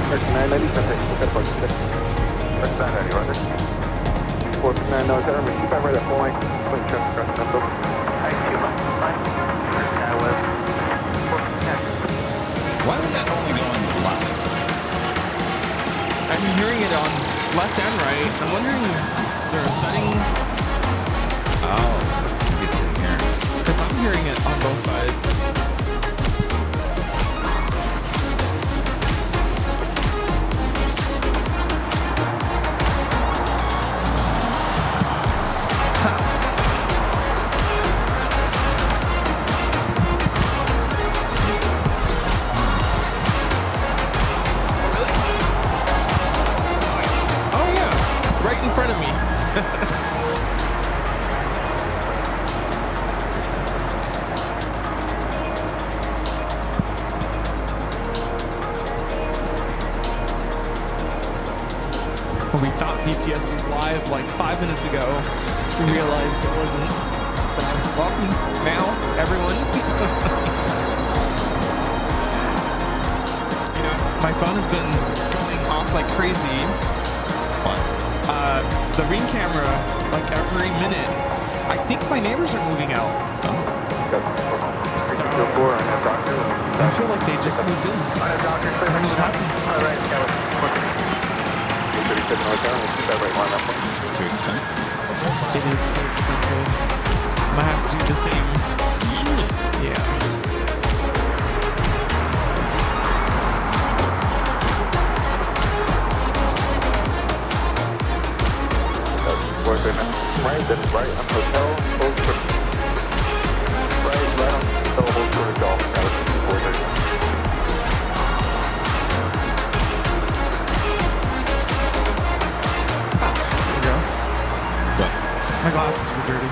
990, contact, look at park, check. Park 990, roger. 459, no, Tower, keep on right at full line, clean check, across the console. I 2 miles, fine. Why would that only go on the left? I'm hearing it on left and right. I'm wondering, is there a setting? Oh, it's in here. Because I'm hearing it on both sides. Right in front of me. When we thought BTS was live like 5 minutes ago, we realized it wasn't. So welcome now, everyone. You know, my phone has been going off like crazy. What? The ring camera, like every minute. I think my neighbors are moving out. So I feel like they just moved in. When did it happen? Too expensive? It is too expensive. Might have to do the same. Yeah. Right, then right on hotel, hold for right on hotel, hold for the golf. That was 430. There you go. What? My glasses were dirty.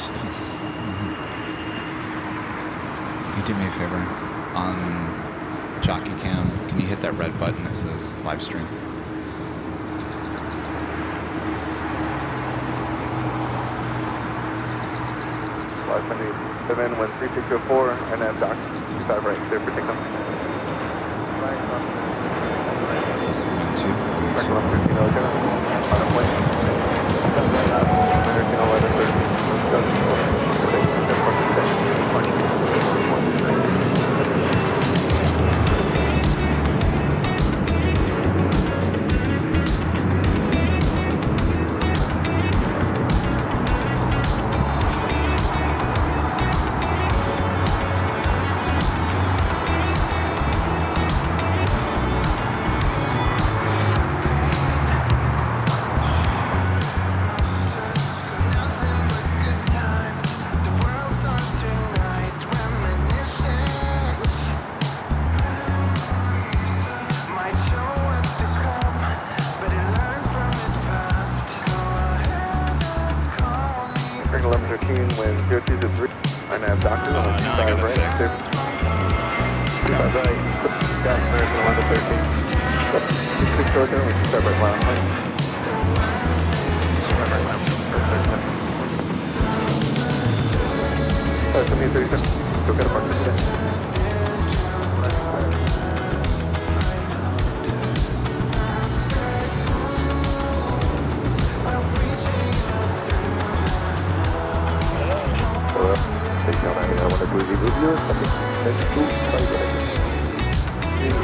Jeez. Can you do me a favor? On Jockey Cam, can you hit that red button that says live stream? Live Monday, 713 and then dock, 5 right, clear for takeoff. Just 1, 2, 1, 2. 13, on a plane. 13, 11, 13. When 023, I have doctors on the 25 right, 25 right, gas American 1113. 6 short term, 25 right, line plane. 25 right, line plane. 37, go get a park today.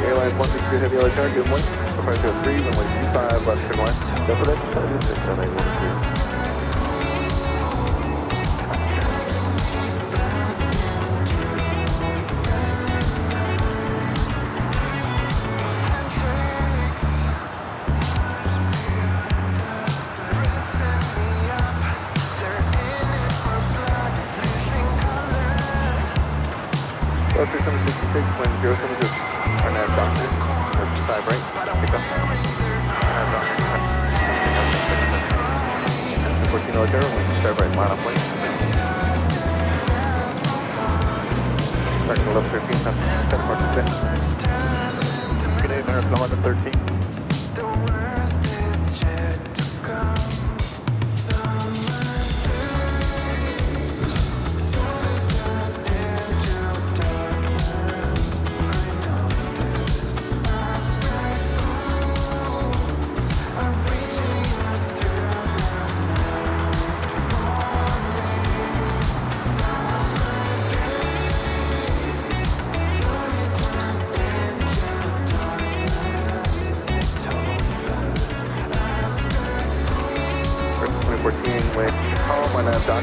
Airline 163 heavy LHR, good morning. 503, runway 25, left turn line. Go for that. Go 3766, when 076, our nav doctor, 5 right, pick up. Nav doctor, 14 0, when 5 right, line up plane. Starting 1113, 10 park today. Good day, American 1113.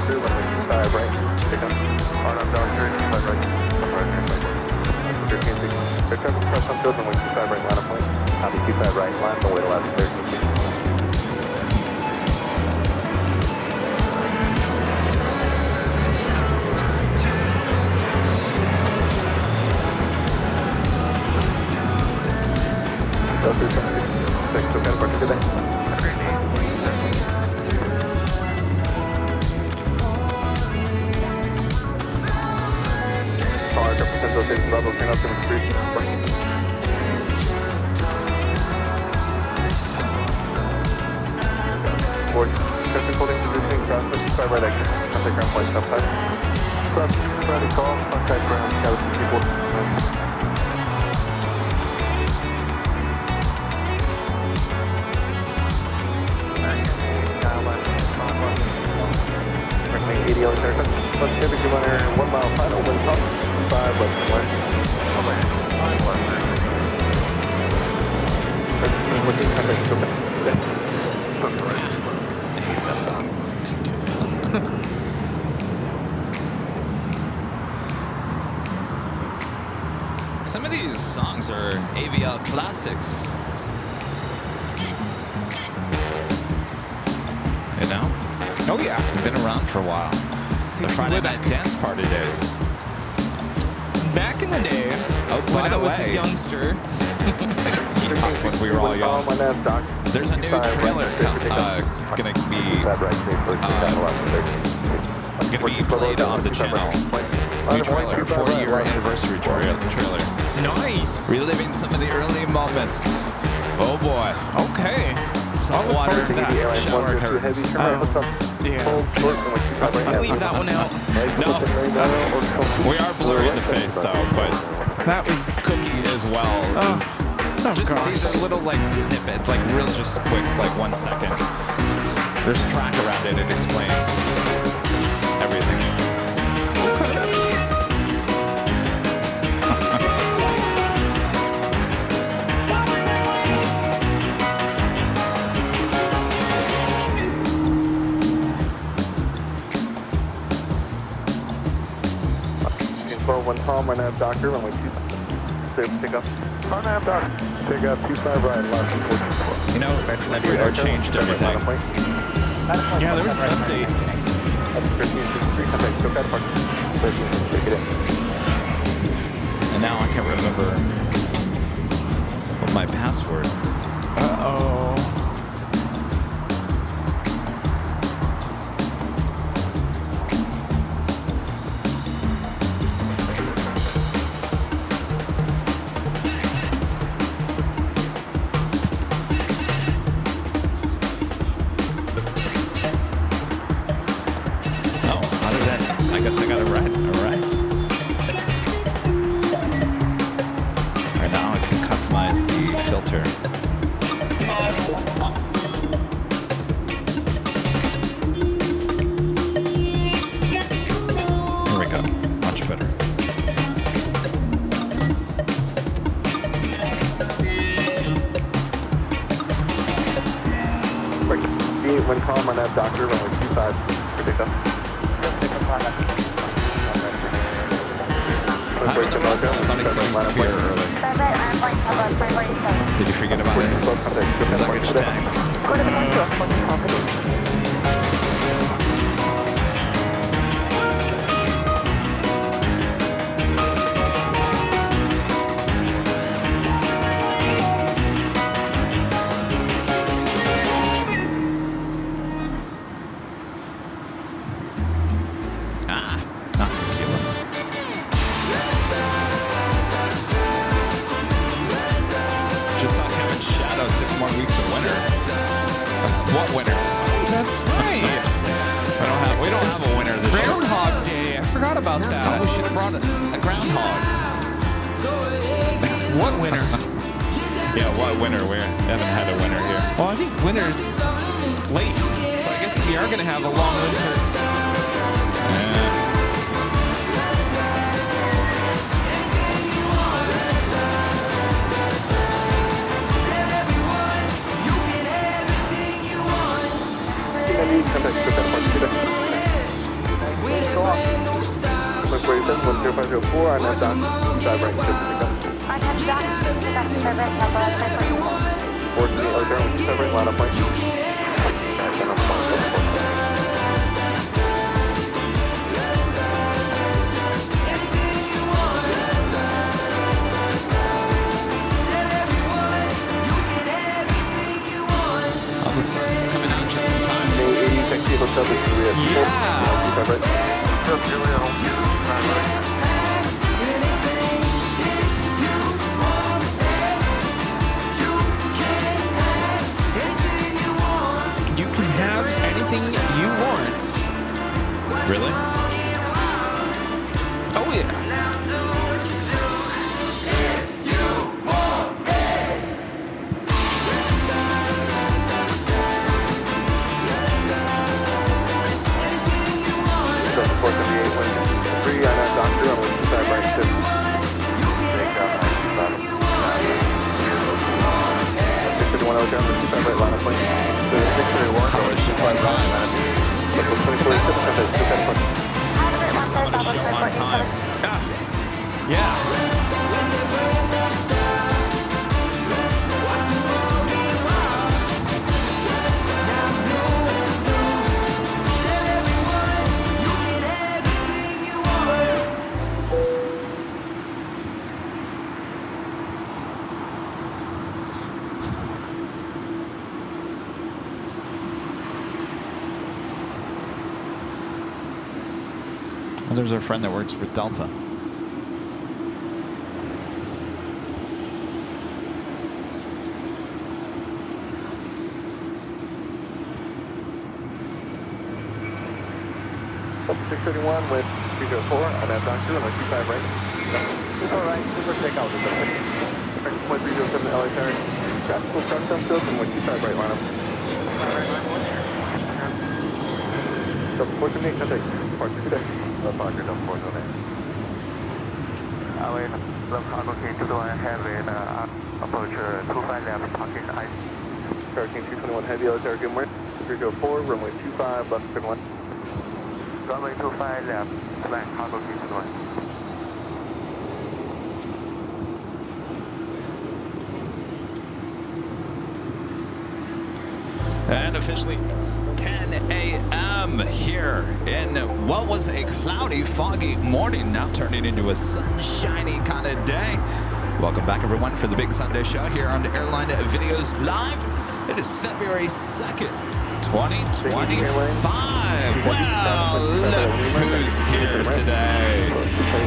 Doctor, runway 25 right. Pick up. RNAV Doctor, 25 right. Air traffic press on field, runway 25 right, line of point. Copy 25 right, line, the way to left, 13 feet. Delta 76, so kind of parking today. Car, Central Station, Bravo, turn up to the street. Board, traffic holding positioning, cross 55 right exit. Contact ground point, stop sign. Cross, Friday call, contact ground, Galaxy people. Recommend 80 on the center. Let's typically run air 1 mile final, wind top, 5 left and left. Looking, contact, go back. I hate that song. Some of these songs are AVL classics. You know? Oh yeah. They've been around for a while. The Friday night dance party days. Back in the day, Oh, when by I the was a way, youngster. when we were all young. There's a new trailer gonna be played on the channel. New trailer, 4-year anniversary trailer. Nice. Reliving some of the early moments. Oh boy. Okay. Saltwater, forward to that. shower curtains. Yeah. I'll leave that one out. No, we are blurry in the face though, but That was Cookie as well. Is just gosh. these are little like snippets, like real just quick, like 1 second. There's track around it. It explains everything. One Tom, RNAV Doctor, runway 25. Pick up. RNAV Doctor, pick up 25 right, left and 14. You know, February changed everything. Yeah, there was an update. And now I can't remember what my password. Uh-oh. I guess I got it right. All right. All right, now I can customize the filter. Here we go. Much better. When calm, RNAV Doctor, runway 25. Pick up. How about the Russell? I thought he said he was up here early. Did you forget about his luggage tags? What winner? That's right. We don't have a winner this year. Groundhog Day. I forgot about that. Oh, we should have brought a groundhog. What winner? Yeah, what winner? We haven't had a winner here. Well, I think winter is just late. So I guess we are going to have a long winter. Yeah. 0504 on that dock, side right, clear for takeoff. I have docked to conduct service number 3. 428 LA turn, with side right, line up point. Oh, the sun's coming out just in time. 80, taxi hotel, this is Korea. Yeah. Side right. You can have anything you want. Really? Oh yeah. So 478, wind 3 on that dock, 0 with side right, 6. Takeoff, bottom. 651 LA turn, with side right, line up point. 631. How is ship on time? Local 24, 7, I'm gonna show on time. Yeah. Well, there's our friend that works for Delta. Up 631 with 304 on that dock, 0 with 25 right. All right, super takeout. 6.307 LA turn. Traffic will truck some field and with 25 right, line up. So 478, contact. Park today. Parker, don't 408. LA, the cargo came to the one heavy and approach 25 left, pocket ice. Hurricane 221 heavy, LA Hurricane wind. 304, runway 25, left, turn left. Runway 25 left, flank cargo came to the one. And officially 10 a.m. here in what was a cloudy, foggy morning, now turning into a sunshiny kind of day. Welcome back, everyone, for the Big Sunday Show here on Airline Videos Live. It is February 2nd, 2025. Well, look who's here today.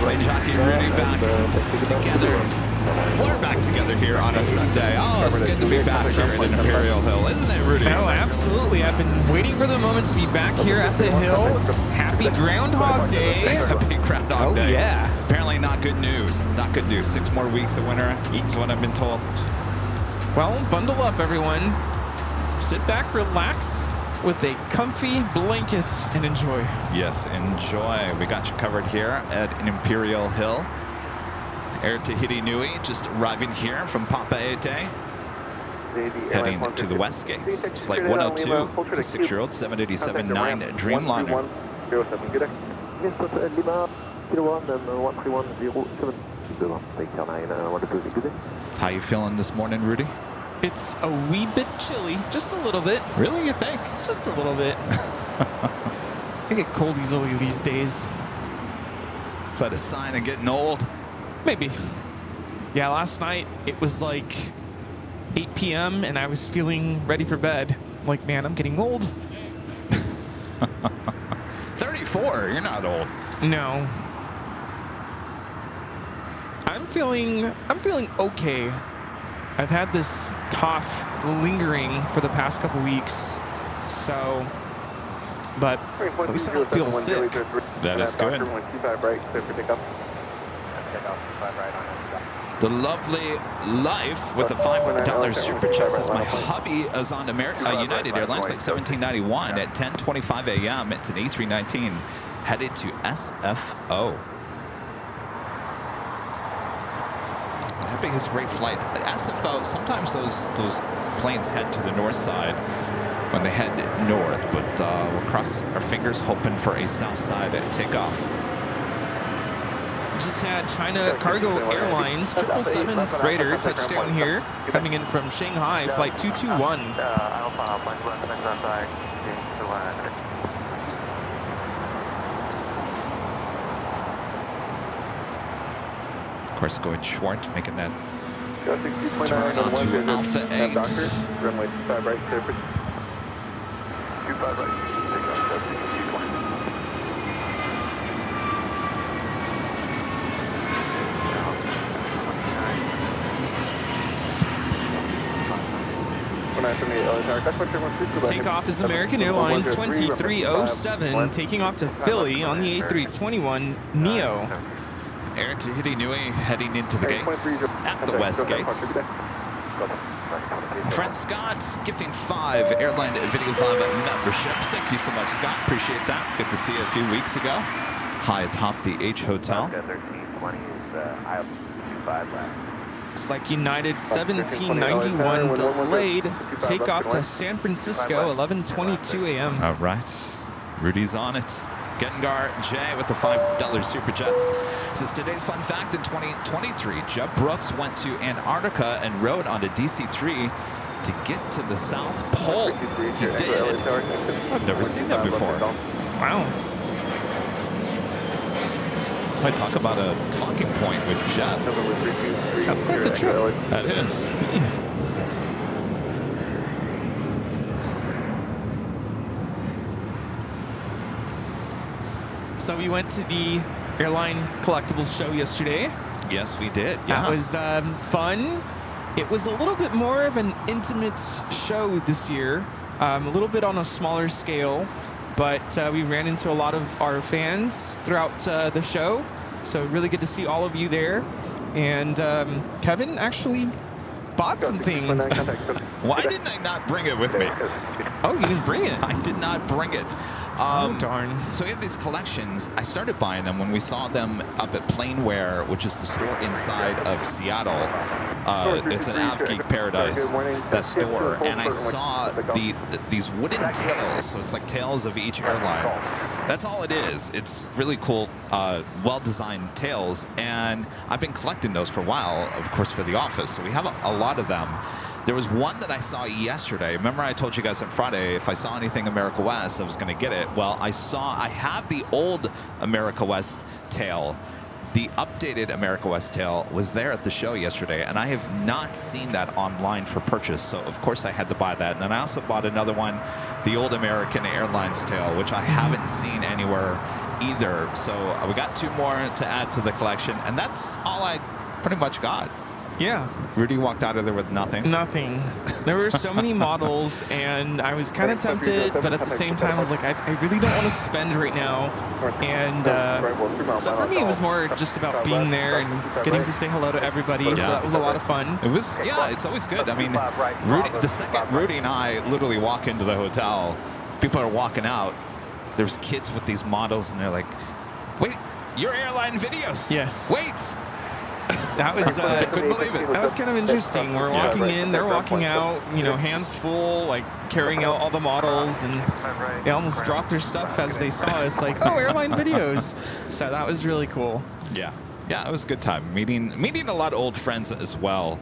Plane Jockey and Rudy back together. We're back together here on a Sunday. Oh, it's good to be back here at Imperial Hill, isn't it, Rudy? Oh, absolutely. I've been waiting for the moment to be back here at the hill. Happy Groundhog Day. Happy Groundhog Day. Yeah. Apparently not good news. Not good news. 6 more weeks of winter is what I've been told. Well, bundle up, everyone. Sit back, relax with a comfy blanket and enjoy. Yes, enjoy. We got you covered here at Imperial Hill. Air Tahiti Nui just arriving here from Papeete. Heading to the West Gates. It's flight 102. It's a 6-year-old 787-9 Dreamliner. 07, good day. Yes, but Lima, Kilo 1 and 13107. Take Airline 120, good day. How you feeling this morning, Rudy? It's a wee bit chilly, just a little bit. Really, you think? Just a little bit. I get cold easily these days. Is that a sign of getting old? Maybe. Yeah, last night it was like 8 p.m. and I was feeling ready for bed. Like, man, I'm getting old. 34, you're not old. No. I'm feeling okay. I've had this cough lingering for the past couple weeks, so, but at least I don't feel sick. That is good. The lovely life with a $5 super chest as my hubby is on United Airlines flight 1791 at 10:25 a.m. It's an A319 headed to SFO. That big is a great flight. SFO, sometimes those planes head to the north side when they head north, but we'll cross our fingers hoping for a south side takeoff. just had China Cargo Airlines 777 freighter touchdown here, coming in from Shanghai, flight 221. Alpha, Mike 1, outside, to Of course, going short, making that Turn turn onto Alpha 8. Doctor, runway 25 right, clear for 25 right, take off, 220. Takeoff is American Airlines 2307, taking off to Philly on the A321 Neo. Air Tahiti Nui heading into the gates at the west gates. Friend Scott's gifting 5 Airline Videos Live memberships. Thank you so much, Scott. Appreciate that. Good to see you a few weeks ago. High atop the H Hotel. 1320 is aisle 25 left. Looks like United 1791 delayed. Takeoff to San Francisco, 11:22 a.m. All right. Rudy's on it. Gengar J with the $5 super chat. Says today's fun fact in 2023, Jeb Brooks went to Antarctica and rode on a DC-3 to get to the South Pole. He did. I've never seen that before. Wow. I talk about a talking point with Jeb. That's quite the trip. That is. So we went to the Airline Collectibles show yesterday. Yes, we did. Yeah. That was fun. It was a little bit more of an intimate show this year, a little bit on a smaller scale, but we ran into a lot of our fans throughout the show. So really good to see all of you there. And Kevin actually bought something. Why didn't I not bring it with me? Oh, you didn't bring it? I did not bring it. Oh, darn. So we have these collections. I started buying them when we saw them up at Planeware, which is the store inside of Seattle. It's an AvGeek Paradise, that store. And I saw these wooden tails. So it's like tails of each airline. That's all it is. It's really cool, well-designed tails. And I've been collecting those for a while, of course, for the office. So we have a lot of them. There was one that I saw yesterday. Remember I told you guys on Friday, if I saw anything America West, I was going to get it. Well, I have the old America West tail. The updated America West tail was there at the show yesterday, and I have not seen that online for purchase. So, of course, I had to buy that. And then I also bought another one, the old American Airlines tail, which I haven't seen anywhere either. So we got 2 more to add to the collection, and that's all I pretty much got. Yeah. Rudy walked out of there with nothing. Nothing. There were so many models, and I was kind of tempted, but at the same time, I was like, I really don't want to spend right now. And so for me, it was more just about being there and getting to say hello to everybody. Yeah. So that was a lot of fun. It was, yeah, it's always good. I mean, the second Rudy and I literally walk into the hotel, people are walking out. There's kids with these models, and they're like, wait, you're Airline Videos. Yes. Wait. That was couldn't believe it. That was kind of interesting. We're walking in, they're walking out, you know, hands full, like carrying out all the models, and they almost dropped their stuff as they saw us, like, oh, Airline Videos. So that was really cool. Yeah, yeah, it was a good time meeting a lot of old friends as well.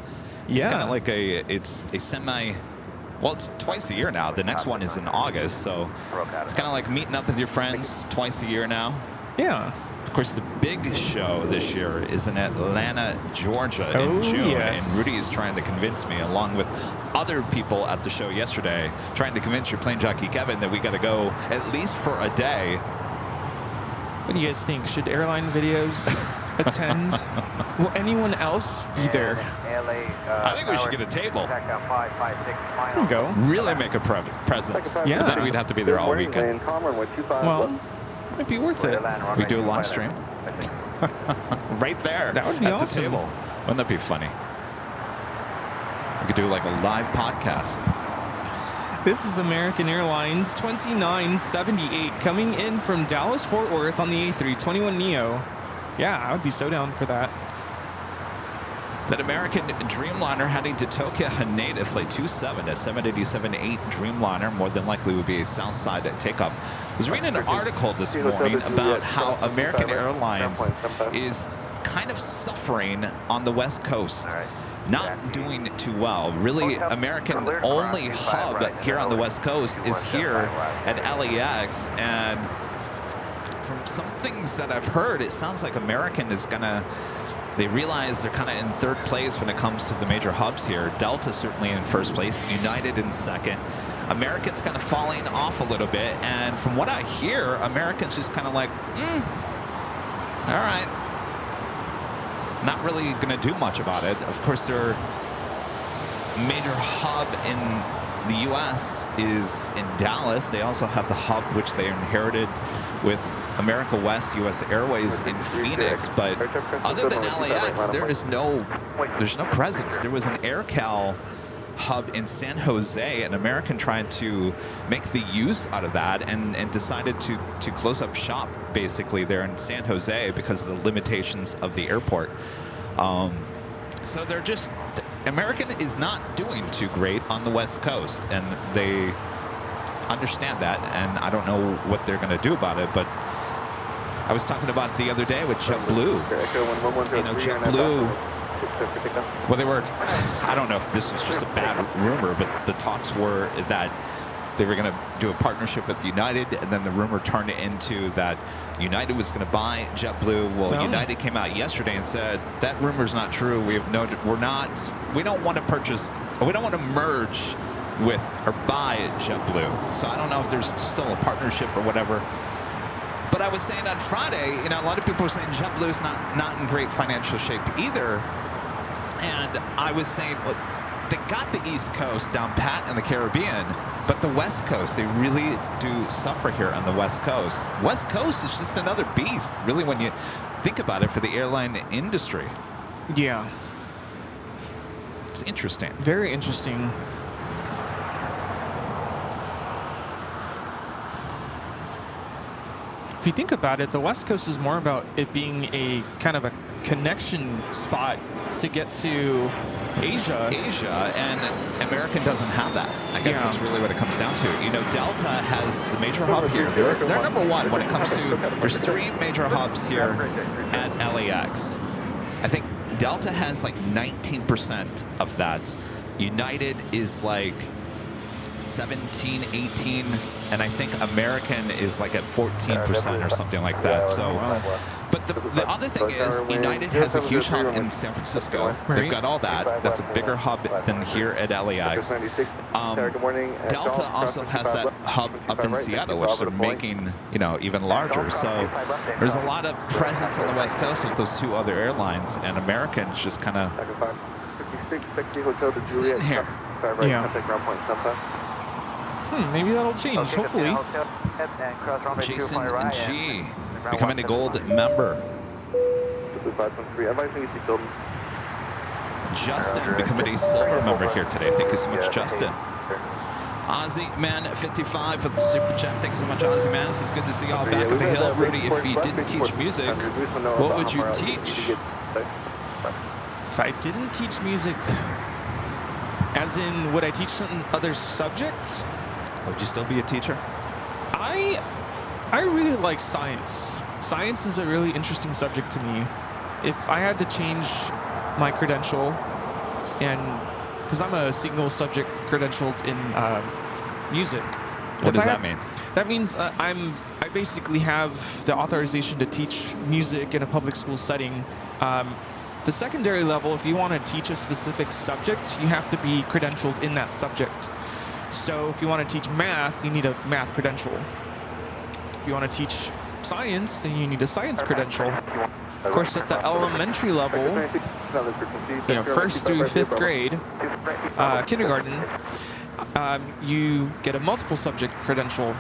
It's kind of like it's a semi. Well, it's twice a year now. The next one is in August, so it's kind of like meeting up with your friends twice a year now. Yeah. Of course, the big show this year is in Atlanta, Georgia in June. Yes. And Rudy is trying to convince me, along with other people at the show yesterday, trying to convince your plane jockey, Kevin, that we got to go at least for a day. What do you guys think? Should Airline Videos attend? Will anyone else be there? I think we should get a table. There you go. Really make a presence. Yeah. But then we'd have to be there all weekend. Well, might be worth it. We do a live stream. Right there. That would be at awesome. the table. Wouldn't that be funny? We could do like a live podcast. This is American Airlines 2978 coming in from Dallas Fort Worth on the A321 Neo. Yeah, I would be so down for that. That American Dreamliner heading to Tokyo Haneda flight 27 at 787-8 Dreamliner more than likely would be a south side at takeoff. I was reading an article this morning about how American Airlines is kind of suffering on the West Coast. Not doing too well. Really, American only hub here on the West Coast is here at LAX, and from some things that I've heard, it sounds like American is gonna, they realize they're kind of in third place when it comes to the major hubs here. Delta certainly in first place, United in second. American's kind of falling off a little bit, and from what I hear, American's just kind of like, all right. Not really going to do much about it. Of course, their major hub in the U.S. is in Dallas. They also have the hub which they inherited with America West U.S. Airways in Phoenix. But other than LAX, there's no presence. There was an AirCal hub in San Jose, an American tried to make the use out of that and decided to close up shop basically there in San Jose because of the limitations of the airport. So they're just, American is not doing too great on the West Coast, and they understand that, and I don't know what they're going to do about it, but I was talking about it the other day with JetBlue. You know, JetBlue, well, they were, I don't know if this was just a bad rumor, but the talks were that they were going to do a partnership with United, and then the rumor turned into that United was going to buy JetBlue. Well, United came out yesterday and said that rumor's not true. We have we don't want to purchase, or we don't want to merge with or buy JetBlue. So I don't know if there's still a partnership or whatever. But I was saying on Friday, you know, a lot of people were saying JetBlue's not in great financial shape either. And I was saying, well, they got the East Coast down pat in the Caribbean, but the West Coast, they really do suffer here on the West Coast. West Coast is just another beast, really, when you think about it, for the airline industry. Yeah. It's interesting. Very interesting. If you think about it, the West Coast is more about it being a kind of a connection spot to get to Asia. And American doesn't have that. I guess that's really what it comes down to. You know, Delta has the major hub here. They're number one when it comes to, there's 3 major hubs here at LAX. I think Delta has like 19% of that. United is like 17, 18, and I think American is like at 14% or something like that. So, but the other thing is United has a huge hub in San Francisco. They've got all that. That's a bigger hub than here at LAX. Delta also has that hub up in Seattle, which they're making, you know, even larger. So there's a lot of presence on the West Coast with those 2 other airlines, and American's just kind of sitting here. Yeah. Maybe that'll change, hopefully. Jason and G becoming a gold member. Justin becoming a silver member here today. Thank you so much, Justin. Ozzy Man 55 with the super chat. Thanks so much, Ozzy Man. It's good to see y'all back at the hill. Rudy, if you didn't teach music, what would you teach? If I didn't teach music, as in, would I teach some other subjects? Would you still be a teacher? I really like science. Science is a really interesting subject to me. If I had to change my credential, and because I'm a single subject credentialed in music. What does that mean? That means I basically have the authorization to teach music in a public school setting. The secondary level, if you want to teach a specific subject, you have to be credentialed in that subject. So if you want to teach math, you need a math credential. If you want to teach science, then you need a science credential. Of course, at the elementary level, you know, 1st through 5th grade, kindergarten, you get a multiple subject credential.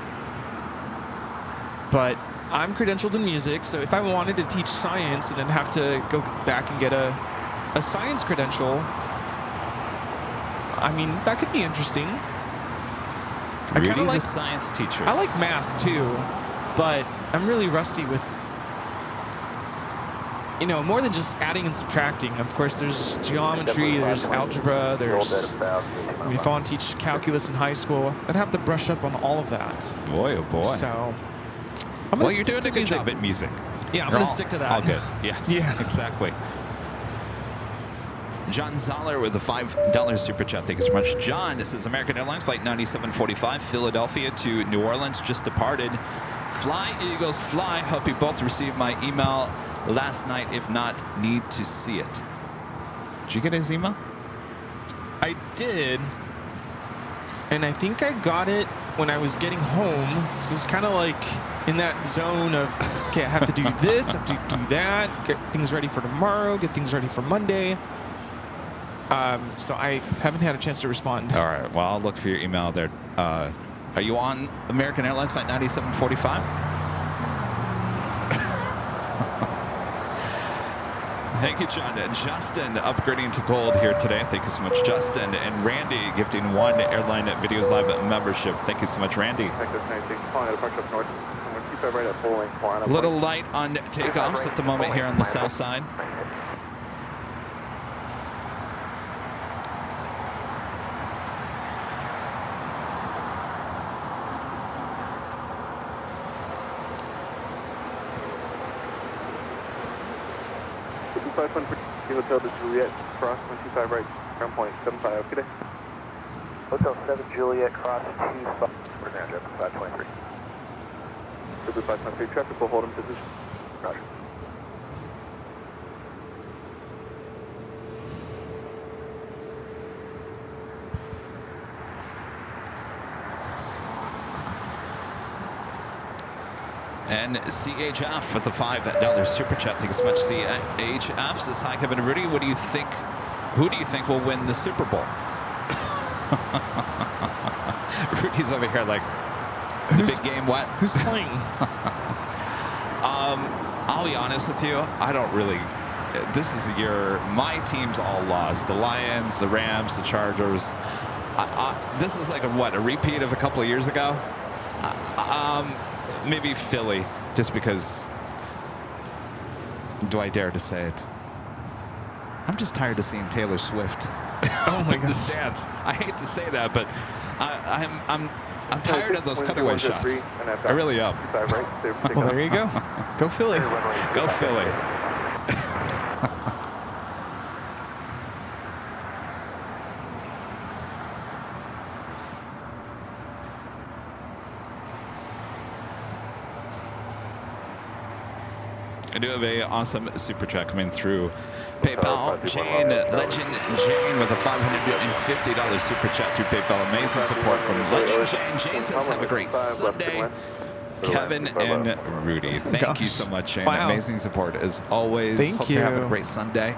But I'm credentialed in music, so if I wanted to teach science and then have to go back and get a science credential, I mean, that could be interesting. I kind of like science teacher. I like math too, but I'm really rusty with, you know, more than just adding and subtracting. Of course, there's geometry, there's algebra, there's, I mean, if I want to teach calculus in high school, I'd have to brush up on all of that. Boy, oh boy. So, well, you're doing a good job at music. Yeah, I'm You're going to stick to that. All good. Yes, Yeah. exactly. John Zoller with a $5 super chat. Thank you so much. John, this is American Airlines Flight 9745, Philadelphia to New Orleans, just departed. Fly, Eagles, fly. Hope you both received my email last night. If not, need to see it. Did you get his email? I did. And I think I got it when I was getting home. So it was kind of like in that zone of, okay, I have to do this, I have to do that, get things ready for tomorrow, get things ready for Monday. So I haven't had a chance to respond. All right. Well, I'll look for your email there. Are you on American Airlines Flight 9745? Thank you, John. Justin upgrading to gold here today. Thank you so much, Justin. And Randy gifting 1 Airline Videos Live membership. Thank you so much, Randy. A little light on takeoffs at the moment here on the south side. Hotel to Juliet, cross 125 right, ground point 75, okay? Hotel 7 Juliet, cross 25, we're now dropping 523. 523, traffic will hold in position. Roger. And CHF with the $5 super chat. Thank you so much, CHF. Says, hi, Kevin and Rudy. What do you think? Who do you think will win the Super Bowl? Rudy's over here like, the big game, what? Who's playing? I'll be honest with you. I don't really. This is a year my team's all lost. The Lions, the Rams, the Chargers. This is like a repeat of a couple of years ago. Maybe Philly, just because. Do I dare to say it? I'm just tired of seeing Taylor Swift. Oh my in the God. stands. I hate to say that, but I'm tired of those cutaway shots. I really am. Well, there you go. Go Philly. Go Philly. I do have a awesome super chat coming through PayPal. Jane, Legend Jane with a $550 super chat through PayPal. Amazing support from Legend Jane. Jane says, have a great Sunday. Kevin and Rudy, thank you so much, Jane. Wow. Amazing support as always. Thank Hope you. you're having a great Sunday.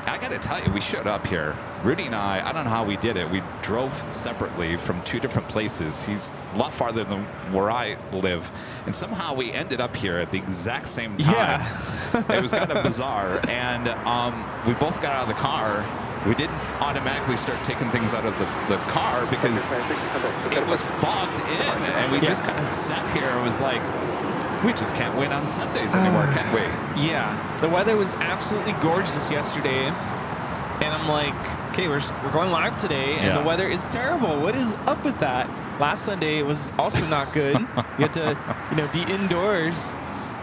I got to tell you, we showed up here. Rudy and I don't know how we did it. We drove separately from 2 different places. He's a lot farther than where I live. And somehow we ended up here at the exact same time. Yeah. It was kind of bizarre. And we both got out of the car. We didn't automatically start taking things out of the car because it was fogged in. And we just kind of sat here and was like, we just can't win on Sundays anymore, can we? Yeah, the weather was absolutely gorgeous yesterday, and I'm like, okay, we're going live today, and the weather is terrible. What is up with that? Last Sunday it was also not good. You had to, be indoors,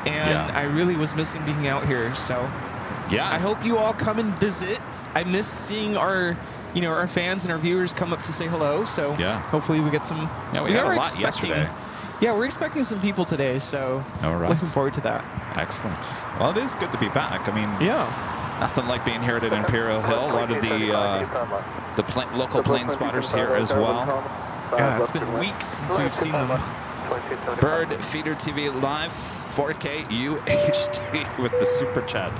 and I really was missing being out here. So, I hope you all come and visit. I miss seeing our fans and our viewers come up to say hello. So, hopefully we get some. Yeah, we had a lot yesterday. Yeah, we're expecting some people today, so looking forward to that. Excellent. Well, it is good to be back. I mean, nothing like being here at Imperial Hill. A lot of the local plane spotters here as well. Yeah, it's been weeks since we've seen them. Bird Feeder TV Live, 4K UHD with the super chat.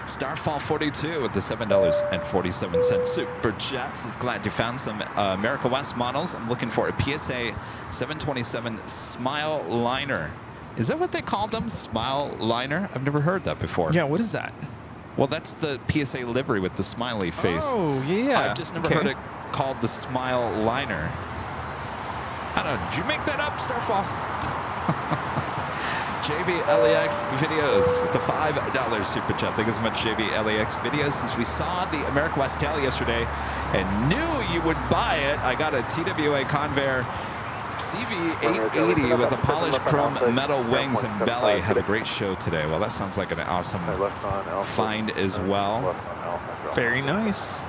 Starfall 42 with the $7.47 super chat says, glad you found some America West models. I'm looking for a PSA 727 Smile Liner. Is that what they called them? Smile Liner? I've never heard that before. Yeah, what is that? Well, that's the PSA livery with the smiley face. Oh, yeah. I've just never heard it called the Smile Liner. I don't know. Did you make that up, Starfall? JB LAX Videos with the $5 super chat. Thank you so much, JB LAX Videos. Since we saw the America West tail yesterday and knew you would buy it, I got a TWA Convair CV880 with the polished chrome metal wings and belly. Have a great show today. Well, that sounds like an awesome find as well. Very nice.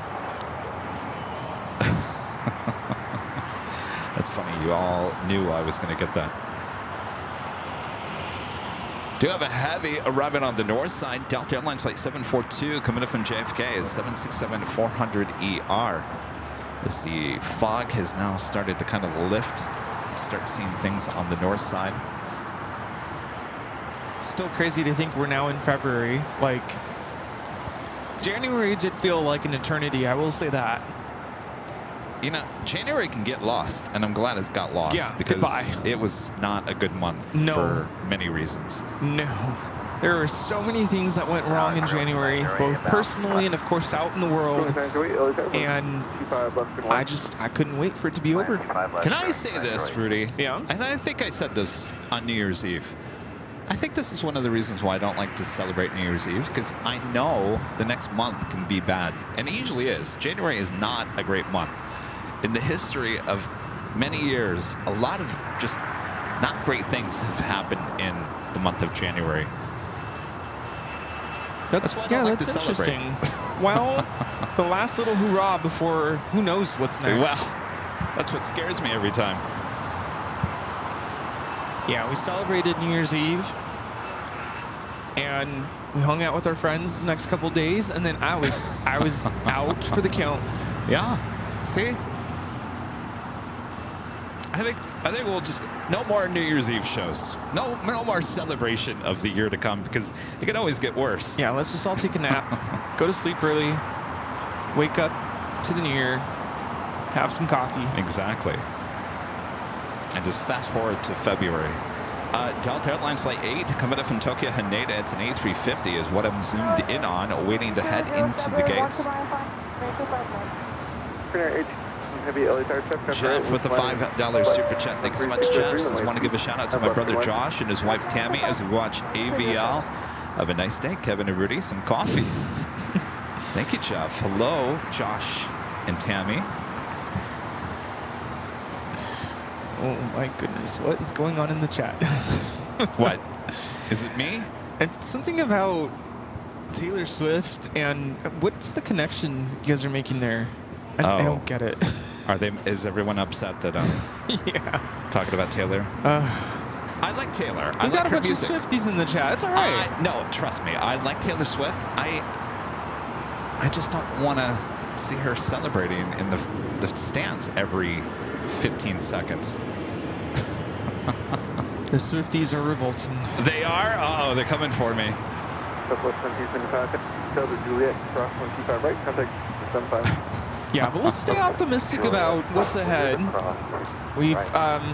That's funny. You all knew I was going to get that. Do have a heavy arriving on the north side. Delta Airlines flight 742 coming in from JFK is 767-400ER. As the fog has now started to kind of lift, start seeing things on the north side. It's still crazy to think we're now in February. Like, January did feel like an eternity, I will say that. You know, January can get lost, and I'm glad it's got lost. Yeah, because goodbye. It was not a good month for many reasons. No. There were so many things that went wrong in January, both personally and, of course, out in the world. And I couldn't wait for it to be over. Can I say this, Rudy? Yeah? And I think I said this on New Year's Eve. I think this is one of the reasons why I don't like to celebrate New Year's Eve, because I know the next month can be bad. And it usually is. January is not a great month. In the history of many years, a lot of just not great things have happened in the month of January. That's why I don't like to celebrate. Interesting. Well, the last little hurrah before who knows what's next. Well, that's what scares me every time. Yeah, we celebrated New Year's Eve, and we hung out with our friends the next couple days, and then I was out for the count. Yeah. See? I think we'll just no more New Year's Eve shows. No more celebration of the year to come, because it can always get worse. Yeah, let's just all take a nap, go to sleep early, wake up to the new year, have some coffee. Exactly. And just fast forward to February. Delta Airlines Flight 8 coming up from Tokyo Haneda. It's an A350 is what I'm zoomed in on, waiting to head into the gates. Jeff with the $5 super chat. Thanks so much, Jeff. Just want to give a shout out to my brother Josh and his wife Tammy as we watch AVL. Have a nice day, Kevin and Rudy. Some coffee. Thank you, Jeff. Hello, Josh and Tammy. Oh my goodness, what is going on in the chat? What? Is it me? It's something about Taylor Swift, and what's the connection you guys are making there? I don't get it. Is everyone upset that I'm talking about Taylor? I like Taylor. We've got a bunch of Swifties in the chat. It's all right. No, trust me. I like Taylor Swift. I just don't want to see her celebrating in the stands every 15 seconds. The Swifties are revolting. They are? Uh-oh, they're coming for me. Yeah, but let's stay optimistic about what's ahead. We've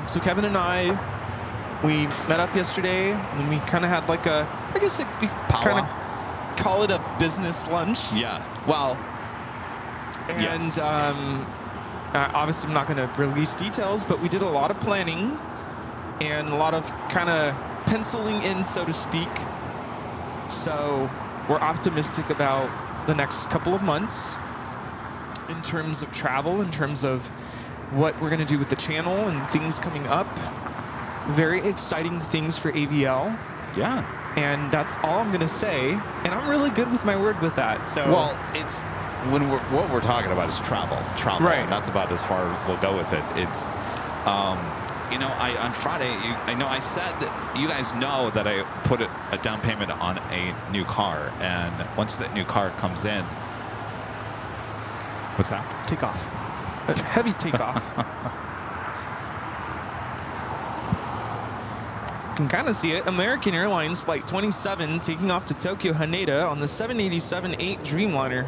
so Kevin and I, we met up yesterday, and we kind of had like a, I guess we kind of call it a business lunch. Yeah. Well. And yes. Obviously, I'm not going to release details, but we did a lot of planning and a lot of kind of penciling in, so to speak. So we're optimistic about the next couple of months in terms of travel, in terms of what we're going to do with the channel and things coming up. Very exciting things for AVL. Yeah. And that's all I'm going to say. And I'm really good with my word with that. So. Well, it's what we're talking about is travel. Right. And that's about as far we'll go with it. It's, you know, on Friday, I said that you guys know that I put a down payment on a new car, and once that new car comes in, what's that? Takeoff. A heavy takeoff. You can kind of see it. American Airlines Flight 27 taking off to Tokyo Haneda on the 787-8 Dreamliner.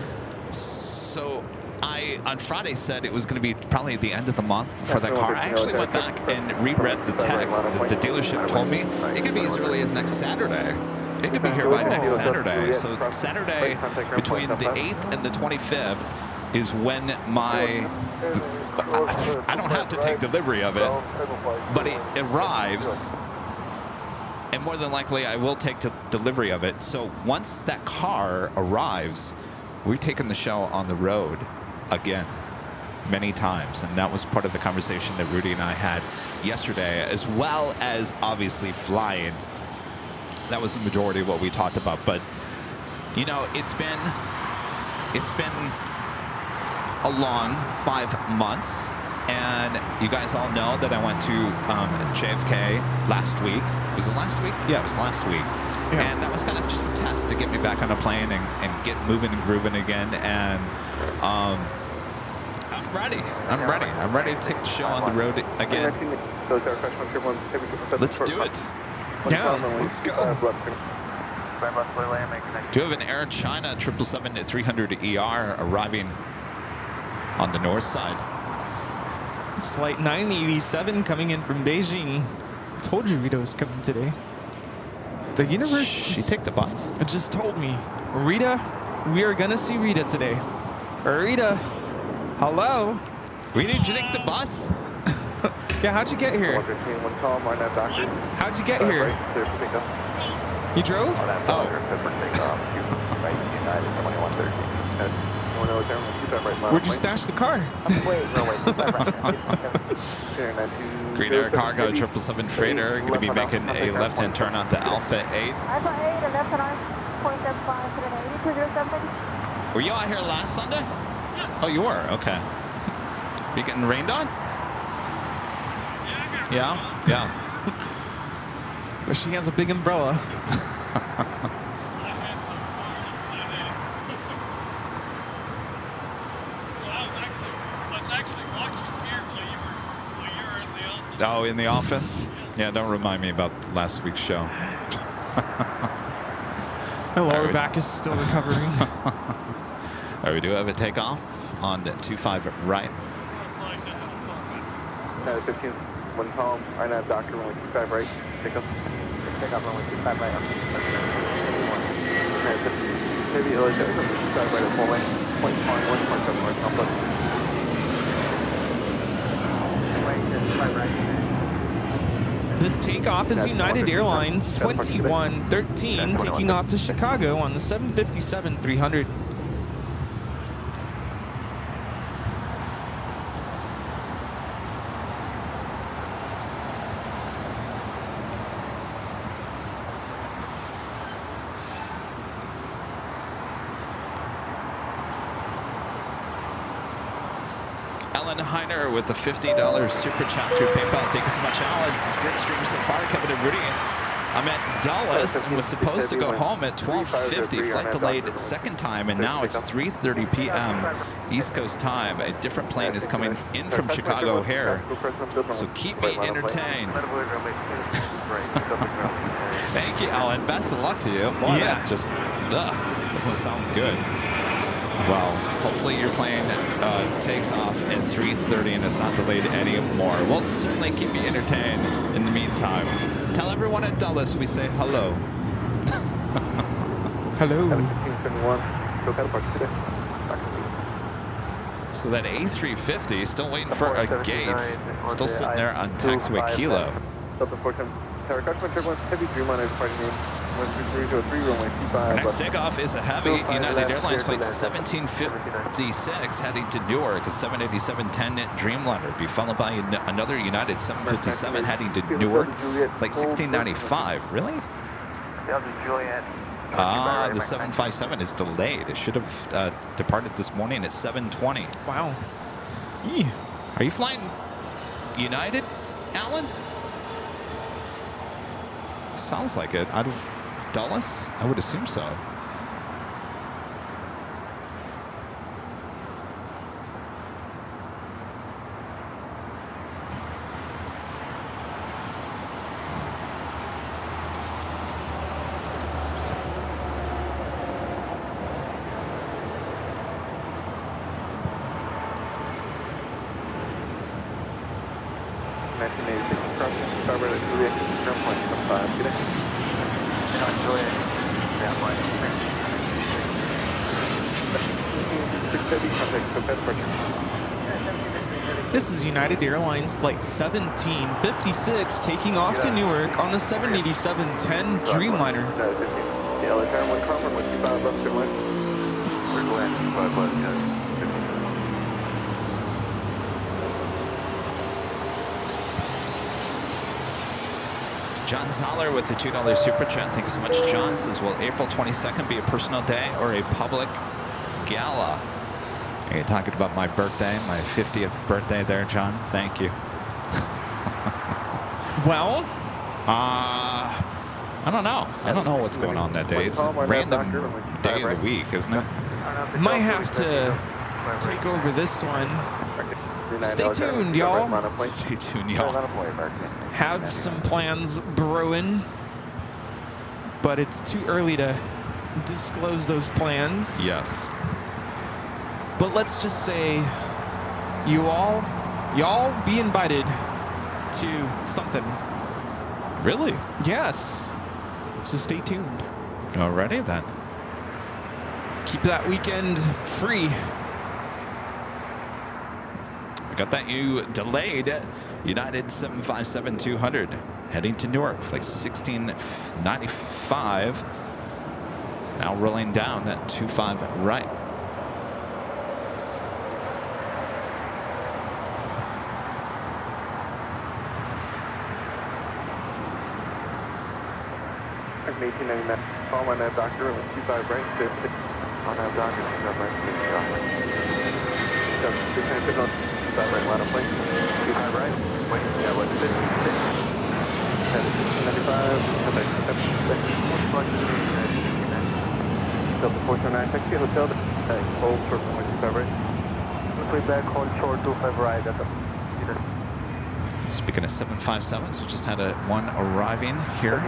So I, on Friday, said it was going to be probably at the end of the month for that car. I actually went back and reread the text that the dealership told me. It could be as early as next Saturday. It could be here by next Saturday. So Saturday between the 8th and the 25th is when I don't have to take delivery of it, but it arrives. And more than likely, I will take delivery of it. So once that car arrives, we're taking the show on the road again. many times, and that was part of the conversation that Rudy and I had yesterday, as well as obviously flying. That was the majority of what we talked about. But you know, it's been a long 5 months, and you guys all know that I went to JFK last week. Was it last week? Yeah, it was last week. Yeah. And that was kind of just a test to get me back on a plane and get moving and grooving again. And I'm ready. I'm ready to take the show on the road again. Let's do it. Yeah, let's go. Do you have an Air China 777-300ER arriving on the north side? It's flight 987 coming in from Beijing. I told you Rita was coming today. The universe. She took the bus. It just told me, Rita, we are gonna see Rita today. Rita, hello. Rita, did you take the bus? Yeah, how'd you get here? How'd you get here? You drove? Oh. Where'd you stash the car? Green Air Cargo 777 freighter going to be making a left-hand turn onto Alpha 8. Were you out here last Sunday? Oh, you were? Okay. You getting rained on? Yeah? Yeah. But she has a big umbrella. Oh, in the office? Yeah, don't remind me about last week's show. My lower back is still recovering. All right, we do have a takeoff on the 25 right. 15, 1 column, RNAV Doctor, runway 25 right, take off runway 25 right, maybe LAX, 25 right at full length, point 1, 1.7 north, complex. This takeoff is United Airlines 2113 taking off to Chicago on the 757-300. Alan Heiner with the $50 super chat through PayPal. Thank you so much, Alan. This is a great stream so far. Kevin and Rudy. I'm at Dulles and was supposed to go home at 12:50. Flight delayed second time, and now it's 3:30 p.m. East Coast time. A different plane is coming in from Chicago here, so keep me entertained. Thank you, Alan. Best of luck to you. Boy, yeah. That just doesn't sound good. Well, hopefully your plane takes off at 3:30 and it's not delayed anymore. We'll certainly keep you entertained in the meantime. Tell everyone at Dulles we say hello. Hello. So that A350 still waiting for a gate. Still sitting there on taxiway Kilo. Our next takeoff is a heavy United Airlines flight 1756 heading to Newark, a 787-10 Dreamliner, be followed by another United 757 heading to Newark, flight 1695. Really? Ah, the 757 is delayed. It should have departed this morning at 7:20. Wow. Are you flying United, Alan? Sounds like it. Out of Dulles? I would assume so. This is United Airlines Flight 1756 taking off to Newark on the 787-10 Dreamliner. John Zoller with the $2 super chat. Thanks so much, John. Says, will April 22nd be a personal day or a public gala? Are you talking about my birthday, my 50th birthday there, John? Thank you. Well, I don't know. I don't know what's going on that day. It's a random day of the week, isn't it? might have to take over this one. Stay tuned, y'all. Stay tuned, y'all. Have some plans brewing, but it's too early to disclose those plans. Yes. But let's just say y'all be invited to something. Really? Yes. So stay tuned. Alrighty then. Keep that weekend free. We got that you delayed United 757-200 heading to Newark, flight 1695. Now rolling down at 25 right. Call on that doctor, 25 right, 50. On that doctor, 25 right, 50. 25 right, line of plane. 25 right, wait, yeah, what is it? 95, Delta 429, taxi hotel, hold short 25 right. Play back, hold short 25 right, at the Speaking of 757s, we just had one arriving here.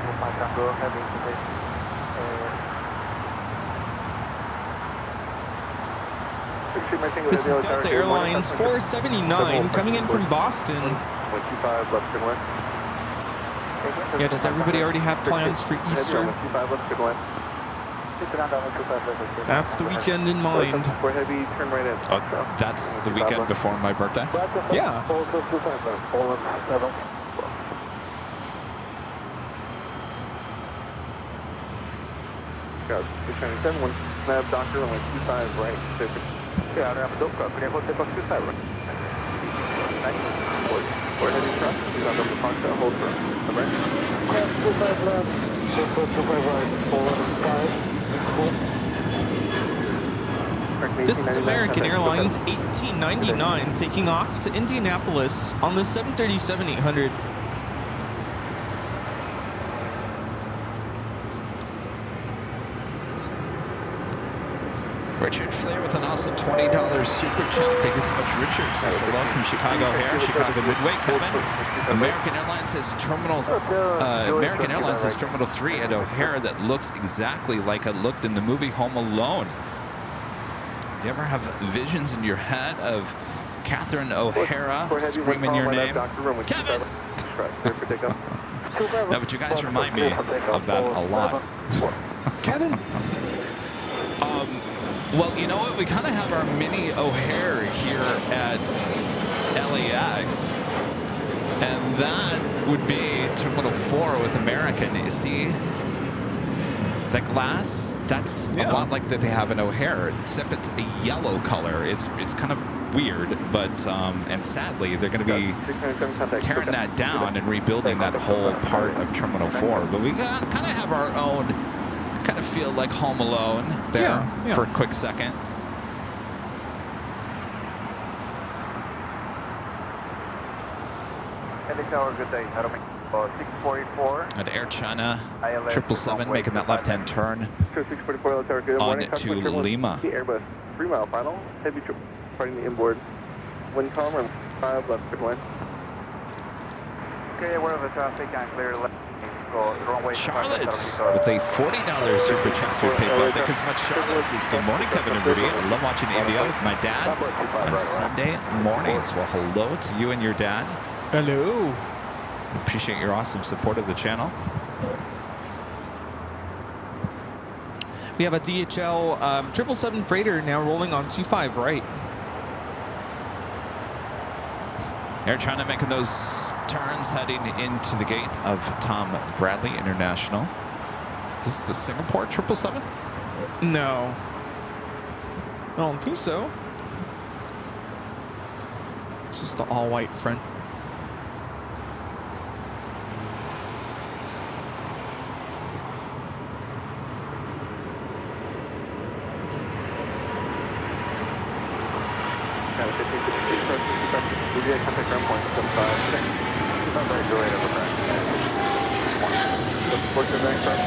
This is Delta Airlines 479 coming in from Boston. Yeah, does everybody already have plans for Easter? That's the weekend in mind. Oh, that's the weekend before my birthday? Yeah. Doctor, only 25 right. Yeah, I'm a dope cup. Can I hold the 25 right? We're heading truck. He's on the park that hold for the right. 25 left. 25 right. 415. This is American Airlines 1899 taking off to Indianapolis on the 737-800. Richard Flair with an awesome $20 super chat. Thank you so much, Richard. Says hello from Chicago O'Hare, Chicago Midway. Kevin, American Airlines has Terminal 3 at O'Hare that looks exactly like it looked in the movie Home Alone. You ever have visions in your head of Catherine O'Hara screaming your name? Kevin! No, but you guys remind me of that a lot. Kevin! Well, you know what? We kind of have our mini O'Hare here at LAX. And that would be Terminal 4 with American. You see that glass? That's a lot like that they have in O'Hare, except it's a yellow color. It's kind of weird, but and sadly, they're going to be tearing that down and rebuilding that whole part of Terminal 4. But we kind of have our own. Kind of feel like Home Alone there for a quick second. Good day. 644. At Air China, 777 making that left-hand turn on to Lima. Airbus 3 mile final. Heavy trip starting the inboard. Wind calm and 5 left, good line. Okay, we're over traffic and clear left. Charlotte with a $40 super chat through PayPal. Thank you so much, Charlotte. Says, good morning, Kevin and Rudy. I love watching AVO with my dad on Sunday mornings. Well, hello to you and your dad. Hello. Appreciate your awesome support of the channel. We have a DHL 777 freighter now rolling on 25 right. Air China making those turns heading into the gate of Tom Bradley International. Is this the Singapore 777? No. I don't think so. It's just the all-white front. Now 1553, approach 25, Juliet, contact ground point 75, 6. 25 right, Juliet, over track. 14 bank front,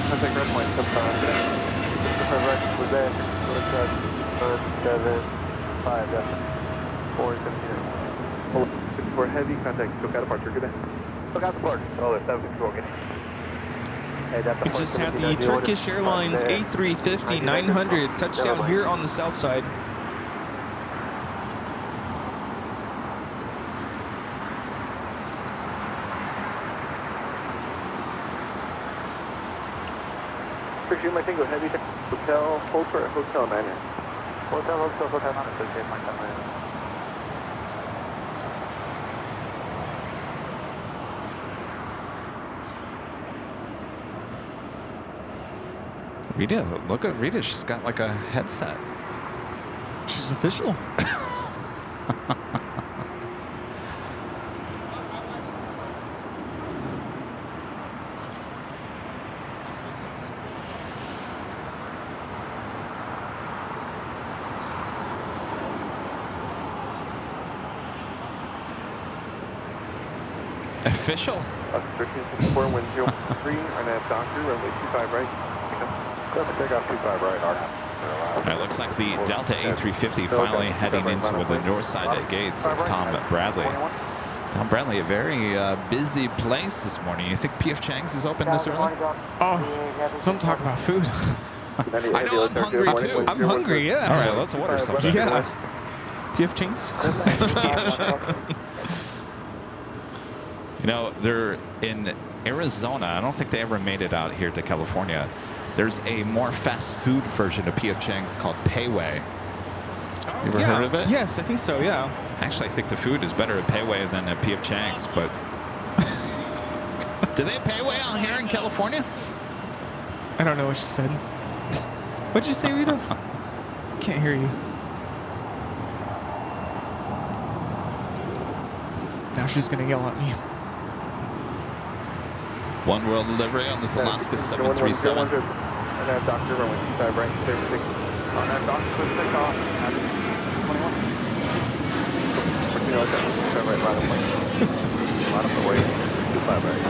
contact ground point 75, 6. 65 right, we're there, we're track, 7, 5, yeah. 4, 15. 54 heavy, contact, took out departure, good day. Took out departure, oh, 754, good day. We just had the Turkish Airlines A350-900 touchdown here on the south side. Appreciate my Tango Heavy, hotel, hold for hotel 9. Hotel 9, associate my time. Rita, look at Rita. She's got like a headset. She's official. Official? 1364, wind 03, RNAV doctor, runway 25 right. Take off 25 right, It looks like the Delta A350 finally heading into the north side gates of Tom Bradley. Tom Bradley, a very busy place this morning. You think P.F. Chang's is open this early? Oh, don't talk about food. I know, I'm hungry too. I'm hungry, yeah. All right, let's order something. Yeah. P.F. Chang's? P.F. Chang's. You know, they're in Arizona. I don't think they ever made it out here to California. There's a more fast food version of P.F. Chang's called Payway. You ever heard of it? Yes, I think so, yeah. Actually, I think the food is better at Payway than at P.F. Chang's, but... Do they have Payway out here in California? I don't know what she said. What'd you say, Rita? Can't hear you. Now she's gonna yell at me. One world delivery on this Alaska 737. And I have doctor, runway 25 right, 36. On that doctor, push take off. 21. 25 right, bottom way. Bottom of the way. 25 right.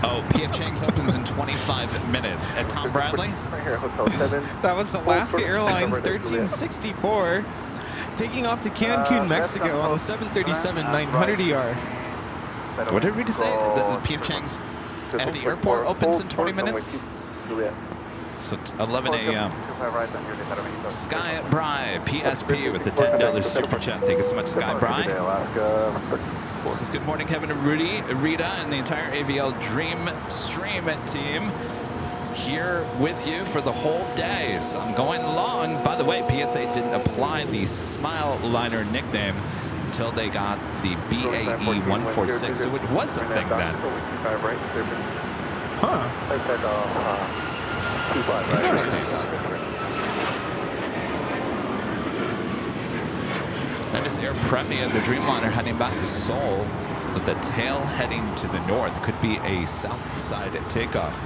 Oh, P.F. Chang's opens in 25 minutes. At Tom Bradley? Right here, Hotel 7. That was Alaska Airlines 1364 taking off to Cancun, Mexico on the 737-900ER. What did we say? The P.F. Chang's at the airport opens in 20 minutes? So 11 a.m. Sky Bry, PSP with the $10 super chat. Thank you so much, Sky Bry. This is Good Morning, Kevin and Rudy, Rita, and the entire AVL Dream Stream team here with you for the whole day. So I'm going long. By the way, PSA didn't apply the Smile Liner nickname until they got the BAE 146, so it was a thing then. Huh. Interesting. That is Air Premia, the Dreamliner heading back to Seoul with the tail heading to the north. Could be a south side takeoff.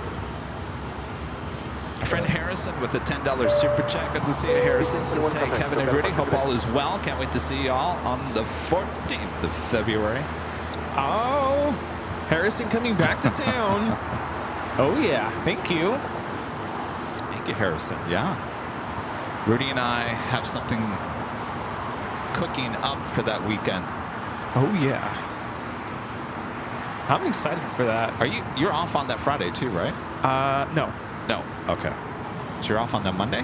Our friend Harrison with the $10 super chat. Good to see you, Harrison. Says, hey, Kevin and Rudy, hope all is well. Can't wait to see y'all on the 14th of February. Oh, Harrison coming back to town. Oh, yeah. Thank you. Thank you, Harrison. Yeah. Rudy and I have something cooking up for that weekend. Oh, yeah. I'm excited for that. You're off on that Friday too, right? No. No. Okay. So you're off on that Monday?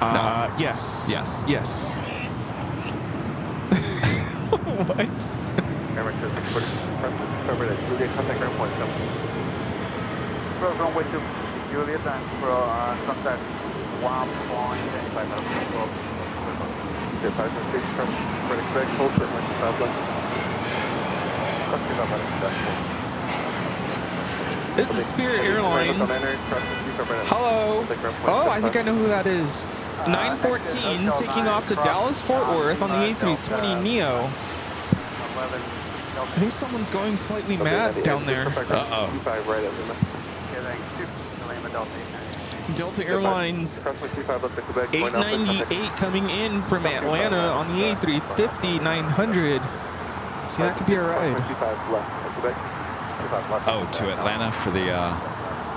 No. Yes. Yes. Yes. What? Runway 2, Juliet, and for contact 1.85. This is Spirit Airlines. Hello. Oh, I think I know who that is. 914 taking off to Dallas Fort Worth on the A320neo. I think someone's going slightly mad down there. Uh-oh. 25 right at Lima. Delta Airlines 898 coming in from Atlanta on the A350 900. See, that could be a ride. 25 left at Quebec. 25 left. Oh, to Atlanta for the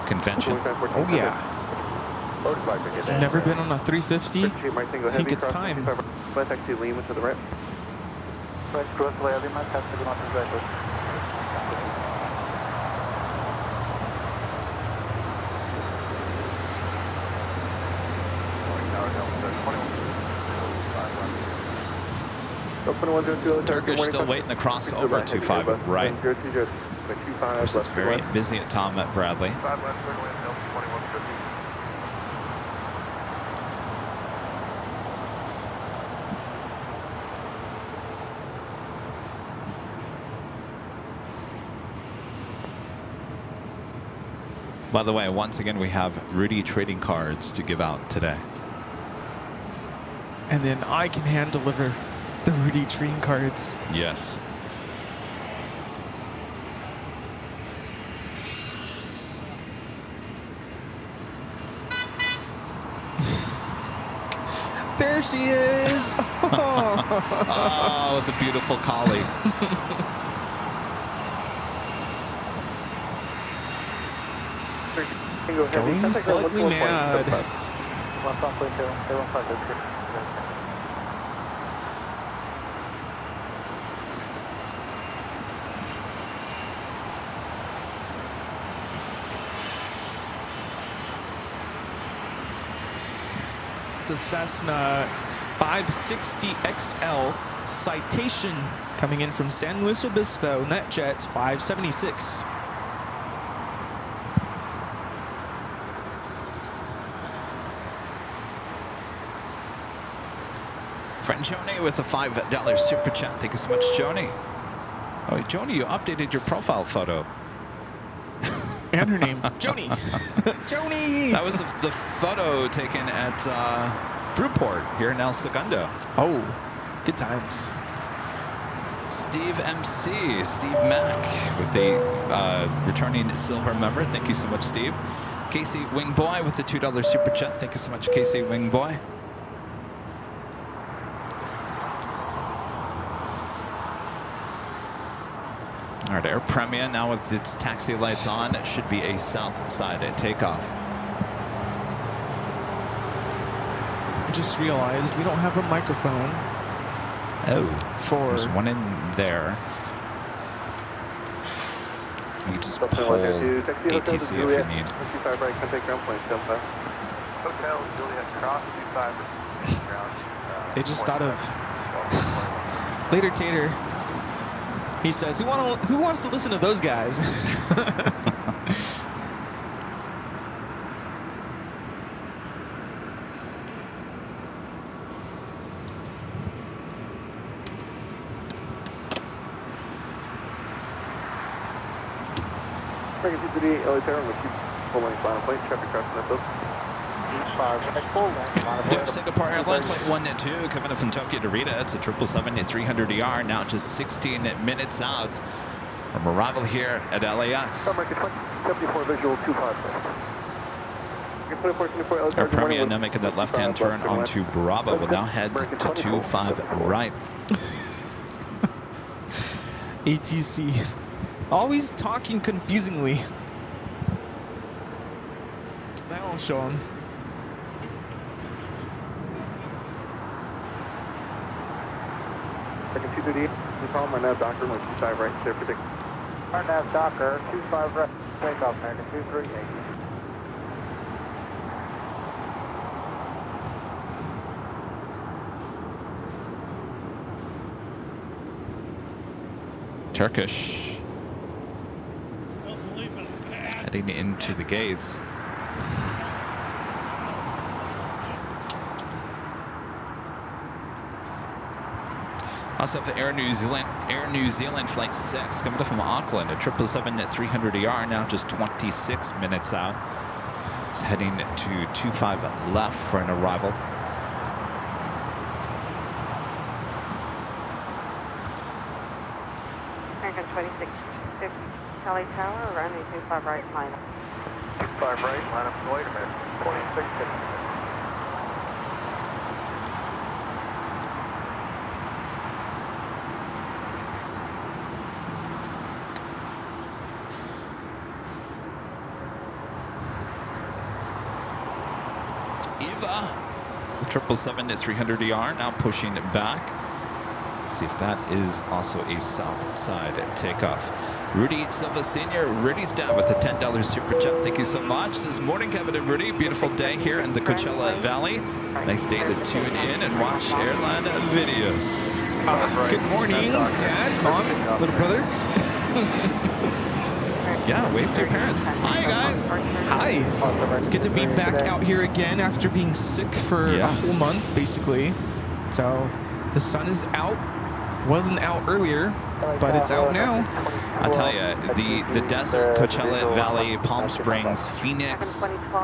convention. Oh yeah. Never been on a 350. I think it's time. Taxi Lima to the right. Turkish still waiting to cross over 25 right. This is very busy at Tom at Bradley. By the way, once again, we have Rudy trading cards to give out today. And then I can hand deliver the Rudy trading cards. Yes. There she is. Oh, the beautiful collie. Going slightly mad. It's a Cessna 560XL Citation coming in from San Luis Obispo. NetJets 576. Friend Joni with the $5 super chat. Thank you so much, Joni. Oh, Joni, you updated your profile photo. And her name, Joni. Joni! That was the photo taken at Brewport here in El Segundo. Oh, good times. Steve MC, Steve Mack with the returning silver member. Thank you so much, Steve. Casey Wingboy with the $2 super chat. Thank you so much, Casey Wingboy. All right, Air Premia now with its taxi lights on. It should be a south side at takeoff. I just realized we don't have a microphone. Oh, for there's one in there. You can just pull ATC if you need. They just thought of Later Tater. He says, who wants to listen to those guys? Singapore Airlines Flight 1-2 coming up from Tokyo to Rita. It's a 777-300ER, now just 16 minutes out from arrival here at LAX. 74 visual 25. Air Premia now making that left-hand turn onto Bravo. Will now head to 25 right. ATC. Always talking confusingly. That'll show him. Second 230, you call my nav Docker, 25 right, there predict. Our nav Docker, 25 right, takeoff, American 238. Turkish heading into the gates. Also the Air New Zealand Flight 6 coming up from Auckland, a 777-300ER, now just 26 minutes out. It's heading to 25 left for an arrival. American 2650 Kelly Tower, runway 25 right, line up. 25 right, line up, wait a minute. 2650. Eva, the 777 at 300 ER, now pushing it back. See if that is also a south side takeoff. Rudy Silva Sr., Rudy's down with a $10 super chat. Thank you so much. Says, morning, Kevin and Rudy. Beautiful day here in the Coachella Valley. Nice day to tune in and watch airline videos. Good morning, Dad, Mom, little brother. Yeah, wave to your parents. Hi, guys. Hi. It's good to be back out here again after being sick for a whole month, basically. So the sun is out. Wasn't out earlier, but it's out now. I'll tell you, the desert, Coachella Valley, Palm Springs, Phoenix,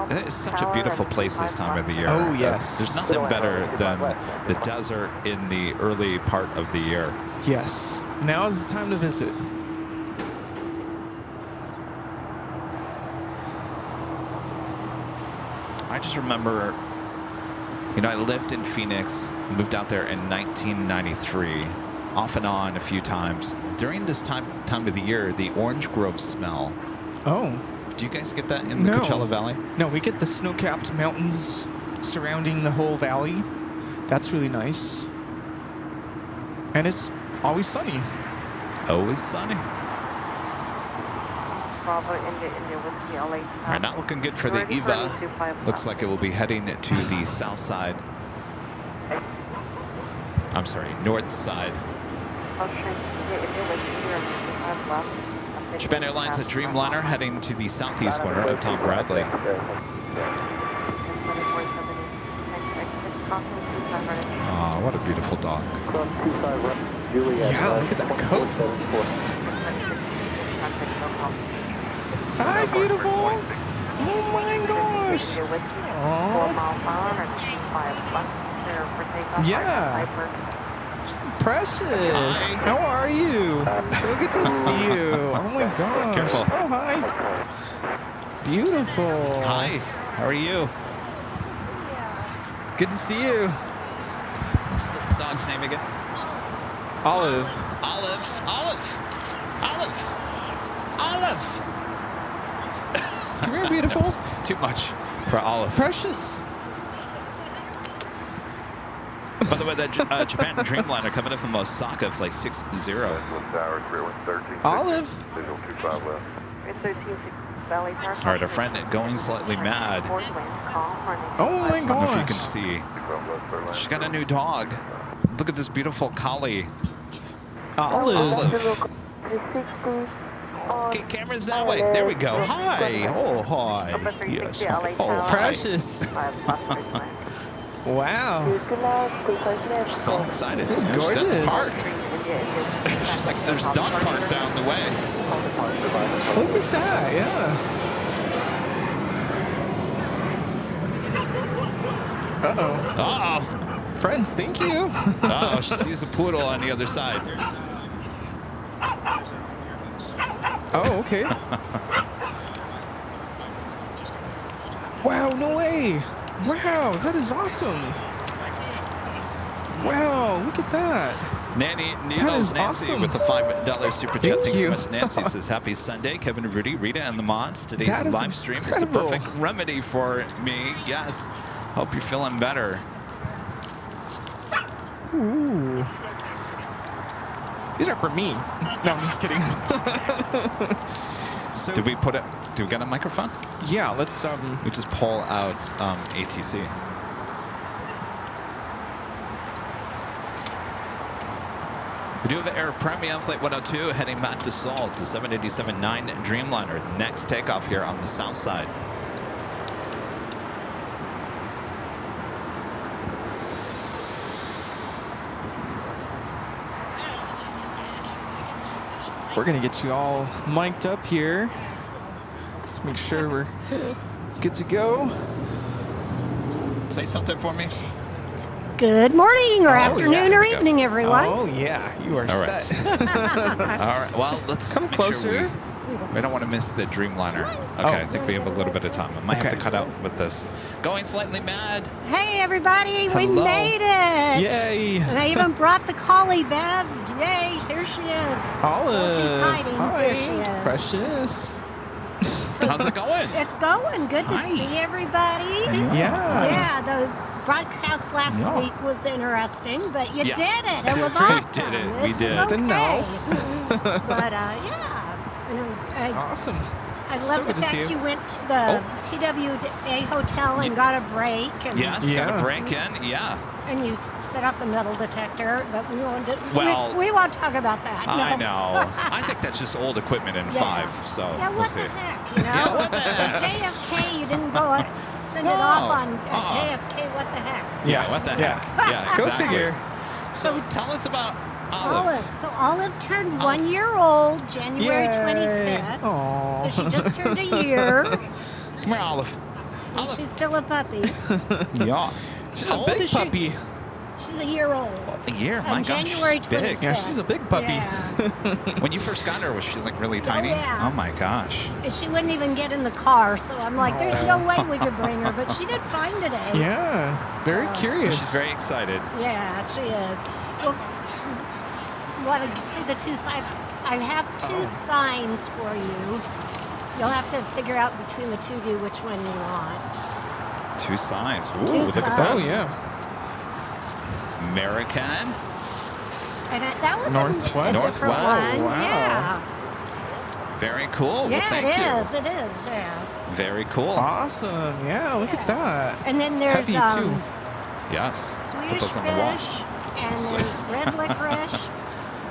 it's such a beautiful place this time of the year. Oh, yes. There's nothing better than the desert in the early part of the year. Yes. Now is the time to visit. I just remember, you know, I lived in Phoenix, moved out there in 1993, off and on a few times. During this time of the year, the orange grove smell. Oh. Do you guys get that in the Coachella Valley? No, we get the snow-capped mountains surrounding the whole valley. That's really nice. And it's always sunny. Always sunny. Bravo, India, Whiskey, LA. All right, not looking good for the Eva. Looks like it will be heading to the south side. I'm sorry, north side. Japan Airlines at Dreamliner heading to the southeast corner of Tom Bradley. Oh, what a beautiful dog. Yeah, look at that coat. Hi, beautiful. Oh my gosh. Oh. Yeah. Precious. Hi. How are you? So good to see you. Oh my gosh. Careful. Oh, hi. Beautiful. Hi. How are you? Good to see you. What's the dog's name again? Olive. Olive. Olive. Olive. Olive. Come here, beautiful. Too much for Olive. Precious. By the way, that Japan Dreamliner coming up from Osaka is like 6-0. Olive. All right, our friend going slightly mad. Oh my I don't know if you gosh. can see. She's got a new dog. Look at this beautiful collie. Olive. Okay, camera's that way. There we go. Hi. Oh, hi. Yes. Hi. Oh, hi. Precious. Wow. She's so excited. It's She's at the gorgeous. park. She's like, there's a dog park down the way. Look at that, yeah. Uh-oh. Uh-oh. Friends, thank you. Uh-oh, she sees a poodle on the other side. Oh, okay. Wow, no way. Wow, that is awesome. Wow, look at that. Nancy awesome. with the $5 super chat. Thank Thanks so you. much, Nancy. Says happy Sunday. Kevin and Rudy, Rita, and the mods. Today's That is live stream incredible. is the perfect remedy for me. Yes. Hope you're feeling better. Ooh. These are for me. No, I'm just kidding. So, Do we get a microphone? yeah, let's We just pull out ATC. We do have Air Premium Flight 102 heading back to Seoul to 787-9 Dreamliner. Next takeoff here on the south side. we're gonna get you all mic'd up here. Let's make sure we're good to go. Say something for me. Good morning or afternoon yeah. or evening, everyone. Oh, yeah. You are All right. set. All right. Well, let's Come make sure closer. we don't want to miss the Dreamliner. Okay, I think we have a little bit of time. I might have to cut out with this. Going slightly mad. Hey, everybody. We Hello. made it. Yay. And I even brought the collie, Bev. Yay, here she is. Olive. Well, she's hiding. Hi. There she is. Precious. How's it going? It's going. Good to Hi. see everybody. Yeah. Yeah, the broadcast last Yeah. week was interesting, but you Yeah. did it. It was We awesome. did it. We It's did. okay. The nose. But, yeah. And Awesome. I So love the good to see fact you. you went to the TWA hotel and got a break. And, Yes, got Yeah. a break in. Yeah. And you set off the metal detector, but we won't, Well, we won't talk about that. I no. know. I think that's just old equipment in Yeah. 5, so Yeah, we'll what see. the heck, you know? Yeah, what the heck? JFK, you didn't go send it No. off on Uh-uh. JFK, what the heck? Yeah, what the heck? Yeah, Go exactly. figure. So tell us about Olive. So Olive turned 1 year old January Yay. 25th. Aw. So she just turned a year. Come here, Olive. And she's still a puppy. Yeah. She's How a old big is she? puppy. She's a year old. A year? On My gosh, January she's big. 25th. Yeah, she's a big puppy. Yeah. When you first got her, was she like really tiny? yeah. Oh my gosh. And she wouldn't even get in the car, so I'm like, there's no way we could bring her, but she did fine today. Yeah. Very curious. She's very excited. Yeah, she is. Well, want to see the two signs? I have two signs for you. You'll have to figure out between the two of you which one you want. 2 signs. Ooh, Two look at signs. this. Oh, yeah. American. And that was Northwest. a different Northwest. one. Wow. Yeah. Very cool. Yeah, well, thank you. it is, yeah. Very cool. Awesome. Yeah, look at that. And then there's Heavy, too. Yes. Put Swedish those on the wall. fish, and there's red licorice,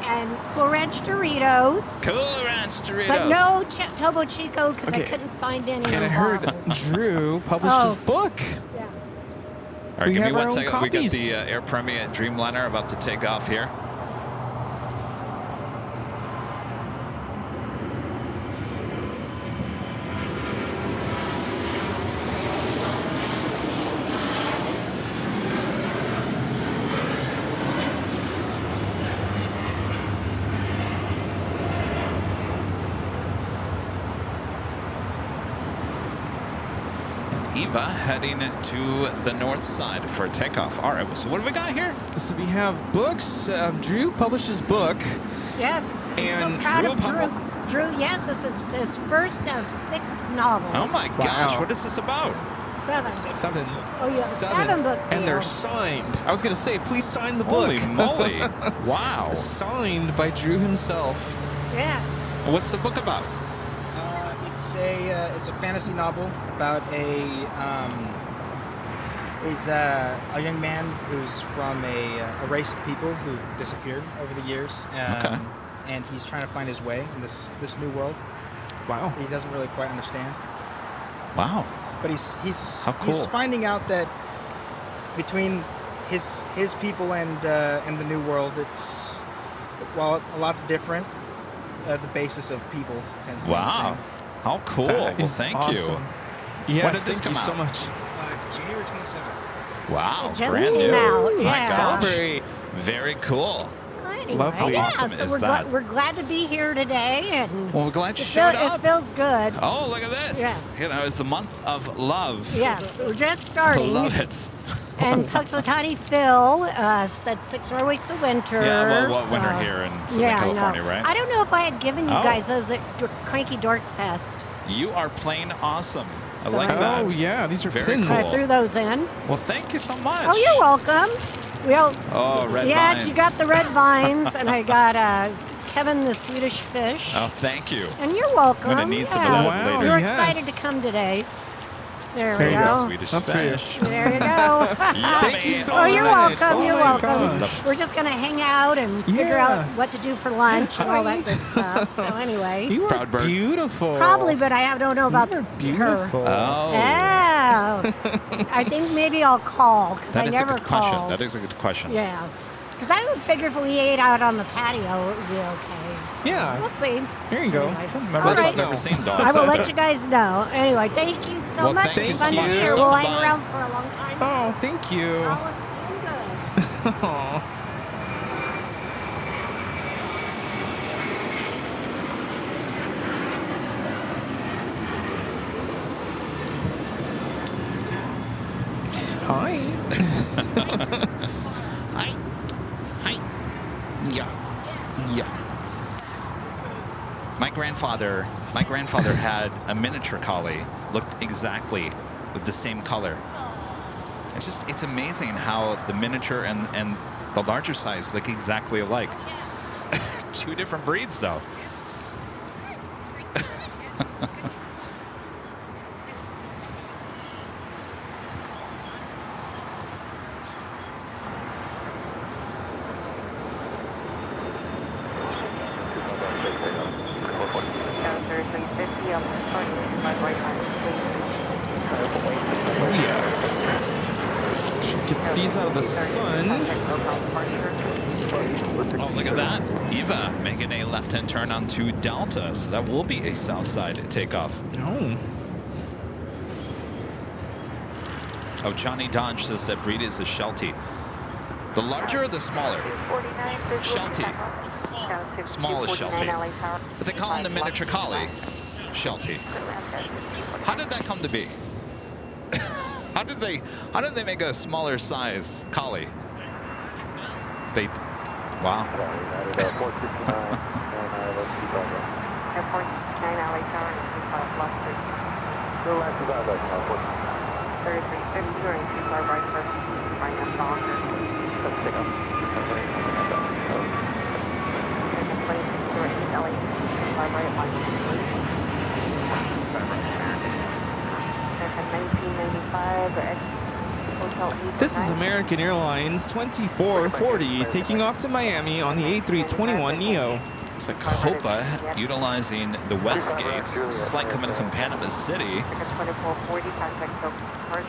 and Cool Ranch Doritos. Cool Ranch Doritos. But no Topo Chico because I Okay. couldn't find any And in I the heard bottles. Drew published his book. Yeah. All right, We give me have our 1 own second. We got copies. the Air Premier Dreamliner about to take off here. Eva heading to the north side for takeoff. All right, so what do we got here? So we have books. Drew published his book. Yes. I'm And so proud Drew of Drew. Drew, yes, this is his first of 6 novels. Oh my gosh, Wow. what is this about? 7. 7. Oh, you have a 7 book And they're deal. signed. I was going to say, please sign the book. Holy moly. Wow. Signed by Drew himself. Yeah. What's the book about? It's a fantasy novel about a young man who's from a race of people who've disappeared over the years, Okay. and he's trying to find his way in this new world. Wow. He doesn't really quite understand, Wow. but he's How cool. he's finding out that between his people and the new world, it's while a lot's different, the basis of people tends to be the Wow. same. How cool. That Well, is thank awesome. you. Yes, When did this thank you come so out? much. January 27th. Wow. It just brand came new. out, My yeah. gosh. Celebrate. Very cool. Anyway, Lovely. yeah, How awesome so is we're that? We're glad to be here today, and Well, we're glad you it, showed feel- up. it feels good. Oh, look at this. Yes. You know, it's the month of love. Yes, we're just I starting. love it. And Puxatani Phil said 6 more weeks of winter. Yeah, well, winter so- here in Southern yeah, California, I know. right? I don't know if I had given you Oh. guys those at Cranky Dork Fest. You are plain awesome. I So like I- that. Oh, yeah. These are Very pins. So I Cool. threw those in. Well, thank you so much. Oh, you're welcome. Well, Oh, red yeah, vines. you got the red vines, and I got Kevin the Swedish fish. Oh, thank you. And you're welcome. I'm gonna need some of yeah. that Wow, later. You're yes. excited to come today. There There we you go. go. Swedish That's for you. fish. There you go. Thank you so Oh, you're much. welcome. You're Oh, my welcome. gosh. We're just gonna hang out and figure Yeah. out what to do for lunch and all Hi. that good stuff. So anyway, You are Proud bird. beautiful. probably, but I don't know about You're her. beautiful. Oh. Oh, I think maybe I'll call because I That is never a good question. call. That is a good question. Yeah, because I would figure if we ate out on the patio, it would be okay. So Yeah. we'll see. Here you go. Anyway. Remember, All right. I've never seen dogs. I will let you guys know. Anyway, thank you so Well, much. thank It's you fun so to be much. here. Stop We'll by. hang around for a long time. Oh, thank you. Oh, it's doing good. Aw. Hi. Hi. Hi. Yeah. Yeah. My grandfather had a miniature collie, looked exactly with the same color. It's amazing how the miniature and the larger size look exactly alike. Two different breeds though. Oh yeah. Should get these out of the sun. Oh, look at that. Eva making a left-hand turn onto Delta, so that will be a south side takeoff. Oh. Oh, Johnny Dodge says that breed is a Sheltie. The larger or the smaller? Sheltie. Small is Sheltie. But they call him the miniature collie. Sheltie. How did that come to be? How did they make a smaller size collie? They, wow. Airport 9 LA Tower, 25 left. 3350 or 25 right first, right hand Docker. Let's pick up. 26 or 8 LA, 25 right line. 1995 Hotel 8. This is American Airlines 2440 taking off to Miami on the A321neo. It's like Copa utilizing the West Gates. This flight coming from Panama City.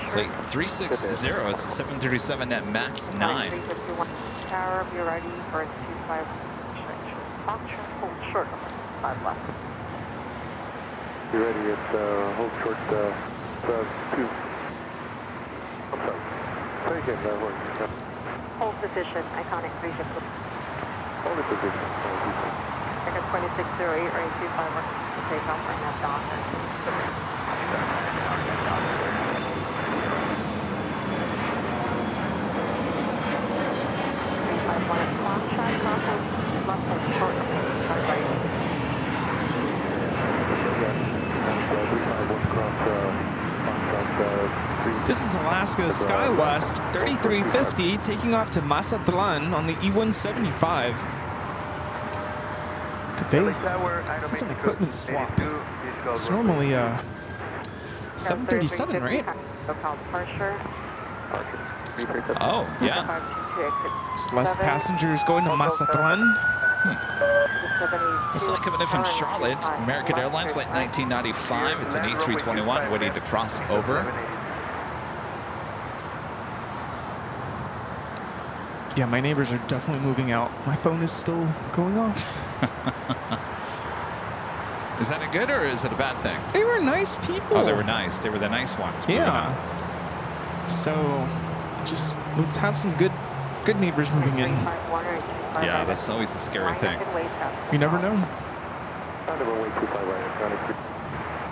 It's like 360. It's a 737 at max 9. Tower, be ready for a 25 hold short, 5 left. Be ready at hold short 2. I'm sorry. Say again, that works. Hold position, iconic 350. Hold the position. Second 2608, ready 25 to take off right now, Docker. 351 clock shot, contact, left hold short, right. This is Alaska SkyWest 3350 taking off to Mazatlan on the E175. That's an equipment swap. It's normally 737, right? Oh, yeah. It's less passengers going to Mazatlan. This flight coming in from Charlotte, American Airlines flight 1995. It's an A321 waiting to cross over. Yeah, my neighbors are definitely moving out. My phone is still going off. Is that a good or is it a bad thing? They were nice people. Oh, they were nice. They were the nice ones. Yeah. So, just let's have some good neighbors moving in. Yeah, that's always a scary thing. You never know.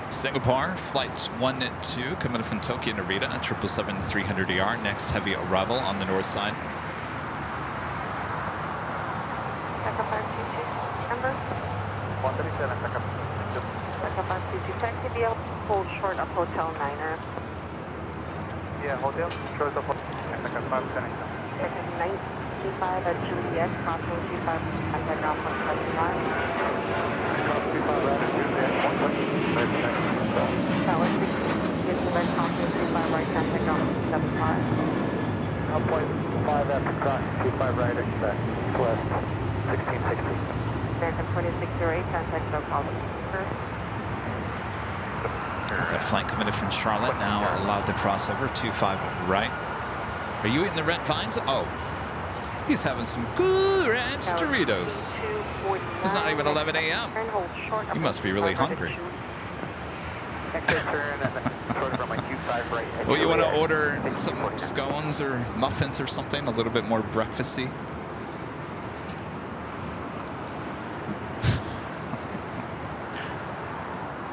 Singapore, flights 1 and 2 coming from Tokyo Narita, 777-300ER. Next heavy arrival on the north side. Hold short of Hotel Niner. Yeah, hotel, short of hotel. Second 925 at Juliet, crossing 25, contact off 175. Tower 6, get to red crossing 25 right, contact off 175. 1.5 after crossing 25 right, expect west 1660. American 2608, contact no positive. The flight coming in from Charlotte, now allowed to cross over 25 right. Are you eating the red vines? Oh, he's having some good ranch Doritos. It's not even 11 a.m. You must be really hungry. short from my 25 right. Well, you want to order some scones or muffins or something, a little bit more breakfasty?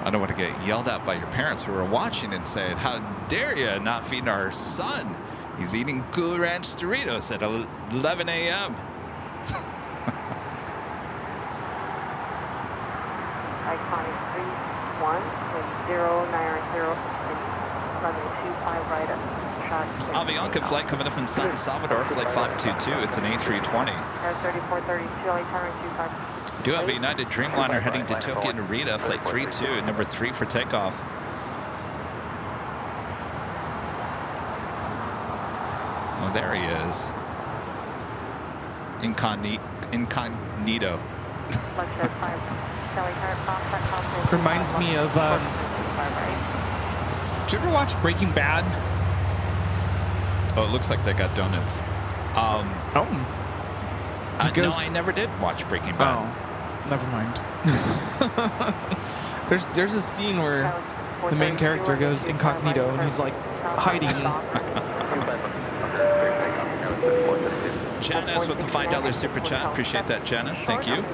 I don't want to get yelled at by your parents who are watching and saying, how dare you not feed our son? He's eating Cool Ranch Doritos at 11 a.m. Iconic 31 with 090, runway 25 right at shot. It's Aviation flight coming up from San Salvador, flight 522. It's an A320. Air 3432, LA turn 25. We do have a United Dreamliner heading to Tokyo Narita, flight 32, at number 3 for takeoff. Oh, there he is. Incognito. Reminds me of, did you ever watch Breaking Bad? Oh, it looks like they got donuts. Oh. No, I never did watch Breaking Bad. Oh, never mind. there's a scene where the main character goes incognito and he's like hiding. Janice with the $5 super chat. Appreciate that, Janice. Thank you.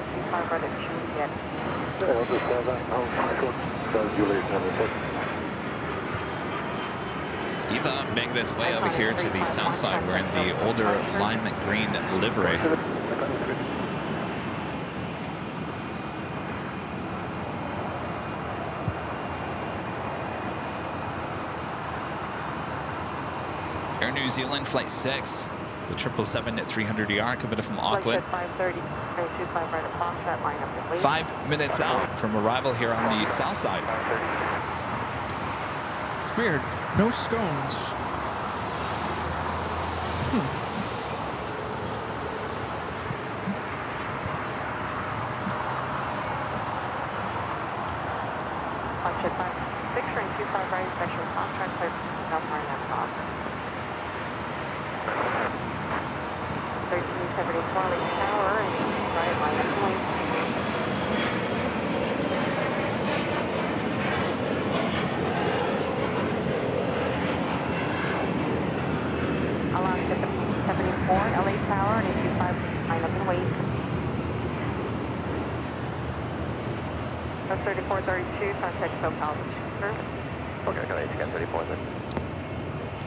Eva making its way over here to the south side. We're in the older lime green livery. Air New Zealand Flight 6, the 777 at 300 ER coming from Auckland. 5 minutes out from arrival here on the south side. It's weird. No scones.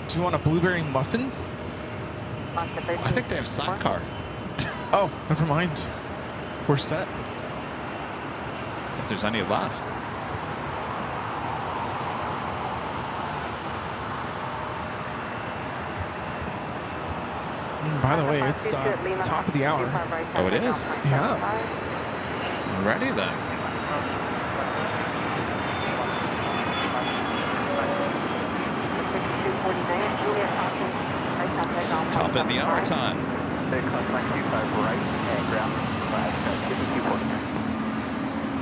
Do you want a blueberry muffin? I think they have sidecar. Oh, never mind. We're set. If there's any left. By the way, it's top of the hour. Oh, it is? Yeah. Ready then. Top of the hour time.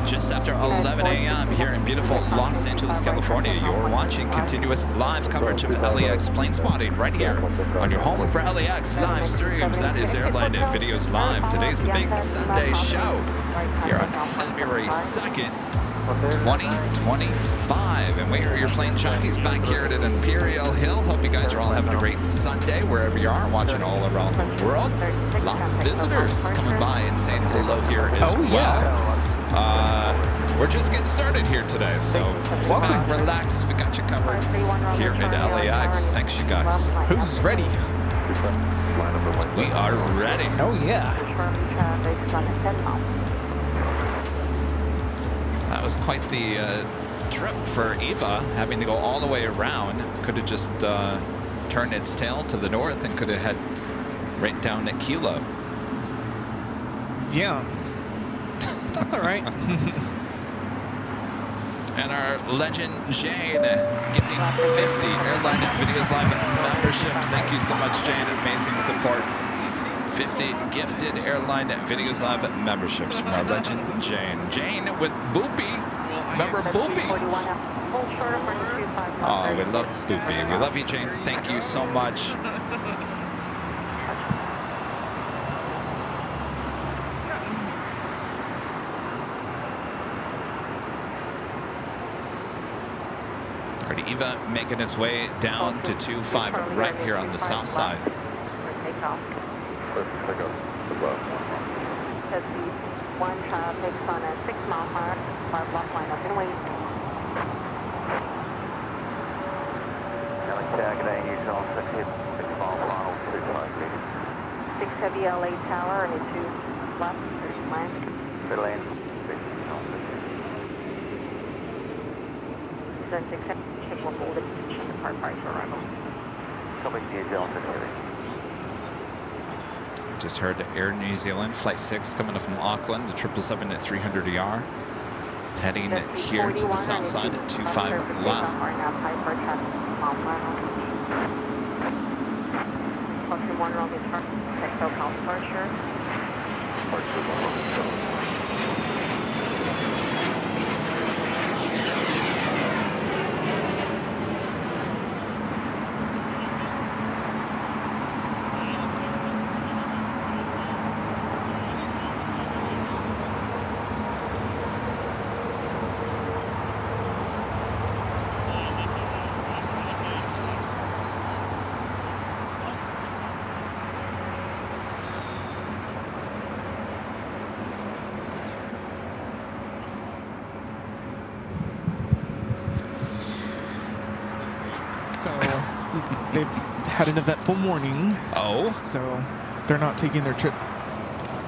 Just after 11 a.m. here in beautiful Los Angeles, California, you're watching continuous live coverage of LAX plane spotting right here on your home for LAX live streams. That is Airline Videos Live. Today's the big Sunday show here on February 2nd, 2025. And we are your plane jockeys back here at Imperial Hill. Hope you guys are all having a great Sunday wherever you are, watching all around the world. Lots of visitors coming by and saying hello here as well. We're just getting started here today, so sit back, relax. We got you covered here at LAX. Thanks, you guys. Who's ready? We are ready. Oh, yeah. That was quite the trip for Eva, having to go all the way around. Could have just turned its tail to the north and could have head right down at Kilo. Yeah. That's all right. And our legend Jane gifting 50 Airline Videos Live memberships. Thank you so much, Jane. Amazing support. 50 gifted Airline Videos Live memberships from our legend Jane. Jane with Boopy. Remember Boopy? Oh, we love Boopy. We love you, Jane. Thank you so much. Alright, Eva making its way down to 25 right here on the south side. Take off. Take off as well. Says the one traffic's on a 6 mile mark, 5 block line up and wait. Tag at Aviation, 6 mile Ronald, 25 6 heavy LA tower and a 2 left, 30 miles. Good lane. Then 6 heavy, check will hold it, depart price arrival. Coming to you, Johnson, heavy. Just heard Air New Zealand Flight 6 coming up from Auckland, the 777 at 300 ER. Heading here to the south side at 25 left. Function 1 wrong is front, Texel House departure. So they've had an eventful morning. Oh? So they're not taking their trip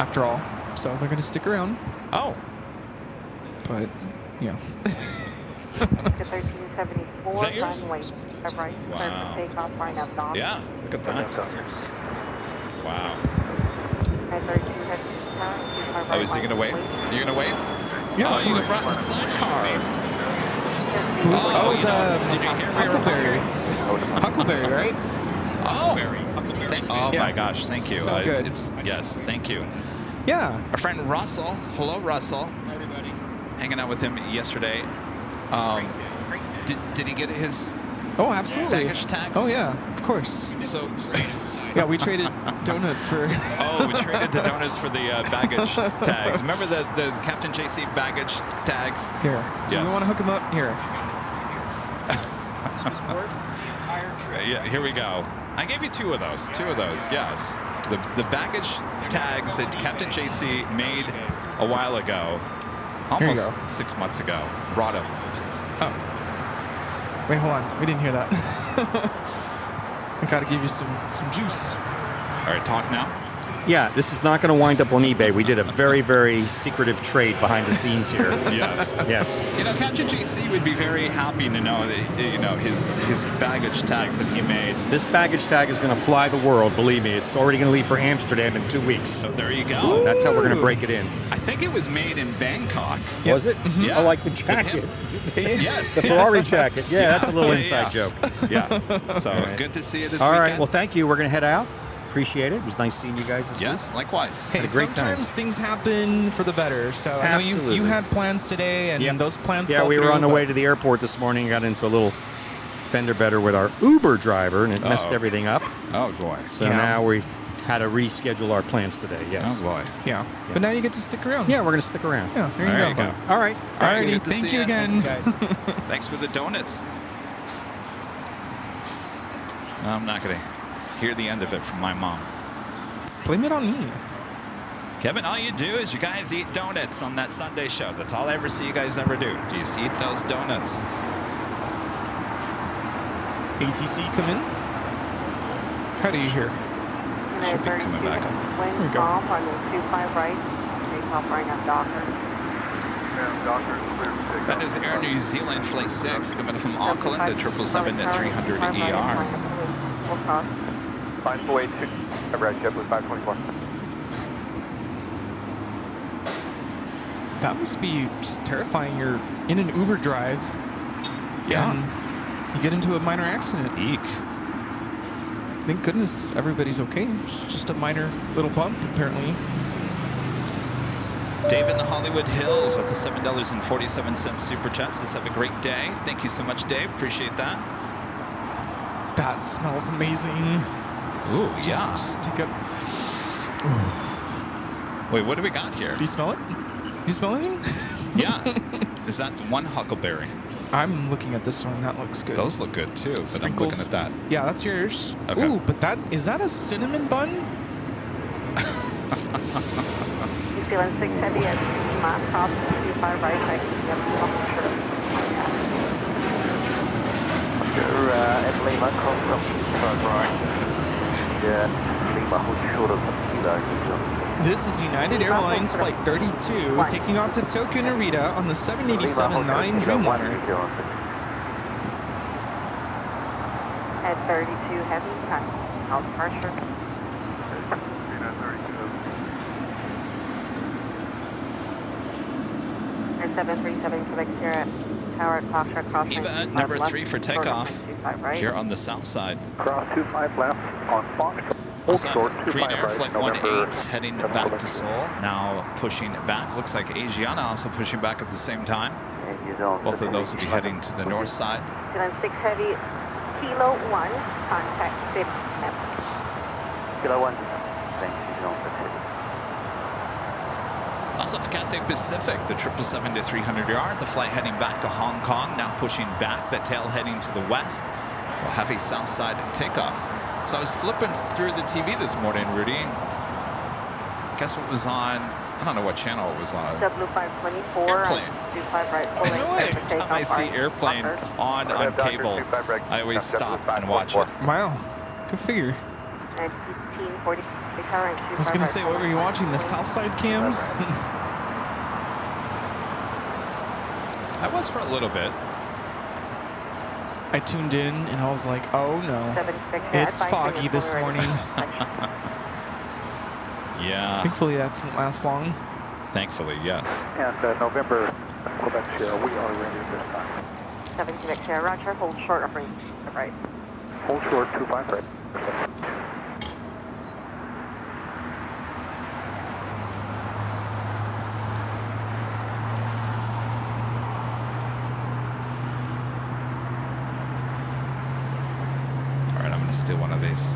after all. So they're going to stick around. Oh. But, yeah. 1374, Is that yours? runway, right, Wow. takeoff, right up, dock. Yeah, look at that. Wow. Oh, is he going to wave? You going to wave? Yeah, Oh, you brought the sidecar. Oh, you know, did you hear Huckleberry. Huckleberry, right? Oh. Oh Yeah. my gosh, thank you. So good. Yes, thank you. Yeah. Our friend Russell. Hello, Russell. Hi, everybody. Hanging out with him yesterday. Did he get his Oh, absolutely. baggage tags? Oh, yeah, of course. So, Yeah, we traded donuts for... we traded the donuts for the baggage tags. Remember the Captain JC baggage tags? Here. Do Yes. we want to hook him up? Here. Yeah, here we go. I gave you two of those, yes. The baggage tags that Captain JC made a while ago, almost 6 months ago, brought him. Oh. Wait, hold on. We didn't hear that. I got to give you some juice. All right, talk now. Yeah, this is not going to wind up on eBay. We did a very, very secretive trade behind the scenes here. Yes. Yes. You know, Captain JC would be very happy to know that, you know, his baggage tags that he made. This baggage tag is going to fly the world, believe me. It's already going to leave for Amsterdam in 2 weeks. So there you go. That's how we're going to break it in. I think it was made in Bangkok. Was it? Yeah. I like the With jacket. him. Yes. The Ferrari jacket. Yeah, that's a little inside joke. Yeah. So All right. good to see you this All weekend. right. Well, thank you. We're going to head out. Appreciate it. It was nice seeing you guys this week. Yes, likewise. Hey, Had a great time. sometimes things happen for the better. So I know Absolutely. you had plans today, and those plans Yeah, fell we were through, on the but- way to the airport this morning and got into a little fender bender with our Uber driver, and it messed Uh-oh. everything up. Oh, boy. So Yeah. now we've had to reschedule our plans today. Yes. Oh, boy. Yeah. But now you get to stick around. Yeah, we're going to stick around. Yeah, there There you you go. go. All right. All right, Alrighty, good to thank see you ya. again. Guys. Thanks for the donuts. I'm not going to hear the end of it from my mom. Blame it on me. Kevin, all you do is you guys eat donuts on that Sunday show. That's all I ever see you guys ever do. Do you eat those donuts? ATC come in. How do you hear? Should be coming back up. Wind There we go. calm, runway 25 right, takeoff right up, Docker. That is Air New Zealand Flight 6 coming from Auckland to 777 at 300 ER. We'll cross. Fine for way 2. Right, JetBlue 524. That must be just terrifying. You're in an Uber drive. Yeah. And you get into a minor accident. Eek. Thank goodness everybody's okay. It's just a minor little bump, apparently. Dave in the Hollywood Hills with the $7.47 super chat says, have a great day. Thank you so much, Dave. Appreciate that. That smells amazing. Ooh, Just take a... Wait, what do we got here? Do you smell it? Do you smell anything? Yeah. Is that one huckleberry? I'm looking at this one. That looks good. Those look good too, but I'm Sprinkles. looking at that. Yeah, that's yours. Okay. Ooh, but is that a cinnamon bun? New Zealand 6 Heavy at Lima, cross 25 right, at Lima, cross from 25 right. Yeah, Lima, hold short of Kilo. This is United Airlines Flight 32 taking off to Tokyo Narita on the 787-9 Dreamliner. At 32 Heavy, out pressure. 737 Quebec Sierra Tower at Foxtrot crossing. Eva at number 3 for takeoff here on the south side. Cross 25 left on Foxtrot. Also, Korean Air Flight 18 heading back to Seoul, now pushing back. Looks like Asiana also pushing back at the same time. Both of those will be heading to the north side. New Zealand 6 Heavy, Kilo 1, contact 50. Kilo 1, thank you, New Zealand 6 Heavy. Also for Cathay Pacific, the 777 to 300 yard, the flight heading back to Hong Kong, now pushing back, the tail heading to the west. We'll have a south side takeoff. So I was flipping through the TV this morning, Rudy. Guess what was on? I don't know what channel it was on. W524. Airplane. 25 right, full No way. Every time I see Airplane on cable, I always stop and watch it. Wow, good figure. And 1540. I was gonna say, what were you watching? The south side cams? I was for a little bit. I tuned in and I was like, oh no, it's foggy this morning. Yeah. Thankfully that didn't last long. Thankfully, yes. And November, Quebec Sierra, we are ready at this time. 7 Quebec Sierra, roger, hold short, offering right. Hold short, 25 right. Steal one of these.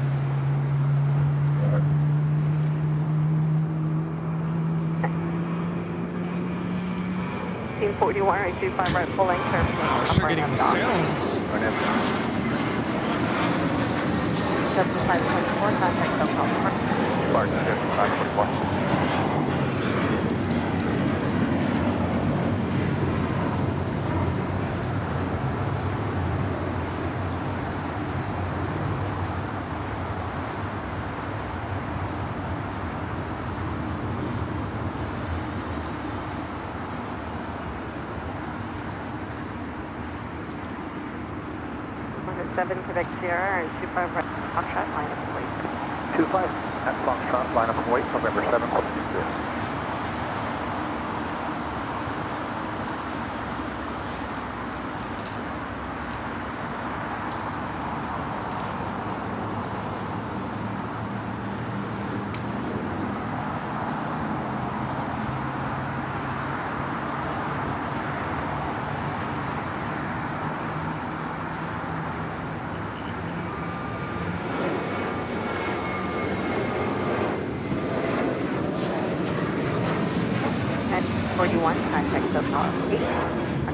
1541 or 25 right, full length turn. Oh, sure getting the sounds. 7524, contact South Spark 5524. Quebec Sierra and 25 right, Foxtrot, line up and wait. 25 at Foxtrot, line up and wait, November 7, 0.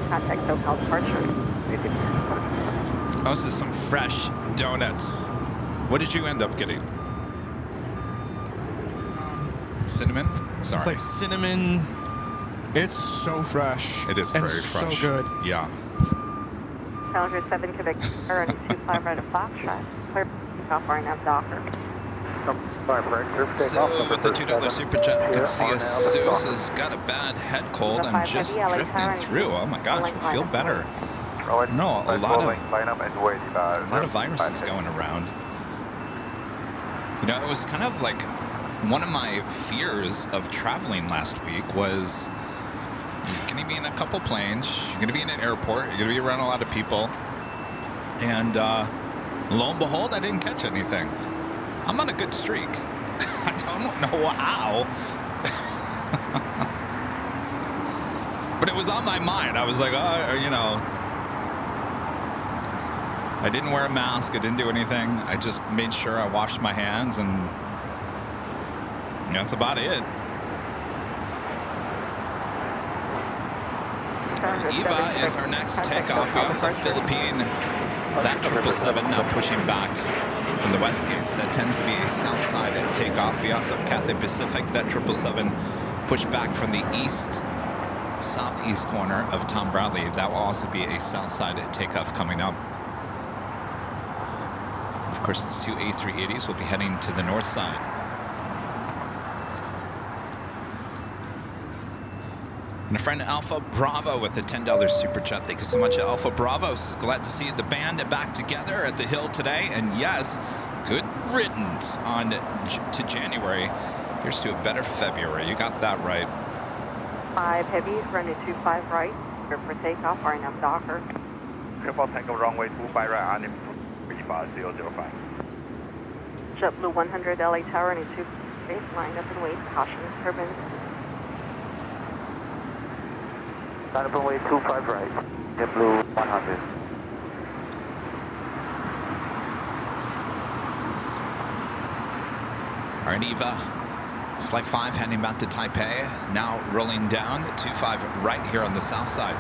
Contact SoCal departure. Oh, this is some fresh donuts. What did you end up getting? Cinnamon? Sorry. It's like cinnamon. It's so fresh. It is and very fresh. So good. Yeah. Challenger 7 Quebec Sierra and 25 right at Foxtrot. Clear off right now, Docker. So with the $2 super chat, you can see Seuss has got a bad head cold and just drifting through. Oh my gosh, we'll feel better. No, a lot of viruses going around. You know, it was kind of like one of my fears of traveling last week was you're going to be in a couple planes, you're going to be in an airport, you're going to be around a lot of people, and lo and behold, I didn't catch anything. I'm on a good streak. I don't know how. But it was on my mind. I was like, oh, you know. I didn't wear a mask. I didn't do anything. I just made sure I washed my hands, and that's about it. Eva is our next takeoff. We also have Philippine. That 777 now pushing back from the west gates. That tends to be a south side takeoff. We also have Cathay Pacific. That 777 pushed back from the east southeast corner of Tom Bradley. That will also be a south side takeoff coming up. Of course, these two A380s will be heading to the north side. And a friend Alpha Bravo with a $10 super chat. Thank you so much, Alpha Bravo. Says glad to see the band back together at the Hill today. And yes, good riddance on to January. Here's to a better February. You got that right. 5 Heavy, runway 25 right. Clear for takeoff, RNF Docker. Triple Tango runway 25 right on 35005. JetBlue 100 LA Tower, runway 28, line up and wait. Caution turbines. Line up and wait 25 right. JetBlue 100. All right, Eva. Flight 5 heading back to Taipei. Now rolling down 25 right here on the south side.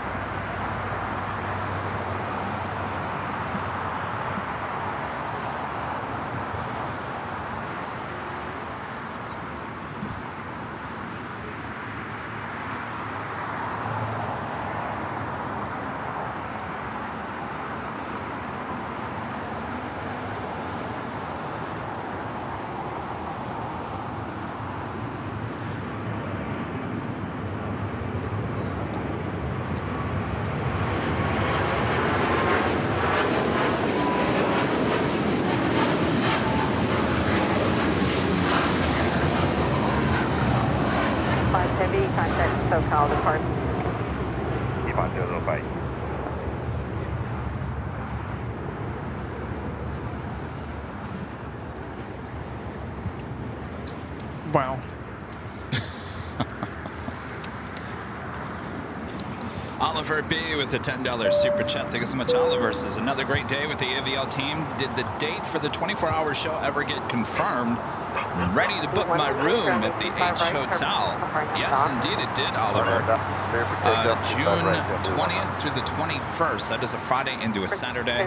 SoCal departure. Keep on 005. Wow. Oliver B with a $10 super chat. Thank you so much, Oliver. Says another great day with the AVL team. Did the date for the 24-hour show ever get confirmed? I'm ready to book my room at the H Hotel. Yes, indeed it did, Oliver. June 20th through the 21st. That is a Friday into a Saturday.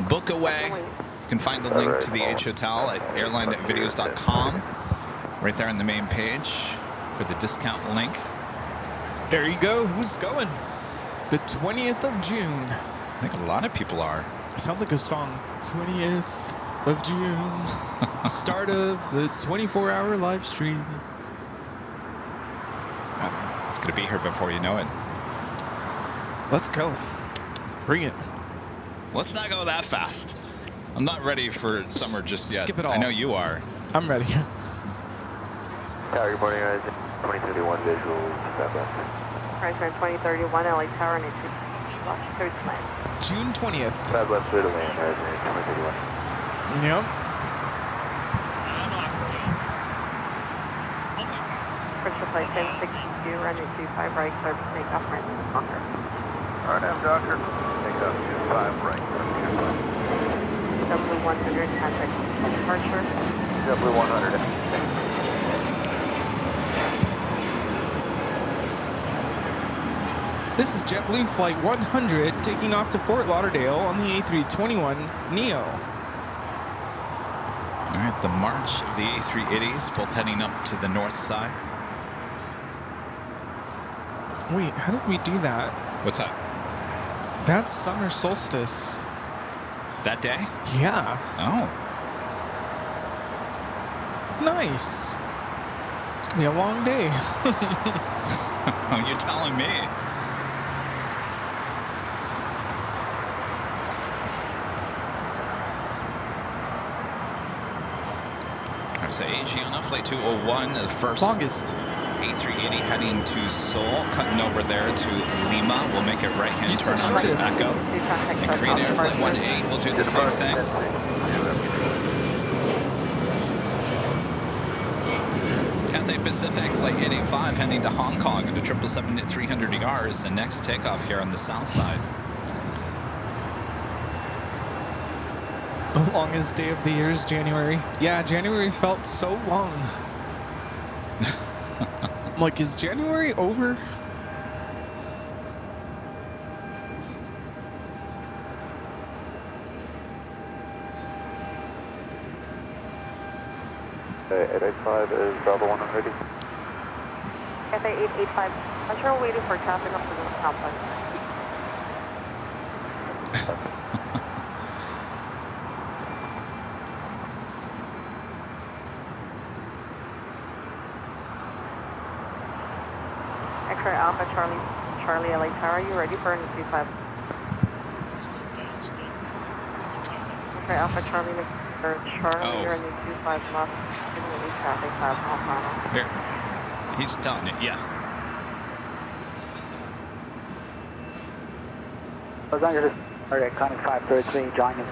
Book away. You can find the link to the H Hotel at AirLineVideos.com. Right there on the main page for the discount link. There you go. Who's going? The 20th of June. I think a lot of people are. Sounds like a song. 20th of June. Start of the 24-hour live stream. It's going to be here before you know it. Let's go. Bring it. Let's not go that fast. I'm not ready for summer just yet. Skip it all. I know you are. I'm ready. Tower, good morning, guys. 2031 visual, step up. Priceline 2031, LA Tower, and third slant. June 20th. Fab left clear to land, guys, 2031. Yep. Commercial flight 1062, runway 25 right, clear for takeoff, runway Docker. RNF Docker, takeoff 25 right, JetBlue 100, contact departure. JetBlue 100. This is JetBlue Flight 100 taking off to Fort Lauderdale on the A321neo. All right, the march of the A380s, both heading up to the north side. Wait, how did we do that? What's that? That's summer solstice. That day? Yeah. Oh. Nice. It's gonna be a long day. You're telling me. So Asiana, flight 201, the first longest A380 heading to Seoul, cutting over there to Lima. We'll make it right-hand turn on to Echo. And Korean Air flight 18 will do the same thing. Cathay Pacific flight 885 heading to Hong Kong at a 777 at 300 ER, the next takeoff here on the south side. The longest day of the year is January. Yeah, January felt so long. I'm like, is January over? 885 is Bravo 1 ready. Cathay 885. I'm sure we're waiting for traffic up to the complex. X-ray Alpha Charlie LA Tower, you ready for an 25? X-ray Alpha Charlie you're in the 25 left. Immediately traffic 5 mile final. Here. He's telling it, yeah. Los Angeles, area Conic 533, joining.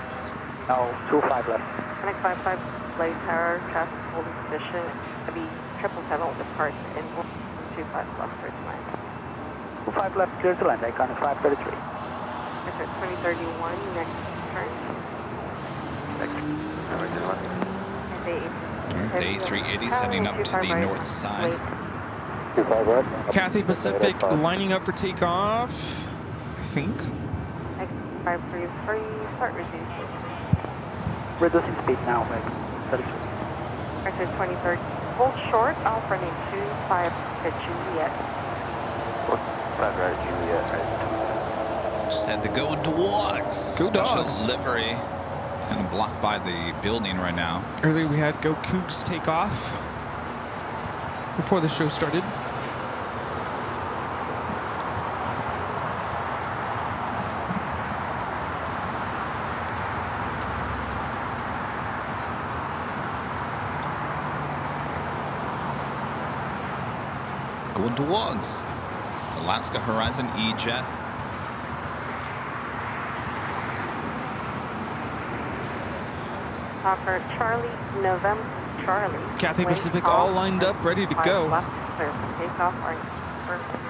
No, 25 left. Connect 55 LA Tower, traffic holding position. Be 777 will depart in 25 left for tonight. 25 left, clear to land, Iconic 533. Exit 2031, next turn. The A380's heading up to the north side. 25 right. Cathay Pacific lining up for takeoff, I think. X533, start reducing. Reducing speed now, Meg. 33. Exit 2030, hold short, Alpha 25 to Juliet. 5 right, Juliet, right. Just had to go dogs. Go dogs. Special livery. Kind of blocked by the building right now. Earlier we had Go Cougs take off before the show started. Go dogs. It's Alaska Horizon E-Jet. Talker Charlie, November Charlie. Cathay Wind Pacific calm, all lined up, ready to 5 go. Left, clear for takeoff. Perfect.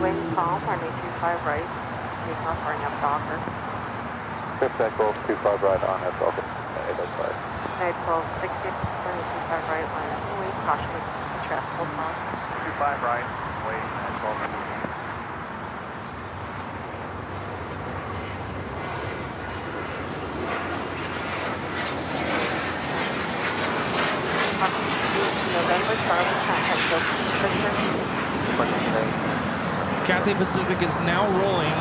Wind calm, runway 25 right. Takeoff, running up Docker. Trip back Golf 25 right on F Alpha 885. Night 1260, runway 25 right, line up. Wait, caution, traffic will cross. 25 right, wait, and 12. November Charlie, contact Jockeys. Cathay Pacific is now rolling.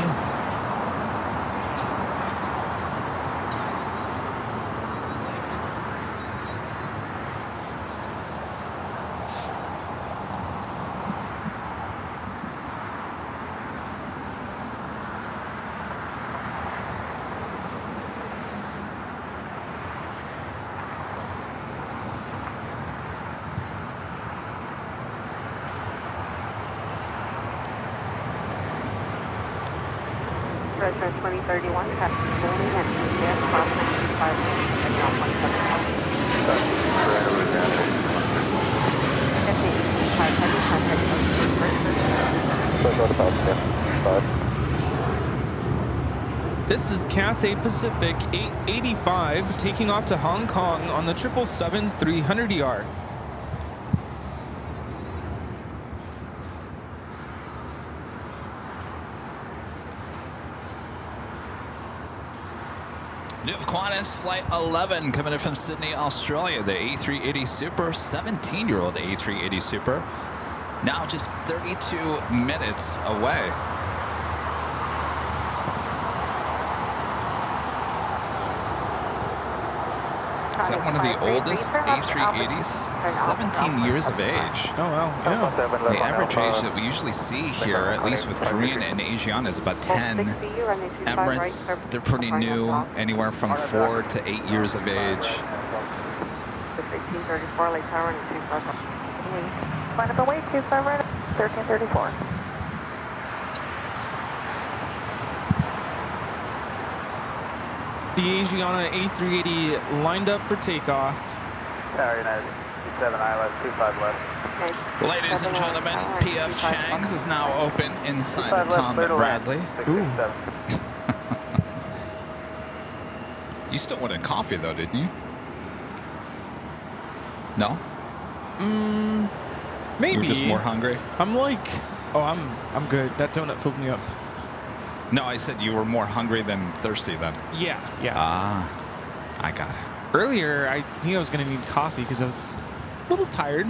Resident 2031, traffic building and EGS crossing 25 and now 171. This is Cathay Pacific 885 taking off to Hong Kong on the 777-300ER. New Qantas Flight 11 coming in from Sydney, Australia. The A380 Super, 17-year-old A380 Super. Now just 32 minutes away. Is that one of the oldest A380s? 17 years of age. Oh, wow. Yeah. The average age that we usually see here, at least with Korean and Asiana, is about 10. Emirates, they're pretty new, anywhere from 4 to 8 years of age. 1334 Lake Tower and 25. Line up and wait, 25 right, 1334. The Asiana A380 lined up for takeoff. Tower United, 27 ILS, 25 left. Ladies and gentlemen, PF Chang's is now open inside the Tom Bradley. Ooh. still wanted coffee though, didn't you? No? Maybe. You were just more hungry? I'm like, oh, I'm good. That donut filled me up. No, I said you were more hungry than thirsty then. Yeah. Ah, I got it. Earlier, I knew I was going to need coffee because I was a little tired,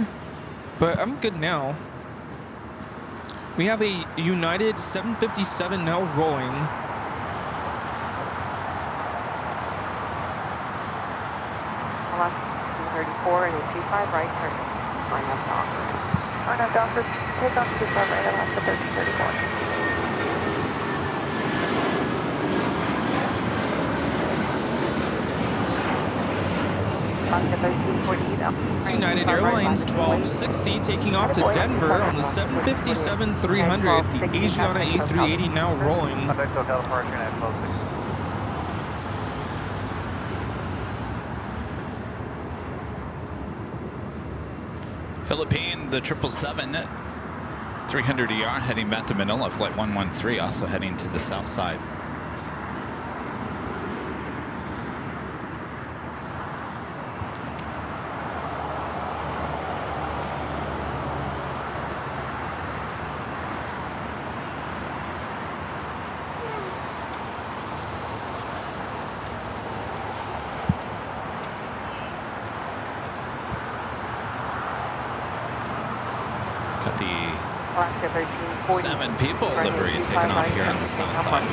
but I'm good now. We have a United 757 now rolling. Left 234 and a 25 right turn. Line up Docker. Line up Docker. Take off 25 right and left to 1334. It's United Airlines 1260 taking off to Denver on the 757-300. The Asiana A380 now rolling. Philippine, the 777 300ER heading back to Manila. Flight 113 also heading to the south side. Got the 7 people livery taking off here on the south side.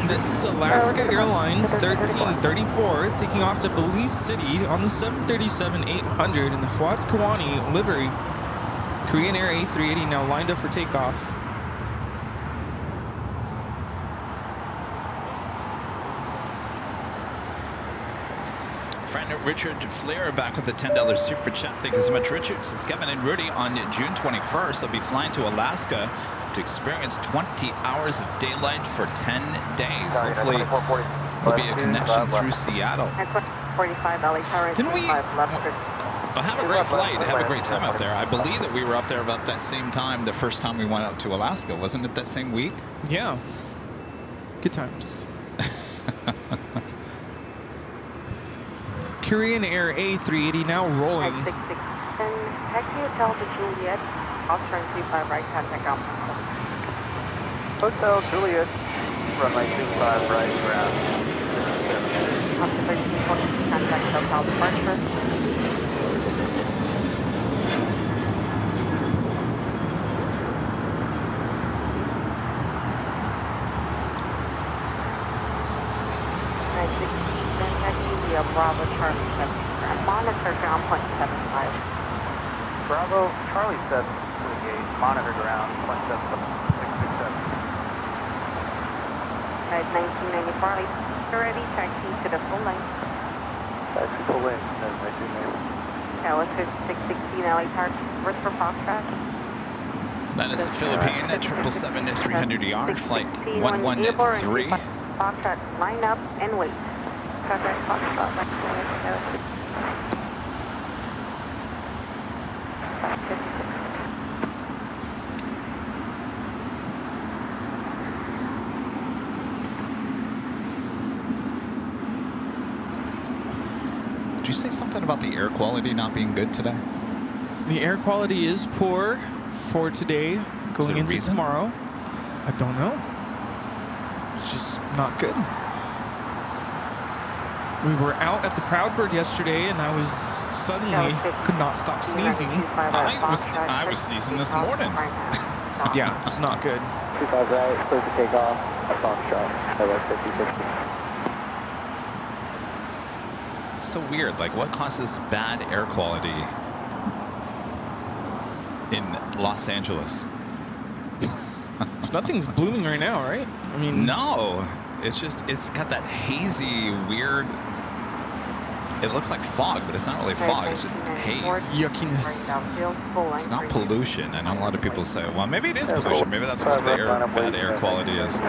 This is Alaska Airlines 1334 taking off to Belize City on the 737-800 in the Huatkawani livery. Korean Air A380 now lined up for takeoff. Friend Richard Flair back with the $10 super chat. Thank you so much, Richard. Since Kevin and Rudy on June 21st, they'll be flying to Alaska to experience 20 hours of daylight for 10 days. Hopefully, there'll be a connection through Seattle. 45 LA Tower. Didn't we? Well, have a great flight. Have a great time up there. I believe that we were up there about that same time the first time we went out to Alaska. Wasn't it that same week? Yeah. Good times. Korean Air A380 now rolling. Taxi Hotel to Juliet. I'll turn 25 right, contact out. Hotel Juliet, runway 25 right, ground. Up to 1340, contact Hotel departure. Bravo Charlie 7. Monitor ground point 75. Bravo Charlie 7 to engage. Monitor ground point 667. At 1994, ready, taxi to the full length. Taxi full length, as I do now. Altitude 616 LA Tower, reverse for Foxtrot. That is the Philippine 777-300ER, flight 113. Foxtrot, line up and wait. Contact Foxtrot, line up. Did you say something about the air quality not being good today? The air quality is poor for today, going into tomorrow. I don't know. It's just not good. We were out at the Proudbird yesterday, and I was suddenly could not stop sneezing. I was sneezing this morning. Yeah, it's not good. 25 right, clear to take off. At Foxtrot, LA 5050. It's so weird. Like, what causes bad air quality in Los Angeles? Nothing's blooming right now, right? I mean, no. It's just, it's got that hazy, weird. It looks like fog, but it's not really fog. It's just haze. Yuckiness. It's not pollution. I know a lot of people say, well, maybe it is pollution. Maybe that's what the bad air quality is.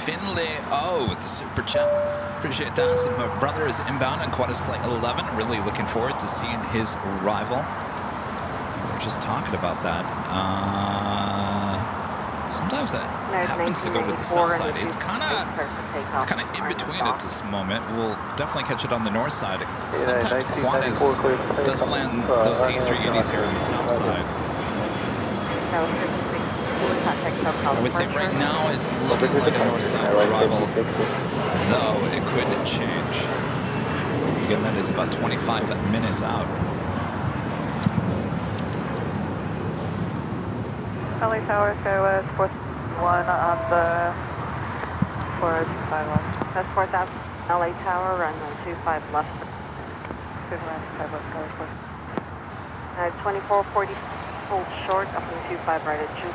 Finley with the super chat. Appreciate that. So my brother is inbound on Qantas Flight 11. Really looking forward to seeing his arrival. We were just talking about that. Sometimes that happens to go to the south side. It's kind of in between at this moment. We'll definitely catch it on the north side. Sometimes Qantas does land those A380s here on the south side. I would say right now it's looking like a north side arrival, though it could change. Again, that is about 25 minutes out. LA Tower, so 4-1 on the 451. That's 4,000. LA Tower, runway 25 left. 25 left, go 2440, hold short, up to 25 right at Juliet.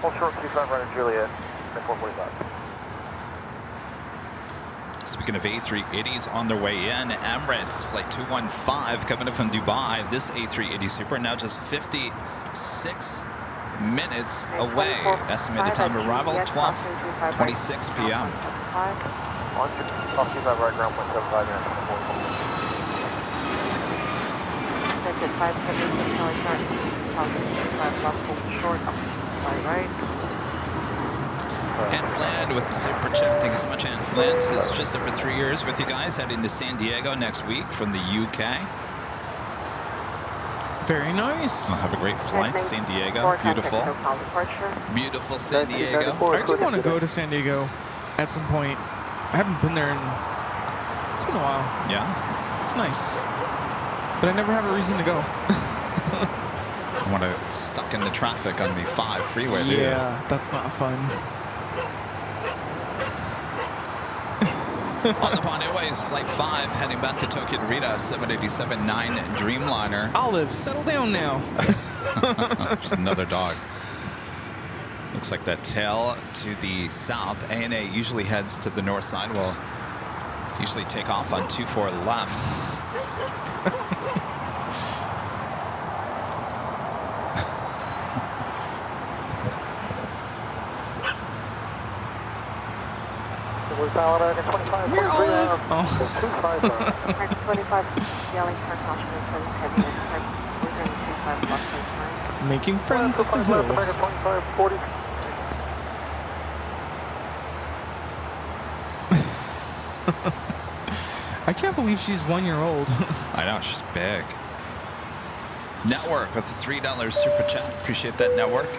Hold short, 25 right at Juliet, 2445. Speaking of A380s on their way in, Emirates Flight 215 coming in from Dubai. This A380 Super now just 56 minutes away. Estimated time of arrival 12:26 p.m. On 25 right, ground 175 and 445. Short, right. Anne Fland with the super chat. Thank you so much, Anne Fland. Says just over 3 years with you guys. Heading to San Diego next week from the UK. Very nice. Well, have a great flight, San Diego. Beautiful. Beautiful San Diego. I actually want to go to San Diego at some point. I haven't been there in... It's been a while. Yeah? It's nice. But I never have a reason to go. I want to stuck in the traffic on the 5 freeway. Yeah, that's not fun. On the Pond Airways, Flight 5, heading back to Tokyo Narita, 787-9 Dreamliner. Olive, settle down now. Just another dog. Looks like that tail to the south. ANA usually heads to the north side. We'll usually take off on 24 left. American 25. We're Olive. Oh. 25, yelling for caution and heavy and 25 left. Making friends at the hill. American 25, 40. I can't believe she's 1 year old. I know, she's big. Network with a $3 super chat. Appreciate that, Network.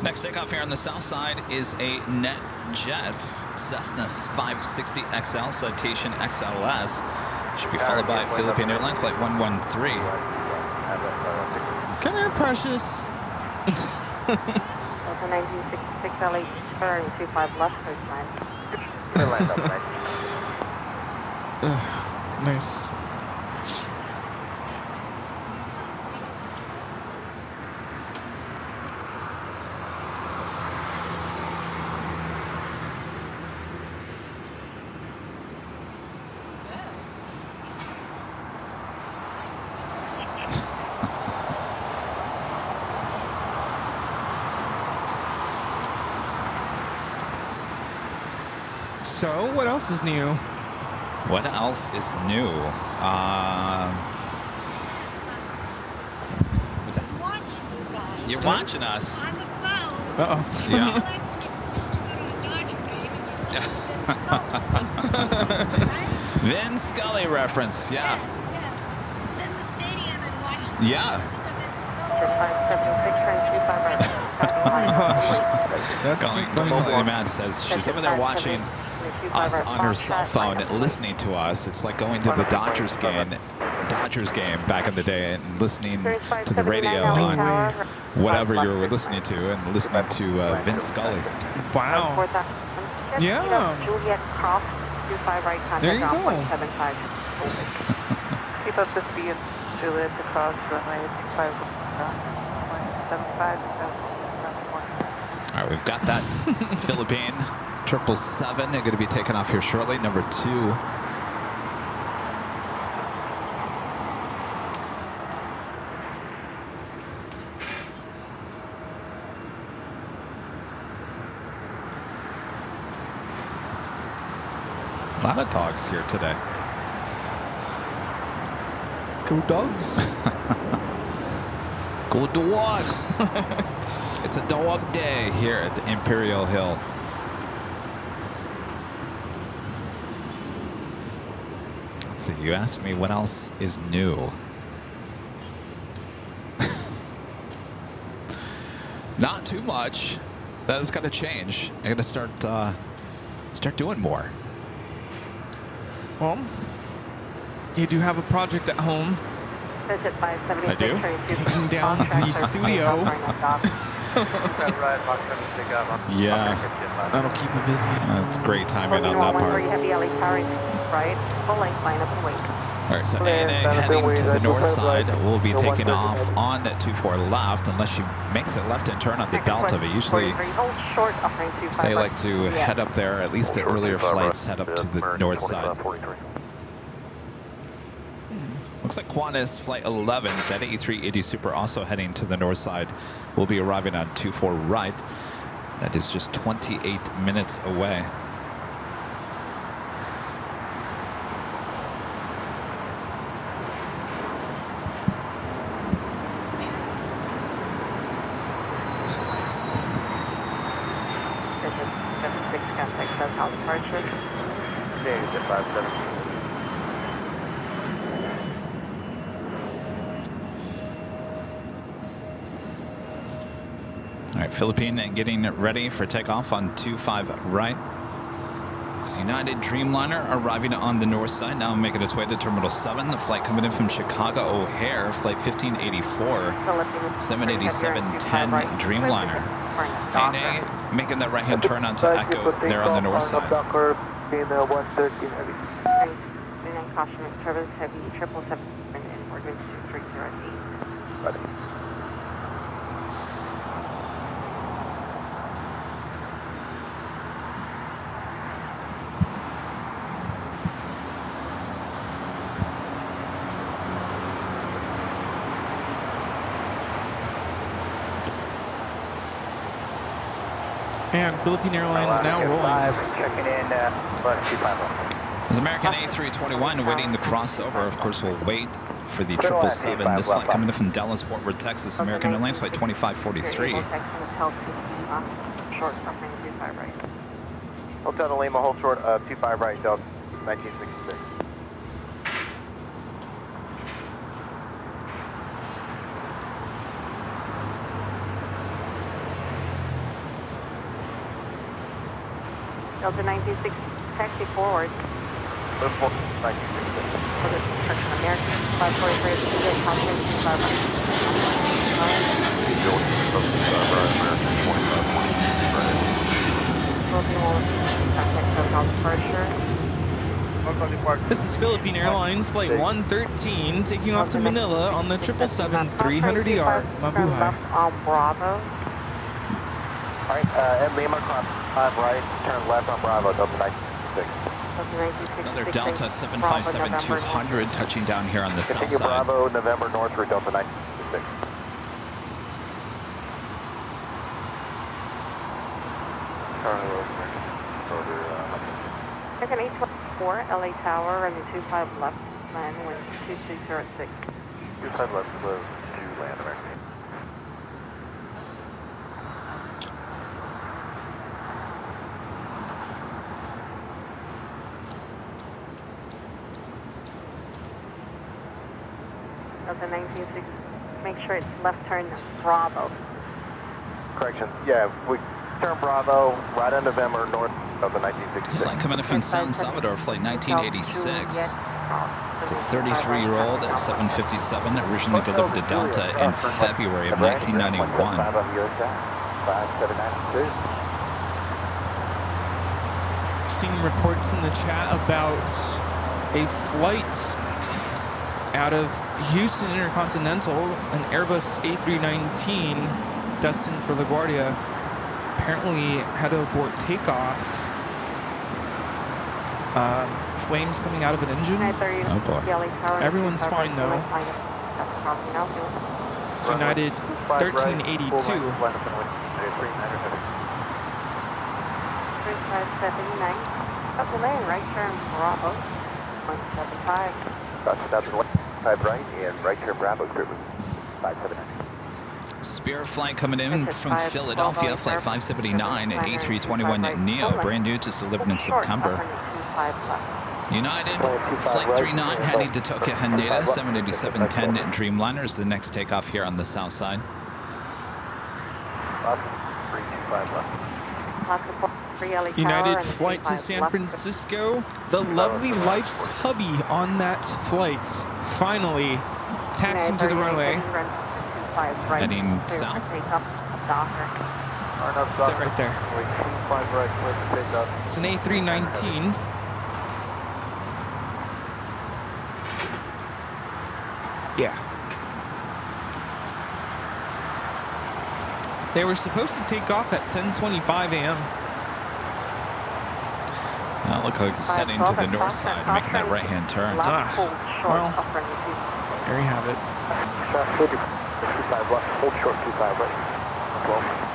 Next takeoff here on the south side is a NetJets Cessna 560 XL Citation XLS. Should be followed by Philippine Airlines Flight 113. Come here, precious. That's a 1966 LA turn 25 left first line. Nice. So, what else is new? What else is new? What's that? I'm watching you guys. You're watching us. On the phone. Uh-oh. Yeah. Like when you used to go to a Dodger game and you Vin Scully reference, yeah. Yes, yes. Sit in the stadium and watch the Yeah. listen to Vince Scully. 576 turn 25 right. That's too funny. Something Matt says she's over there watching us on her cell phone, listening to us. It's like going to the Dodgers game back in the day and listening to the radio on whatever you were listening to and listening to Vince Scully. Wow. Yeah. Juliet Cross 25 right. There you go. 175. Keep up the speed, Juliet to cross runway 25 175. All right, we've got that Philippine 777. They're going to be taking off here shortly. Number 2. A lot of dogs here today. Go dogs. Go dogs. It's a dog day here at the Imperial Hill. Let's see, you asked me what else is new. Not too much. That's got to change. I got to start doing more. Well, you do have a project at home. Visit 576. I do? Taking down the studio. Yeah. That'll keep you busy. That's great timing on that part. Heavy LA tower, right, full length, line up and wait. All right, so ANA heading to the north side. We'll be taking off on 24 left unless she makes it left and turn on the Delta. But usually they like to head up there. At least the earlier flights head up to the north side. Looks like Qantas Flight 11, that A380 Super also heading to the north side. Will be arriving on 24 right. That is just 28 minutes away. All right, Philippine getting ready for takeoff on 25 right. It's United Dreamliner arriving on the north side, now making its way to Terminal 7. The flight coming in from Chicago O'Hare, flight 1584, 787-10 Dreamliner. ANA making that right-hand turn onto Echo there on the north side. Caution service heavy 777 and ordinance 2308. And Philippine Airlines now rolling. Checking in, As American A321 waiting the crossover, of course, we'll wait for the 777. This flight coming in from Dallas, Fort Worth, Texas. American Airlines flight 2543. Hotel Lima, hold short of 25 right, Delta 1966. Delta 1960, taxi forward. Move forward, 1966. Further construction, American 543, California 25 right. This is Philippine Airlines Flight 113 taking off to Manila on the 777-300ER. Mabuhay. On Bravo. All right, at Lima, cross 5 right, turn left on Bravo, Delta 1966. Another Delta 757-200 touching down here on the south Continue side. Bravo, November, north route, Delta 1966. Second 824, LA Tower, and the 25 left, land wind 2206. 25 left, close to land, American. Delta 1960, make sure it's left turn Bravo. Correction, yeah, we turn Bravo, right on November, north of the 1966. This flight coming in from San Salvador, flight 1986. It's a 33-year-old 757 originally delivered to Delta in February of 1991. Seeing reports in the chat about a flight out of Houston Intercontinental, an Airbus A319 destined for LaGuardia, apparently had to abort takeoff. Flames coming out of an engine. Oh boy. Everyone's fine though. It's United 1382. 3579. Up the lane, right turn Bravo, 175. Stop and 155 right, and right turn Bravo, group 579. Spirit flight coming in from Philadelphia, flight 579 at A321neo, brand new, just delivered in September. United, flight 39 heading to Tokyo Haneda, 787-10 Dreamliner is the next takeoff here on the south side. 325 left. United flight to San Francisco. The lovely Life's hubby on that flight finally taxiing to the runway. Heading south. Sit right there. It's an A319. Yeah. They were supposed to take off at 10:25 a.m. Well, look like it's heading to the north side, making that right-hand turn. Well, there you have it. 25 left, hold short 25 right. 12.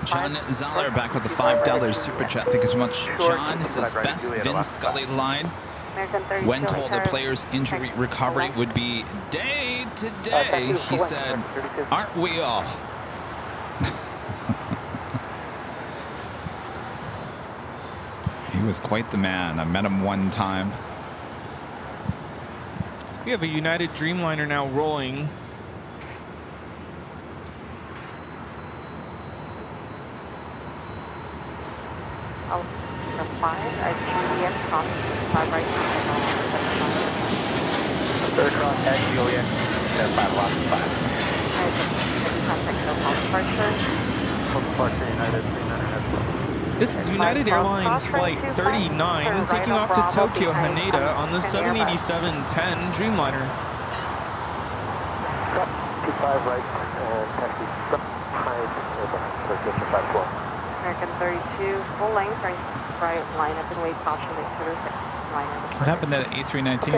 John Zoller back with the $5 super chat. Thank you so much, John. Says best Vin Scully line. When told the player's injury recovery would be day to day, he said, "Aren't we all?" He was quite the man. I met him one time. We have a United Dreamliner now rolling. Third cross at Juliet, 5 left, 5. This is United Airlines Flight 39 taking off to Tokyo Haneda on the 787-10 Dreamliner. 25 right, and taxi behind Tokyo 54. American 32, full length, right, line up and wait, caution, What happened to the A319?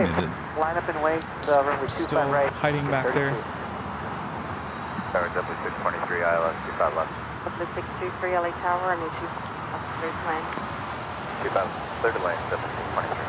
Line up and wait, runway 25 Still right. hiding back there. Tower W623, ILS 25 left. The 623 LA Tower, and issue officer's lane. 25, third lane, W623.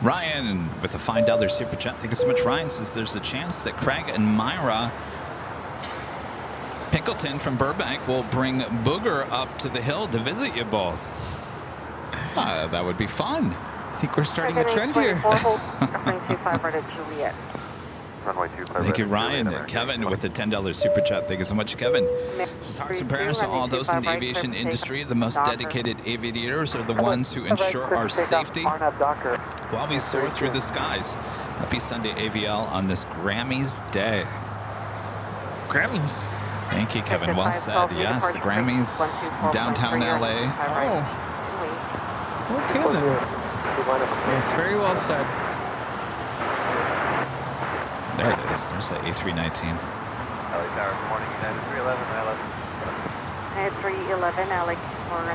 Ryan with a $5 super chat. Thank you so much, Ryan. Says there's a chance that Craig and Myra Pinkleton from Burbank will bring Booger up to the hill to visit you both. That would be fun. I think we're starting a trend here. Thank you, Ryan. Kevin with a $10 super chat. Thank you so much, Kevin. This is hearts and prayers to all those in the aviation industry. The most dedicated aviators are the ones who ensure our safety while we soar through the skies. Happy Sunday, AVL, on this Grammys day. Grammys? Thank you, Kevin. Well said. Yes, the Grammys, downtown LA. Oh. Okay, then. Yes, very well said. There it is. There's the A319. LA Tower, morning, United 311, ILS. 311, LA.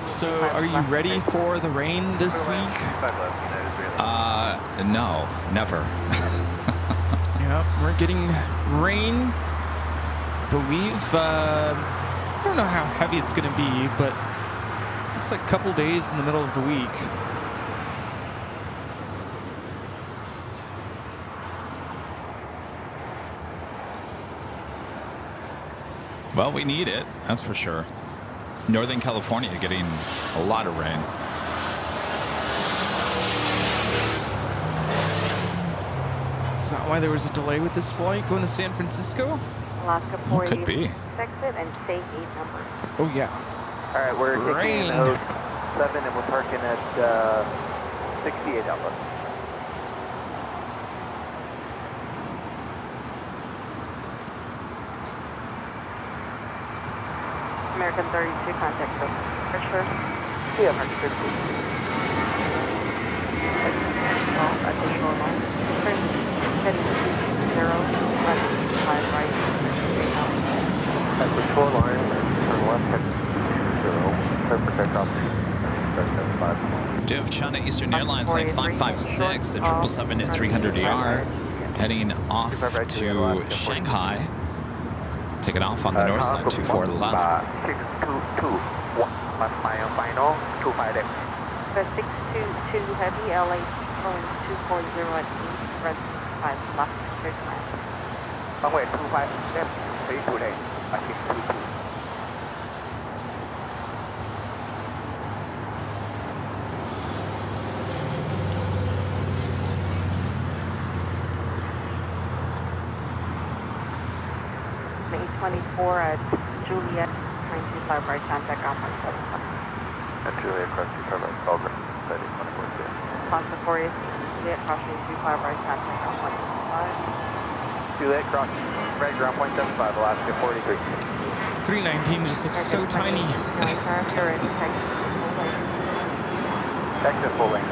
So, are you ready for the rain this week? No, never. Yep, we're getting rain. I believe, I don't know how heavy it's going to be, but looks like a couple days in the middle of the week. Well, we need it, that's for sure. Northern California getting a lot of rain. Is that why there was a delay with this flight going to San Francisco? Alaska Well, could be. Exit and stay 8 numbers. Oh, yeah. All right, we're taking 07 and we're parking at 68 Alpha. American 32, contact the pressure. Yeah, American 32. Well, at the shoreline. Heading 0, left, 5 right. At the shoreline, turn left, head 0, clear for takeoff. 75. Do you have China Eastern Airlines flight 556, the 777 at 300ER, heading off to Shanghai. Take it off on the north side, 24 left. 622, final, 25 left. 622 heavy, LA, going 240 at east, red 5 left, straight line. Runway 25 left, 32 lane, I think 22. May 24 at Juliet, 925 right, contact on 175. At Juliet, cross 25 right, call ground, steady, 24 clear. Foster 40, Juliet, crossing 25 right, contact on 175. Juliet, cross, red ground, 0.75, Alaska 43. 319 just looks so tiny. Exit full lane.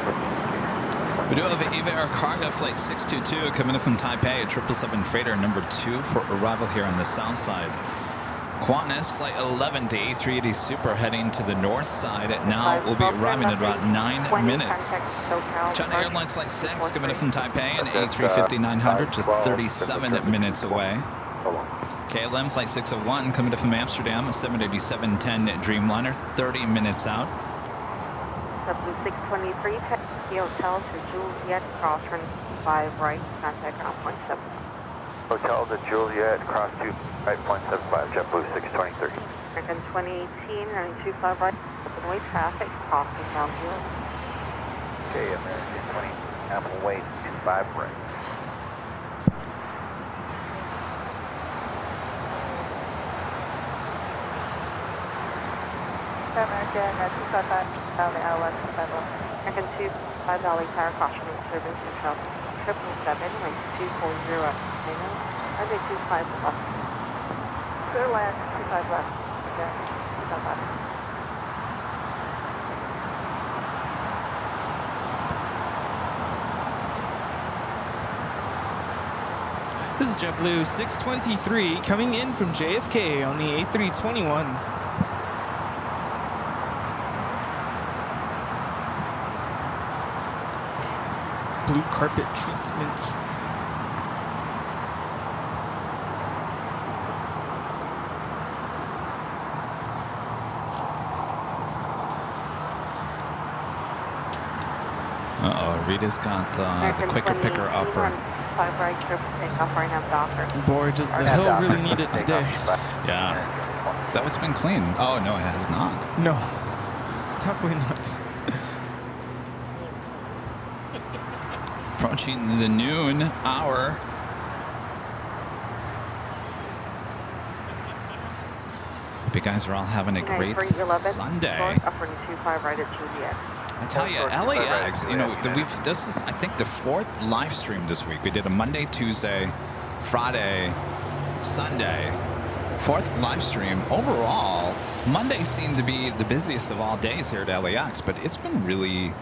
We do have Eva Air Cargo flight 622 coming in from Taipei, a 777 freighter number 2 for arrival here on the south side. Qantas flight 11, the A380 Super heading to the north side. Now will be arriving in about 9 minutes. China Airlines flight 6 coming in from Taipei, an A350-900 just 37 minutes away. KLM flight 601 coming in from Amsterdam, a 787-10 Dreamliner, 30 minutes out. W623, Taxi Hotel to Juliet, cross run 5 right, contact on 0.7. Hotel to Juliet, cross 2 right, 0.75, JetBlue 623. American 2018, running 25 right, open way traffic, crossing downhill. Okay, American 20, Apple Way 25 right. American 255, Valley Island, American 25, Valley Tower, cautioning service and travel. 777, like 240 up, runway 25 left. Clear land, 25 left. Okay, 25 left. This is JetBlue 623 coming in from JFK on the A321. Blue carpet treatment. Uh-oh, Rita's got the quicker picker upper. 5 right, trip takeoff right now, Docker. Boy, does the hill really need it today. Yeah. That one's been clean. Oh, no, it has not. No, definitely not. Approaching the noon hour. Hope you guys are all having a great Sunday. Upper 25 right at Juliet. I tell you, LAX, you know, this is, I think, the 4th live stream this week. We did a Monday, Tuesday, Friday, Sunday, 4th live stream. Overall, Monday seemed to be the busiest of all days here at LAX, but it's been really,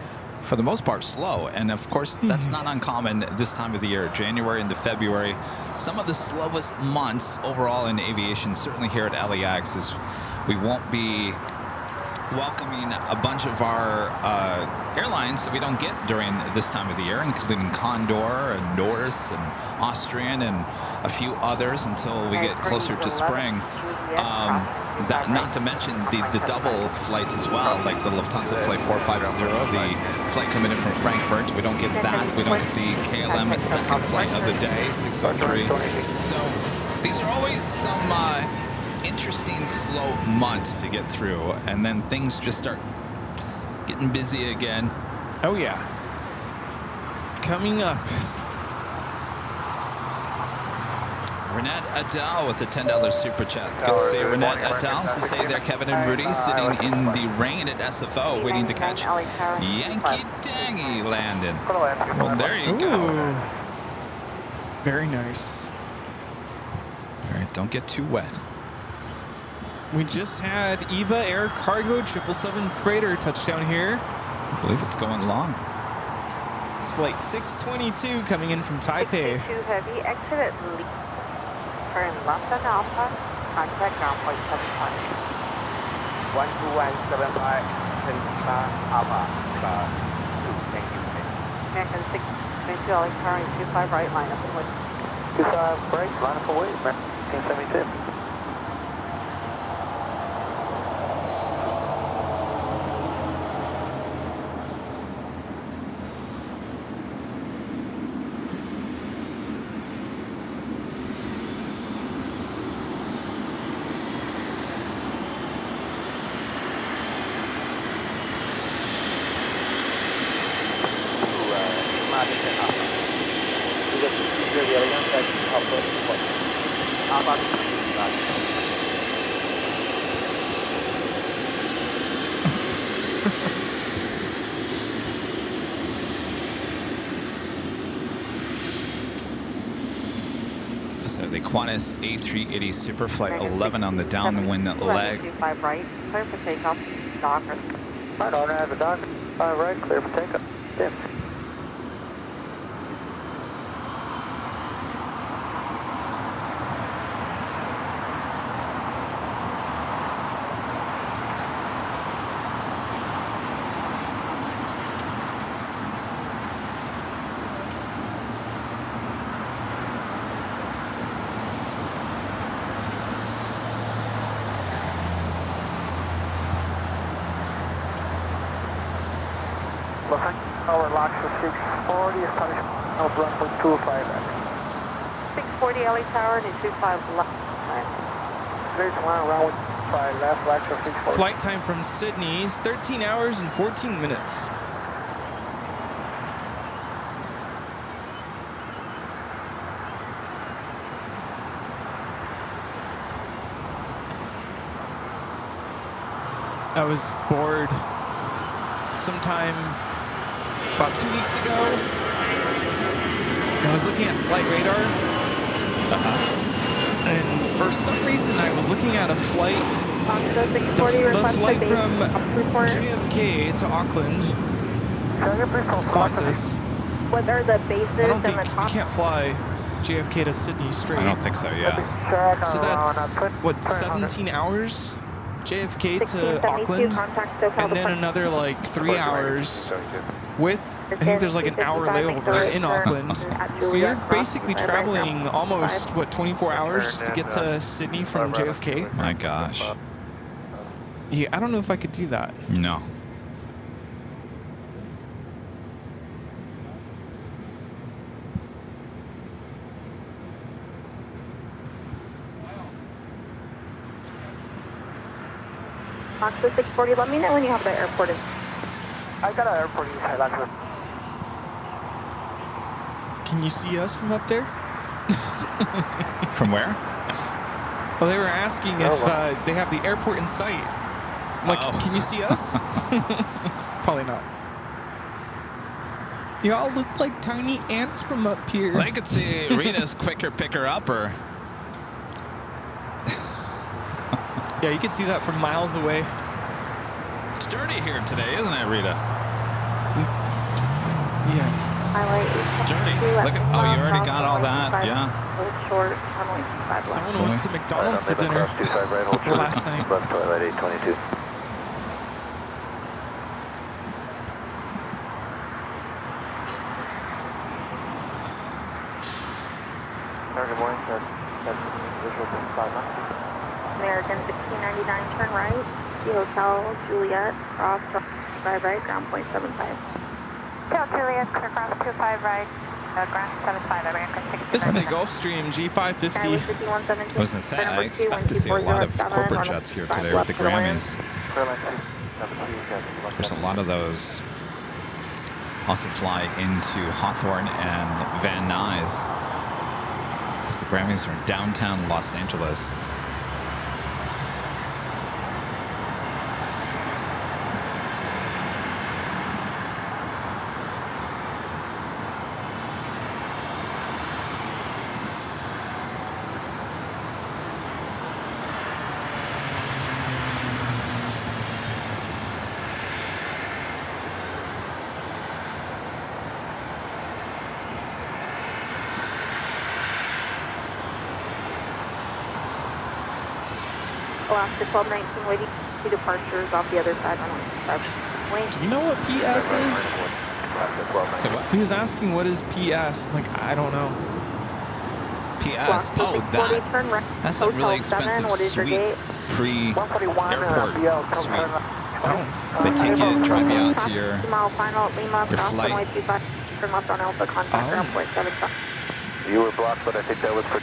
for the most part, slow. And of course, that's not uncommon this time of the year. January into February, some of the slowest months overall in aviation, certainly here at LAX, is we won't be welcoming a bunch of our airlines that we don't get during this time of the year, including Condor and Norse and Austrian and a few others until we get closer to spring. Not to mention the double flights as well, like the Lufthansa flight 450, the flight coming in from Frankfurt. We don't get that. We don't get the KLM second flight of the day, 603. So these are always some interesting, slow months to get through, and then things just start getting busy again. Oh yeah. Coming up. Renette Adele with the $10 super chat. Good to see Renette Adele. To say there, Kevin and Rudy sitting in the rain at SFO, waiting to catch Yankee Dangy landing. Well, there you go. Very nice. All right, don't get too wet. We just had EVA Air Cargo 777 freighter touchdown here. I believe it's going long. It's flight 622 coming in from Taipei. 62 heavy, exit at Lee. Turn left on Alpha, contact ground point 75. 12175, Alpha. Thank you. American 622 LA Tower and 25 right, line up and wait. 25 right, line up and wait, 1972. So the Qantas A380 Superflight 11 on the downwind leg. 25 right, clear for takeoff, Docker. Right on, have a Docker. 5 right, clear for takeoff. Dim. Our LAX is 640, establishment of 1.25 X. 640 LA Tower to 25 left. There's one around with 5 left, LAX of 640. Flight time from Sydney is 13 hours and 14 minutes. I was bored sometime about 2 weeks ago. I was looking at flight radar. And for some reason, I was looking at a flight, the flight from JFK to Auckland, Qantas. What are the bases I don't and think the you top? can't fly JFK to Sydney straight. I don't think so, yeah. So that's, what, 17 hours? JFK to 1672, Auckland, contact SoCal and then departure. another like 3 hours with, I think there's like an hour layover in Auckland. So you're basically traveling almost, what, 24 hours just to get to Sydney from JFK? My gosh. Yeah, I don't know if I could do that. No. Fox 640, let me know when you have the airport in. I got an airport inside LAX. Can you see us from up there? From where? Well, they were asking if they have the airport in sight. Like, can you see us? Probably not. You all look like tiny ants from up here. I could see Rita's quicker picker-upper. Yeah, you can see that from miles away. It's dirty here today, isn't it, Rita? Yes. Highway Dirty. Look at, oh, you already got all that, yeah. Short, runway 5 Someone went to McDonald's for dinner last night. Left toilet 822. Good morning, sir. That's visual from 5 miles. American 1699, turn right. The Hotel Juliet, cross 5 right, ground point 75. Hotel Juliet, clear cross 25 right, ground 75, American 1699. This is a Gulfstream G550. I was going to say, I expect to see a lot of corporate jets here today with the Grammys. There's a lot of those also fly into Hawthorne and Van Nuys. The Grammys are in downtown Los Angeles. Alaska 1219 waiting. 2 departures off the other side. Do you know what PS is? So what? He was asking what is PS. I'm like, I don't know. PS. Oh, that's a really expensive suite pre-airport suite. Oh. They take you and drive you out to your flight. You were blocked, but I think that was for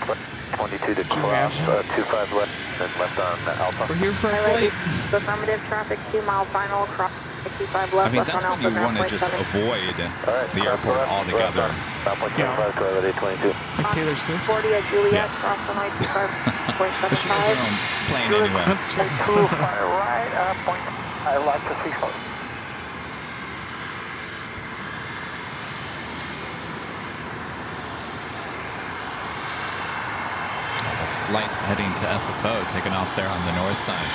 22 to cross 25 left and left on Alpha. We're here for a flight. Affirmative traffic, 2 mile final cross 25 left. I mean, that's when you want to just avoid the airport altogether. Like Taylor Swift. 40 at Juliet, Yes. cross runway 25.75. She has her own plane anyway. That's true. Right, point. I like to see folks. Flight heading to SFO, taking off there on the north side.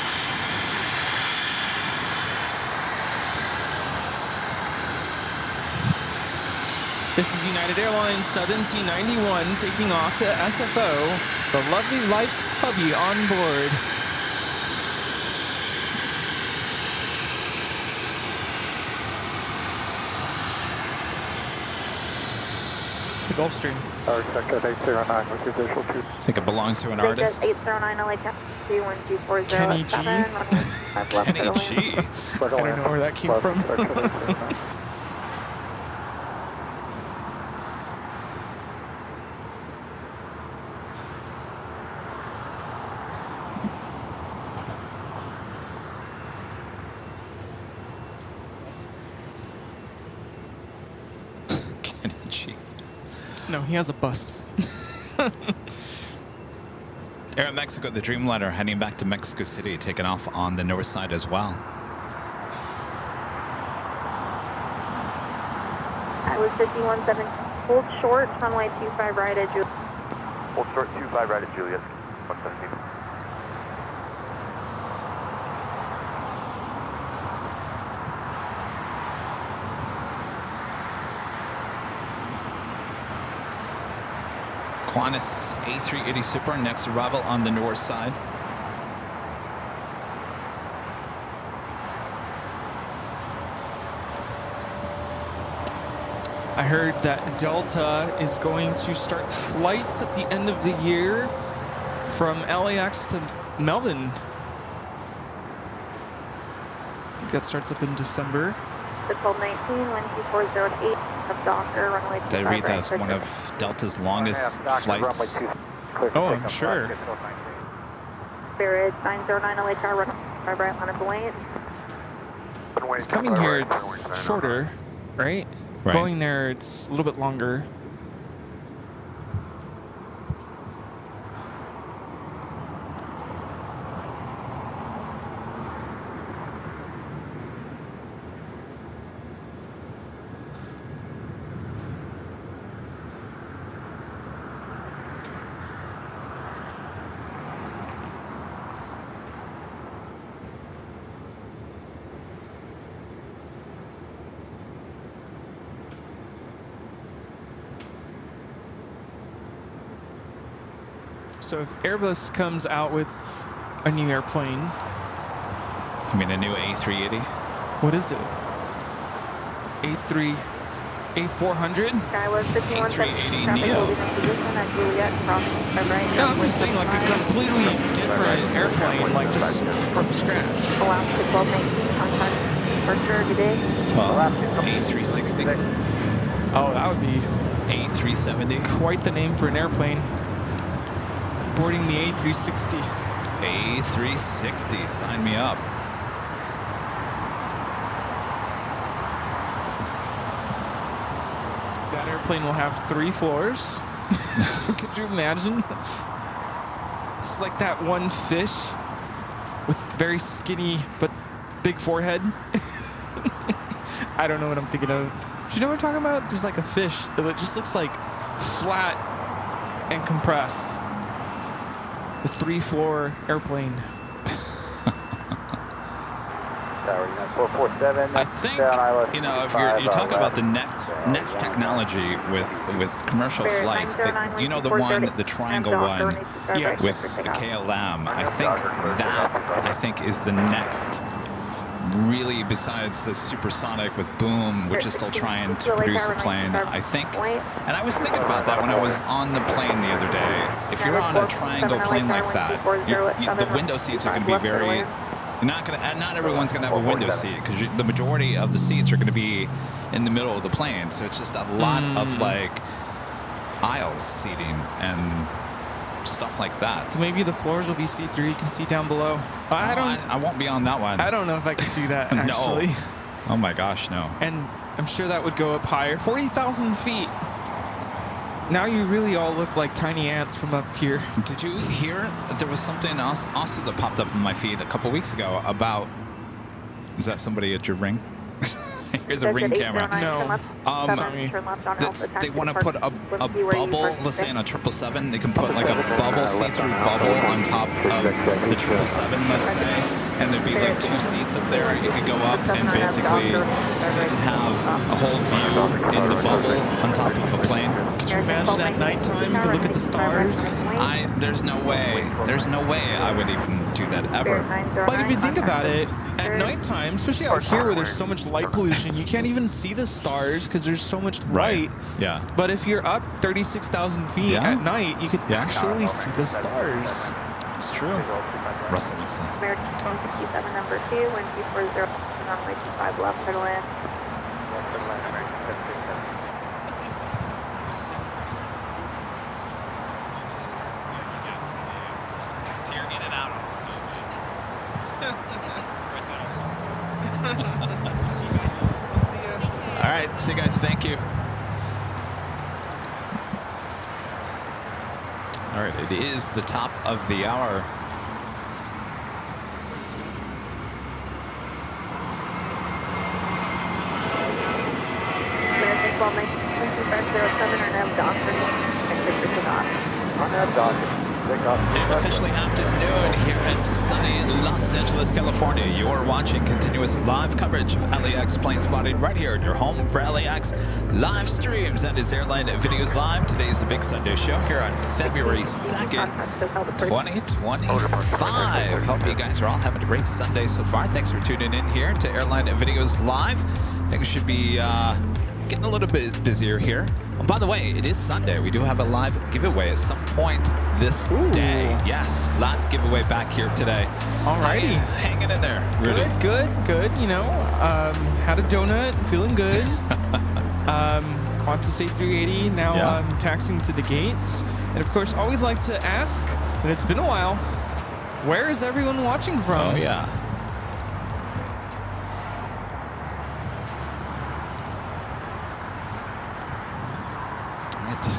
This is United Airlines 1791 taking off to SFO. The lovely Life's hubby on board. It's a Gulfstream. Our sector 809 with your visual 2. I think it belongs to an artist. 809 LA 1240. Kenny G. Kenny G. I don't know where that came from. Kenny G. No, he has a bus. Air Mexico, the Dreamliner heading back to Mexico City, taking off on the north side as well. I was 51.7. Hold short, runway 25 right at Juliet. Hold short 25 right at Juliet. 117. Qantas A380 Super, next arrival on the north side. I heard that Delta is going to start flights at the end of the year from LAX to Melbourne. I think that starts up in December. The 1219, 12408 of Docker, runway 25 Did I read right. that's one of Delta's longest flights? Oh, I'm sure. Spirit 909 LHR, runway 25 right, line of Wayne. It's coming here, it's shorter, right? Right. Going there, it's a little bit longer. So if Airbus comes out with a new airplane, You mean a new A380? what is it? A400? Sky was 51.7. A380 Traffic Neo. holding in position at Juliet, cross 25 right. No, I'm just saying like a completely different airplane, like just from scratch. Alaska 1219, contact departure today. A360, Oh, that would be A370, quite the name for an airplane. Boarding the A360. A360. Sign me up. That airplane will have 3 floors. Could you imagine? It's like that one fish with very skinny but big forehead. I don't know what I'm thinking of. Do you know what I'm talking about? There's like a fish that just looks like flat and compressed. The 3-floor airplane. I think, you know, if you're talking about the next technology with commercial flights, you know, the triangle one with KLM, I think is the next, really, besides the supersonic with Boom, which is still trying to produce a plane, I think. And I was thinking about that when I was on the plane the other day. If you're on a triangle plane like that, the window seats are going to be very... Not everyone's going to have a window seat, because the majority of the seats are going to be in the middle of the plane. So it's just a lot of like aisles seating and stuff like that. Maybe the floors will be see-through. You can see down below. I won't be on that one. I don't know if I could do that, actually. No. Oh my gosh, no. And I'm sure that would go up higher. 40,000 feet. Now you really all look like tiny ants from up here. Did you hear? There was something else also that popped up in my feed a couple weeks ago about... Is that somebody at your ring? I hear the ring camera. No. They want to put a bubble, let's say on a 777, they can put like a bubble, see-through bubble on top of the 777, let's say, and there'd be like 2 seats up there. You could go up and basically sit and have a whole view in the bubble on top of a plane. Could you imagine at nighttime you could look at the stars? There's no way I would even do that ever. But if you think about it, at nighttime, especially out here where there's so much light pollution, you can't even see the stars because there's so much light. Yeah. But if you're up 36,000 feet at night, you could actually see the stars. It's true. Russell Wilson. American 167, number 2, wind 240, runway 25 left, middle in. All right, see you guys. Thank you. All right, it is the top of the hour. American 12-9-2507 or nav dock for on nav dock. And officially afternoon here in sunny Los Angeles, California. You're watching continuous live coverage of LAX plane spotting right here at your home for LAX live streams. That is Airline Videos Live. Today is the big Sunday show here on February 2nd, 2025. Hope you guys are all having a great Sunday so far. Thanks for tuning in here to Airline Videos Live. Things should be getting a little bit busier here. Oh, by the way, it is Sunday. We do have a live giveaway at some point this day. Yes, live giveaway back here today. Alrighty. Hanging in there. Rudy. Good. You know, had a donut, feeling good. Qantas A380, now taxiing to the gates. And of course, always like to ask, and it's been a while, where is everyone watching from? Oh, yeah.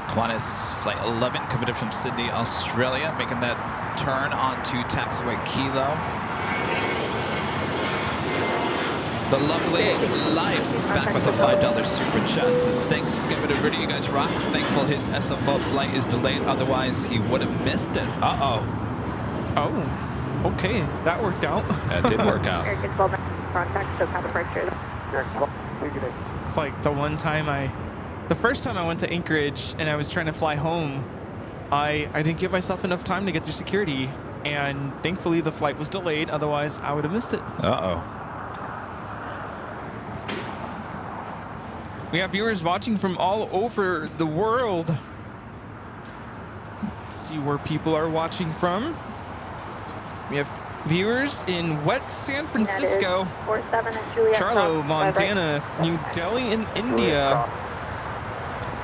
Qantas Flight 11 coming in from Sydney, Australia, making that turn onto taxiway Kilo. The lovely Life back with the $5 super chat says, thanks, give it a Rudy, you guys rock. Thankful his SFO flight is delayed, otherwise he would have missed it. Uh-oh. Oh, okay, that worked out. That did work out. American 12 contact, so departure. It's like the first time I went to Anchorage and I was trying to fly home, I didn't give myself enough time to get through security, and thankfully the flight was delayed, otherwise I would have missed it. Uh-oh. We have viewers watching from all over the world. Let's see where people are watching from. We have viewers in wet San Francisco, Charlo, Montana, New Delhi in India,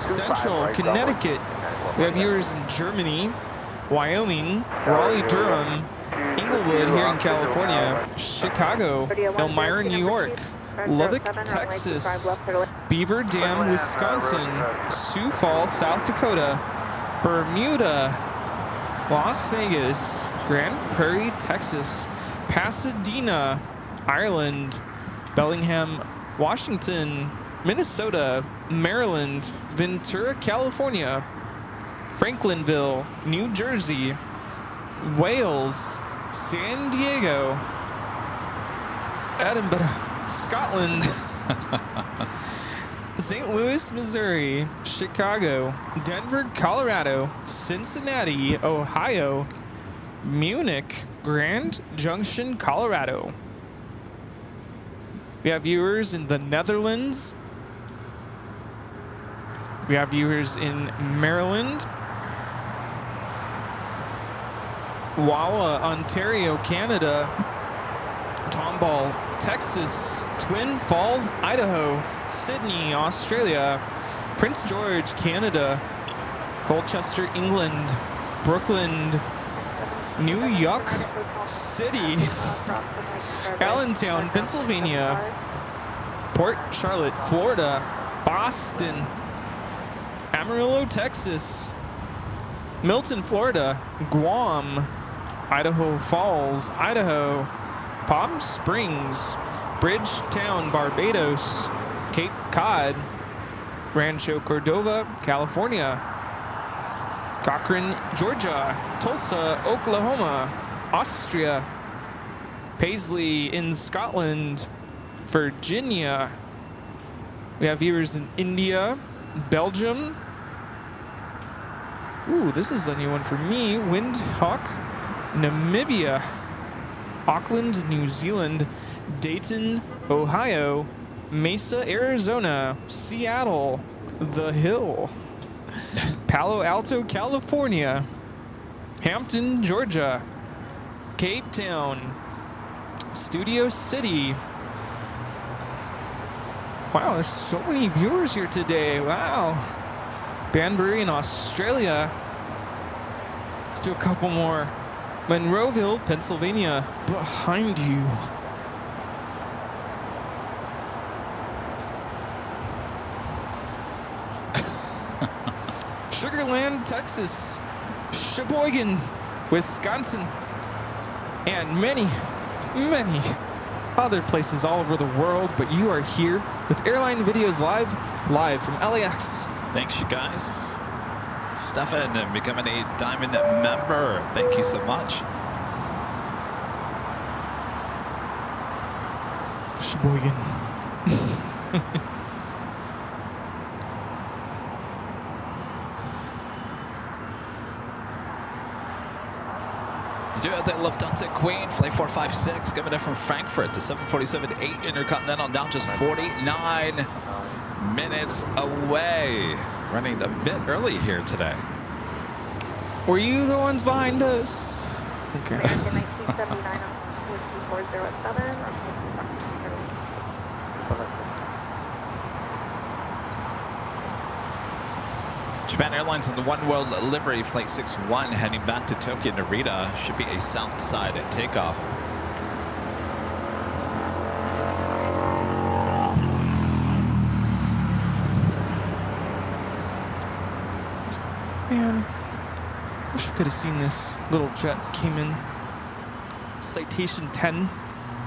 Central Connecticut. We have viewers in Germany, Wyoming, Raleigh, Durham, Inglewood here in California, Chicago, Elmira, New York, Lubbock, Texas, Beaver Dam, Wisconsin, Sioux Falls, South Dakota, Bermuda, Las Vegas, Grand Prairie, Texas, Pasadena, Ireland, Bellingham, Washington, Minnesota, Maryland, Ventura, California, Franklinville, New Jersey, Wales, San Diego, Edinburgh, Scotland, St. Louis, Missouri, Chicago, Denver, Colorado, Cincinnati, Ohio, Munich, Grand Junction, Colorado. We have viewers in the Netherlands. We have viewers in Maryland, Wawa, Ontario, Canada, Tomball, Texas, Twin Falls, Idaho, Sydney, Australia, Prince George, Canada, Colchester, England, Brooklyn, New York City, Allentown, Pennsylvania, Port Charlotte, Florida, Boston, Amarillo, Texas, Milton, Florida, Guam, Idaho Falls, Idaho, Palm Springs, Bridgetown, Barbados, Cape Cod, Rancho Cordova, California, Cochrane, Georgia, Tulsa, Oklahoma, Austria, Paisley in Scotland, Virginia. We have viewers in India, Belgium. Ooh, this is a new one for me. Windhoek, Namibia, Auckland, New Zealand, Dayton, Ohio, Mesa, Arizona, Seattle, The Hill, Palo Alto, California, Hampton, Georgia, Cape Town, Studio City. Wow, there's so many viewers here today. Wow. Banbury in Australia. Let's do a couple more. Monroeville, Pennsylvania, behind you. Sugarland, Texas, Sheboygan, Wisconsin, and many, many other places all over the world. But you are here with Airline Videos live from LAX. Thanks, you guys. Stefan becoming a Diamond member. Thank you so much. Sheboygan. You do have that Lufthansa Queen, Flight 456, coming in from Frankfurt, the 747-8 Intercontinental, now just 49 minutes away. Running a bit early here today. Were you the ones behind us? Okay. Japan Airlines on the One World livery, Flight 61, heading back to Tokyo Narita. Should be a south side takeoff. Man, wish we could have seen this little jet that came in. Citation 10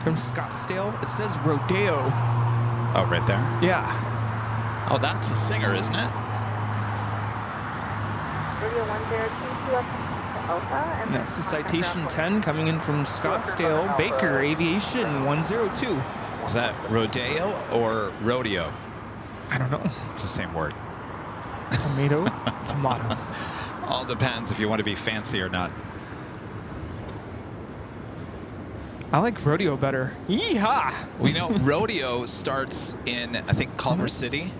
from Scottsdale. It says Rodeo. Oh, right there? Yeah. Oh, that's the singer, isn't it? Rodeo 1022 Alpha. And that's the Citation 10 coming in from Scottsdale. Baker, Aviation 102. Is that rodeo or rodeo? I don't know. It's the same word. Tomato, tomato. All depends if you want to be fancy or not. I like rodeo better. Yeehaw! We know rodeo starts in, I think, Culver City,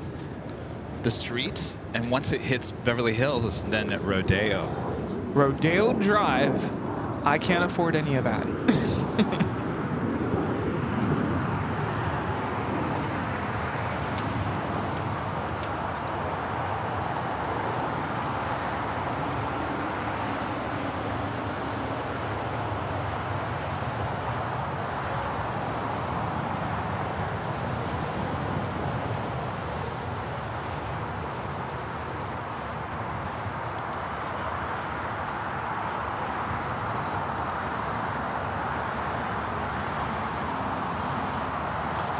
the streets, and once it hits Beverly Hills, it's then at Rodeo. Rodeo Drive. I can't afford any of that.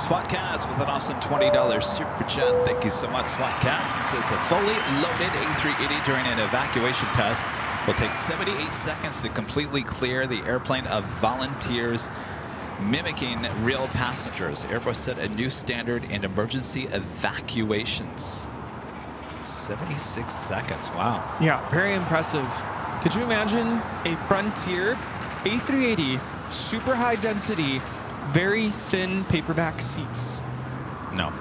SWAT Cats with an awesome $20 super chat. Thank you so much, SWAT Cats. It's a fully loaded A380 during an evacuation test. Will take 78 seconds to completely clear the airplane of volunteers mimicking real passengers. Airbus set a new standard in emergency evacuations. 76 seconds, wow. Yeah, very impressive. Could you imagine a Frontier A380, super high density, very thin paperback seats? No.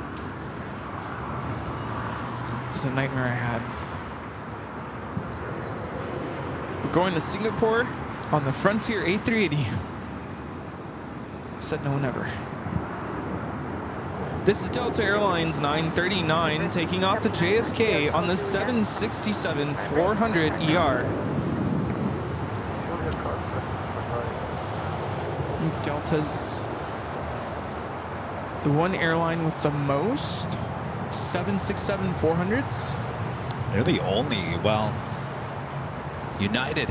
It was a nightmare I had. We're going to Singapore on the Frontier A380. Said no one ever. This is Delta Airlines 939 taking off to JFK on the 767-400ER. Delta's the one airline with the most 767-400s. They're the only, well, United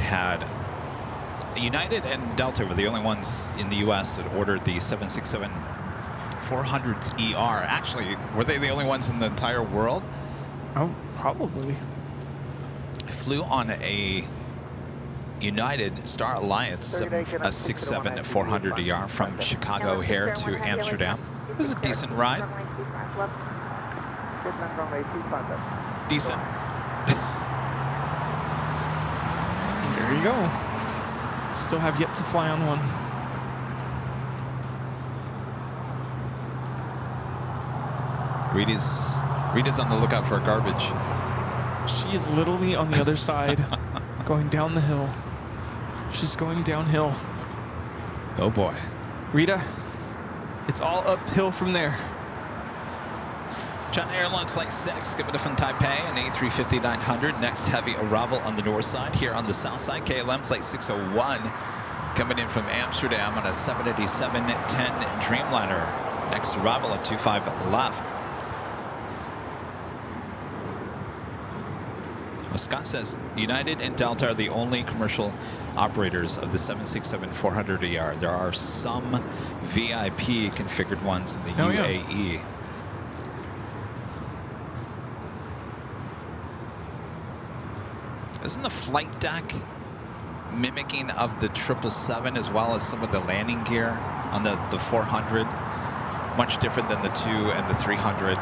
and Delta were the only ones in the U.S. that ordered the 767-400s ER. Actually, were they the only ones in the entire world? Oh, probably. I flew on a United Star Alliance 767-400 ER from Chicago here to Amsterdam. It was a decent ride. Decent. There you go. Still have yet to fly on one. Rita's on the lookout for garbage. She is literally on the other side, going down the hill. She's going downhill. Oh boy. Rita, it's all uphill from there. China Airlines Flight 6, coming from Taipei, an A350-900. Next heavy arrival on the north side. Here on the south side, KLM Flight 601, coming in from Amsterdam on a 787-10 Dreamliner. Next arrival at 25 left. Well, Scott says United and Delta are the only commercial operators of the 767-400ER. There are some VIP configured ones in the UAE. Yeah. Isn't the flight deck mimicking of the 777 as well as some of the landing gear on the 400? Much different than the 2 and the 300.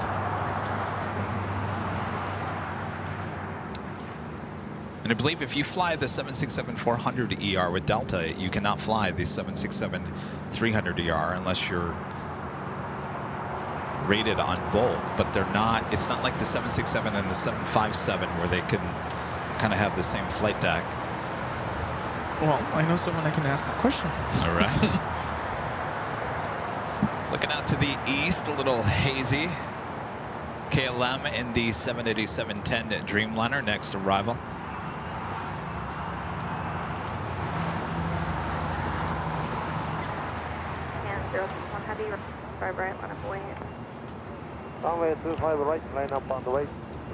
And I believe if you fly the 767-400ER with Delta, you cannot fly the 767-300ER unless you're rated on both. But they're not, it's not like the 767 and the 757 where they can kind of have the same flight deck. Well, I know someone I can ask that question. All right. Looking out to the east, a little hazy. KLM in the 787-10 Dreamliner, next arrival. And 061 Heavy, 5 right, line up away. Runway 25 right, line up on the way,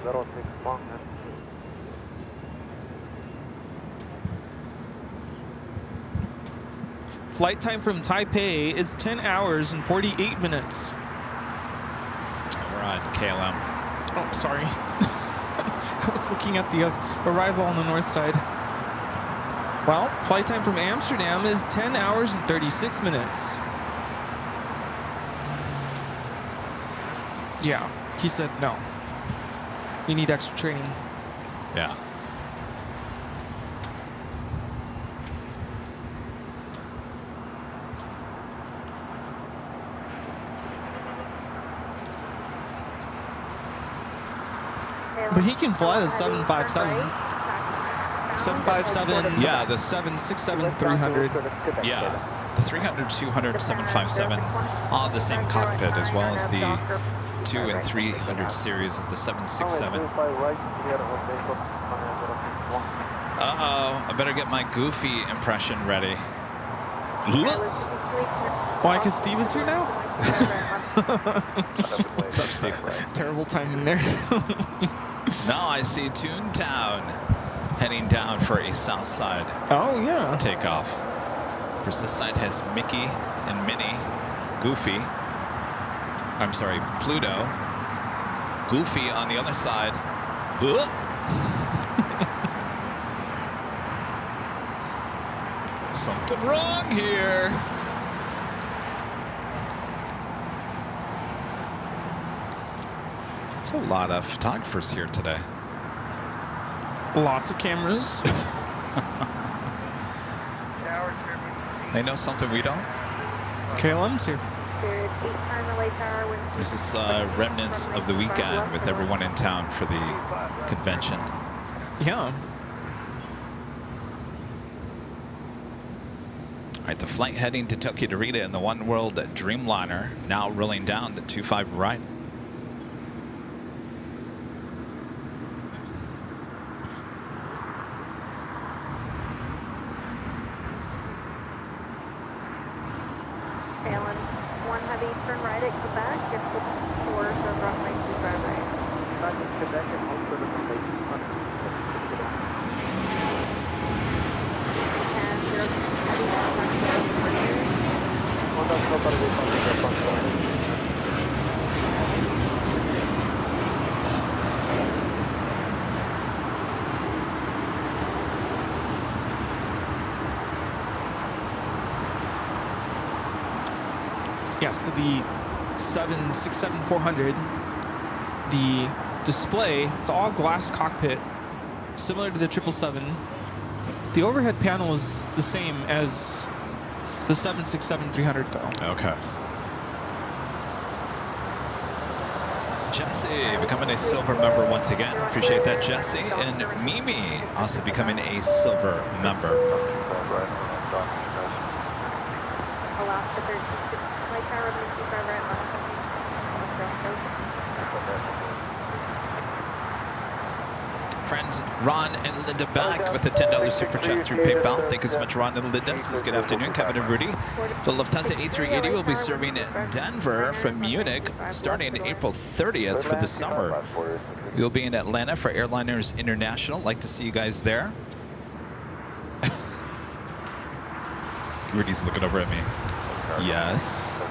061. Flight time from Taipei is 10 hours and 48 minutes. We're on KLM. Oh, sorry. I was looking at the arrival on the north side. Well, flight time from Amsterdam is 10 hours and 36 minutes. Yeah, he said no. You need extra training. Yeah. But he can fly the 757. 757. Yeah, the 767-300. Yeah, the 300, 200, 757, all the same cockpit, as well as the 2 and 300 series of the 767. Uh-oh, I better get my Goofy impression ready. Why, because Steve is here now? What's up, Steve? Terrible timing there. Now I see Toontown heading down for a south side takeoff. Of course, this side has Mickey and Minnie, Goofy. I'm sorry, Pluto. Goofy on the other side. Ugh. Something wrong here. There's a lot of photographers here today. Lots of cameras. They know something we don't. KLM's here. This is remnants of the weekend with everyone in town for the convention. Yeah. All right, the flight heading to Tokyo Narita in the One World Dreamliner, now rolling down to 25 right. Airline 1 heavy, turn right at Quebec, get to towards the runway 25 right. Quebec and also the runway 200. And you're heading down Yeah, so the 767-400, the display, it's all glass cockpit, similar to the 777. The overhead panel is the same as the 767-300 though. Okay. Jesse becoming a silver member once again. Appreciate that, Jesse. And Mimi also becoming a silver member. Alaska 13, light tower, 25 right, Friends, Ron and Linda back with a $10 super chat through PayPal. Thank you so much, Ron and Linda. Good afternoon, Kevin and Rudy. The Lufthansa A380 will be serving Denver from Munich starting April 30th for the summer. We'll be in Atlanta for Airliners International. Like to see you guys there. Rudy's looking over at me. Yes.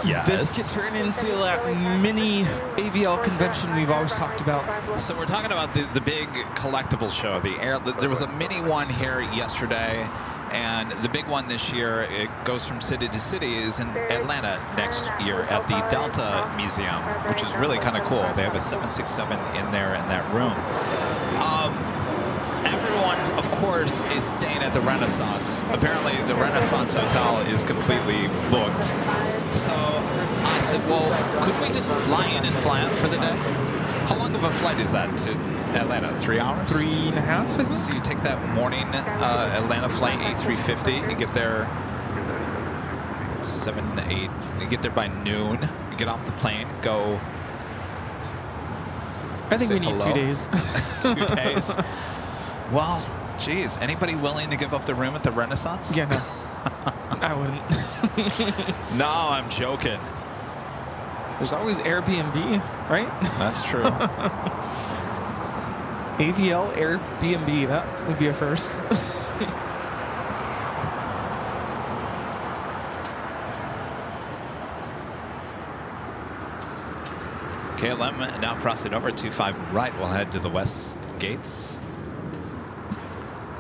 Yes. This could turn into that mini AVL convention we've always talked about. So we're talking about the big collectible show. There was a mini one here yesterday, and the big one this year, it goes from city to city, is in Atlanta next year at the Delta Museum, which is really kind of cool. They have a 767 in there in that room. Everyone, of course, is staying at the Renaissance. Apparently, the Renaissance Hotel is completely booked. So I said, well, couldn't we just fly in and fly out for the day? How long of a flight is that to Atlanta? 3 hours? 3.5, I think. So you take that morning Atlanta flight A350, you get there 7, 8, you get there by noon, you get off the plane, go. I think we need hello. 2 days. 2 days. Well, geez, anybody willing to give up the room at the Renaissance? Yeah, no. I wouldn't. No, I'm joking. There's always Airbnb, right? That's true. AVL Airbnb, that would be a first. KLM now crossing over 25 right. We'll head to the west gates.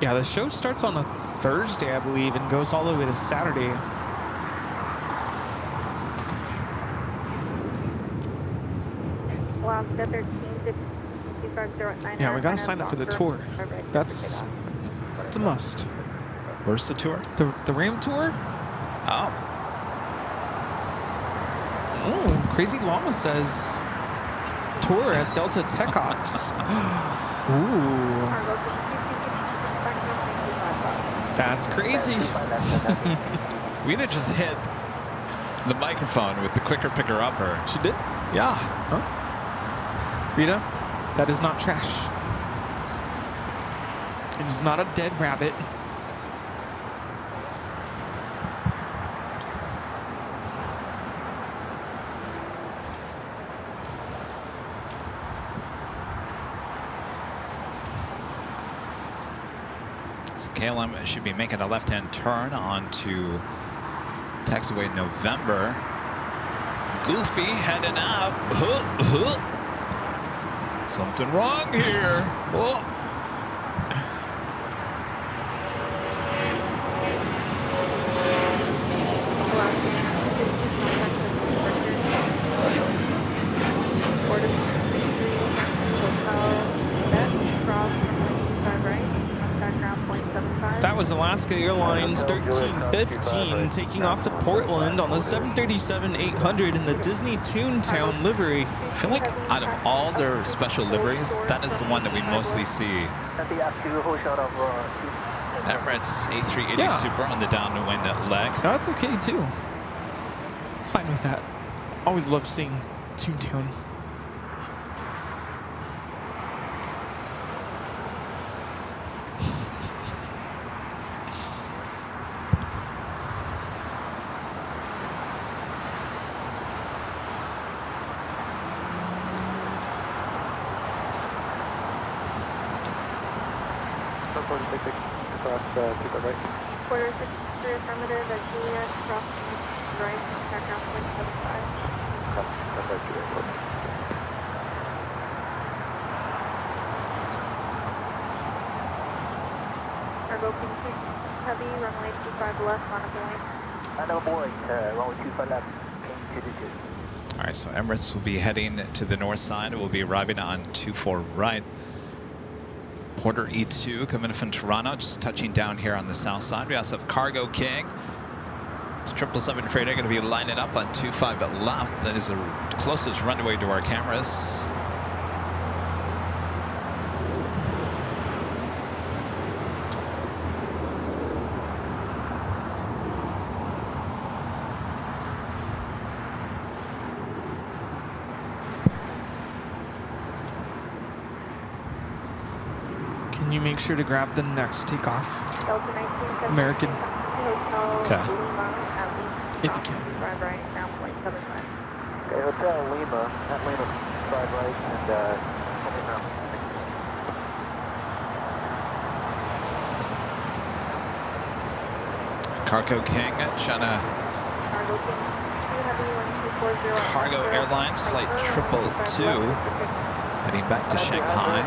Yeah, the show starts on a Thursday, I believe, and goes all the way to Saturday. Alaska 13, 250 Yeah, we gotta sign up for the tour. That's a must. Where's the tour? The Ram tour? Oh. Oh, Crazy Llama says tour at Delta Tech Ops. Ooh. That's crazy. We'd have just hit the microphone with the quicker picker upper. She did? Yeah. Huh? Rita, that is not trash. It is not a dead rabbit. KLM should be making a left-hand turn onto taxiway November. Goofy heading out. Something wrong here. Oh. That was Alaska Airlines 1315 taking off to Portland on the 737-800 in the Disney Toontown livery. I feel like out of all their special liveries, that is the one that we mostly see. Emirates A380 Super on the downwind leg. That's okay too. Fine with that. Always love seeing Toontown. Quarter 63 affirmative at Juliet, cross right, background 0.75. Cargo King Heavy, runway 25 left, on a point. runway 25 left, King 222. All right, so Emirates will be heading to the north side. We'll be arriving on 24 right. Porter E2 coming from Toronto, just touching down here on the south side. We also have Cargo King. It's a 777 freighter going to be lining up on 25 left. That is the closest runway to our cameras. Can you make sure to grab the next takeoff? Delta 19, American. Okay. If you can. Drive right, ground 0.75. Okay, Hotel Lima, at Lima, 5 right, and coming around. Cargo King, China. Cargo King, Heavy, 1240. Cargo Airlines, flight 222, heading back to Shanghai.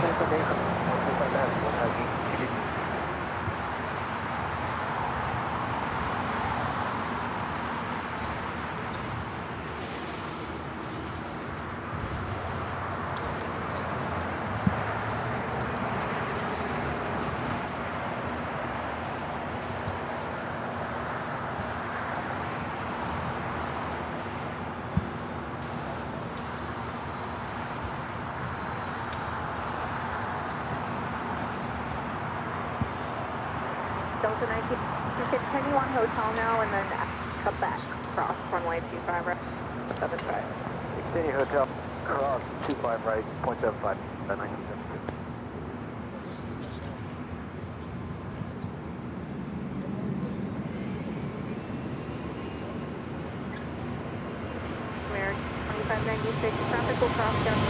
Delta 19, you continue on hotel now and then come back, cross runway 25 right, 75. Continue hotel, cross 25 right, 0.75, 1972. American 2596, traffic will cross down.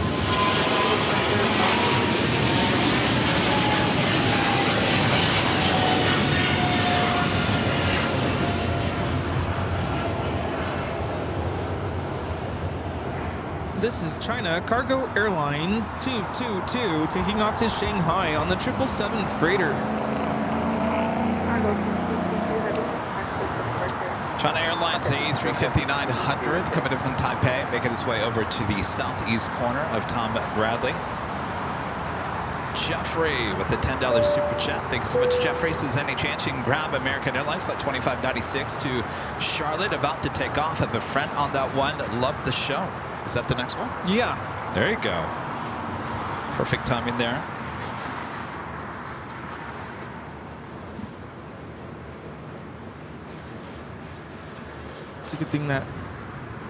This is China Cargo Airlines 222 taking off to Shanghai on the 777 freighter. China Airlines A350-900 coming in from Taipei, making its way over to the southeast corner of Tom Bradley. Jeffrey with a $10 super chat. Thank you so much, Jeffrey. Says any chance you can grab American Airlines flight 2596 to Charlotte, about to take off. Have a friend on that one. Love the show. Is that the next one? Yeah. There you go. Perfect timing there. It's a good thing that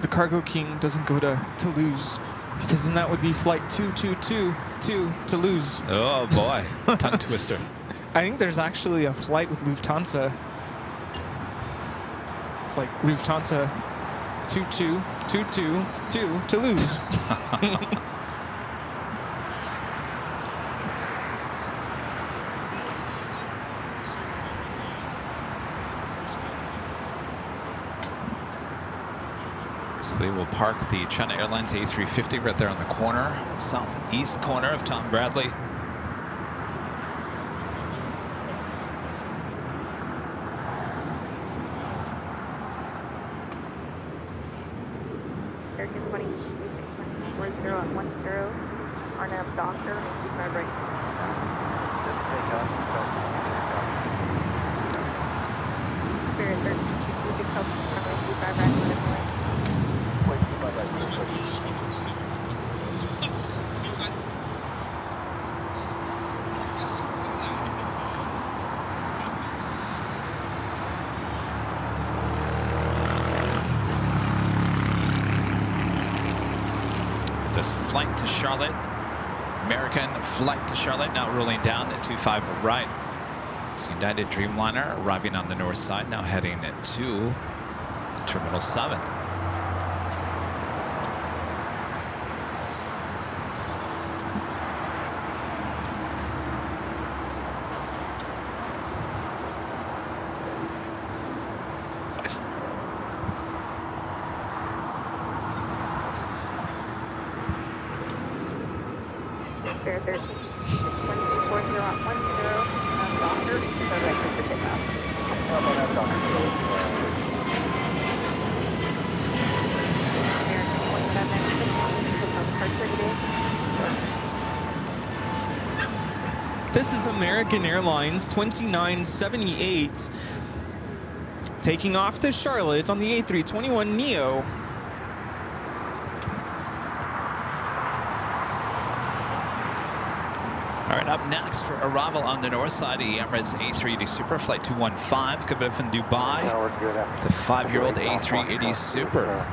the Cargo King doesn't go to Toulouse, because then that would be flight 222 to Toulouse. Oh boy, tongue twister. I think there's actually a flight with Lufthansa. It's like Lufthansa 2222 to Toulouse. So they will park the China Airlines A350 right there on the corner, southeast corner of Tom Bradley. American 20-4010, RNAV Doctor, 25 right. Spirit 13, Pacific Coast, runway 25 right, This flight to Charlotte, American flight to Charlotte now rolling down at 25 right. It's United Dreamliner arriving on the north side, now heading to Terminal 7. Spirit 13, 20-4010, Doctor, Sunway Pacific up. American 2596, This is American Airlines 2978 taking off to Charlotte on the A321neo. All right, up next for arrival on the north side, the Emirates A380 Super Flight 215 coming up from Dubai. The 5-year-old A380 Super.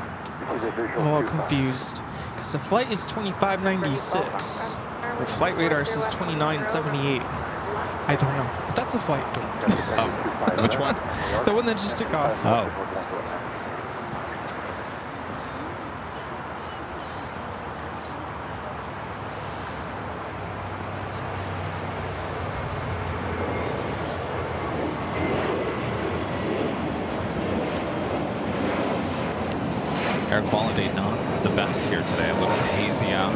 I'm a little confused because the flight is 2596. The flight radar says 2978. I don't know, but that's the flight. Oh, which one? The one that just took off. Oh. Air quality not the best here today, a little hazy out.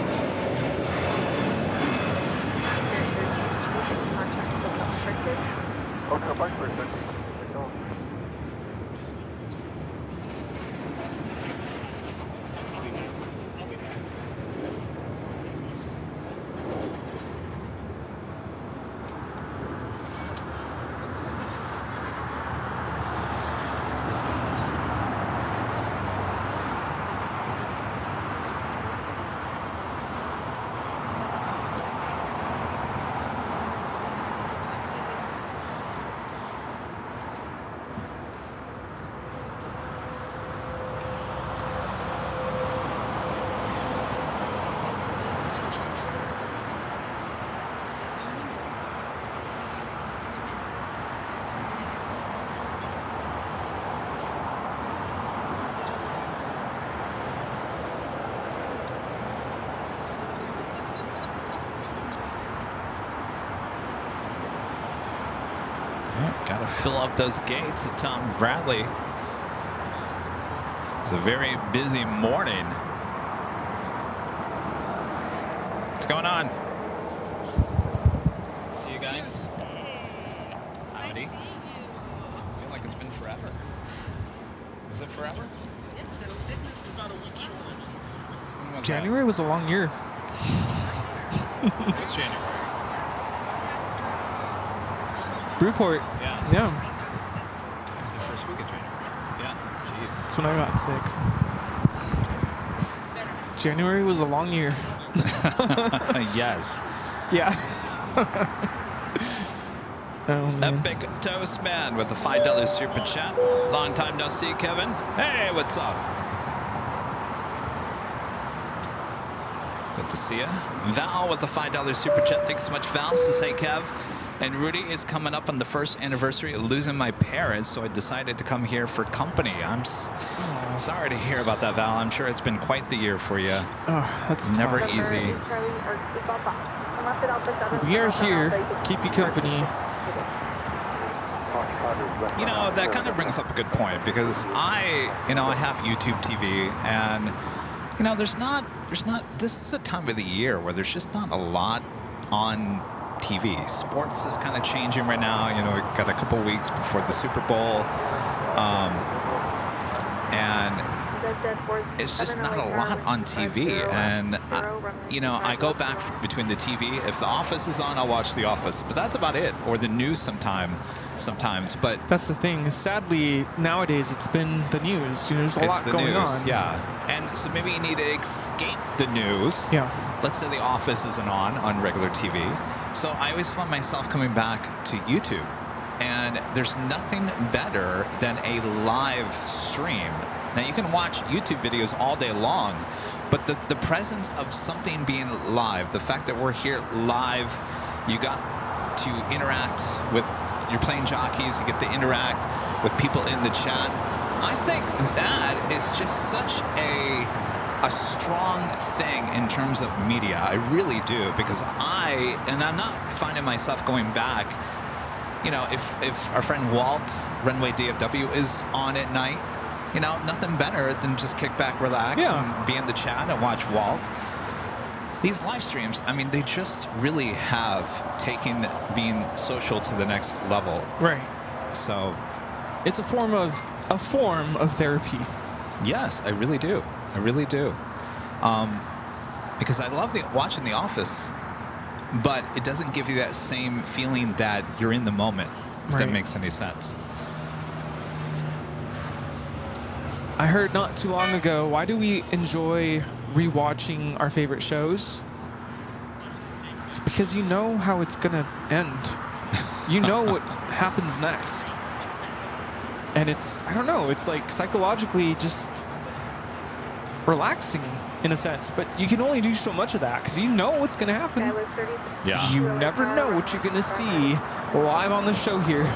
Got to fill up those gates at Tom Bradley. It's a very busy morning. What's going on? See you guys. Howdy. I feel like it's been forever. Is it forever? January was a long year. It's January. Brewport. Yeah. Yeah. It was the first week of January. Yeah. Jeez. That's when I got sick. January was a long year. Yes. Yeah. Oh, man. Epic Toast Man with a $5 super chat. Long time no see, Kevin. Hey, what's up? Good to see you. Val with the $5 super chat. Thanks so much, Val. Says, hey, Kev. And Rudy is coming up on the first anniversary of losing my parents, so I decided to come here for company. I'm sorry to hear about that, Val. I'm sure it's been quite the year for you. Oh, that's never tough. easy. We are here. Keep you company. You know, that kind of brings up a good point because I have YouTube TV, and you know, there's not. This is a time of the year where there's just not a lot on TV. Sports is kind of changing right now. You know, we've got a couple weeks before the Super Bowl, and it's just not a lot on TV. And you know, I go back between the TV. If The Office is on, I'll watch The Office, but that's about it. Or the news sometimes. But that's the thing. Sadly, nowadays it's been the news. You know, there's a lot going on. Yeah. And so maybe you need to escape the news. Yeah. Let's say The Office isn't on regular TV. So I always find myself coming back to YouTube. And there's nothing better than a live stream. Now, you can watch YouTube videos all day long, but the presence of something being live, the fact that we're here live, you got to interact with, you're playing Jockeys, you get to interact with people in the chat. I think that is just such a strong thing in terms of media. I really do, because I'm not finding myself going back. You know, if our friend Walt, Runway DFW, is on at night, you know, nothing better than just kick back, relax, and be in the chat and watch Walt. These live streams, I mean, they just really have taken being social to the next level. Right. So it's a form of therapy. Yes, I really do. I really do. Because I love watching The Office, but it doesn't give you that same feeling that you're in the moment, if that makes any sense. I heard not too long ago, why do we enjoy rewatching our favorite shows? It's because you know how it's gonna end. You know what happens next. And it's, I don't know, it's like psychologically just relaxing in a sense, but you can only do so much of that because you know what's gonna happen. Yeah. You never know what you're gonna see live on the show here.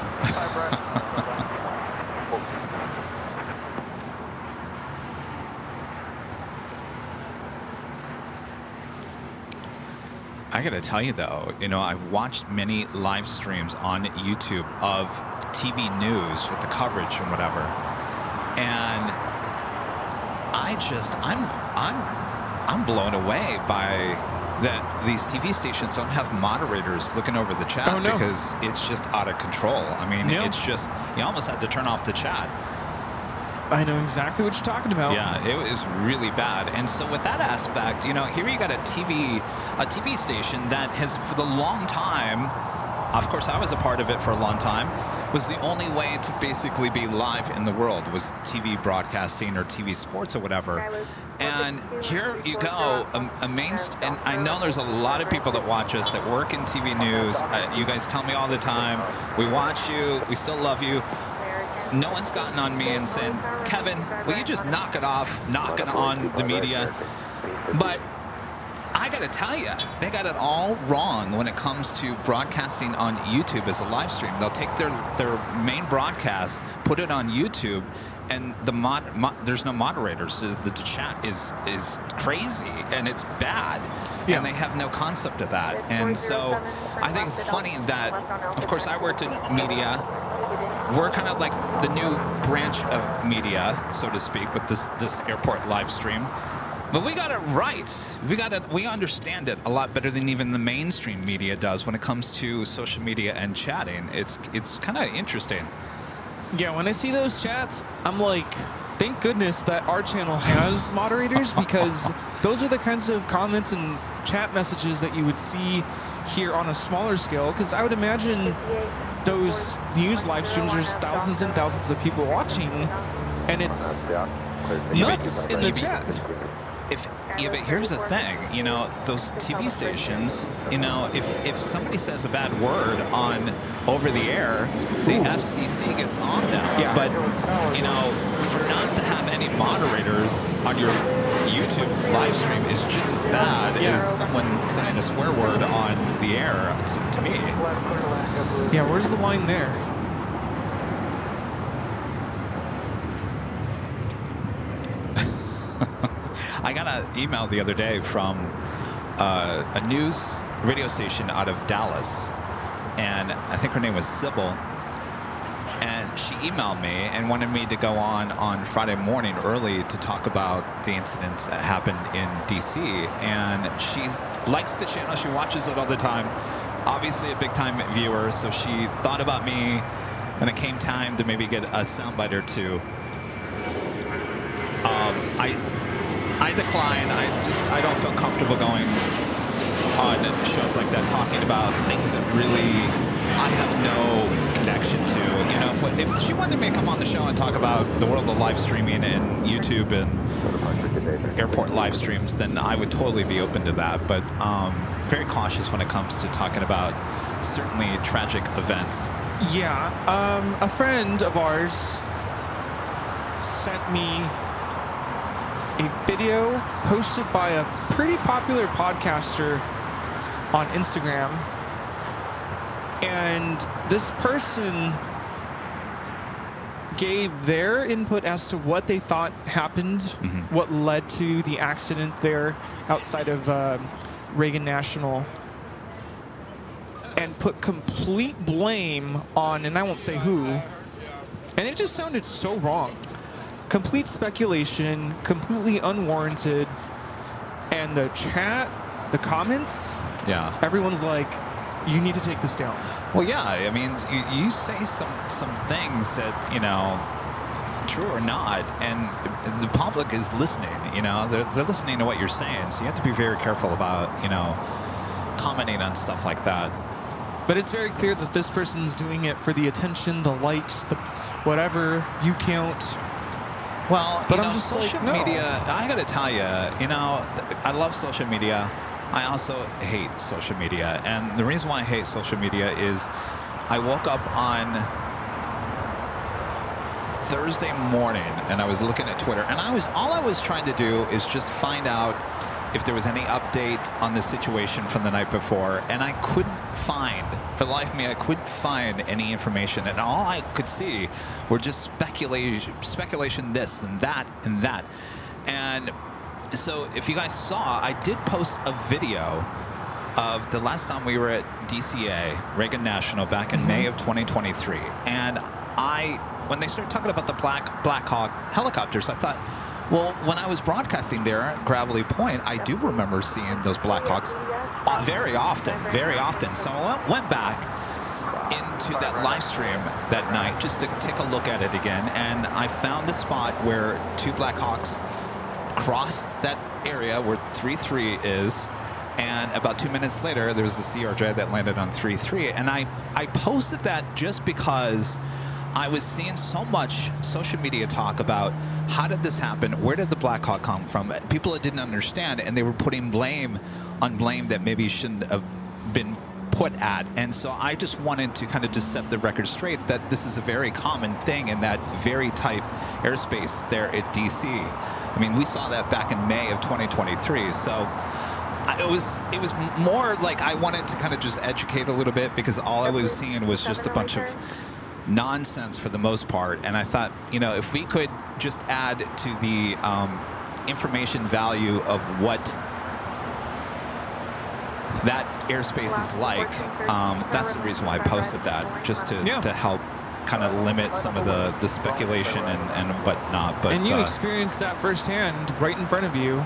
I gotta tell you though, you know, I've watched many live streams on YouTube of TV news with the coverage and whatever, and I'm blown away by that these TV stations don't have moderators looking over the chat because it's just out of control. I mean, it's just, you almost had to turn off the chat. I know exactly what you're talking about. Yeah, it was really bad. And so with that aspect, you know, here you got a TV station that has, for the long time, of course I was a part of it for a long time, was the only way to basically be live in the world was TV broadcasting or TV sports or whatever. And here you go, and I know there's a lot of people that watch us that work in TV news. You guys tell me all the time, we watch you, we still love you. No one's gotten on me and said, Kevin, will you just knock it off, knocking on the media? But I gotta tell you, they got it all wrong when it comes to broadcasting on YouTube as a live stream. They'll take their main broadcast, put it on YouTube, and there's no moderators. The chat is crazy and it's bad, and they have no concept of that. And so I think it's funny that, of course, I worked in media. We're kind of like the new branch of media, so to speak, with this airport live stream. But we got it right. We understand it a lot better than even the mainstream media does when it comes to social media and chatting. It's kind of interesting. Yeah, when I see those chats, I'm like, thank goodness that our channel has moderators, because those are the kinds of comments and chat messages that you would see here on a smaller scale, because I would imagine those news live streams, there's thousands and thousands of people watching, and it's nuts in the chat. But here's the thing, you know, those TV stations, you know, if somebody says a bad word on over the air, the FCC gets on them. Yeah. But, you know, for not to have any moderators on your YouTube live stream is just as bad as someone saying a swear word on the air, to me. Yeah, where's the line there? I got an email the other day from a news radio station out of Dallas, and I think her name was Sybil. she emailed me and wanted me to go on Friday morning early to talk about the incidents that happened in DC. And she likes the channel. She watches it all the time. Obviously a big time viewer. So she thought about me when it came time to maybe get a soundbite or two. I decline. I don't feel comfortable going on shows like that, talking about things that really I have no connection to. You know, if she wanted me to come on the show and talk about the world of live streaming and YouTube and airport live streams, then I would totally be open to that. But very cautious when it comes to talking about certainly tragic events. Yeah, a friend of ours sent me a video posted by a pretty popular podcaster on Instagram, and this person gave their input as to what they thought happened, what led to the accident there outside of Reagan National, and put complete blame on, and I won't say who, and it just sounded so wrong. Complete speculation, completely unwarranted, and the chat, the comments, yeah, everyone's like, you need to take this down. Well, yeah, I mean, you say some things that, you know, true or not, and the public is listening, you know, they're listening to what you're saying, so you have to be very careful about, you know, commenting on stuff like that. But it's very clear that this person's doing it for the attention, the likes, the whatever you count. Well, but you I'm know, just social like, no. media, I gotta tell you, you know, I love social media. I also hate social media. And the reason why I hate social media is I woke up on Thursday morning and I was looking at Twitter, and all I was trying to do is just find out if there was any update on the situation from the night before, and I couldn't find, for the life of me, I couldn't find any information, and all I could see were just speculation this and that and that. And so if you guys saw, I did post a video of the last time we were at DCA, Reagan National, back in May of 2023, and when they started talking about the Black Hawk helicopters, I thought, well, when I was broadcasting there at Gravelly Point, I do remember seeing those Blackhawks very often. So I went back into that live stream that night just to take a look at it again, and I found the spot where two Blackhawks crossed that area where 3-3 is, and about 2 minutes later, there was the CRJ that landed on 3-3, and I posted that just because I was seeing so much social media talk about how did this happen, where did the Black Hawk come from, people that didn't understand, and they were putting blame on blame that maybe shouldn't have been put at. And so I just wanted to kind of just set the record straight that this is a very common thing in that very tight airspace there at DC. I mean, we saw that back in May of 2023. So it was more like I wanted to kind of just educate a little bit, because all I was seeing was just a bunch of nonsense for the most part. And I thought, you know, if we could just add to the information value of what that airspace is like, that's the reason why I posted that, just to help kind of limit some of the speculation and whatnot. But and you experienced that firsthand right in front of you.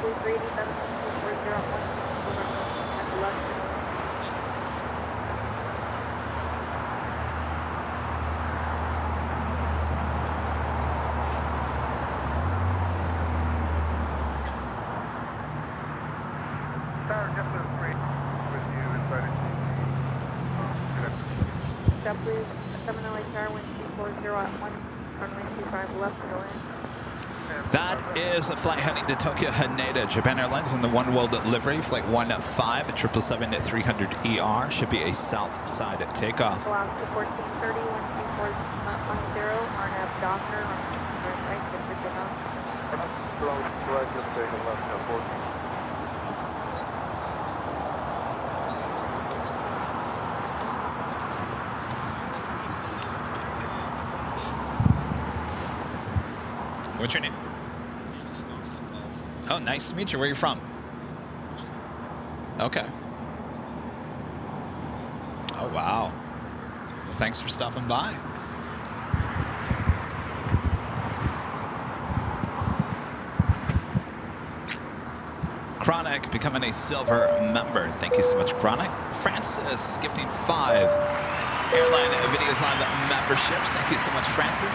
That is a flight heading to Tokyo Haneda, Japan Airlines in the One World livery, flight 15 at 777-300ER, should be a south side takeoff. Alaska 1430, 12410, RNAV Docker, right, What's your name? Oh, nice to meet you. Where are you from? Okay. Oh, wow. Well, thanks for stopping by. Chronic becoming a silver member. Thank you so much, Chronic. Francis gifting 5 Airline Videos Live memberships. Thank you so much, Francis.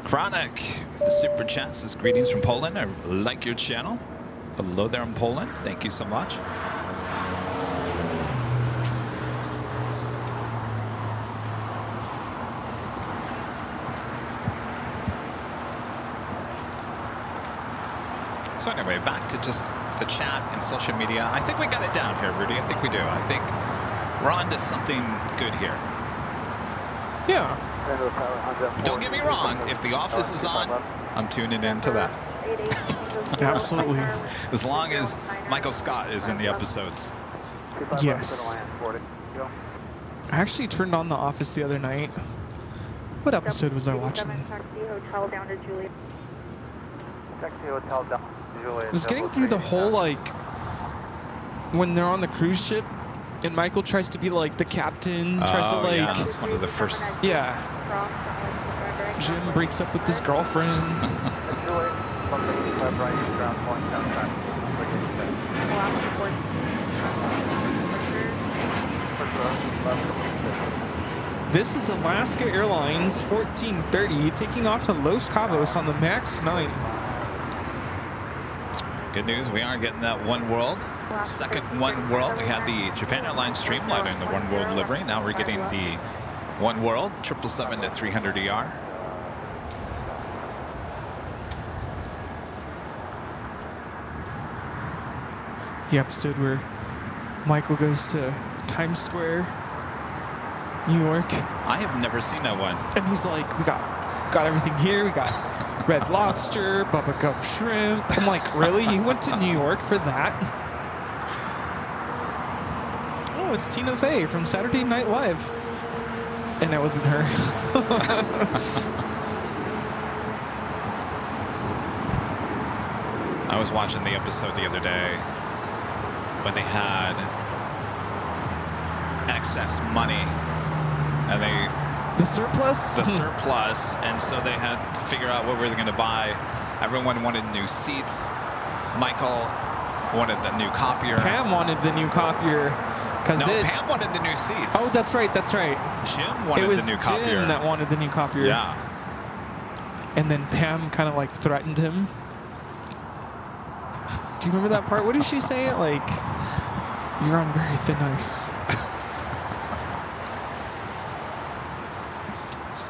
Chronic with the super chat says greetings from Poland. I like your channel. Hello there in Poland. Thank you so much. So anyway, back to just the chat and social media. I think we got it down here, Rudy. I think we do. I think we're on to something good here. Yeah. But don't get me wrong. If The Office is on, I'm tuning into that. Absolutely. As long as Michael Scott is in the episodes. Yes. I actually turned on The Office the other night. What episode was I watching? I was getting through the whole, like, when they're on the cruise ship and Michael tries to be like the captain, tries to like... yeah, that's one of the first... Yeah. Jim breaks up with his girlfriend. This is Alaska Airlines 1430 taking off to Los Cabos on the MAX 9. Good news, we are getting that One World. Second One World. We had the Japan Airlines Streamliner in the One World livery. Now we're getting the One World 777-300ER. The episode where Michael goes to Times Square, New York. I have never seen that one. And he's like, we got everything here. We got Red Lobster, Bubba Gump Shrimp. I'm like, really? You went to New York for that? Oh, it's Tina Fey from Saturday Night Live. And that wasn't her. I was watching the episode the other day when they had excess money and the surplus? The surplus, and so they had to figure out what we were going to buy. Everyone wanted new seats. Michael wanted the new copier. Pam wanted the new copier. Pam wanted the new seats. Oh, that's right, that's right. Jim wanted the new copier. It was Jim that wanted the new copier. Yeah. And then Pam kind of like threatened him. Do you remember that part? What did she say? Like, you're on very thin ice.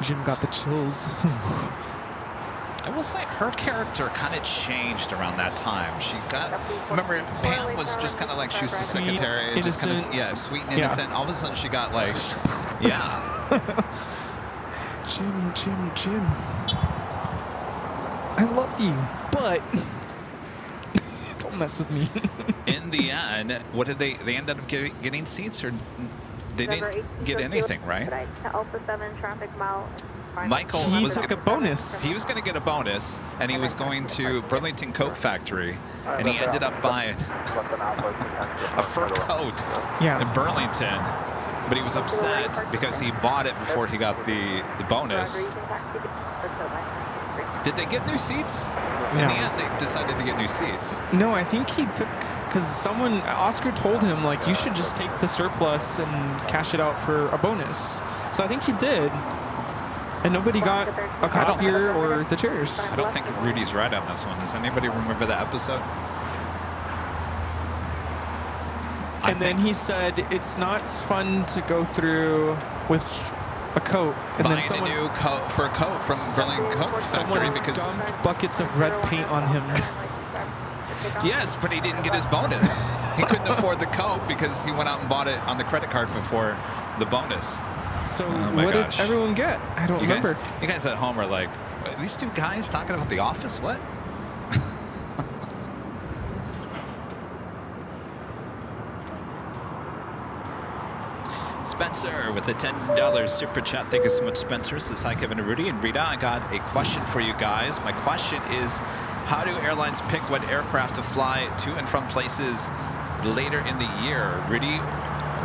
Jim got the chills. I will say her character kind of changed around that time. She got, remember, Pam was just kind of like, she was the secretary, sweet, just kind of, innocent. Sweet and innocent. All of a sudden she got like, yeah. Jim. I love you, but don't mess with me. In the end, what did they ended up getting seats, or they didn't get anything, right? Alpha 7 traffic mile. Michael he took a bonus. He was going to get a bonus, and he was going to Burlington Coat Factory, and he ended up buying a fur coat in Burlington. But he was upset because he bought it before he got the bonus. Did they get new seats? In the end, they decided to get new seats. No, I think he took, because Oscar told him, like, you should just take the surplus and cash it out for a bonus. So I think he did. And nobody got a copier or the chairs. I don't think Rudy's right on this one. Does anybody remember the episode? And then he said, it's not fun to go through with a coat. And buying then someone, a new coat for a coat from Burlington Coat Factory because dumped buckets of red paint on him. Yes, but he didn't get his bonus. He couldn't afford the coat because he went out and bought it on the credit card before the bonus. So what did everyone get? I don't remember. You guys at home are like, these two guys talking about The Office? What? Spencer with the $10 super chat. Thank you so much, Spencer. Says hi, Kevin and Rudy. And Rita, I got a question for you guys. My question is, how do airlines pick what aircraft to fly to and from places later in the year? Rudy,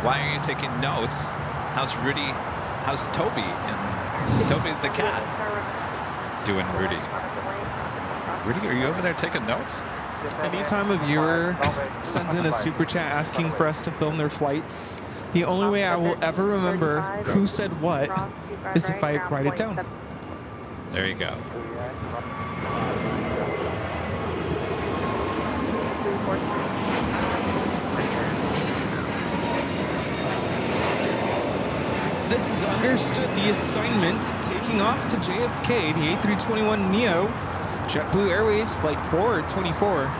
why are you taking notes? How's Toby and Toby the cat doing, Rudy? Rudy, are you over there taking notes? Anytime a viewer sends in a super chat asking for us to film their flights, the only way I will ever remember who said what is if I write it down. There you go. This is understood the assignment taking off to JFK, the A321neo, JetBlue Airways Flight 424.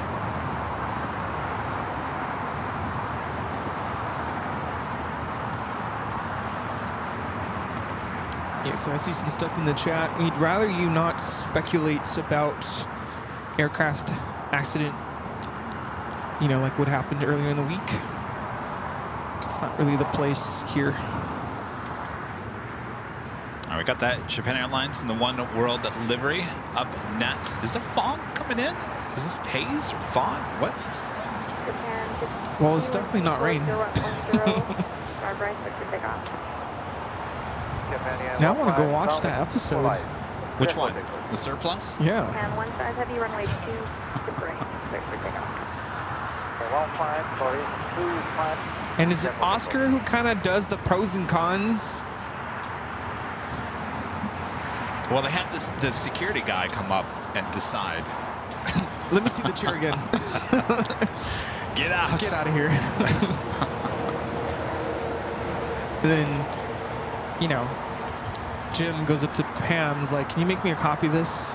Yeah, so I see some stuff in the chat. We'd rather you not speculate about aircraft accident, you know, like what happened earlier in the week. It's not really the place here. All right, we got that Japan Airlines in the One World livery up next. Is there fog coming in? Is this haze or fog? What? Well, it's definitely not rain. Now I want to go watch that episode. Which one? The surplus? Yeah. And 15 heavy runway 2, right, clear for takeoff. And is it Oscar who kind of does the pros and cons? Well, they had the security guy come up and decide. Let me see the chair again. Get out. Get out of here. And then, you know, Jim goes up to Pam's like, can you make me a copy of this?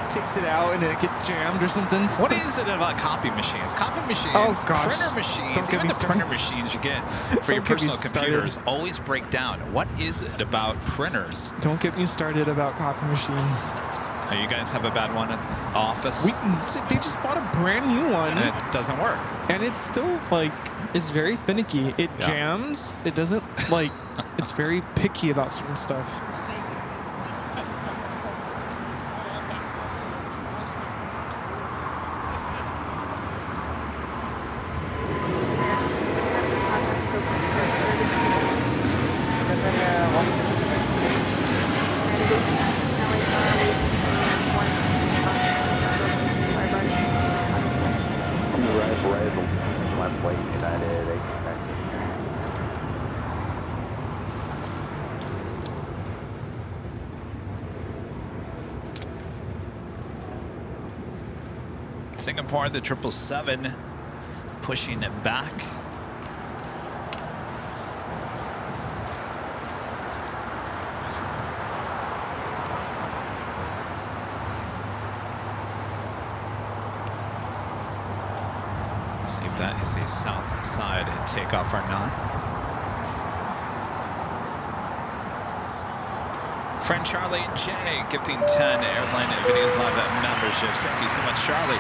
She takes it out and it gets jammed or something. What is it about copy machines? Copy machines, oh, gosh. printer machines, Don't even the printer machines you get for your personal computers always break down. What is it about printers? Don't get me started about copy machines. Oh, you guys have a bad one at the office? They just bought a brand new one. And it doesn't work. And it's still, like, it's very finicky. It jams. It doesn't, like, it's very picky about certain stuff. Singapore, the 777, pushing it back. See if that is a south side takeoff or not. Friend Charlie J gifting 10 Airline Videos Live memberships. Thank you so much, Charlie.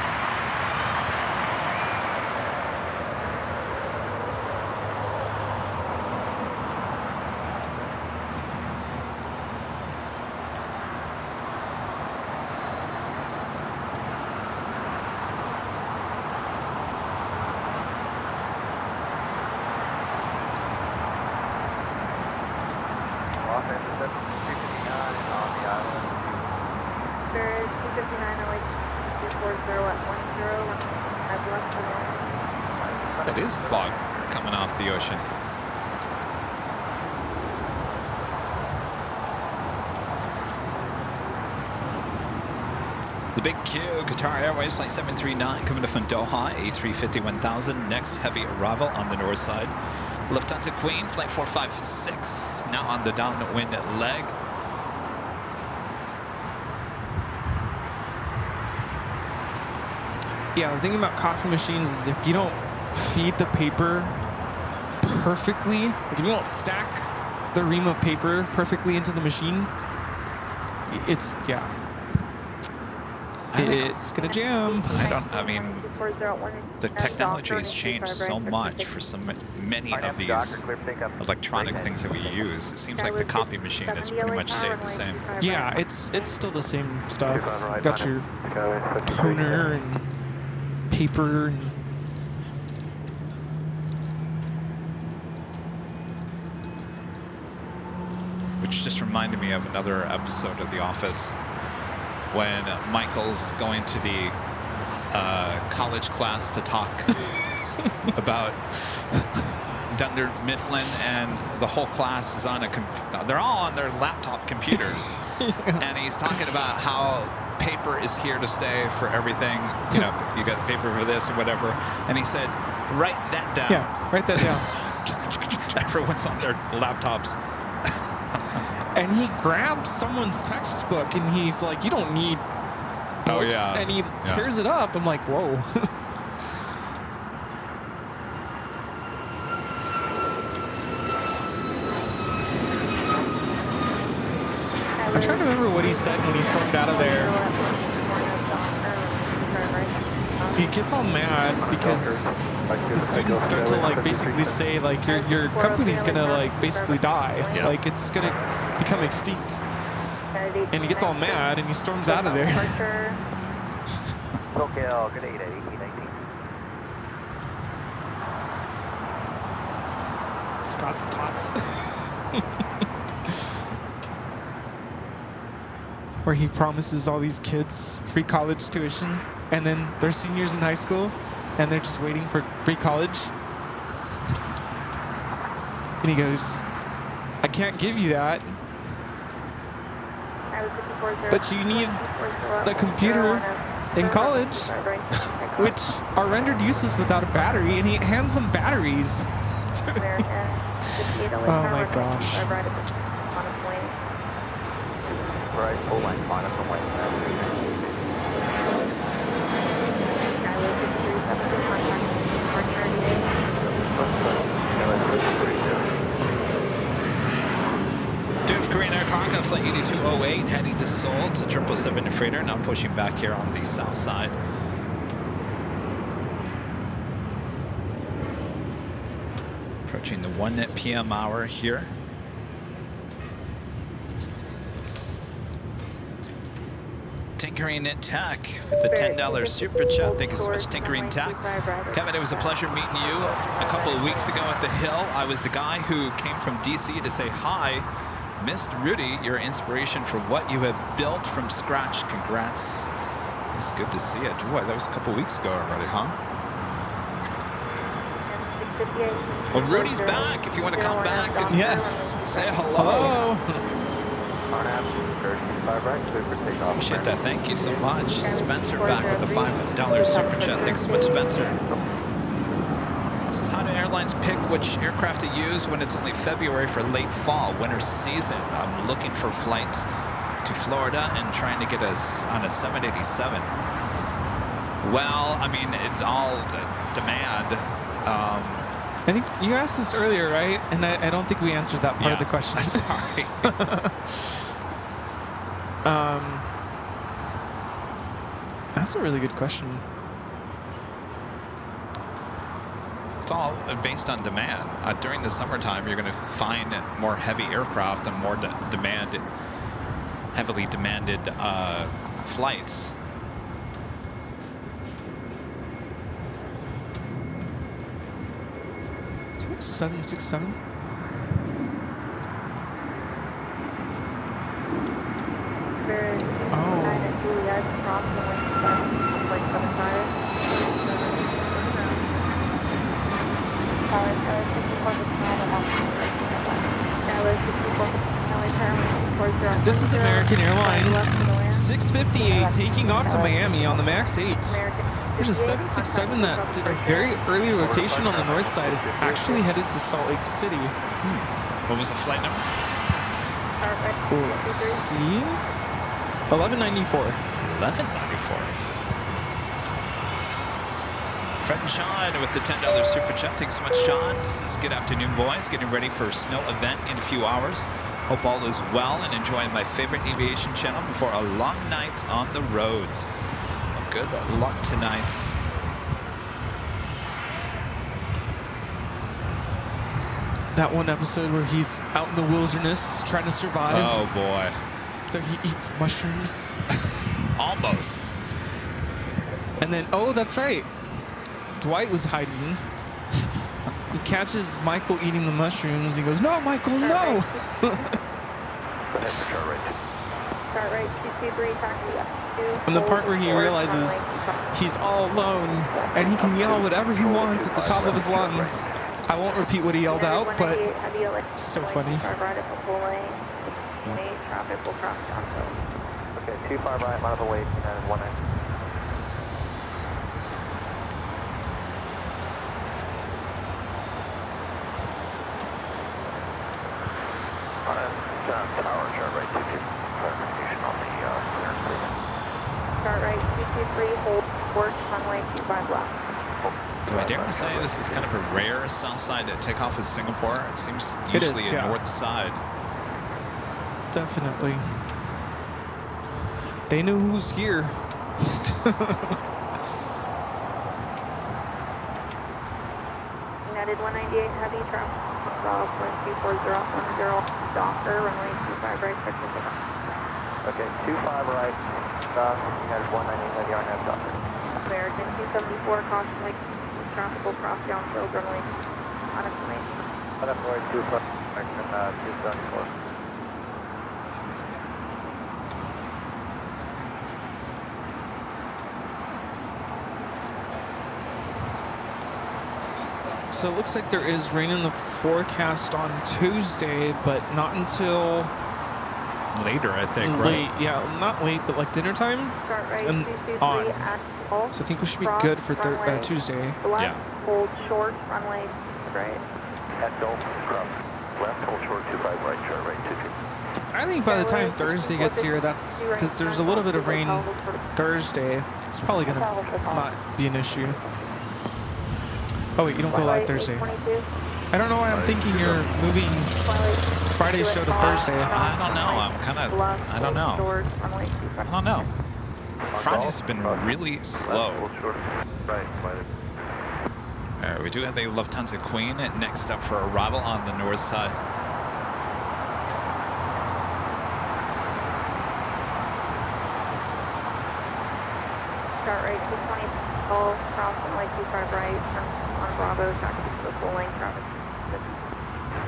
That is fog coming off the ocean. The Big Q, Qatar Airways Flight 739 coming to from Doha, A350 1000. Next heavy arrival on the north side. Lufthansa Queen, Flight 456, now on the downwind leg. Yeah, the thing about copy machines is if you don't feed the paper perfectly, like if you don't stack the ream of paper perfectly into the machine, it's gonna jam. I mean, the technology has changed so much for so many of these electronic things that we use. It seems like the copy machine has pretty much stayed the same. Yeah, it's still the same stuff. You got your toner and paper and which just reminded me of another episode of The Office when Michael's going to the college class to talk about Dunder Mifflin, and the whole class is on they're all on their laptop computers. And he's talking about how paper is here to stay for everything. You know, you got paper for this or whatever. And he said, write that down. Yeah, write that down. Everyone's on their laptops. And he grabs someone's textbook and he's like, you don't need books. Oh, yeah. And he tears it up. I'm like, whoa. I'm trying to remember what he said when he stormed out of there. He gets all mad because the students start to like basically say like your company's gonna like basically die. Yeah. Like it's gonna become extinct. And he gets all mad and he storms out of there. SoCal, good 8 at 1819. Scott's tots. Where he promises all these kids free college tuition, and then they're seniors in high school, and they're just waiting for free college. And he goes, I can't give you that, but you need the computer in college, which are rendered useless without a battery, and he hands them batteries. Oh my gosh. Right, full line climate from White Dave Korean Air Cargo, Flight 8208, heading to Seoul to 777 freighter, now pushing back here on the south side. Approaching the 1 p.m. hour here. Tinkering at Tech with the $10 super chat. Thank you so much, Tinkering Tech. Kevin, it was a pleasure meeting you a couple of weeks ago at the Hill. I was the guy who came from DC to say hi. Missed Rudy, your inspiration for what you have built from scratch. Congrats. It's good to see you. Boy, that was a couple of weeks ago already, huh? Well, Rudy's back. If you want to come back and say hello. Appreciate that. Thank you so much. Spencer back with the $5 super chat. Thanks so much, Spencer. This is how do airlines pick which aircraft to use when it's only February for late fall, winter season. I'm looking for flights to Florida and trying to get us on a 787. Well, I mean, it's all demand. I think you asked this earlier, right? And I don't think we answered that part of the question. Sorry. That's a really good question. It's all based on demand. During the summertime, you're going to find more heavy aircraft and more heavily demanded flights. Is it 767? This is American Airlines 658 taking off to Miami on the MAX 8. There's a 767 that did a very early rotation on the north side. It's actually headed to Salt Lake City. What was the flight number? Let's see. 1194. 1194. Fred and Sean with the $10 super chat. Thanks so much, Sean. This is good afternoon, boys. Getting ready for a snow event in a few hours. Hope all is well and enjoying my favorite aviation channel before a long night on the roads. Well, good luck tonight. That one episode where he's out in the wilderness trying to survive. Oh, boy. So he eats mushrooms. Almost. And then, oh, that's right. Dwight was hiding. He catches Michael eating the mushrooms. He goes, no, Michael, no. Start right, 223, taxi up to. And the part where he realizes he's all alone and he can yell whatever he wants at the top of his lungs. I won't repeat what he yelled out, but so funny. Right up the full lane. Traffic will cross down. Okay, 25 right, line of the way, and 19. Tower, chart right, 22. Clarification on the clearance, please. Start right, 223, hold course, runway 25 left. Do I dare to say this is kind of a rare south side takeoff of Singapore? It seems It usually is, a yeah. north side. Definitely. They know who's here. United 198 heavy traffic. South, wind 24010, Docker, runway 25 right, section 6. Okay, 25 right, United 198 heavy RNAV Docker. American 274, caution lake, traffic will cross downfield, runway on its way. Runway 25, American 274. So it looks like there is rain in the forecast on Tuesday, but not until Later, I think, late. right? Yeah, not late, but like dinner time Start right, and 223 on. at full. So I think we should be Cross good for runway Tuesday. Left, Yeah. hold short, runway right. At Dalton, cross left, hold short, 25 right, chart right, 22. I think by the time Thursday gets here, that's because there's a little bit of rain Thursday. It's probably gonna not be an issue. Oh wait, you don't go live Thursday. I don't know why I'm thinking you're moving Friday's show to Thursday. I don't know. I'm kind of, I don't know. I don't know. Friday's been really slow. Right, All right, we do have the Lufthansa Queen next up for arrival on the north side. Start right, 220, full, cross runway 25 right, turn on Bravo, taxi to the full lane, traffic.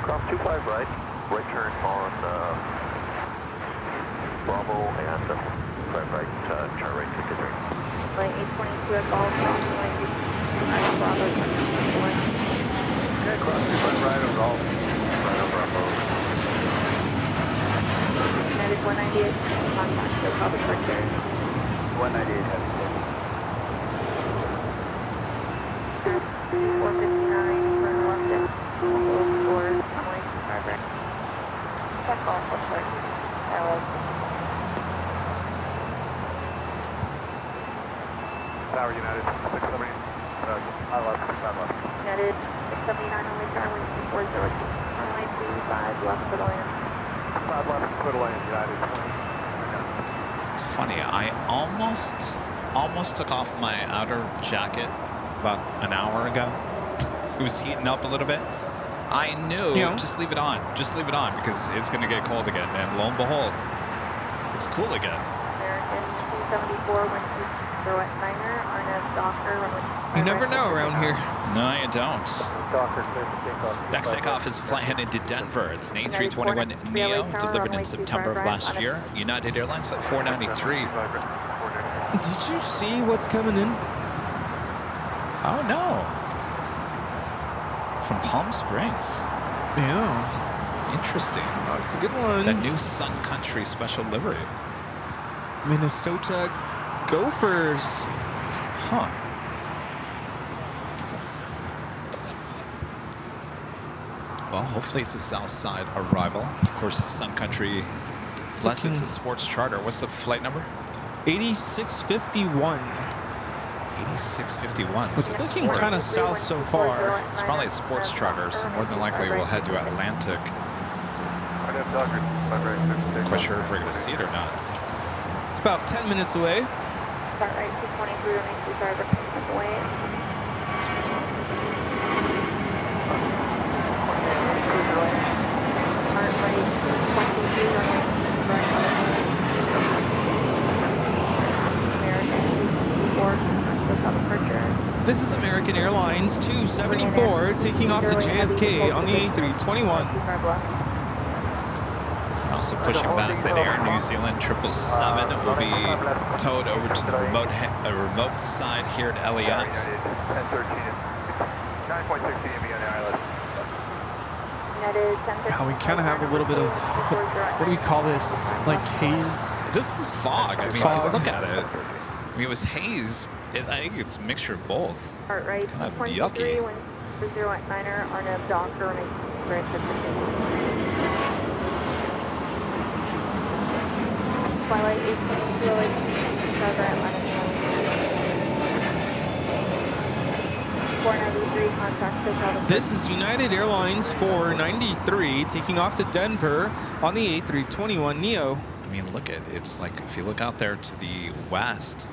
Cross 25 right, right turn on Bravo and 5 right, chart right, 53. Lane 822 at Golf, cross runway 25 Bravo, taxi to the full lane. Okay, cross 25 right on Golf, right on Bravo. United 198, contact the public secretary. 198 heavy. 459, turn left at Hold short, runway 25 right. Check off, looks like LAX. Tower United 670. I left. United 679 only turn, wind 240, runway 25 left for the land. 5 left, clear to land, United 20. It's funny. I almost took off my outer jacket about an hour ago. It was heating up a little bit. I knew, just leave it on because it's going to get cold again. And lo and behold, it's cool again. American 274, wind 209er, RNAV Docker, runway. You never know around here. No, you don't. Docker, clear for takeoff. Next takeoff is a flight headed to Denver. It's an A321 Neo delivered in September of last year. United Airlines Flight 493. Did you see what's coming in? Oh no. From Palm Springs. Yeah. Interesting. That's a good one. The new Sun Country special livery. Minnesota Gophers. Huh. Well, hopefully it's a south side arrival. Of course, Sun Country, unless it's a sports charter. What's the flight number? 8651. 8651. It's looking kind of south so far. It's probably a sports charter, so more than likely we'll head to Atlantic. Quite sure if we're going to see it or not. It's about 10 minutes away. Start right, 223, runway 25 right, the lane. Start right, 22, runway 25 right. This is American Airlines 274 taking off to JFK on the A321. So Also pushing back that Air New Zealand 777 will be towed over to the remote side here at LAX. 9.6 TME on the island. How we kind of have a little bit of, what do we call this? Like haze? This is fog. I mean, Fog. if you look at it, I mean, it was haze. I think it's a mixture of both. Heart rate, Kind of 23, yucky. 0@9er, RNAV Docker, Grand Twilight 8.08, program -1. 493, contact SoCal. This is United Airlines 493 taking off to Denver on the A321neo. I mean, look at it's like if you look out there to the west.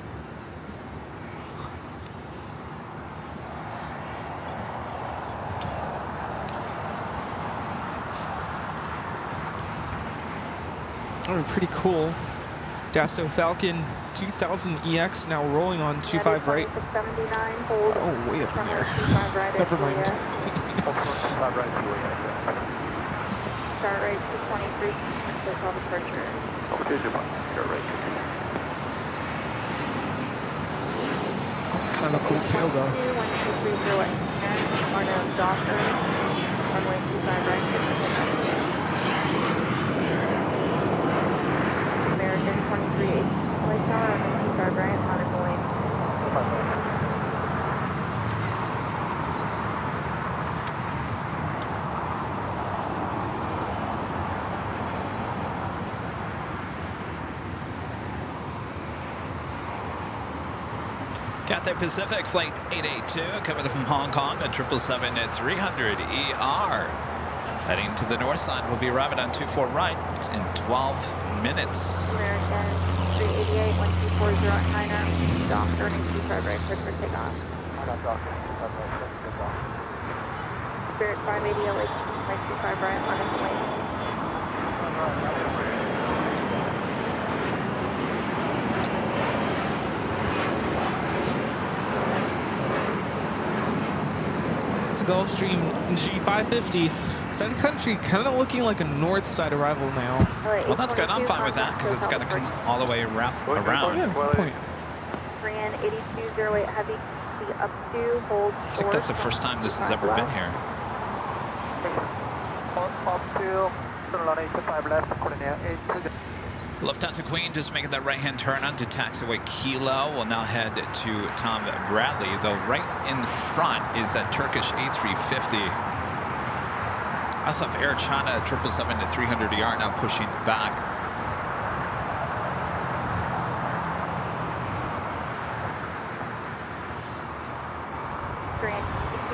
Oh, pretty cool. Dassault Falcon 2000 EX now rolling on 25 right. 79, hold. Oh, way up in there. 25 right. Never mind. Start rate 223, SoCal departure. That's kind of a cool tail though. 1230 RNAV Docker, runway 25 right. American 23, Lake Tower, runway 25 right, nautical lane. Cathay Pacific Flight 882 coming from Hong Kong at 777-300ER. Heading to the north side, we'll be arriving on 24 right in 12 minutes. American 388, 12409er, Docker, 25 right, cleared for takeoff. Spirit 580, Lake 25 right, nautical lane. It's Gulfstream G550. Sun Country kind of looking like a north side arrival now. Well, that's good. I'm fine with that because it's got to come all the way around. Yeah, good point. Ran 8208 heavy, up to hold. I think that's the first time this has ever been here. Lufthansa Queen just making that right-hand turn onto taxiway Kilo. We'll now head to Tom Bradley, though right in front is that Turkish A350. SF Air China 777-300ER now pushing back.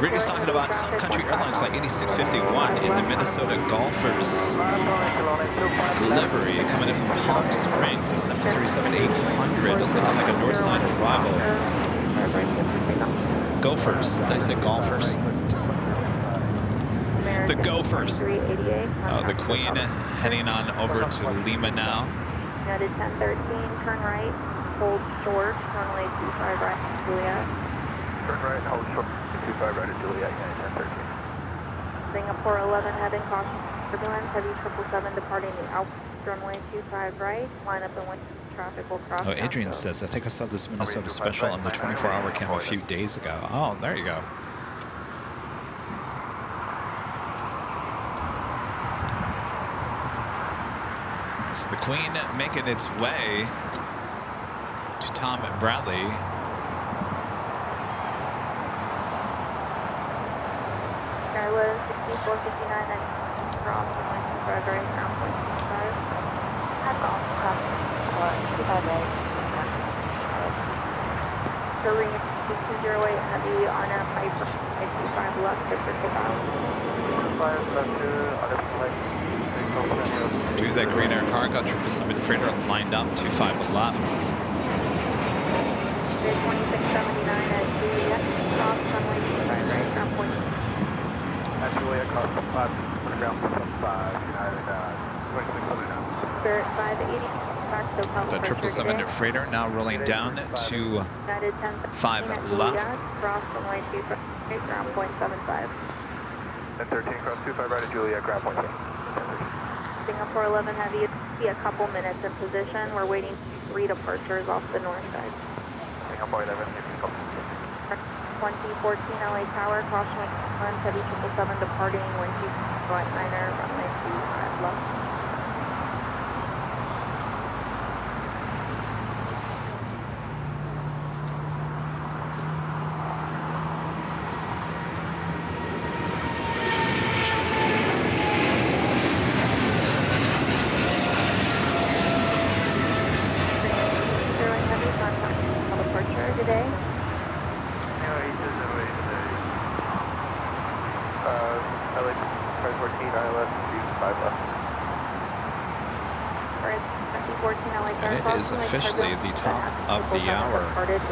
Radio's talking about Sun Country Airlines Flight 8651 in the Minnesota Golfers livery coming in from Palm Springs, a 737-800 looking like a north side arrival. Gophers. Did I say golfers? The Gophers. Oh, the Queen heading on over to Lima now. United 1013, turn right, hold short, runway 25 right, Juliet. Turn right, hold short, 25 right at Juliet, United 1013. Singapore 11, heading caution turbulence, heavy 777 departing the Alpha, runway 25 right, line up and wind traffic will cross. Oh, Adrian says, I think I saw this Minnesota special on the 24-hour cam a few days ago. Oh, there you go. So the Queen making its way to Tom Bradley. Skyline 6459 and cross runway 25 right, ground point 25. Head off, cross 25 right. Serene 208 heavy on a pipe, 25 left, good for takeoff. Do that Green Air Cargo 777 freighter lined up, 25 left. 2679 at Juliet, cross runway 25 right, ground point. At Juliet, cross 5, ground point 5, United 2679. Spirit 580, back to The 777 freighter now rolling down to 5 left. Cross runway 25 right, ground point 75. 1013, cross 25 right at Juliet, ground point 7. Singapore 11 Heavy, be a couple minutes in position. We're waiting 3 departures off the north side. Singapore 11 Heavy, 2014 LA Tower, crosswind 1, Heavy 777 departing, wind 2 right liner, runway 25 left. And it is officially the top of the hour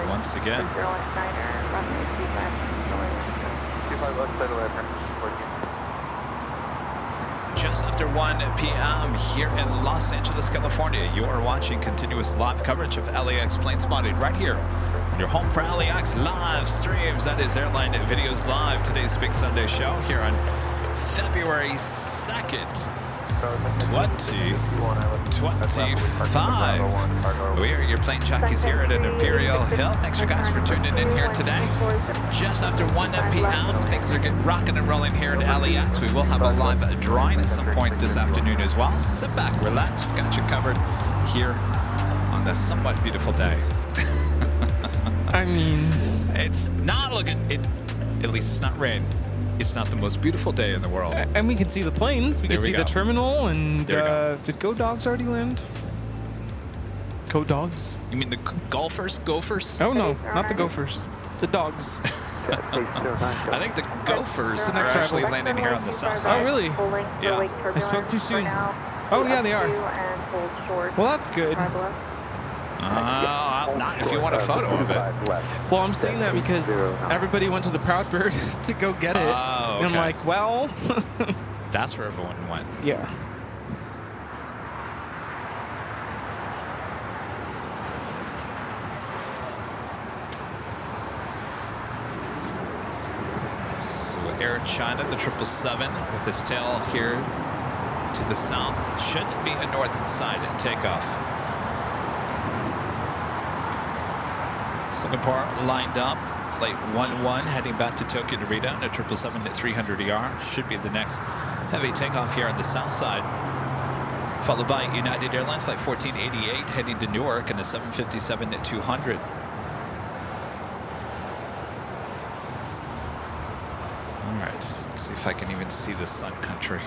once again. Just after 1 p.m. here in Los Angeles, California, you are watching continuous live coverage of LAX Plane Spotted right here on your home for LAX live streams. That is Airline Videos Live, today's big Sunday show here on February 2nd. 2025. We are your plane jockeys here at an Imperial Hill. Thanks you guys for tuning in here today. Just after 1 p.m. things are getting rocking and rolling here at LAX. We will have a live drawing at some point this afternoon as well. So sit back, relax. We got you covered here on this somewhat beautiful day. I mean, it's not looking. At least it's not rain. It's not the most beautiful day in the world. And we can see the planes. We can see the terminal. And did Go Dogs already land? Go Dogs? You mean the golfers? Gophers? Oh, no. Not the Gophers. The dogs. I think the Gophers are actually landing here on the south side. Oh, really? Yeah. I spoke too soon. Oh, yeah, they are. Well, that's good. Not if you want a photo of it. Well, I'm saying that because everybody went to the Proud Bird to go get it. Oh, okay. And I'm like, well. That's where everyone went. Yeah. So Air China, the 777 with its tail here to the south, should be a north side takeoff. Singapore lined up, flight 11 heading back to Tokyo Narita, and a 777 at 300ER should be the next heavy takeoff here on the south side. Followed by United Airlines flight 1488 heading to Newark, and a 757 at 200. All right, let's see if I can even see the sun country.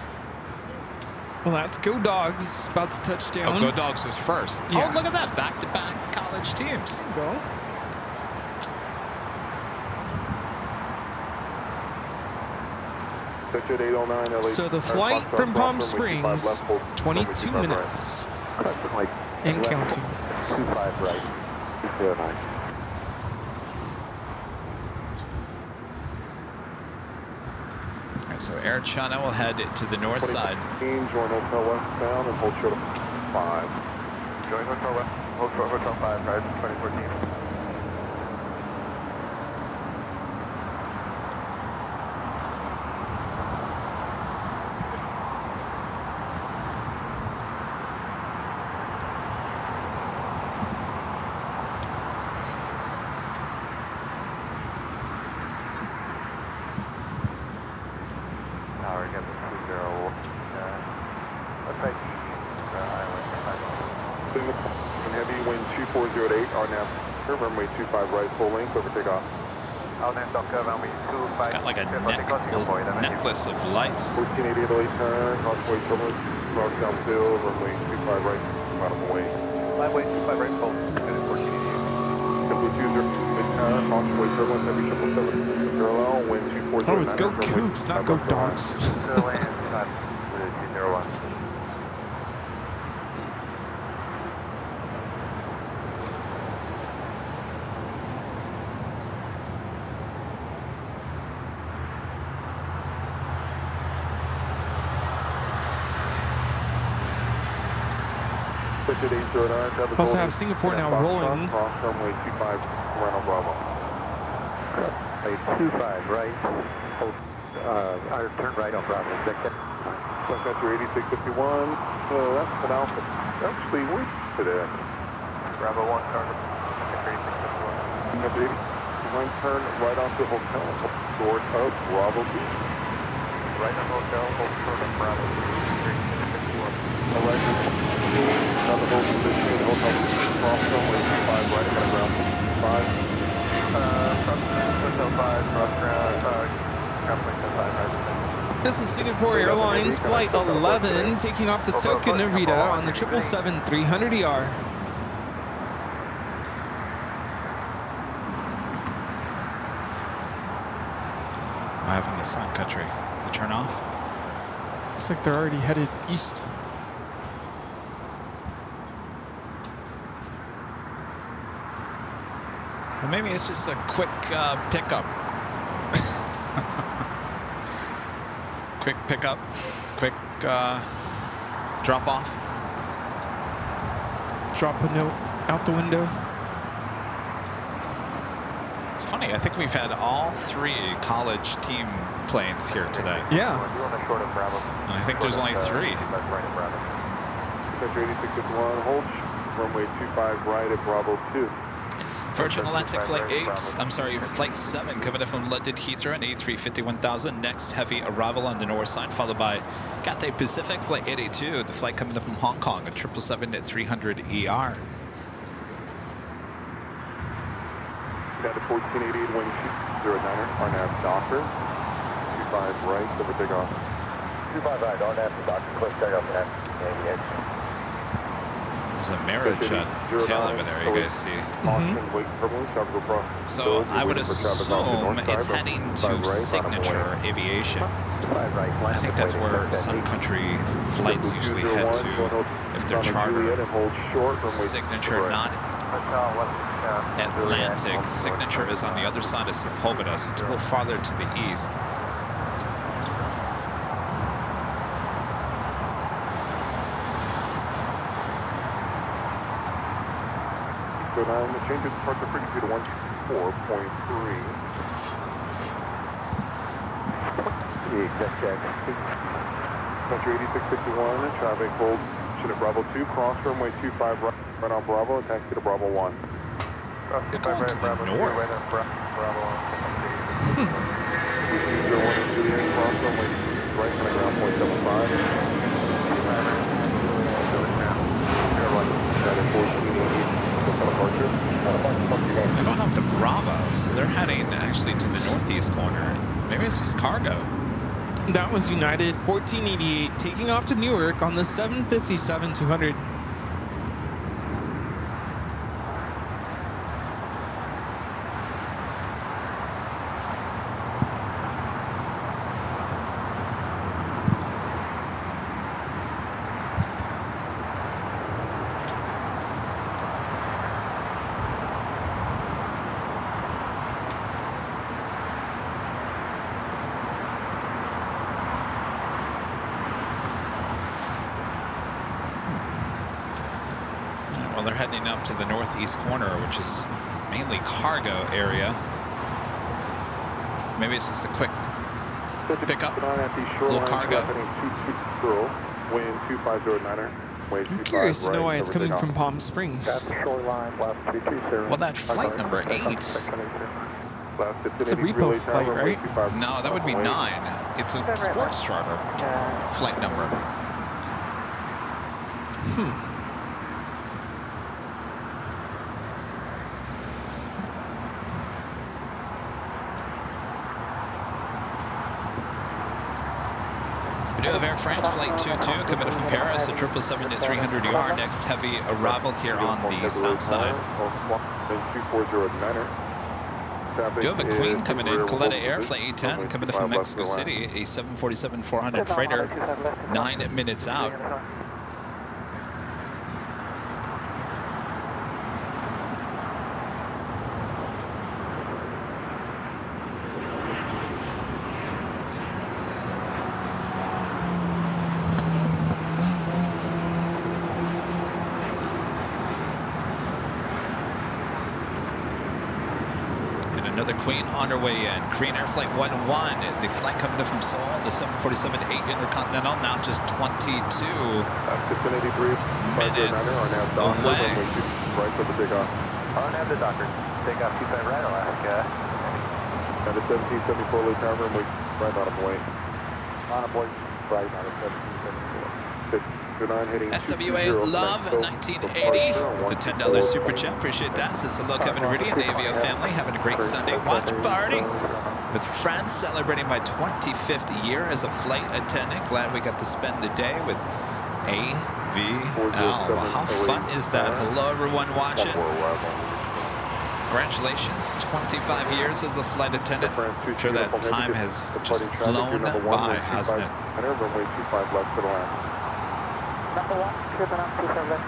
Well, that's Go Dogs about to touch down. Oh, Go Dogs was first. Yeah. Oh, look at that, back-to-back college teams. There you go. So the flight from Palm Springs, 22 minutes and counting. 25 right, 209. All right, so Air China will head to the north side. Join Hotel westbound and hold short of 5. Join Hotel West, hold short Hotel 5, right, 2014. Heavy wind 2408, RNAV, runway 25 right, full length, over takeoff. It's got like a necklace of lights. 1488 LA turn, crossway turbulence, cross downfield, runway 25 right, bottom away. Runway 25 right, full, and 1488. Simply 20 turn, crossway turbulence, heavy 777, parallel, wind 2409. Oh, it's Go Cougs, not Go Dogs. Also have Singapore now rolling. Cross runway 25, Toronto Bravo. 25 right, hold, turn right on Bravo, second. Sun Country 8651, that's an Alpha. Actually, we're today. Bravo 1, target. Country 8651. Country 81, turn right off the hotel, short of Bravo 2. Right on hotel, hold short of Bravo 2, 8651. All right, now the hold position in hotel, cross runway 25, right at ground 5. Hotel 5, cross ground, ground point 5, right. This is Singapore Airlines Flight 11 taking off to Tokyo Narita on the 777-300ER. Having the Sun Country to turn off. Looks like they're already headed east. Well, maybe it's just a quick pickup. Quick pickup, quick drop off. Drop a note out the window. It's funny, I think we've had all 3 college team planes here today. Yeah. And I think there's only 3. Country 8651, hold runway 25 right at Bravo 2. Virgin Atlantic Flight 7 coming in from London Heathrow and A350-1000. Next heavy arrival on the north side, followed by Cathay Pacific Flight 882, the flight coming in from Hong Kong, a 777-300ER. Down to 1488, wind 209er, RNAV Docker. 25 right, over takeoff. 25 right, RNAV Docker, quick takeoff at Aviation. There's a mirror tail over there, you guys see. So I would assume it's heading to Signature Aviation. I think that's where Sun Country flights usually head to if they're charter. Signature, not Atlantic. Signature is on the other side of Sepulveda, so it's a little farther to the east. So now the change of departure frequency to 14.3. Check. Country 8661, traffic hold at Bravo 2, cross runway 25 right on Bravo, and taxi to Bravo 1. They're going to the north. Bravo 1. 01 and Juliet, cross runway right on ground point 75. They're going up to Bravo, so they're heading actually to the northeast corner. Maybe it's just cargo. That was United 1488 taking off to Newark on the 757-200. Well, they're heading up to the northeast corner, which is mainly cargo area. Maybe it's just a quick pickup, little cargo. Wind 2509er. I'm curious to know why it's coming from Palm Springs. Well, that flight number 8. It's a repo flight, right? No, that would be 9. It's a sports charter flight number. We do have Air France Flight 22 coming in from Paris, a 777-300ER. Next heavy arrival here on the south side. Do have a Queen coming in, Collectible Air Flight 810 coming in from Mexico City, a 747-400 freighter, 9 minutes out. the Queen on her way in. Korean Air Flight 1-1. The flight coming in from Seoul, the 747-8 Intercontinental, now just 22 minutes away. Right for the takeoff. On have the Docker. Takeoff 25 right, Alaska. And the 1774 Lee Tower, runway right on a point. On a board, right on a 1774. SWA Love 1980 with a $10 super chat. Appreciate that. Says hello, Kevin Rudy and the Avio family. Having a great Sunday watch party with friends celebrating my 25th year as a flight attendant. Glad we got to spend the day with AVL. How fun is that? Hello, everyone watching. Congratulations, 25 years as a flight attendant. I'm sure that time has just flown by, hasn't it? Runway 25 left to the left. Number 1, tripping up 27 left.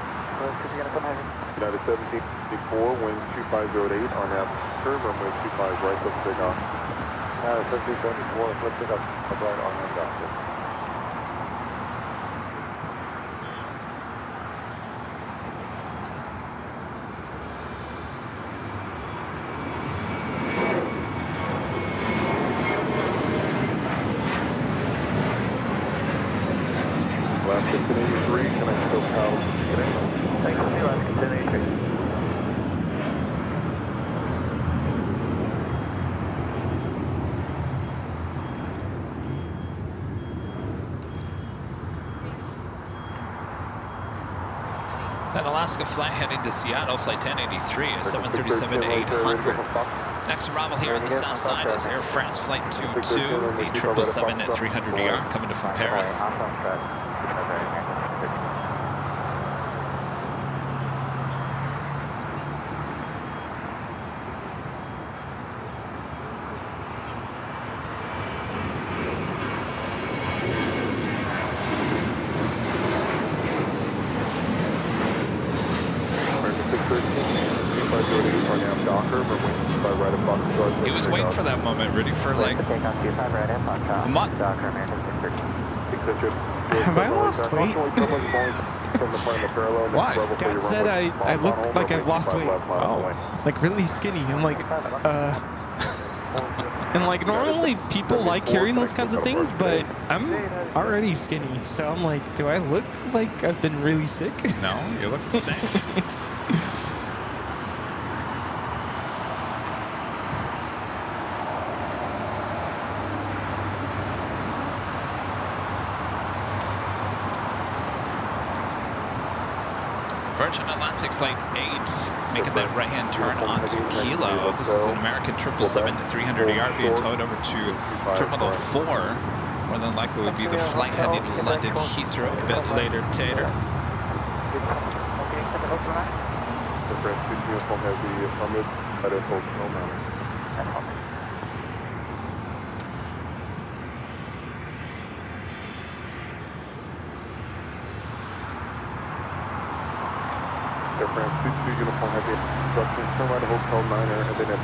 United 1754, wind 2508 on that curve, runway 25 right, let's take off. United 1774, let's pick up right on that doctor. Last 1583, can I still paddle today? Thanks for the last 1583. That Alaska flight heading to Seattle, flight 1083, a 737-800. Next arrival here on the south side is Air France flight 22, the 777-300ER coming in from Paris. He was waiting for that moment, ready for like a month. Have I lost weight? Why? Dad said I look like I've lost weight. Oh. Like really skinny. I'm like, and like normally people like hearing those kinds of things, but I'm already skinny. So I'm like, do I look like I've been really sick? No, you look the same. Virgin Atlantic Flight 8 making that right-hand turn onto Kilo. This is an American 777-300ER being towed over to Terminal 4. More than likely will be the flight heading to London Heathrow a bit later, Tater. The French uniform has the affirmative at a full snow mountain. Air France 22 uniform has the instructions, turn right to Hotel 9er, and then at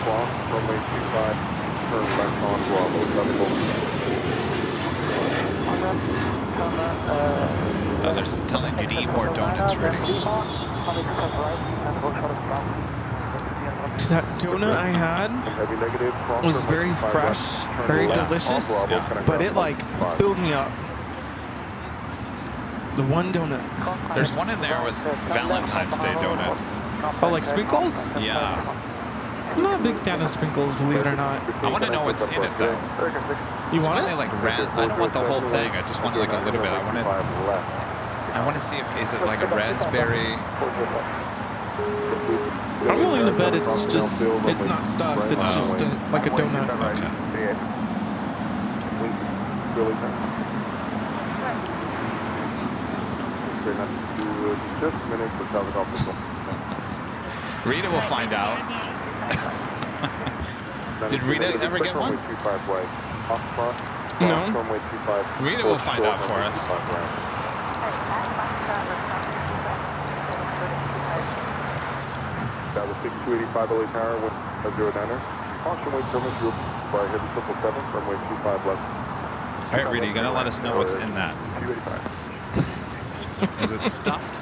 cross runway 25, turn left on Bravo, Oh, they're telling you to eat more donuts, Rudy. That donut I had was very fresh, very delicious, but it like filled me up. The one donut. There's one in there with Valentine's Day donut. Oh, like sprinkles? Yeah. I'm not a big fan of sprinkles, believe it or not. I want to know what's in it, though. You it's want really it? like I don't want the whole thing. I just want like a little bit. I want to see if is it like a raspberry. I'm willing to bet it's not stuffed. It's just like a donut. Okay. Rita will find out. Did Rita ever get one? No. Rita will find out for us. That was 6285 LA Tower, 109er. Caution weight permit group by heavy 777, runway 25 left. All right, Rita, you gotta let us know what's in that. 285. Is it stuffed?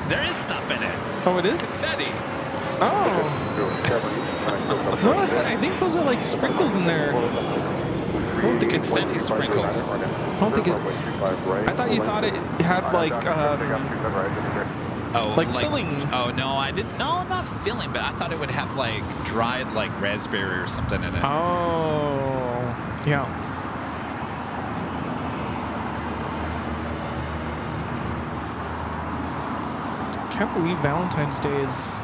There is stuff in it. Oh, it is? Confetti. Oh. No, it's, I think those are like sprinkles in there. I don't think it's Confetti sprinkles. I don't think it. I thought you thought it had like Oh, like filling. Oh no, I didn't. No, not filling, but I thought it would have like dried like raspberry or something in it. Oh, yeah. Can't believe Valentine's Day is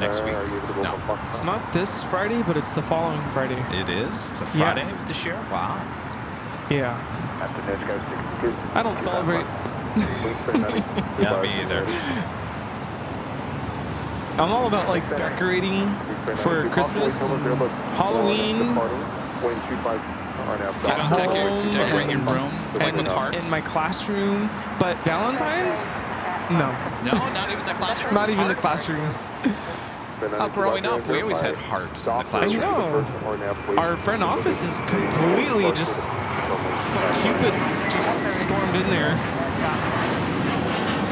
Next week? No. It's not this Friday, but it's the following Friday. It is? It's a Friday this year? Wow. Yeah. I don't celebrate. Yeah, me either. I'm all about like decorating for Christmas, Halloween. You don't decorate your room like with hearts? In my classroom, but Valentine's? No. No, not even the classroom? Not even the classroom. Growing up, we always had hearts in the classroom. I know. Our front office is completely just, it's like Cupid just stormed in there.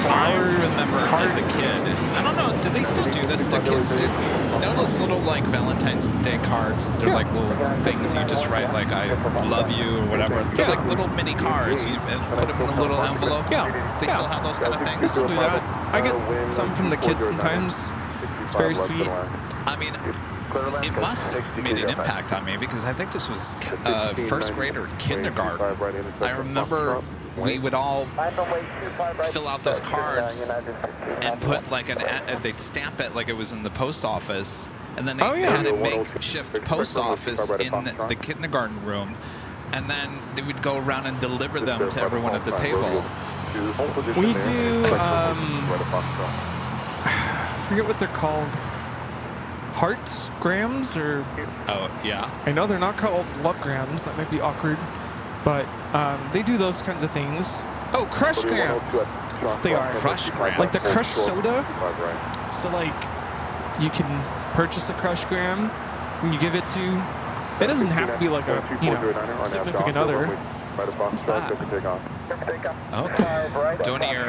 Flowers, I remember hearts. as a kid, I don't know, do they still do this? Do kids do? You know those little like Valentine's Day cards? They're like little things you just write like I love you or whatever. They're like little mini cards. You put them in a little envelope. Yeah. They still have those kind of They things? still do that. I get some from the kids sometimes. It's very sweet. I mean, it must have made an impact on me because I think this was first grade or kindergarten. I remember we would all fill out those cards and put like they'd stamp it like it was in the post office, and then they had a makeshift post office in the kindergarten room, and then they would go around and deliver them to everyone at the table. We do, I forget what they're called. Heartgrams or? Oh, yeah. I know they're not called lovegrams. That might be awkward. But they do those kinds of things. Oh, crushgrams. That's what they are. Crushgrams. Like the crushed soda. So like you can purchase a crushgram and you give it to, it doesn't have to be like a, you know, significant other. What's that? Okay. Doing your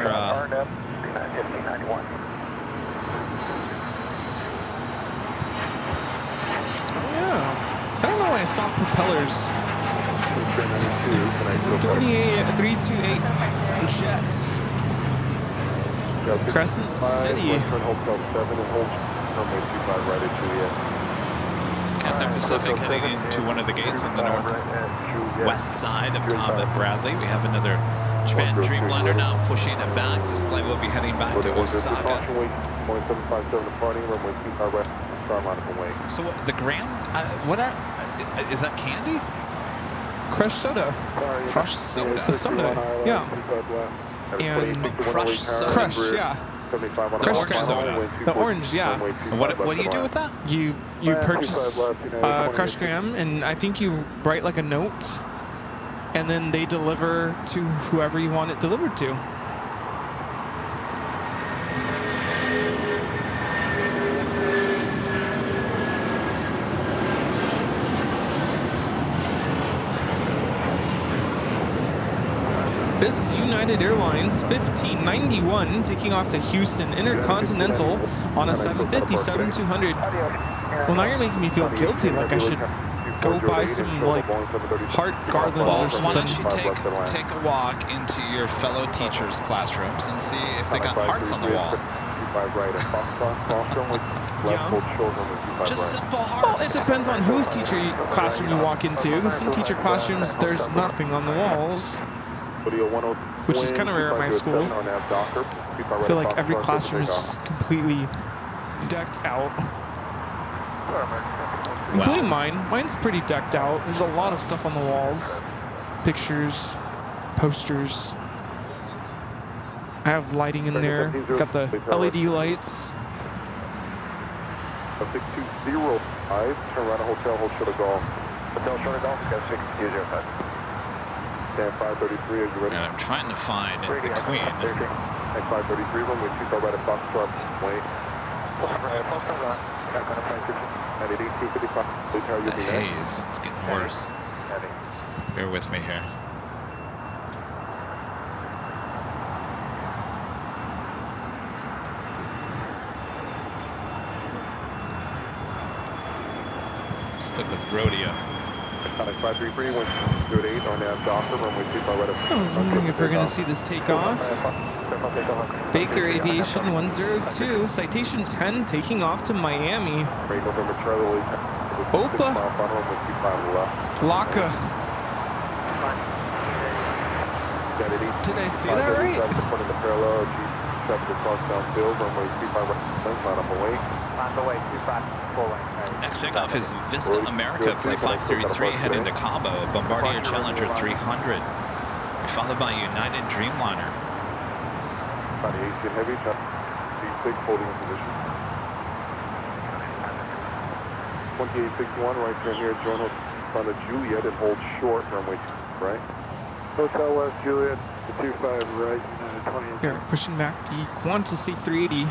yeah. I don't know why I saw propellers. It's a 328 jet. Crescent City. Cathay Pacific heading into one of the gates on the northwest side of Tom and Bradley. We have another Japan Dreamliner now pushing it back. This flight will be heading back to Osaka. So what, the Grand, what are, is that candy? Crushed soda. Crushed soda. A soda, yeah. And crushed soda. Crush, yeah. Crushed soda. The orange, yeah. And what do you do with that? You purchase Crush Gram, and I think you write like a note, and then they deliver to whoever you want it delivered to. This is United Airlines 1591 taking off to Houston Intercontinental on a 750-7200. Well, now you're making me feel guilty, like I should go buy some like heart garlands or something. Why don't you take a walk into your fellow teachers' classrooms and see if they got hearts on the wall? Yeah. Just simple hearts. Well, it depends on whose teacher classroom you walk into. Some teacher classrooms, there's nothing on the walls, which is kind of rare at my school. I feel like every classroom is just completely decked out. Including mine. Mine's pretty decked out. There's a lot of stuff on the walls. Pictures, posters. I have lighting in there. Got the LED lights. 6205, turn around hotel, hold short of golf. Hotel short of golf, got 6205. Stand 533, are you ready? And I'm trying to find the Queen. At 533, runway 2, right at Foxtrot, wait. The haze is getting worse. Bear with me here. Stick with rodeo. Contact 533, wind 08 on that Docker, runway 25 right up. I was wondering if we're going to see this take off. Baker Aviation 102, citation 10, taking off to Miami. Opa. Laka. Did I say that right? Next takeoff is Vista America, Flight 533, heading to Cabo, Bombardier Challenger 300. Followed by United Dreamliner. Aviation Heavy, G6 holding position. 2861, right turn here, join on the Juliet and hold short, runway 2, right? Hotel West Juliet, 25 right, and 20. Here, pushing back the Qantas C380.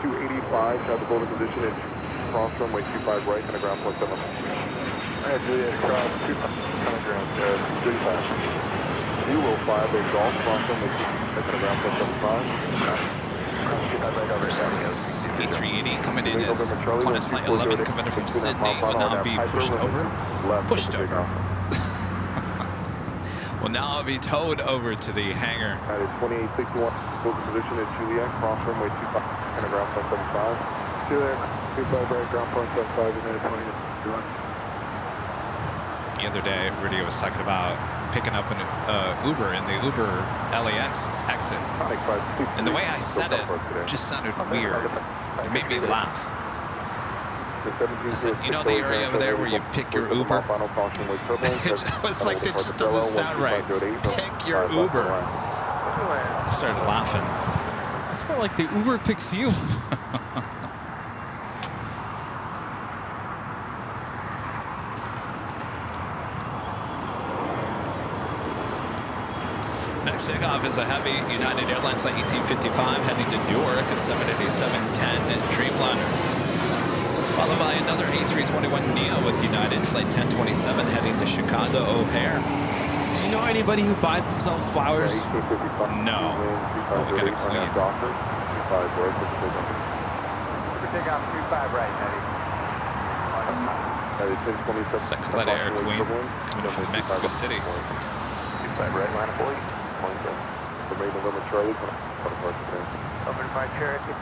285, have the holding position at cross runway 25 right, and a ground point 7. Juliet, cross 25, ground 35. 205, a golf, cross runway 25, and a ground point 75. A380 coming in as Qantas Flight 11 coming in from Sydney will now be pushed over. Will now be towed over to the hangar. 2861, holding position at Juliet, cross runway 25, and a ground point 75. Juliet, 25 right, ground point 75, United 20. The other day, Rudy was talking about picking up an Uber in the Uber LAX exit. And the way I said it just sounded weird. It made me laugh. I said, you know the area over there where you pick your Uber? I was like, it just doesn't sound right. Pick your Uber. I started laughing. It's more like the Uber picks you. Next takeoff is a heavy United Airlines Flight 1855 heading to Newark, a 787-10 Dreamliner. Followed by another A321neo with United Flight 1027 heading to Chicago O'Hare. Do you know anybody who buys themselves flowers? No. Oh, we got a queen. Takeoff 25 right, Eddie. That's the Collectible Air Queen coming from Mexico City. 25 right, line of 40. November Charlie. Open by Cherokee.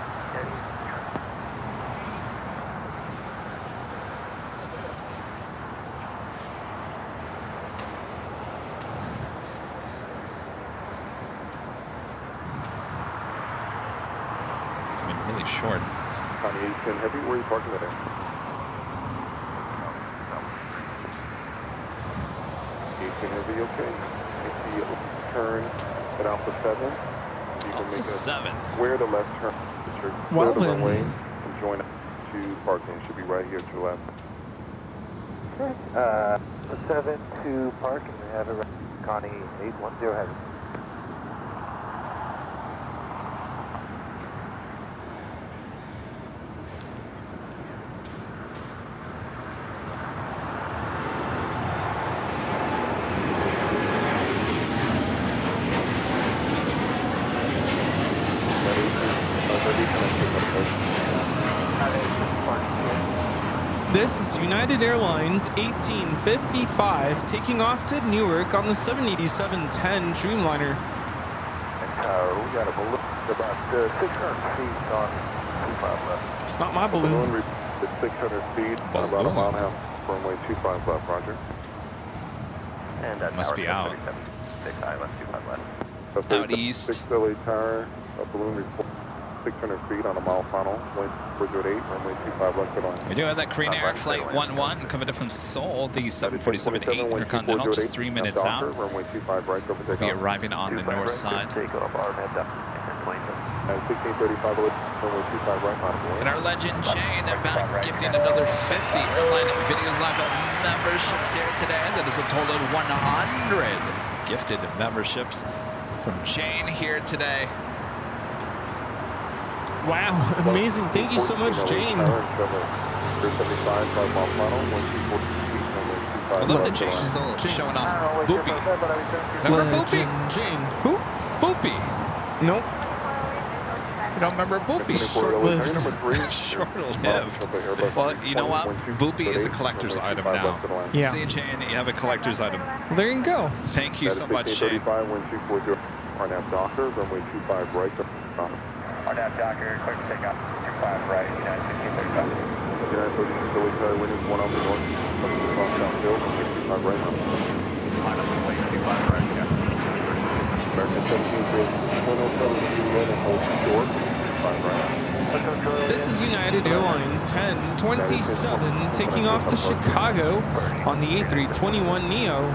Coming really short. County 810 Heavy, where are you parking today? Heavy, okay. You see turn at Alpha 7. You can Alpha make 7. Square the left turn. Well the then. runway and join to parking. Should be right here to your left. Okay. 7 to park, and we have a Connie 810 heavy. This is United Airlines 1855 taking off to Newark on the 787-10 Dreamliner. We got a balloon about 600 feet on 25 left. It's not my balloon. At 600 feet, about a mile and a half, runway 25 left, Roger. And that Must be out. 6 high left, 25 left. Out east. 6 LA Tower, a balloon report. 600 feet on a mile funnel, wind 408, runway 25 left, good on. We do have that Korean Air Flight 11 coming in from Seoul, the 747-8 Intercontinental, just 3 minutes out. Runway 25 right, go for We'll be takeoff. arriving on the north side. At 1635, runway 25 right, not And our legend Jane back gifting another 50 Airline Videos Live memberships here today. That is a total of 100 gifted memberships from Jane here today. Wow, amazing. Thank you so much, Jane. I love that Jane's still showing off Boopy. Remember Boopy? Jane. Who? Boopy. Nope. You don't remember Boopy? Short-lived. Short-lived. Well, you know what? Boopy is a collector's item now. Yeah. See, Shane, you have a collector's item. Well, there you go. Thank you so much, Shane. RNAV Docker, runway 25 right. RNAV Docker, quick takeoff, 25 right, United 1635. United 36, Philly, wind is 1 off the north. Cross downfield, runway 25 right. Line up the way, 25 right, yeah. American 17, Juliet, and hold short, 25 right. This is United Airlines 1027 taking off to Chicago on the A321neo.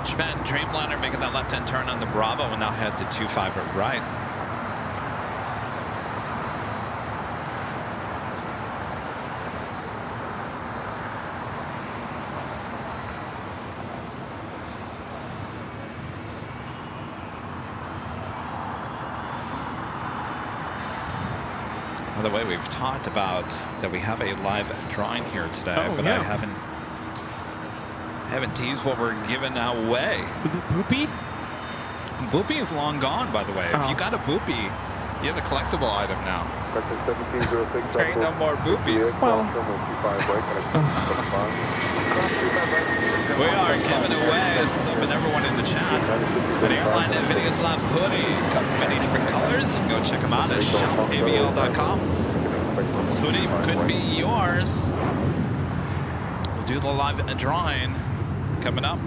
Japan Dreamliner making that left-hand turn on the Bravo and now head to 25 at right. By the way, we've talked about that we have a live drawing here today, but yeah. I haven't teased what we're giving away. Is it Boopy? Boopy is long gone, by the way. If you got a Boopy, you have a collectible item now. There ain't no more Boopies. Well, we are giving away, this is open everyone in the chat, an AIRLINEVIDEOS Live hoodie. Comes in many different colors. You can go check them out at shopavl.com. This hoodie could be yours. We'll do the live drawing coming up.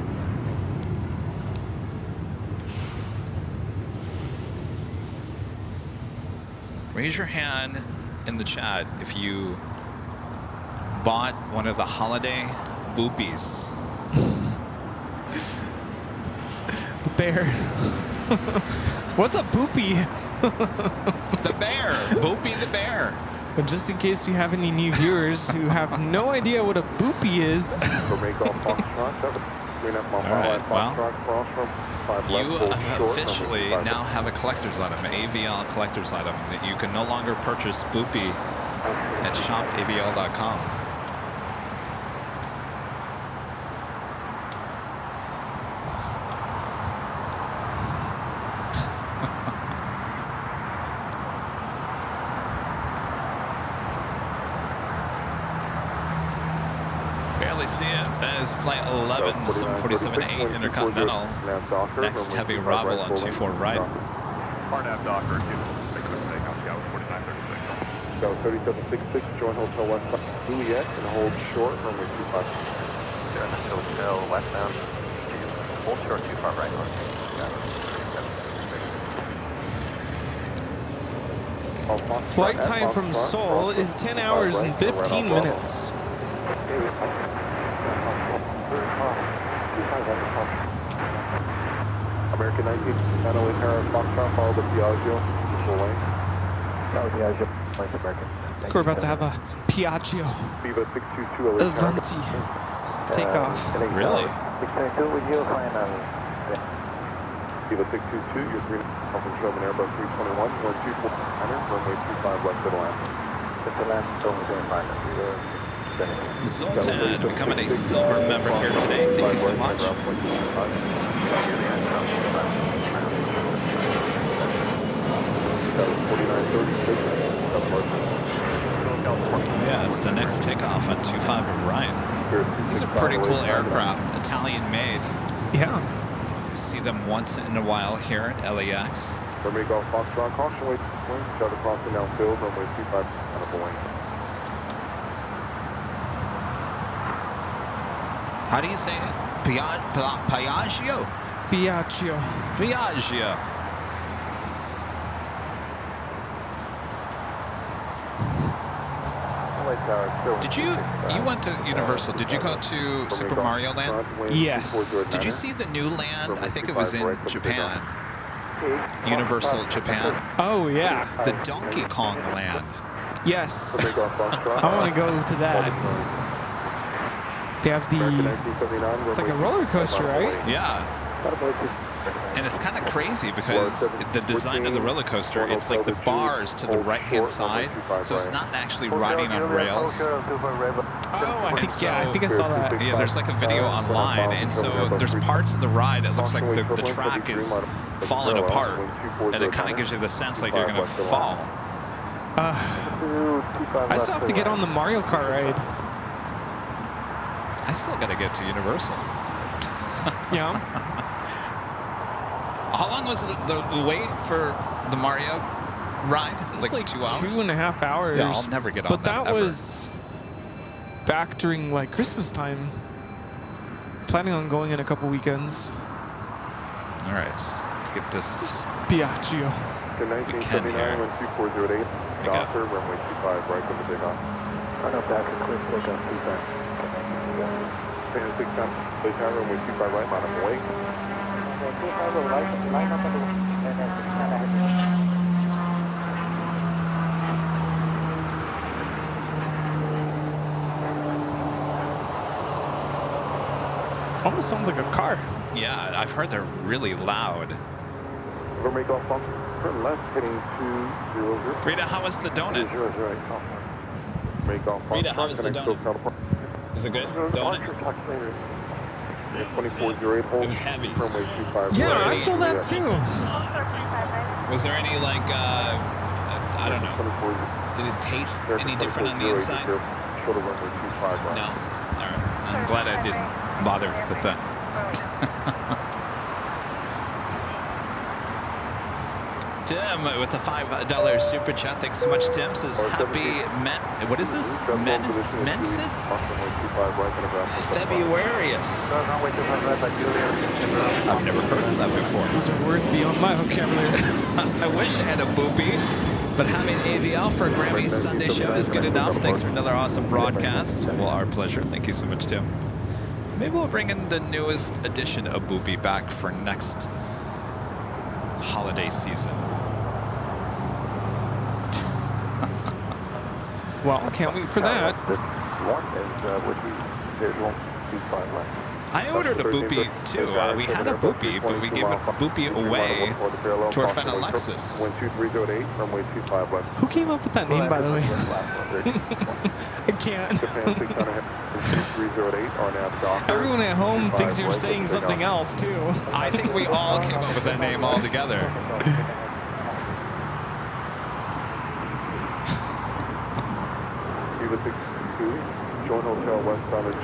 Raise your hand in the chat if you bought one of the holiday Boopies. bear. What's a Boopy? The bear. Boopy the bear. But just in case you have any new viewers who have no idea what a Boopy is. Alright, well, you officially now have a collector's item, AVL collector's item, that you can no longer purchase Boopy at shopavl.com. Barely see it. That is flight 11, 747-8 Intercontinental. Next heavy arrival on 24 right. RNAV Docker, make a mistake on Scout 4936. Scout 3766, join Hotel West Juliet and hold short, runway 25. Hotel westbound, hold short 25 right. Flight time from Seoul is 10 hours and 15 minutes. American 19, not only Paris, Foxtrot, follow the Piaggio, full lane. That was Piaggio, Flight American. We're about to have a Piaggio Viva 622, Avanti takeoff. Really? 622 with you, flying on. Viva 622, you're 3 from Sherman Airbus 321, 12400, runway 25 left to the land. Just the land, still doing fine. Zoltan becoming a silver member here today. Thank you so much. Yeah, it's the next takeoff on 25 Orion. These are pretty cool aircraft, Italian made. Yeah. See them once in a while here at LAX. Runway Golf Foxtrot, caution wait, shuttle crossing downfield, runway 25 out of Boeing. How do you say it? Piaggio? Piaggio. Piaggio. Did you went to Universal, did you go to Super Mario Land? Yes. Did you see the new land? I think it was in Japan. Universal Japan. Oh, yeah. The Donkey Kong land. Yes. I want to go to that. They have the, it's like a roller coaster, right? Yeah. And it's kind of crazy because the design of the roller coaster, it's like the bars to the right-hand side, so it's not actually riding on rails. Oh, I think I saw that. Yeah, there's like a video online, and so there's parts of the ride, it looks like the track is falling apart, and it kind of gives you the sense like you're gonna fall. I still have to get on the Mario Kart ride. I still gotta get to Universal. Yeah. How long was the wait for the Mario ride? It's like 2 hours? 2.5 hours. Yeah, I'll never get on but that that was back during like Christmas time. Planning on going in a couple weekends. All right, let's get this. Biagio. The 1979 when 2408. Docker, runway 25 right with the big off. Run up back and clear takeoff 25. 6 down, play time, runway 25 right, line up away. 25 over, line up on the and then 6 down ahead. Almost sounds like a car. Yeah, I've heard they're really loud. We'll make off on turn left, heading 200. Rita, how was the donut? Make off on Rita, how was the donut? Was it good? Donut? 2408 hold. It was heavy. Runway 25. Yeah, I feel that too. Was there any like, I don't know, did it taste any different on the inside? No? All right. I'm glad I didn't bother with it then. Tim with the $5 super chat. Thanks so much, Tim. Says what is this? Mensis? Februarius. I've never heard of that before. Those are words beyond my vocabulary. I wish I had a boopy, but having AVL for Grammy's Sunday show is good enough. Thanks for another awesome broadcast. Well, our pleasure. Thank you so much, Tim. Maybe we'll bring in the newest edition of Boopy back for next holiday season. Well, can't wait for that. One is would be visual 25 left. I ordered a Boopy too. We had a Boopy, but we gave a Boopy away to our friend Alexis. 12308, runway 25 left. Who came up with that name, by the way? I can't. Japan 600, 2308 on out Docker. Everyone at home thinks you're saying something else too. I think we all came up with that name all together. Eva 62, join hotel westbound at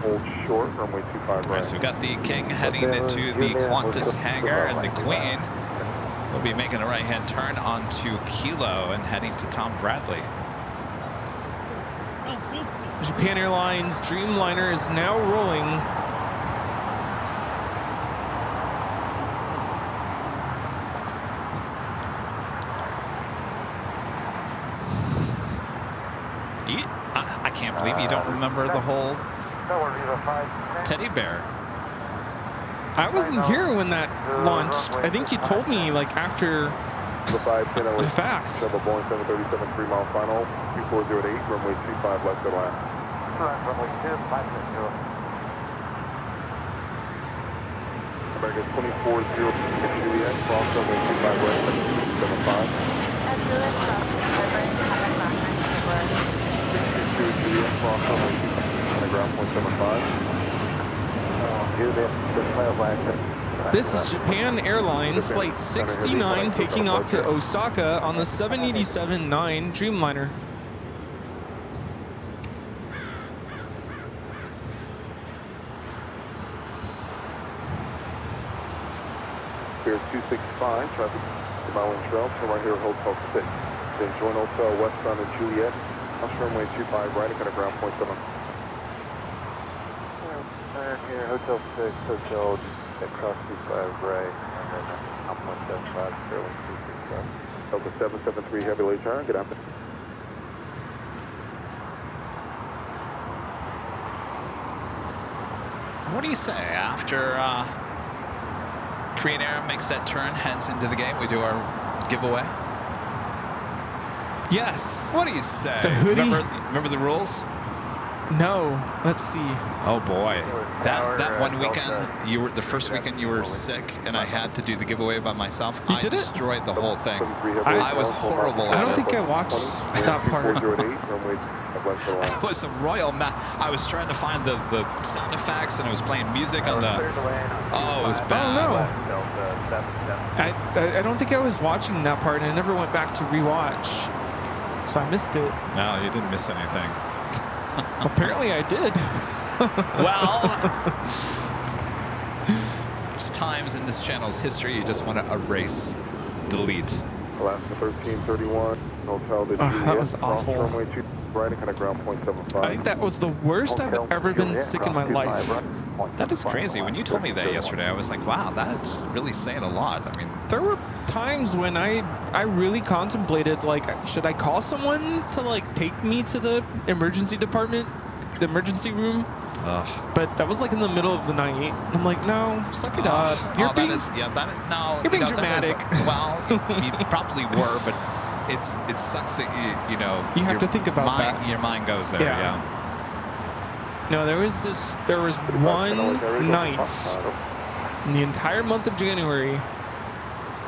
hold short, runway 25 right. All right, so we've got the King heading into the Qantas hangar, and the Queen will be making a right-hand turn onto Kilo and heading to Tom Bradley. Japan Airlines Dreamliner is now rolling. I can't believe you don't remember the whole teddy bear. I wasn't here when that launched. I think you told me like after the fact. Boeing 737 3-mile final, 2408, runway 25 left at last. Runway 25 American 240 Juliet, cross runway 25 right, 75. And Juliet crossing, contact last 622 Juliet, cross runway 25, ground point 75. This is Japan Airlines Flight 69 taking off to Osaka on the 787-9 Dreamliner. Pier 265, traffic to Mowing Trail, turn right here, Hotel 6. Then join Hotel westbound at Juliet, cross runway 25 right, and ground point 7. Here, Hotel 6, Hotel across 25 right, and then up 175, Sterling 265. Delta 773 heavy late turn, good afternoon. What do you say after Korean Air makes that turn, heads into the gate, we do our giveaway? Yes. What do you say? The hoodie? Remember the rules? No. Let's see. Oh boy, that one weekend, you were the first weekend you were sick, and I had to do the giveaway by myself. You I did it? destroyed the whole thing. I was horrible I at don't it. think I watched that part. It was a royal I was trying to find the sound effects, and I was playing music on the. Oh, it was bad. Oh no. I don't think I was watching that part, and I never went back to rewatch, so I missed it. No, you didn't miss anything. Apparently, I did. Well, there's times in this channel's history you just want to erase, delete. Alaska 1331, Hotel de That was awful. Runway 2 right and kind of ground point 75. I think that was the worst I've ever been sick in my life. That is crazy. When you told me that yesterday, I was like, wow, that's really saying a lot. I mean, there were times when I really contemplated, like, should I call someone to, like, take me to the emergency department, the emergency room? But that was, like, in the middle of the night. I'm like, no, suck it up. You're being dramatic. Well, you probably were, but it sucks that you have to think about that. Your mind goes there. Yeah. No, there was one night in the entire month of January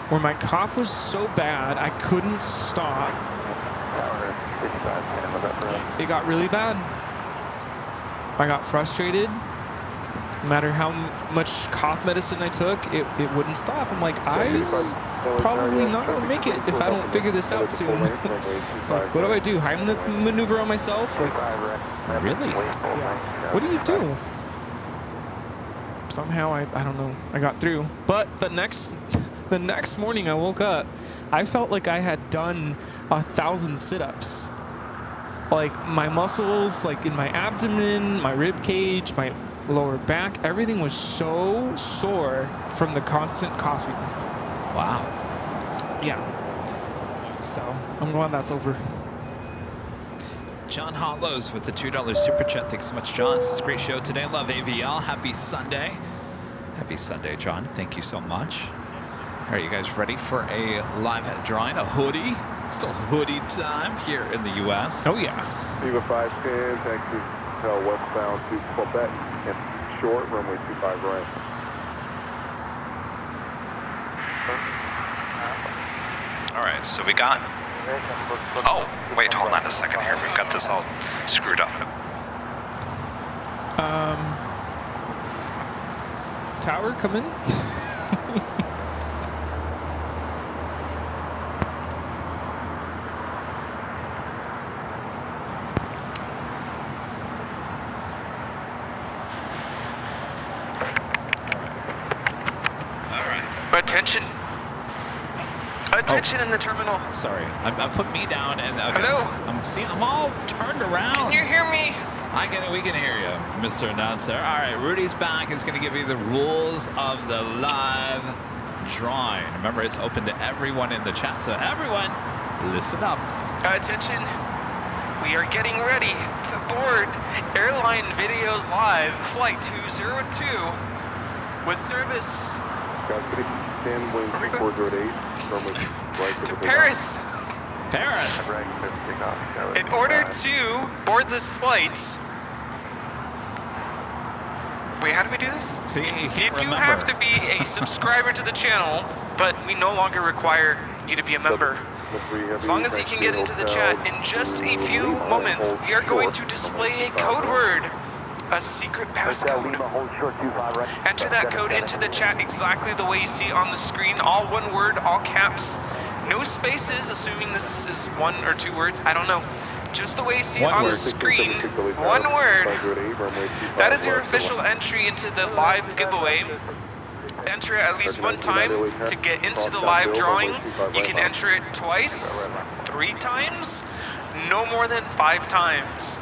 where my cough was so bad I couldn't stop. It got really bad. I got frustrated. No matter how much cough medicine I took, it wouldn't stop. I'm like, I's probably not going to make it if I don't figure this out soon. It's like, what do I do? Heimlich maneuver on myself? Like, really? Yeah. What do you do? Somehow, I don't know, I got through. But the next morning I woke up, I felt like I had done 1,000 sit-ups. Like, my muscles, like in my abdomen, my rib cage, my lower back, everything was so sore from the constant coughing. Wow. Yeah. So, I'm glad that's over. John Hollows with the $2 super chat. Thanks so much, John. This is a great show today. Love AVL. Happy Sunday. Happy Sunday, John. Thank you so much. Are you guys ready for a live drawing? A hoodie? Still hoodie time here in the U.S. Oh, yeah. Viva 510, taxi hotel westbound to Quebec and short, runway 25 right. All right, so we got... Oh, wait, hold on a second here. We've got this all screwed up. Tower, come in. Attention! Attention in the terminal. Sorry, I put me down and okay, hello. I'm all turned around. Can you hear me? We can hear you, Mr. Announcer. All right, Rudy's back. He's going to give you the rules of the live drawing. Remember, it's open to everyone in the chat, so everyone, listen up. Attention! We are getting ready to board Airline Videos Live Flight 202 with service. To Paris. Paris. In order to board this flight, wait, how do we do this? See, you do have to be a subscriber to the channel, but we no longer require you to be a member. As long as you can get into the chat, in just a few moments, we are going to display a code word. A secret passcode. Enter that code into the chat exactly the way you see on the screen. All one word, all caps. No spaces, assuming this is one or two words. I don't know. Just the way you see on the screen. One word. That is your official entry into the live giveaway. Enter it at least one time to get into the live drawing. You can enter it twice, 3 times. No more than 5 times.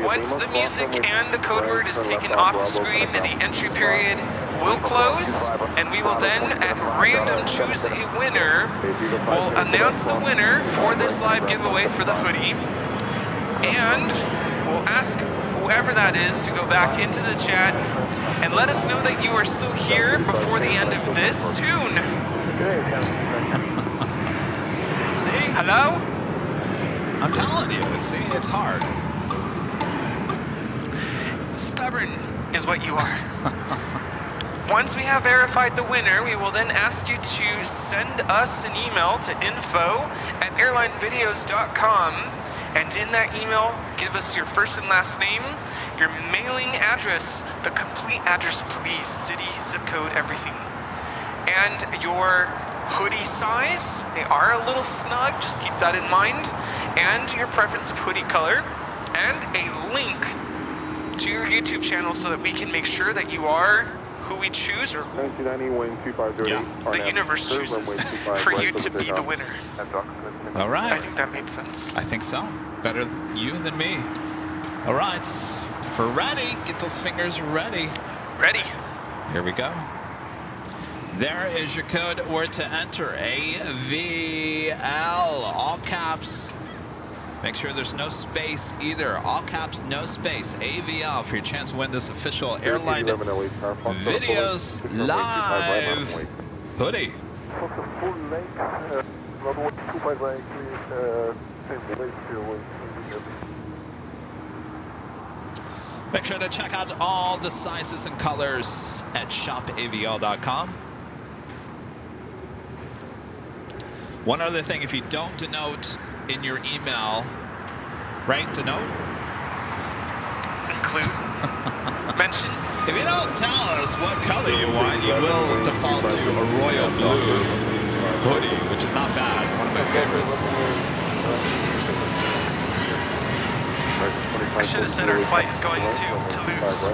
Once the music and the code word is taken off the screen, the entry period will close, and we will then, at random, choose a winner. We'll announce the winner for this live giveaway for the hoodie, and we'll ask whoever that is to go back into the chat and let us know that you are still here before the end of this tune. See? Hello? I'm telling you, see, it's hard. Stubborn is what you are. Once we have verified the winner, we will then ask you to send us an email to info@airlinevideos.com, and in that email, give us your first and last name, your mailing address, the complete address, please, city, zip code, everything. and your hoodie size. They are a little snug, just keep that in mind. And your preference of hoodie color, and a link to your YouTube channel so that we can make sure that you are who we choose, or who the universe chooses for you to be the winner. All right. I think that made sense. I think so. Better you than me. All right. If we're ready, get those fingers ready. Ready. Here we go. There is your code word to enter. AVL, all caps. Make sure there's no space either. All caps, no space. AVL for your chance to win this official Airline Videos Live hoodie. Make sure to check out all the sizes and colors at shopavl.com. One other thing, if you don't denote in your email, right, denote? Include. Mention. If you don't tell us what color you want, you will default to a royal blue hoodie, which is not bad, one of my favorites. I should have said our flight is going to Toulouse.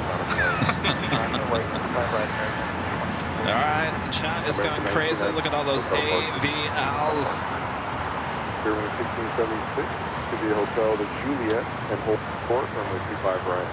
All right, the chat is going crazy. Look at all those AVLs. Airline 1676 to the hotel, the Juliet, and hold port runway 25 right.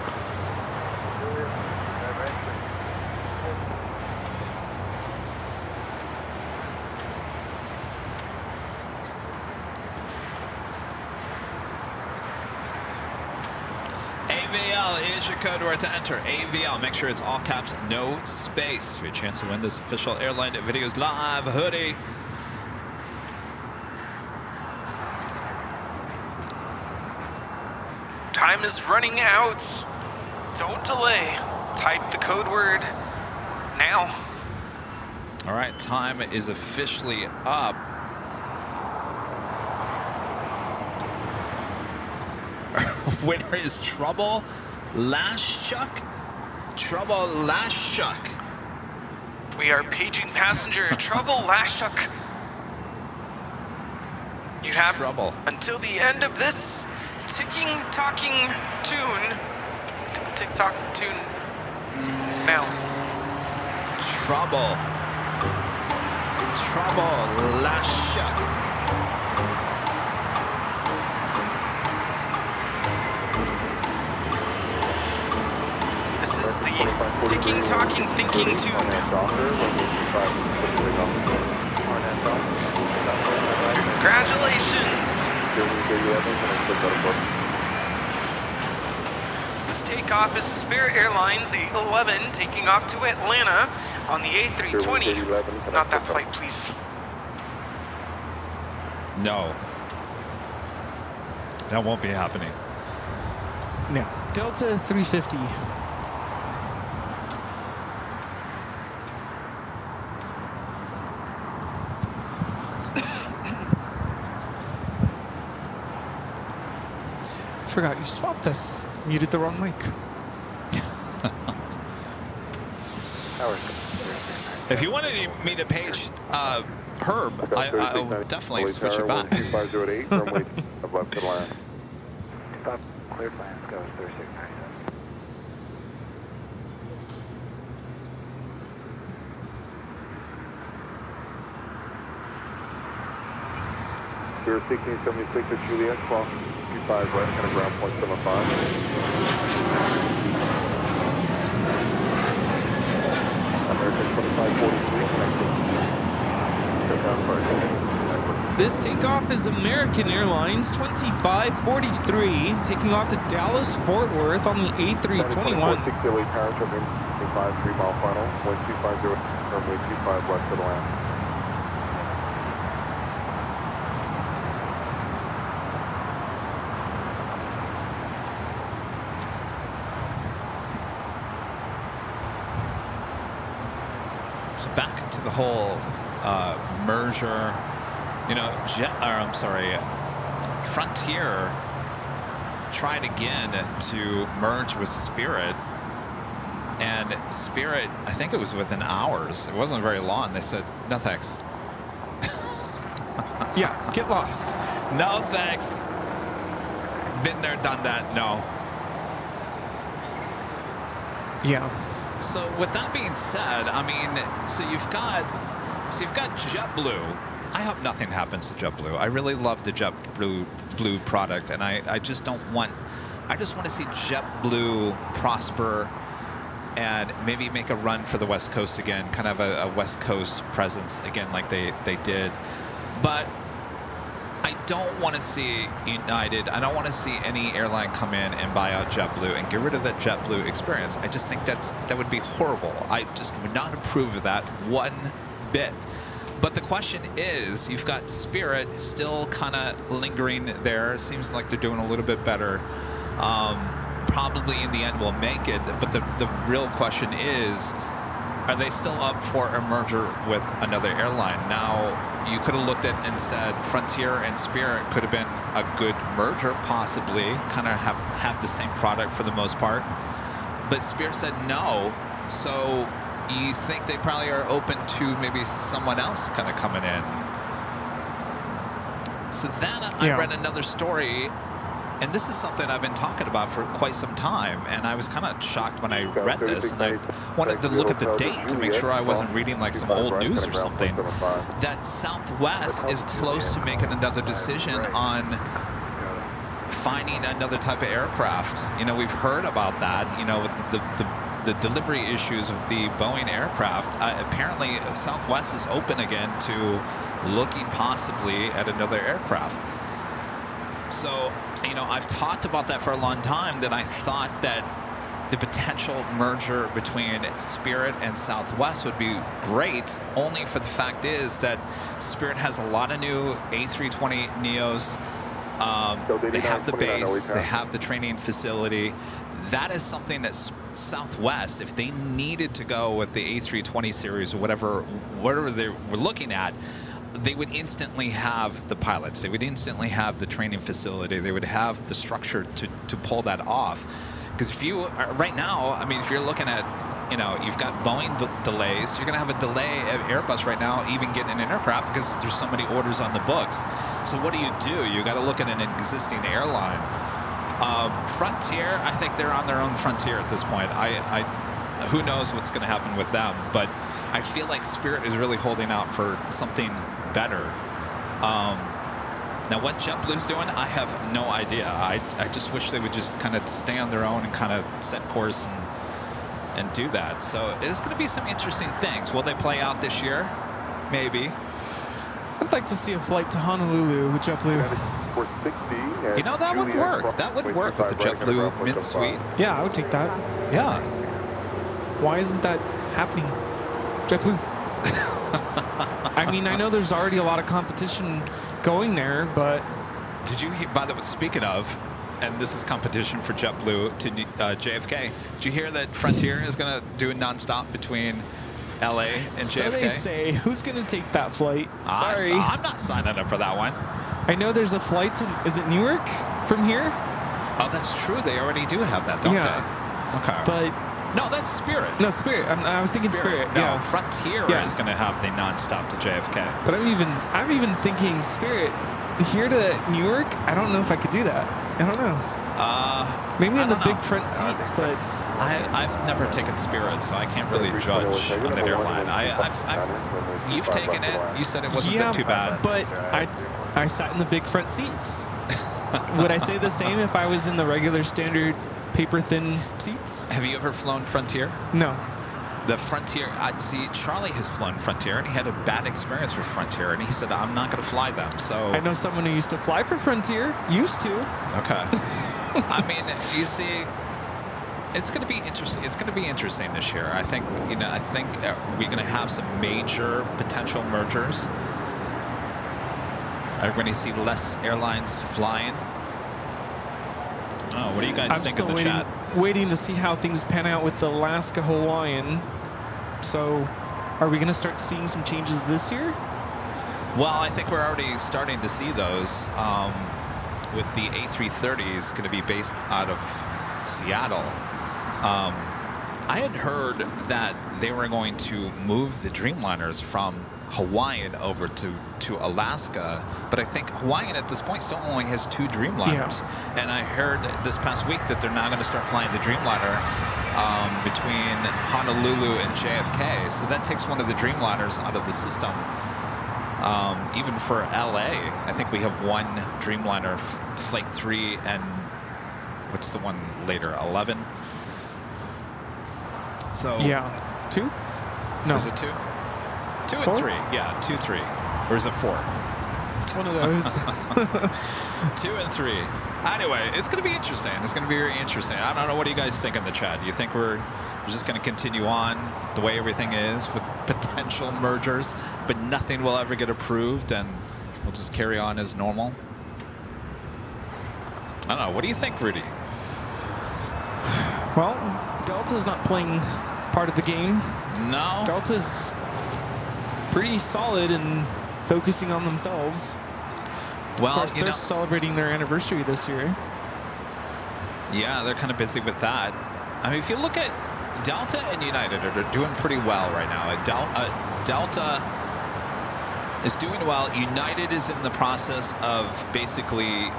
AVL is your code word to enter. AVL, make sure it's all caps, no space for your chance to win this official Airline Videos Live hoodie. Time is running out. Don't delay. Type the code word now. All right, time is officially up. Winner is Trouble Lashchuk. Trouble Lashchuk. We are paging passenger Trouble Lashchuk. You have Trouble until the end of this talking tune. Tick-tock tune now. Trouble Lashchuk. This is the ticking, talking, thinking tune. Congratulations! This takeoff is Spirit Airlines 811 taking off to Atlanta on the A320. Not that flight, please. No. That won't be happening. No. Delta 350. Forgot you swapped this. Muted the wrong mic. If you wanted me to page Herb, I will definitely switch it back. 2508, runway left to land. Stop, cleared land, go 3697. Spirit 1676 at Juliet, cross 25 right, and a ground point 75. American 2543, This takeoff is American Airlines 2543, taking off to Dallas Fort Worth on the A321. 608 Paris, runway 25, 3-mile final, 1250, runway 25 west of the land. So back to the whole merger, you know, Frontier tried again to merge with Spirit And Spirit, I think it was within hours. It wasn't very long. They said, no thanks. Yeah, get lost. No thanks. Been there, done that. No. Yeah. So with that being said, I mean, so you've got JetBlue. I hope nothing happens to JetBlue. I really love the JetBlue product, and I just don't want. I just want to see JetBlue prosper and maybe make a run for the West Coast again, kind of a West Coast presence again, like they did. But I don't want to see United. I don't want to see any airline come in and buy out JetBlue and get rid of that JetBlue experience. I just think that would be horrible. I just would not approve of that one bit. But the question is, you've got Spirit still kind of lingering there. It seems like they're doing a little bit better. Probably in the end will make it. But the real question is, are they still up for a merger with another airline? Now, you could have looked at and said Frontier and Spirit could have been a good merger, possibly, kind of have the same product for the most part. But Spirit said no. So you think they probably are open to maybe someone else kind of coming in. So then I read another story, and this is something I've been talking about for quite some time, and I was kind of shocked when I read this, and I wanted to look at the date to make sure I wasn't reading like some old news or something, that Southwest is close to making another decision on finding another type of aircraft. You know, we've heard about that, you know, with the delivery issues with the Boeing aircraft. Apparently, Southwest is open again to looking possibly at another aircraft. So, you know, I've talked about that for a long time, that I thought that the potential merger between Spirit and Southwest would be great, only for the fact is that Spirit has a lot of new A320neos. They have the base, they have the training facility. That is something that Southwest, if they needed to go with the A320 series or whatever they were looking at, they would instantly have the pilots. They would instantly have the training facility. They would have the structure to pull that off. Because if you, right now, I mean, if you're looking at, you know, you've got Boeing delays, you're going to have a delay of Airbus right now even getting an aircraft because there's so many orders on the books. So what do? You got to look at an existing airline. Frontier, I think they're on their own frontier at this point. Who knows what's going to happen with them, but I feel like Spirit is really holding out for something better. Now, what JetBlue's doing, I have no idea. I just wish they would just kind of stay on their own and kind of set course and do that. So it's going to be some interesting things. Will they play out this year? Maybe. I'd like to see a flight to Honolulu with JetBlue. You know, that would work. That would work with the JetBlue Mint Suite. Yeah, I would take that. Yeah. Why isn't that happening? JetBlue. I mean, I know there's already a lot of competition going there, but... Did you hear, by the way, speaking of, and this is competition for JetBlue to JFK, did you hear that Frontier is going to do a nonstop between LA and JFK? So they say. Who's going to take that flight? Sorry. I'm not signing up for that one. I know there's a flight to, is it Newark from here? Oh, that's true. They already do have that, don't they? Okay. But no, that's Spirit. No, Spirit. I was thinking Spirit. No, yeah. Frontier is going to have the nonstop to JFK. But I'm even thinking Spirit here to Newark. I don't know if I could do that. I don't know. Maybe in the big front seats, but I've never taken Spirit, so I can't really judge on that airline. You've taken it. You said it wasn't too bad. But I sat in the big front seats. Would I say the same if I was in the regular standard paper thin seats? Have you ever flown Frontier? No. The Frontier, see, Charlie has flown Frontier, and he had a bad experience with Frontier, and he said, I'm not going to fly them. So I know someone who used to fly for Frontier. Used to. Okay. I mean, you see, it's going to be interesting. It's going to be interesting this year. I think, you know, we're going to have some major potential mergers. Are we going to see less airlines flying? Oh, what do you guys think in the chat? Waiting to see how things pan out with the Alaska Hawaiian. So, are we going to start seeing some changes this year? Well, I think we're already starting to see those. With the A330s going to be based out of Seattle. I had heard that they were going to move the Dreamliners from Hawaiian over to Alaska, but I think Hawaiian at this point still only has 2 Dreamliners. Yeah. And I heard this past week that they're now going to start flying the Dreamliner between Honolulu and JFK. So that takes one of the Dreamliners out of the system. Even for LA, I think we have 1 Dreamliner, Flight 3, and what's the one later, 11? So yeah, 2? No. Is it 2? 2 and 3, yeah, 2, 3. Or is it 4? It's one of those. 2 and 3. Anyway, it's going to be interesting. It's going to be very interesting. I don't know. What do you guys think in the chat? Do you think we're just going to continue on the way everything is with potential mergers, but nothing will ever get approved and we'll just carry on as normal? I don't know. What do you think, Rudy? Well, Delta's not playing part of the game. No. Delta's pretty solid and focusing on themselves. Well, of course, they're celebrating their anniversary this year. Yeah, they're kind of busy with that. I mean, if you look at Delta and United, are doing pretty well right now. Delta is doing well. United is in the process of basically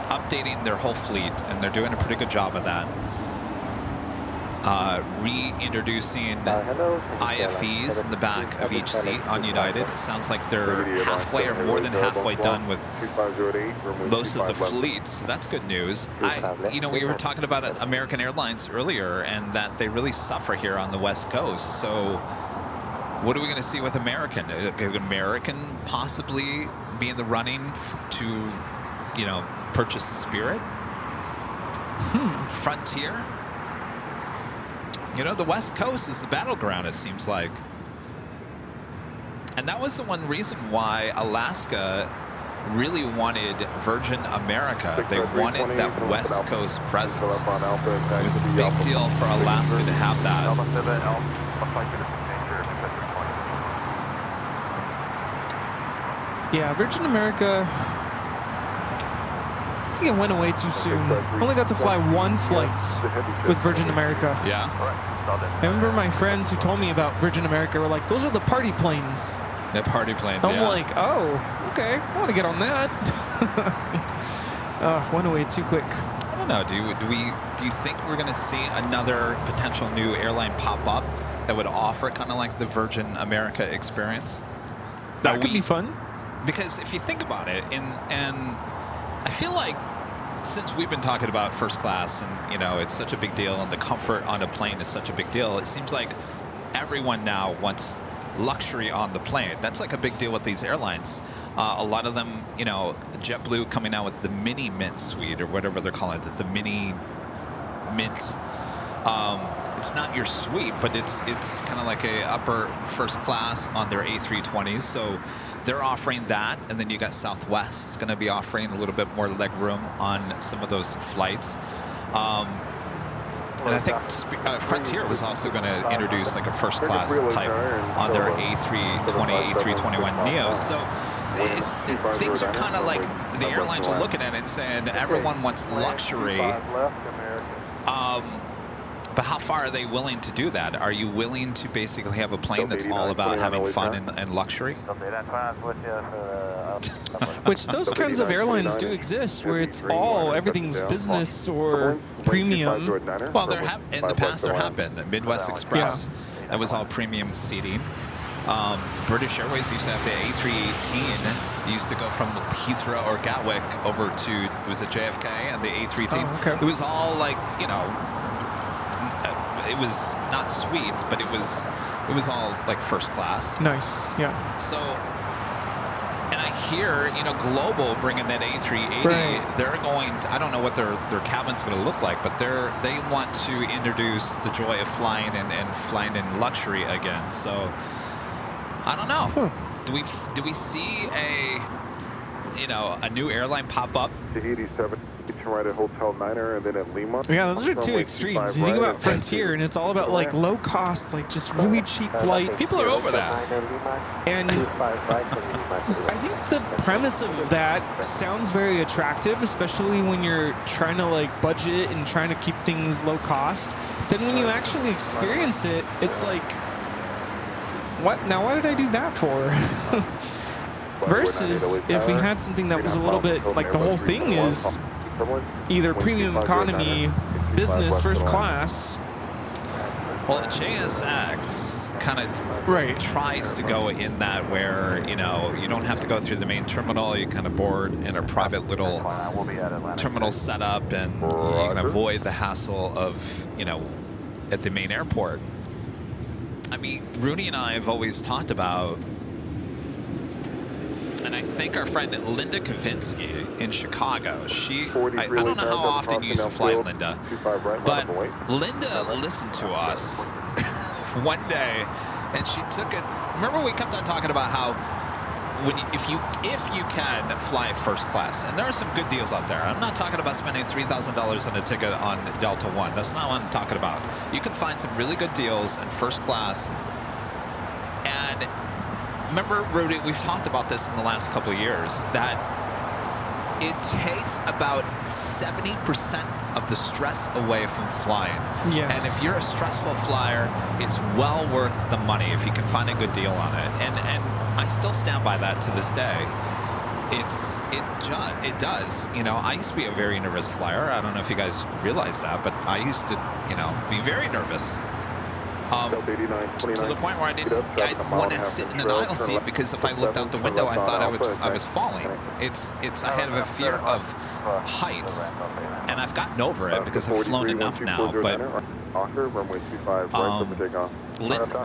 updating their whole fleet, and they're doing a pretty good job of that. Reintroducing IFEs in the back of each seat on United. It sounds like they're halfway or more than halfway done with most of the fleets. So that's good news. We were talking about American Airlines earlier and that they really suffer here on the West Coast. So what are we going to see with American? Could American possibly be in the running to, purchase Spirit? Frontier? The West Coast is the battleground, it seems like. And that was the one reason why Alaska really wanted Virgin America. They wanted that West Coast presence. It was a big deal for Alaska to have that. Yeah, Virgin America, I think it went away too soon. Only got to fly 1 flight with Virgin America. Yeah. I remember my friends who told me about Virgin America were like, those are the party planes. The party planes, I'm like, oh, okay, I want to get on that. Went away too quick. I don't know. Do you think we're going to see another potential new airline pop up that would offer kind of like the Virgin America experience? That could be fun. Because if you think about it, and I feel like since we've been talking about first class and, it's such a big deal and the comfort on a plane is such a big deal, it seems like everyone now wants luxury on the plane. That's like a big deal with these airlines. A lot of them, JetBlue coming out with the mini mint suite or whatever they're calling it, the mini mint. It's not your suite, but it's kind of like a upper first class on their A320s. So they're offering that, and then you got Southwest. It's going to be offering a little bit more leg room on some of those flights. And I think Frontier was also going to introduce like a first class type on their A320, A321 Neos. So things are kind of like the airlines are looking at it and saying everyone wants luxury. But how far are they willing to do that? Are you willing to basically have a plane that's all about having fun and luxury? Which those kinds of airlines do exist, where it's all, everything's business or premium. Well, in the past there have been. Midwest Express, that was all premium seating. British Airways used to have the A318. It used to go from Heathrow or Gatwick over to, was it JFK and the A318? Oh, okay. It was all like, it was not suites, but it was all like first class. Nice, yeah. So, and I hear, Global bringing that A380, right. They're going to, I don't know what their cabin's going to look like, but they want to introduce the joy of flying and flying in luxury again. So, I don't know. Do we see a new airline pop up? The 87. Right at Hotel Niner and then at Lima. Yeah, those are two extremes. You think about Frontier and it's all about like low cost, like just really cheap flights. People are over that. And I think the premise of that sounds very attractive, especially when you're trying to like budget and trying to keep things low cost. then when you actually experience it, it's like, what? Now, why did I do that for? Versus if we had something that was a little bit like the whole thing is either premium economy, business, first class. Well, JSX kind of tries to go in that where, you know, you don't have to go through the main terminal. You kind of board in a private little terminal setup, and you can avoid the hassle of, you know, at the main airport. I mean, Rudy and I have always talked about, and I think our friend Linda Kavinsky in Chicago, I don't know how often you used to fly Linda, but Linda listened to us one day, and she took it. Remember, we kept on talking about how if you can fly first class, and there are some good deals out there. I'm not talking about spending $3,000 on a ticket on Delta One. That's not what I'm talking about. You can find some really good deals in first class. And remember, Rudy, we've talked about this in the last couple of years, that it takes about 70% of the stress away from flying. Yes. And if you're a stressful flyer, it's well worth the money if you can find a good deal on it. And I still stand by that to this day. It does. You know, I used to be a very nervous flyer. I don't know if you guys realize that, but I used to, you know, be very nervous. To the point where I want to sit in an aisle seat, because if I looked out the window, I thought I was falling. I had a fear of heights, and I've gotten over it because I've flown enough now. But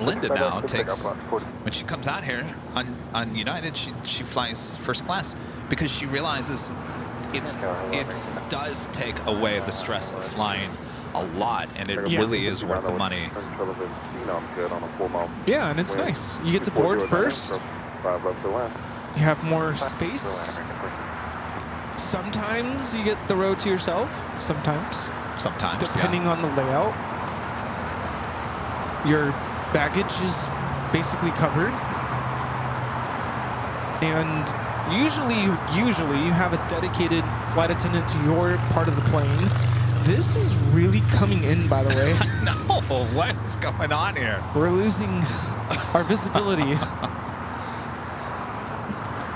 Linda now takes, when she comes out here on United, she flies first class because she realizes it does take away the stress of flying a lot, and it really is worth the money. Yeah, and it's nice. You get to board first. You have more space. Sometimes you get the row to yourself. Sometimes, depending on the layout. Your baggage is basically covered, and usually you have a dedicated flight attendant to your part of the plane. This is really coming in, by the way. No, what is going on here? We're losing our visibility.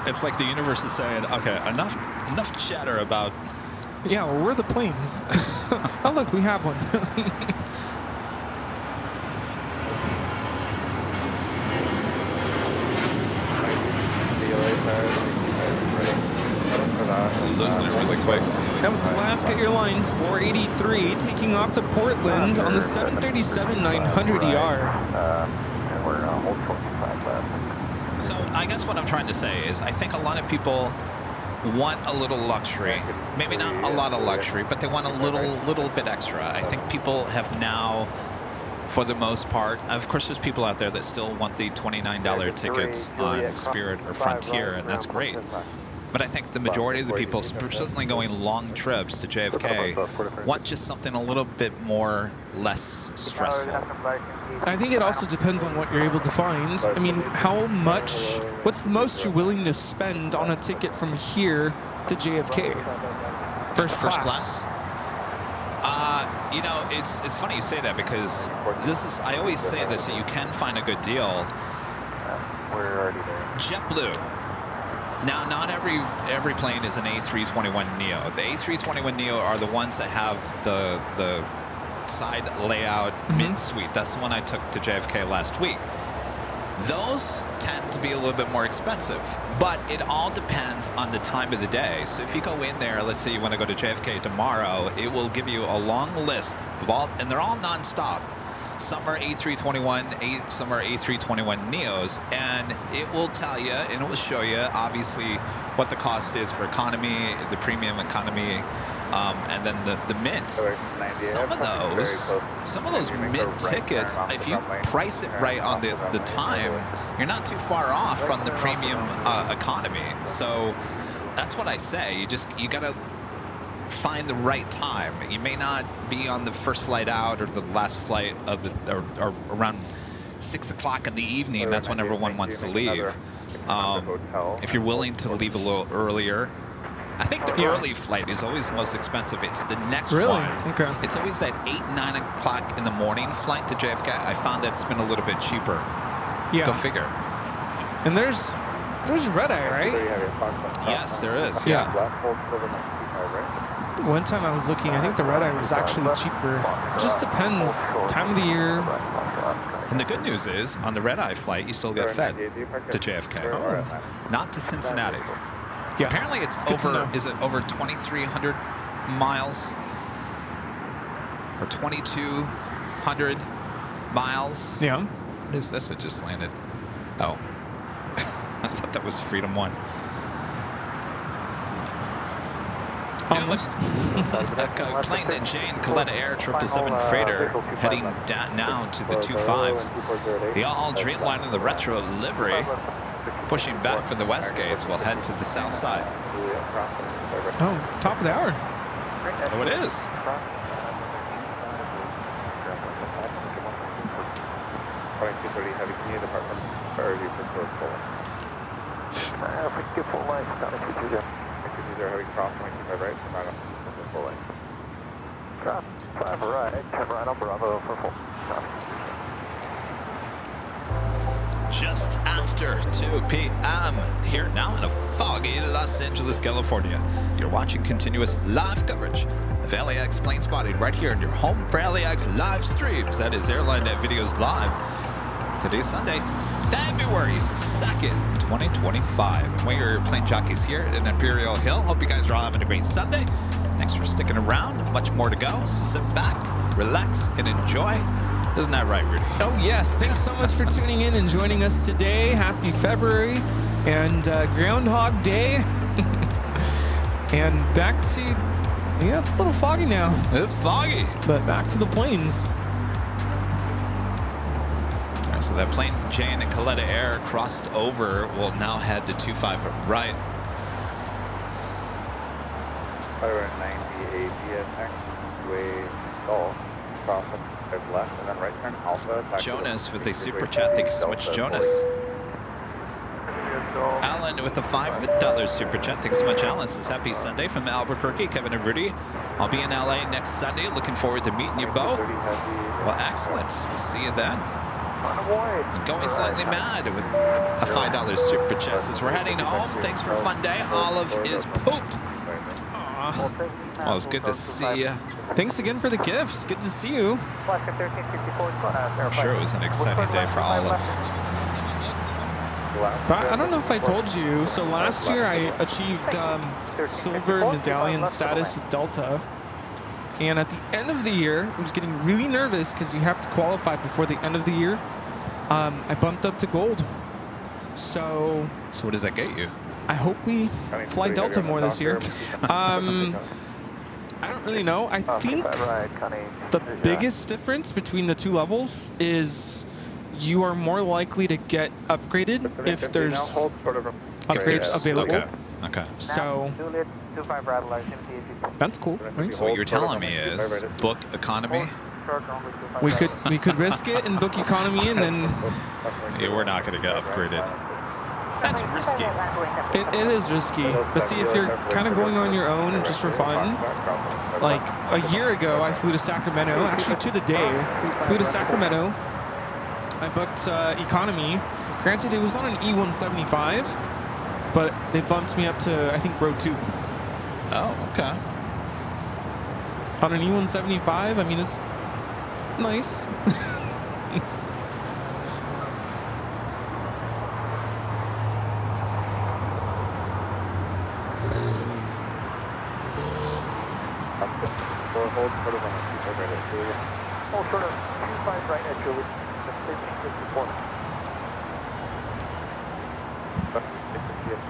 It's like the universe is saying, okay, enough chatter about... Yeah, well, we're the planes. Oh, look, we have one. Losing it really quick. That was Alaska Airlines 483 taking off to Portland on the 737-900ER. So I guess what I'm trying to say is I think a lot of people want a little luxury. Maybe not a lot of luxury, but they want a little bit extra. I think people have now, for the most part, of course there's people out there that still want the $29 tickets on Spirit or Frontier, and that's great. But I think the majority of the people, certainly going long trips to JFK, want just something a little bit less stressful. I think it also depends on what you're able to find. I mean, what's the most you're willing to spend on a ticket from here to JFK? First class? You know, it's funny you say that, because I always say this, that you can find a good deal. We're already there. JetBlue. Now, not every plane is an A321neo. The A321neo are the ones that have the side layout mid-suite. That's the one I took to JFK last week. Those tend to be a little bit more expensive, but it all depends on the time of the day. So if you go in there, let's say you want to go to JFK tomorrow, it will give you a long list of all, and they're all nonstop. Some are A321, some are A321 Neos, and it will tell you, and it will show you, obviously, what the cost is for economy, the premium economy, and then the mints. Some of those mint tickets, if you price it right on the time, you're not too far off from the premium economy. So that's what I say. You gotta find the right time. You may not be on the first flight out or the last flight of or around 6 o'clock in the evening. That's when everyone wants to leave. If you're willing to leave a little earlier, I think the early flight is always the most expensive. It's the next Really? one. Okay. It's always that 8, 9 o'clock in the morning flight to JFK. I found that it's been a little bit cheaper. Yeah. Go figure. And there's red eye, right? Yes, there is. Yeah. Left hold silver 925 right. One time I was looking, I think the red eye was actually cheaper. Just depends, time of the year. And the good news is, on the red-eye flight, you still get fed to JFK, not to Cincinnati. Yeah. Apparently, it's over. Is it over 2,300 miles or 2,200 miles? Yeah. What is this? It just landed. Oh, I thought that was Freedom 1. Almost. Plain Jane Coletta Air 777 freighter heading down now to the 25s. The all Dreamliner in the retro livery, pushing back from the west gates, will head to the south side. Oh, it's top of the hour. Oh, it is. Heavy Canadian Department priority for close full. If we get full line, down to 220. These are heavy cross 125 right, from right full line. Cross 5 right, Cabrano Bravo for full. Just after 2 p.m. here now in a foggy Los Angeles, California. You're watching continuous live coverage of LAX plane spotting right here in your home for LAX live streams. That is Airline Videos Live. Today's Sunday, February 2nd, 2025. And we're plane jockeys here at Imperial Hill. Hope you guys are all having a great Sunday. Thanks for sticking around. Much more to go. So sit back, relax, and enjoy. Isn't that right, Rudy? Oh, yes. Thanks so much for tuning in and joining us today. Happy February and Groundhog Day. And back to, yeah, it's a little foggy now. It's foggy. But back to the planes. So that plane Jane and Coletta Air crossed over will now head to 25 right. Over 98 DSX, way golf, cross 5 left, and then right turn Alpha. Jonas with a super chat. Thank you so much, Jonas. Alan with a $5 super chat. Thanks so much, Alan. Says happy Sunday from Albuquerque. Kevin and Rudy. I'll be in LA next Sunday. Looking forward to meeting you both. Well, excellent. We'll see you then. I'm going slightly mad with a $5 super chat. As we're heading home, thanks for a fun day. Olive is pooped. Well, it's good to see you. Thanks again for the gifts. Good to see you. I'm sure it was an exciting day for Olive. But I don't know if I told you. So last year I achieved silver medallion status with Delta. And at the end of the year, I was getting really nervous because you have to qualify before the end of the year. I bumped up to gold. So what does that get you? I hope we fly Delta more this year. I don't really know. I think the biggest difference between the two levels is you are more likely to get upgraded if there's upgrades available. Okay. So that's cool. Right? So what you're telling me is book economy. We could risk it and book economy, and then yeah, we're not going to get upgraded. That's risky. It is risky. But see, if you're kind of going on your own and just for fun, like a year ago, I flew to Sacramento. Actually, to the day, flew to Sacramento. I booked economy. Granted, it was on an E175, but they bumped me up to, I think, row 2. Oh, okay. On an E175, I mean, it's nice. Oh, sort of 25 right at Julie. Just 1354.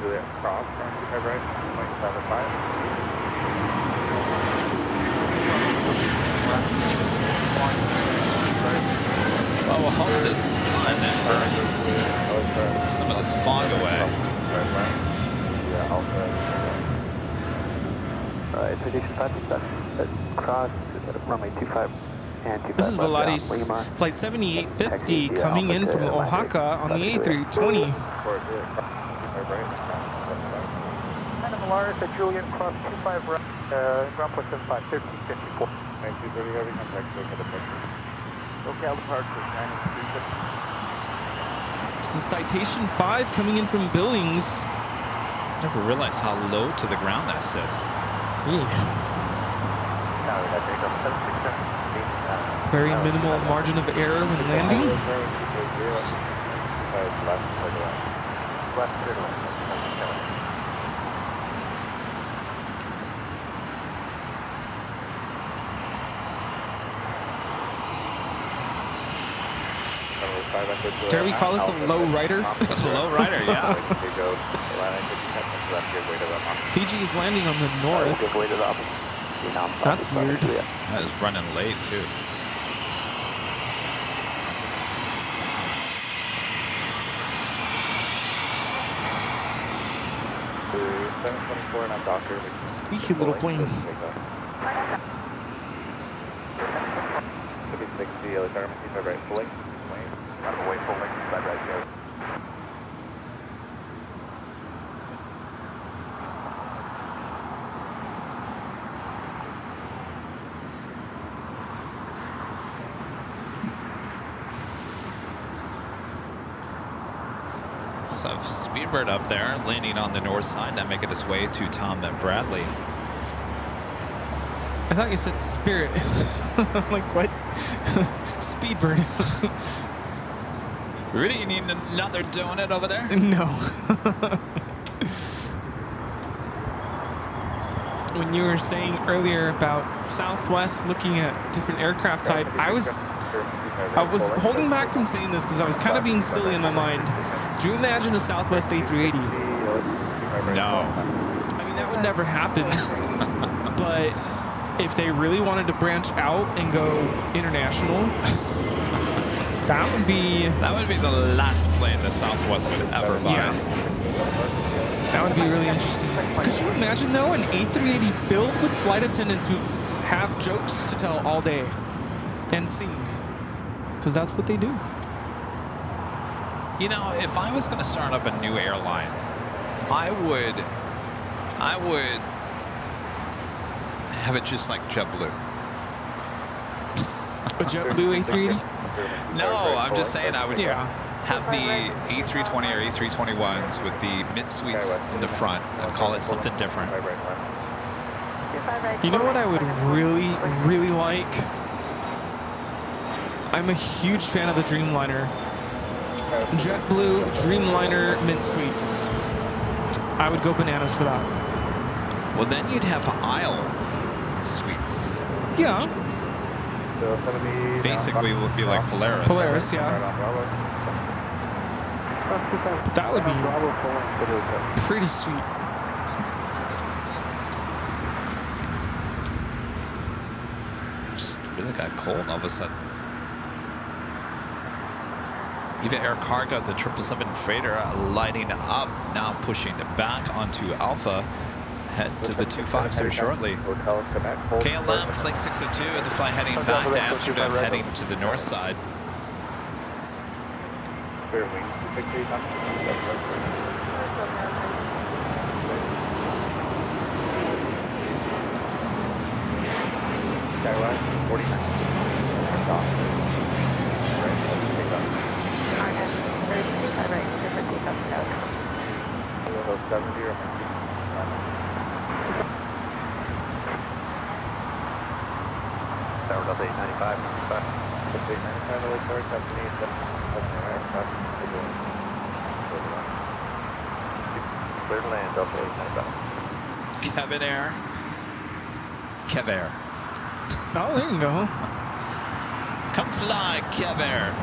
Juliet cross, 25 right, 0.75. Well, we'll hope the sun burns some of this fog away. Expedition 5 cross runway 25. This is Velati's flight 7850 coming in from Oaxaca on the A320. Mars at Julian, cross 25 right, ground point 75, 1354. 9230 heavy contact, take the picture. SoCal departure, 983. This is Citation 5 coming in from Billings. Never realized how low to the ground that sits. Very minimal margin of error when landing. Dare we call this a low rider? Low rider, yeah. Fiji is landing on the north. That's weird. That is running late too. Squeaky little plane. Should be 60, Garmin, keep it right, fully. On the way, fully, side right there. Also have Speedbird up there, landing on the north side, now making its way to Tom and Bradley. I thought you said Spirit. I'm like, what? Speedbird. Really, you need another donut over there? No. When you were saying earlier about Southwest looking at different aircraft type, I was holding back from saying this because I was kind of being silly in my mind. Do you imagine a Southwest A380? No. I mean, that would never happen. But if they really wanted to branch out and go international, that would be the last plane the Southwest would ever buy. Yeah. That would be really interesting. Could you imagine, though, an A380 filled with flight attendants who have jokes to tell all day and sing? Because that's what they do. You know, if I was going to start up a new airline, I would have it just like JetBlue. A JetBlue A380? No, I'm just saying I would have the A320 or A321s with the mid suites in the front and call it something different. You know what I would really, really like? I'm a huge fan of the Dreamliner. JetBlue Dreamliner mid suites. I would go bananas for that. Well, then you'd have aisle suites. Yeah. Basically, it would be like Polaris. Polaris, yeah. But that would be pretty sweet. Just really got cold all of a sudden. Even Air Cargo, the 777 freighter, lighting up, now pushing back onto Alpha. Head to the 25s here shortly. KLM, Flight 602, the flight heading back to Amsterdam, heading to the north side. Airline, 49. Tower Delta 895, 95. 895, LA Tower Company, 7 clear to land, Delta 895. Kevin Air. Kev Air. Oh, there you go. Come fly, Kev Air.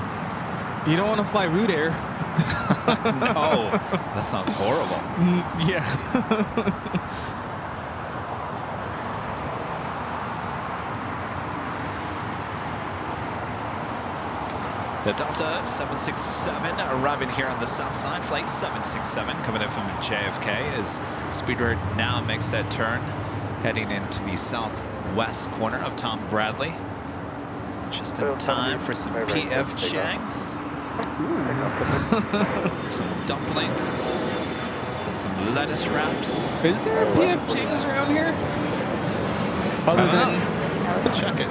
You don't want to fly Root Air. No, that sounds horrible. Yeah. The Delta 767 arriving here on the south side. Flight 767 coming in from JFK as Speedbird now makes that turn, heading into the southwest corner of Tom Bradley. Just in time for some PF Changs. Some dumplings. Got some lettuce wraps. Is there a PF Chang's around here? Other than Check it.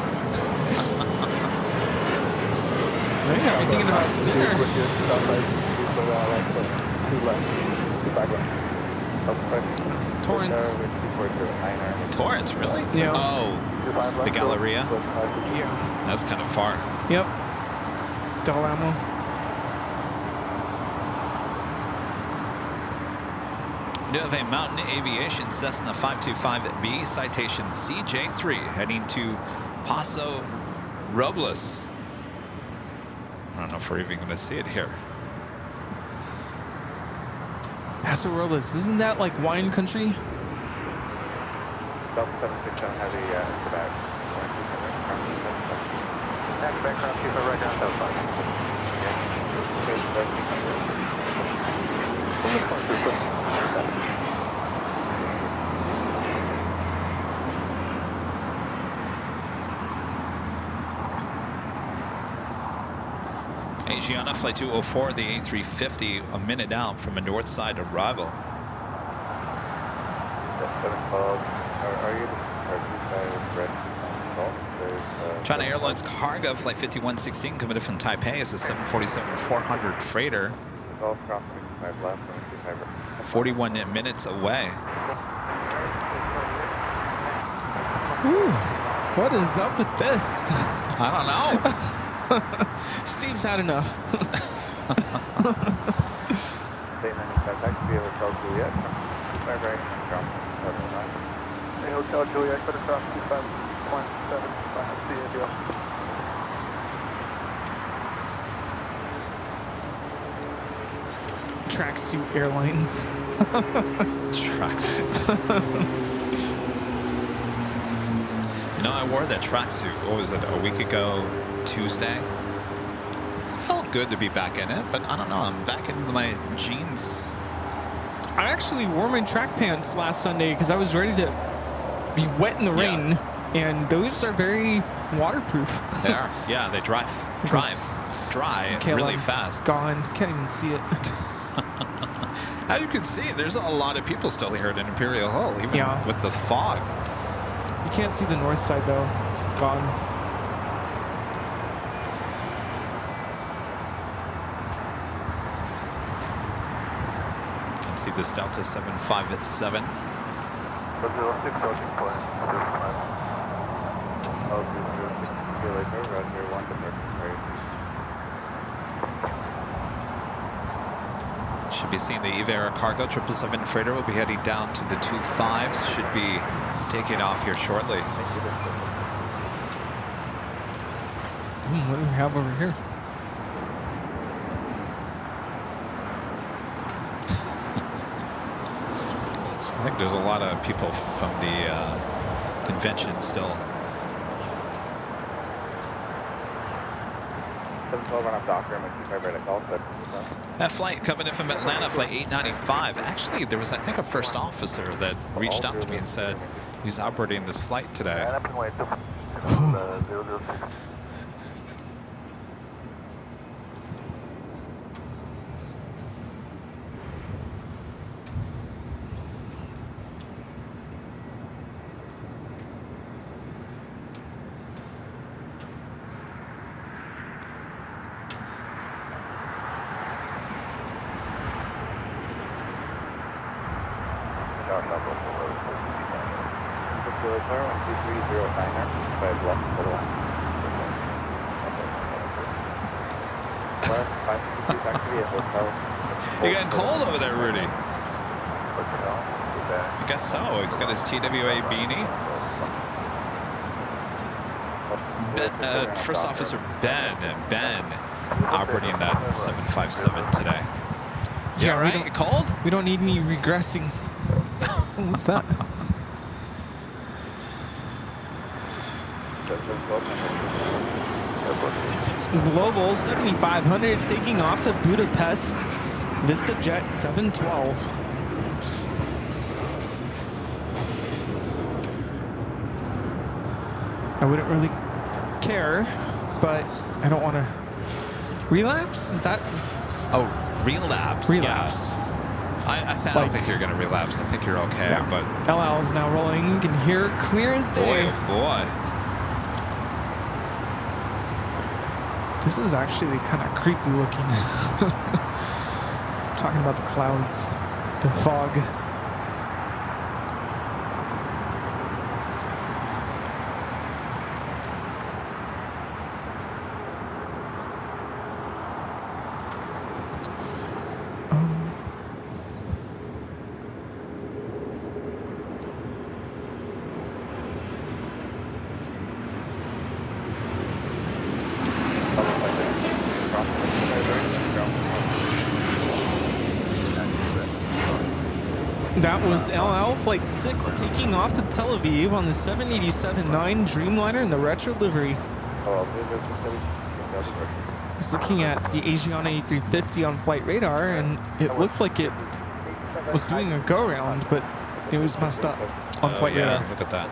I got me thinking about dinner. Torrance. Torrance, really? Yeah. Oh, the Galleria? Yeah. That's kind of far. Yep. Del Amo. We do have a Mountain Aviation Cessna 525B citation CJ3 heading to Paso Robles. I don't know if we're even going to see it here. Paso Robles, isn't that like wine country? Delta 767 Heavy into back. Back, cross 25 right down south side. Asiana Flight 204, the A350, a minute out from a north side arrival. 712. Are you the China Airlines Cargo Flight 5116 coming in from Taipei is a 747-400 freighter. 41 minutes away. Ooh, what is up with this? I don't know. Steve's had enough. Hotel Juliet, better cross 2517, see you, deal. Tracksuit Airlines. Tracksuits. You know, I wore that tracksuit, what was it, a week ago, Tuesday? It felt good to be back in it, but I don't know, I'm back into my jeans. I actually wore my track pants last Sunday because I was ready to be wet in the rain, and those are very waterproof. They are, yeah, they dry really fast. Gone, can't even see it. As you can see, there's a lot of people still here at Imperial Hill, even with the fog. You can't see the north side though, it's gone. See this Delta 757. Should be seeing the Eva Air Cargo 777 freighter will be heading down to the 25s. Should be taking off here shortly. What do we have over here? I think there's a lot of people from the convention still. 712 on up Docker, my 25 right at Golf. That flight coming in from Atlanta, flight 895. Actually, there was, I think, a first officer that reached out to me and said he was operating this flight today. You getting cold over there, Rudy? I guess so. He's got his TWA beanie. First Officer Ben operating that 757 today. Yeah, right? Cold? We don't need me regressing. What's that? Global 7500 taking off to Budapest. VistaJet 712. I wouldn't really care, but I don't want to relapse. Is that? Oh, relapse. Relapse. Yeah. I don't think you're going to relapse. I think you're okay, Yeah. but... LL is now rolling. You can hear it clear as day. Boy, oh boy. This is actually kind of creepy looking. Talking about the clouds, the fog. That was LL Flight 6 taking off to Tel Aviv on the 787-9 Dreamliner in the retro livery. I was looking at the Asiana A350 on flight radar, and it looked like it was doing a go-around, but it was messed up on flight radar. Look at that.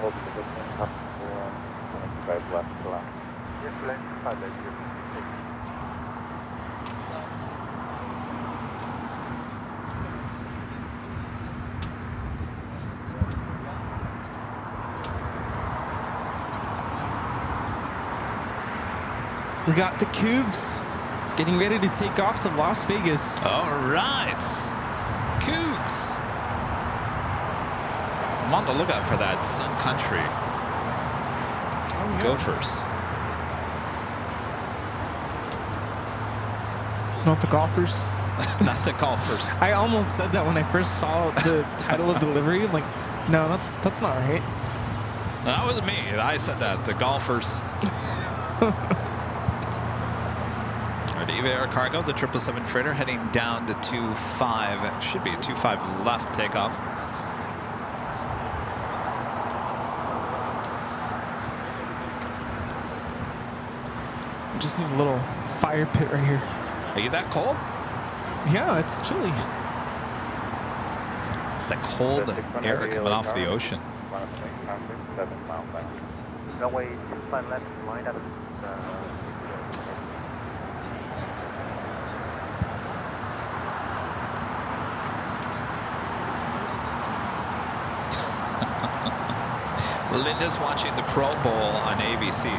We got the Cougs getting ready to take off to Las Vegas. All right. Cougs. I'm on the lookout for that Sun Country. Gophers. Not the golfers. Not the golfers. I almost said that when I first saw the title of the livery. I'm like, no, that's not right. That was me. I said that. The golfers. Eva Air Cargo, the 777 freighter, heading down to 25. Should be a 25 left takeoff. Just need a little fire pit right here. Are you that cold? Yeah, it's chilly. It's that cold air coming off the ocean. Runway 25 left, line up. Linda's watching the Pro Bowl on ABC.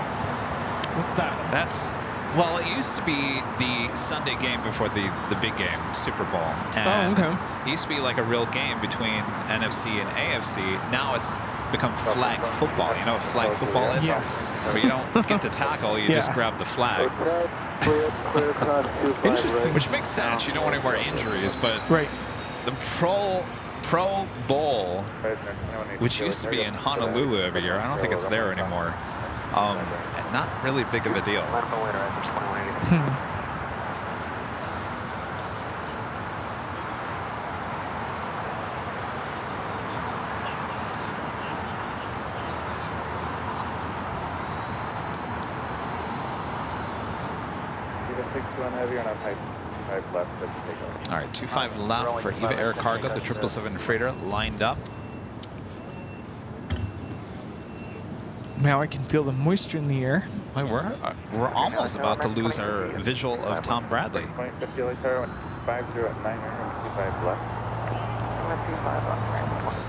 What's that? That's, well, it used to be the Sunday game before the big game, Super Bowl. And okay. It used to be like a real game between NFC and AFC. Now it's become flag football. You know what flag football is? Yes. Where you don't get to tackle, you just grab the flag. Interesting. Which makes sense. You don't want any more injuries, but right. The Pro Bowl, which used to be in Honolulu every year, I don't think it's there anymore. Not really big of a deal. All right, 25 left for Eva Air Cargo, the 777 freighter lined up. Now I can feel the moisture in the air. Wait, we're almost about to lose our visual of Tom Bradley. 50 later, 50 at 9 and 25 left. 25 left.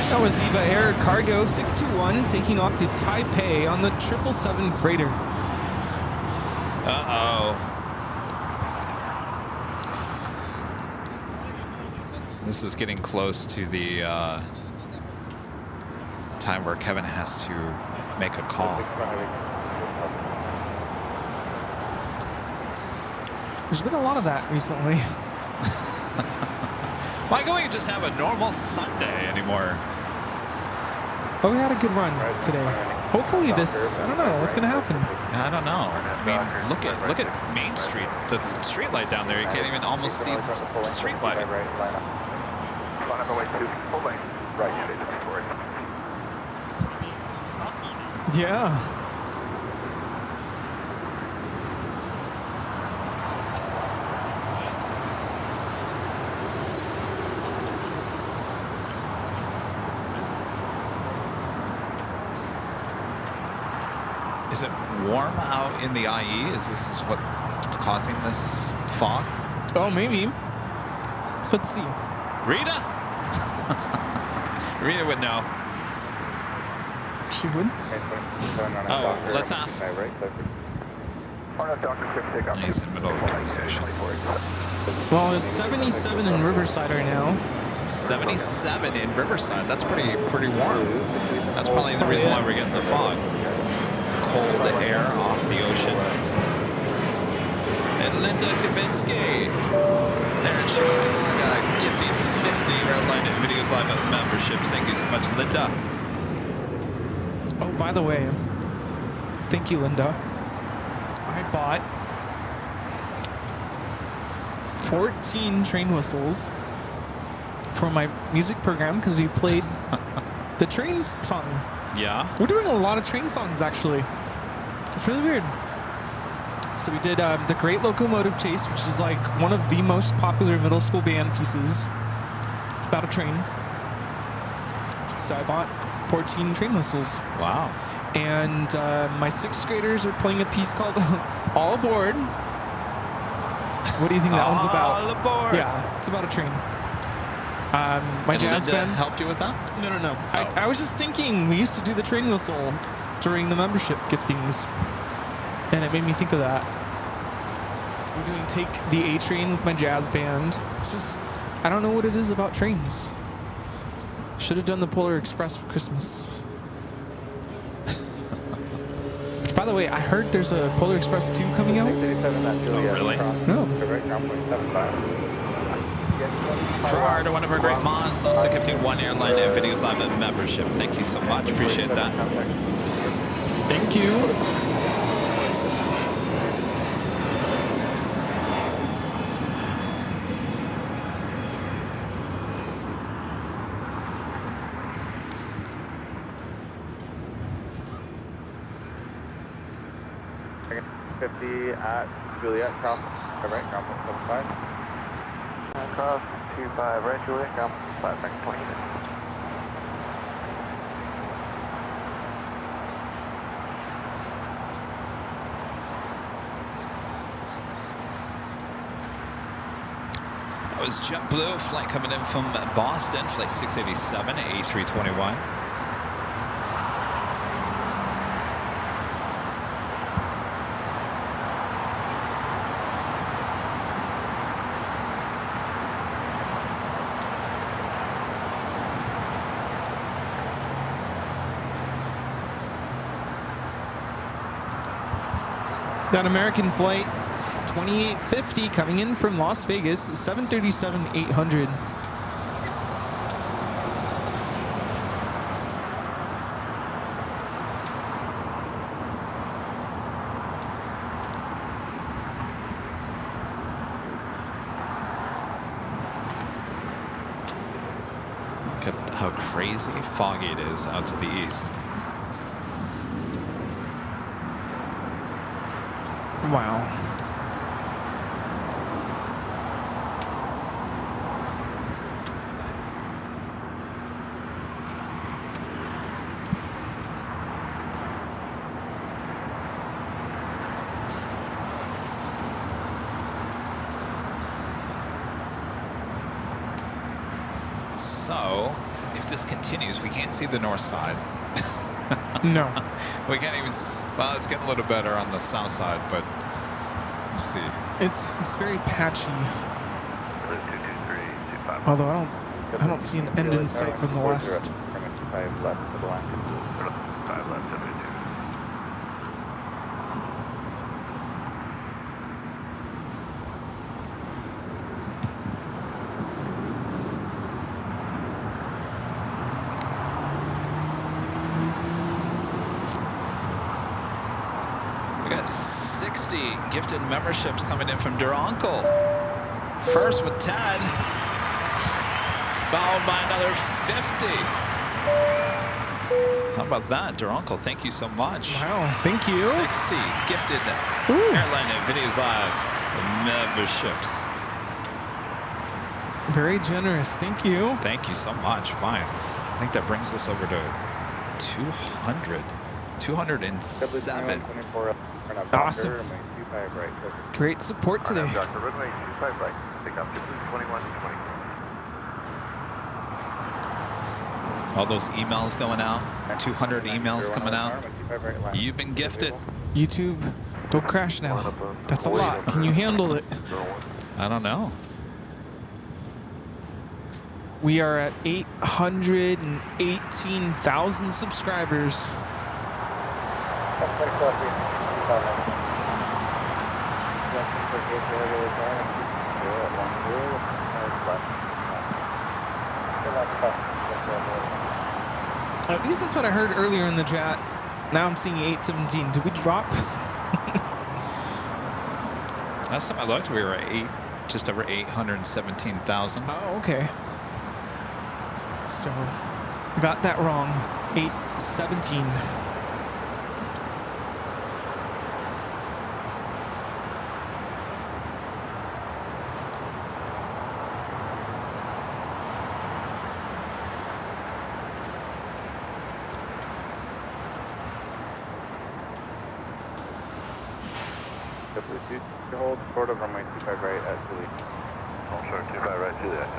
That was Eva Air Cargo 621 taking off to Taipei on the 777 freighter. Uh-oh. This is getting close to the time where Kevin has to make a call. There's been a lot of that recently. Why can't we just have a normal Sunday anymore? Oh, we had a good run today. Hopefully this, I don't know, what's gonna happen? I don't know. I mean, look at Main Street, the street light down there. You can't even almost see the street light. On the way to full lane, right, straight to Victoria. Yeah. Is it warm out in the IE? Is this what's causing this fog? Oh, maybe. Let's see. Rita? Rita would know. She would? Oh, let's ask. He's in the middle of the conversation. Well, it's 77 in Riverside right now. 77 in Riverside. That's pretty warm. That's probably the reason why we're getting the fog. Cold air off the ocean. And Linda Kavinsky. There in Chicago, gifting 50 AirLineVideos Live memberships. Thank you so much, Linda. Oh, by the way, thank you, Linda. I bought 14 train whistles for my music program because we played the train song. Yeah. We're doing a lot of train songs, actually. It's really weird. So we did The Great Locomotive Chase, which is like one of the most popular middle school band pieces. It's about a train. So I bought 14 train whistles. Wow. And my 6th graders are playing a piece called All Aboard. What do you think that one's about? All aboard. Yeah, it's about a train. My and jazz Linda band helped you with that? No. Oh. I was just thinking we used to do the train whistle during the membership giftings, and it made me think of that. We're doing Take the A Train with my jazz band. It's just, I don't know what it is about trains. Should have done the Polar Express for Christmas. By the way, I heard there's a Polar Express 2 coming out. Oh, really? No. Gerard, one of our great mods, also gifting 1 AirLineVideos Live membership. Thank you so much. Appreciate that. Thank you. At Juliet, cross, right, ground 75. Cross 25, right, Juliet, ground 5, next 20 minutes. That was JetBlue, flight coming in from Boston, flight 687, A321. That American flight 2850 coming in from Las Vegas, 737-800. Look at how crazy foggy it is out to the east. Wow. So, if this continues, we can't see the north side. No. We can't even, well, it's getting a little better on the south side, but let's see. It's very patchy. Although I don't see an end in sight from the west. 5 left to the line. 5 left to the 2. We got 60 gifted memberships coming in from Duranko. First with 10, followed by another 50. How about that, Duranko? Thank you so much. Wow, thank you. 60 gifted AirLineVideos Live memberships. Very generous. Thank you. Thank you so much. Fine. I think that brings us over to 200. 207. Awesome. Great support today. Doctor, runway 25 right. Pick up 2120. All those emails going out. 200 emails coming out. You've been gifted. YouTube, don't crash now. That's a lot. Can you handle it? I don't know. We are at 818,000 subscribers. At least that's what I heard earlier in the chat. Now I'm seeing 817. Did we drop? Last time I looked, we were at just over 817,000. Oh, okay. So, got that wrong. 817. Hold short of runway 25 right at Juliet. Oh, sure, 25 right, Juliet.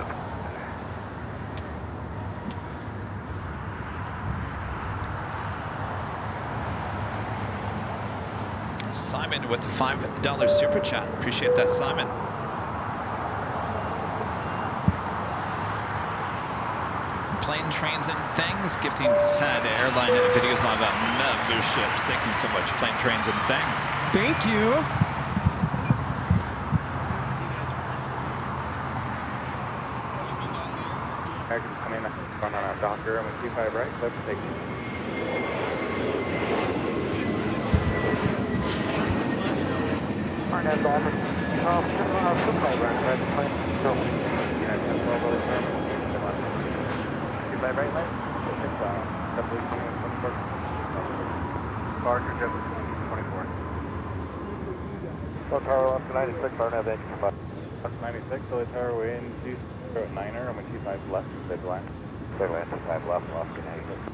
Simon with the $5 super chat. Appreciate that, Simon. Plane, Trains, and Things gifting 10 AirLineVideos Live memberships. Thank you so much, Plane, Trains, and Things. Thank you. Coming on a Docker, I'm 25 right, left take. Arnett, Dolphin. 25 right, red plane. Go. Yeah, 10-12 over term. 25 right, left. Barker, 24. Go tower left to 96, Arnett, thank you. Left 96, so the tower, we're in 2 at 9er, I'm 25 left, dead line. Dead line, 25 left, left, 96.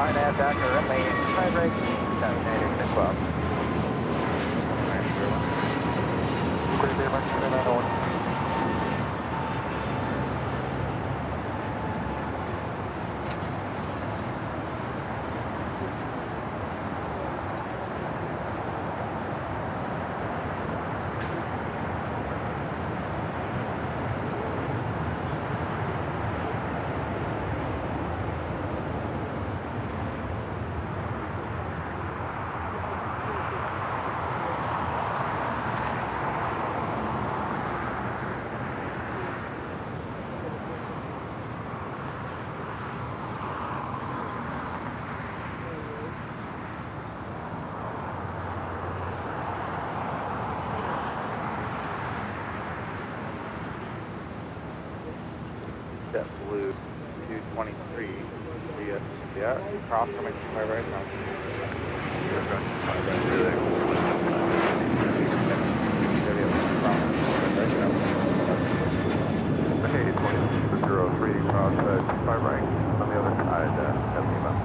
Arnett, Docker, runway 25 right, 786 12. Pretty big much in that one. JetBlue 223. Yeah, cross from 25 right now. Okay, 2003, cross 25 right. On the other side, 70 left.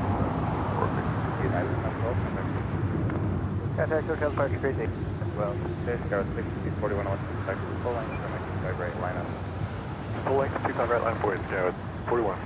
United Central. Contact Hotel Party 3 well, there's Scar 60, 41 on full length from 25 right line up. Full length, 25 right line for you, Jared. 41.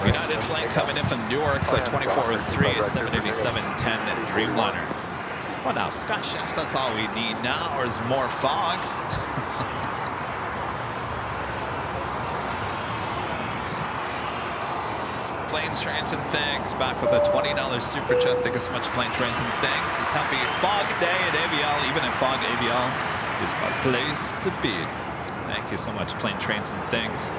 United flight coming in from Newark, flight 2403, 787-10 Dreamliner. Well, now, Scott Chefs, that's all we need now, or is more fog? Planes, Trains, and Things, back with a $20 super chat. Thank you so much, Planes, Trains, and Things. This happy fog day at AVL, even in fog, AVL is my place to be. Thank you so much, Planes, Trains, and Things.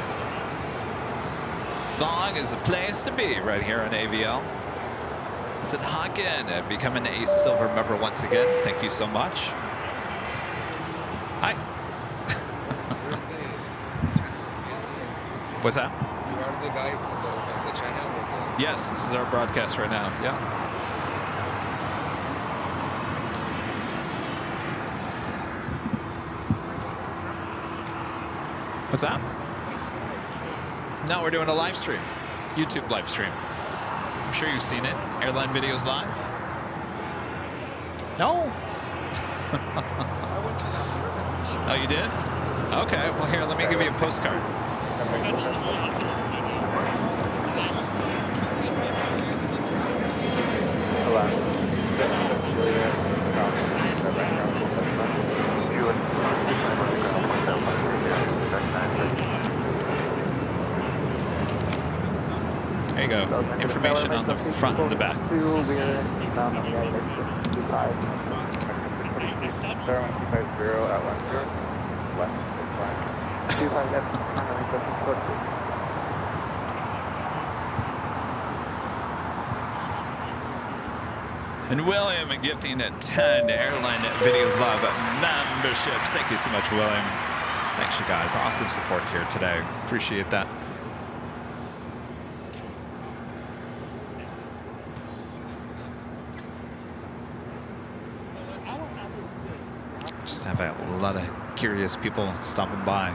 Fog is a place to be right here on AVL. I said, Hagen, becoming a silver member once again. Thank you so much. Hi. What's that? You are the guy for the channel? Yes, this is our broadcast right now. Yeah. What's that? No, we're doing a live stream. YouTube live stream. I'm sure you've seen it. Airline Videos Live. No? Oh, you did? Okay, well here, let me give you a postcard. There you go. Information on the front and the back. And William gifting at 10 Airline Videos Live memberships. Thank you so much, William. Thanks, you guys. Awesome support here today. Appreciate that. Just have a lot of curious people stopping by,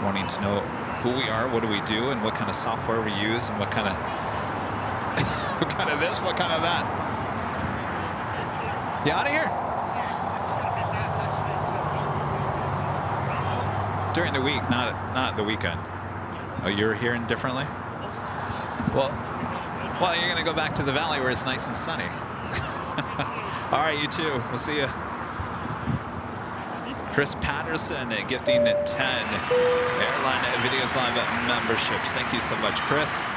wanting to know who we are, what do we do, and what kind of software we use, and what kind of what kind of this, what kind of that. You out of here? During the week, not the weekend. Oh, you're here indifferently? Well, you're gonna go back to the valley where it's nice and sunny. All right, you too. We'll see you. Chris Patterson gifting 10 Airline Videos Live memberships. Thank you so much, Chris.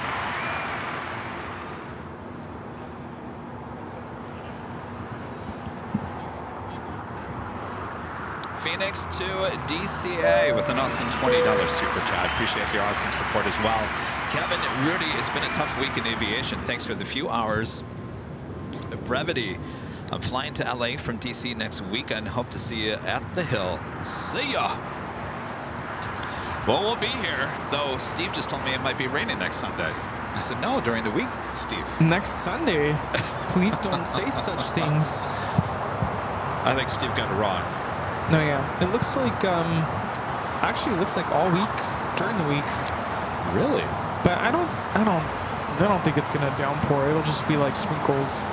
Phoenix to DCA with an awesome $20 super chat. Appreciate your awesome support as well. Kevin, Rudy, it's been a tough week in aviation. Thanks for the few hours of brevity. I'm flying to LA from DC next weekend. Hope to see you at the Hill. See ya. Well, we'll be here, though Steve just told me it might be raining next Sunday. I said, no, during the week, Steve. Next Sunday? Please don't say such things. I think Steve got it wrong. No, yeah. It looks like, actually it looks like all week during the week. Really? But I don't think it's gonna downpour. It'll just be like sprinkles.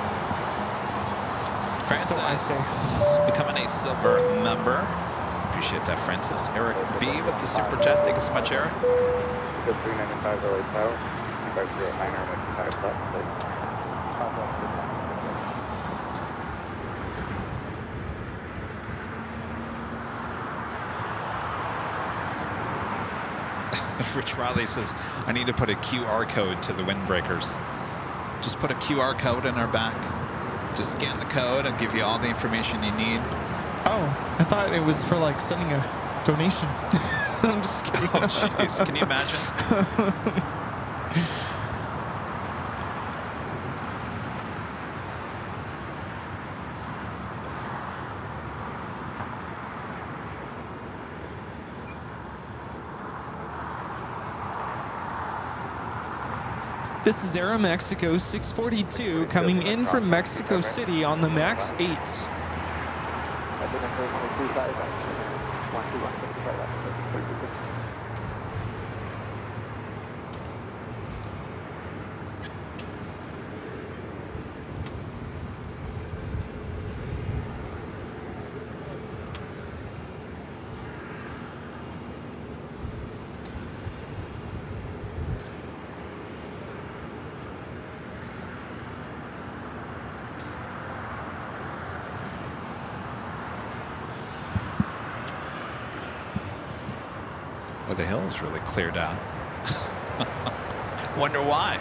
Francis, becoming a silver member. Appreciate that, Francis. Eric B with the super chat. Thank you so much, Eric. 395 LA Tower, 509 left. Rich Riley says, I need to put a QR code to the windbreakers. Just put a QR code in our back. Just scan the code and give you all the information you need. Oh, I thought it was for like sending a donation. I'm just kidding. Oh, jeez. Can you imagine? This is Aeromexico 642 coming in from Mexico City on the MAX 8. Oh, the hill's really cleared out. Wonder why.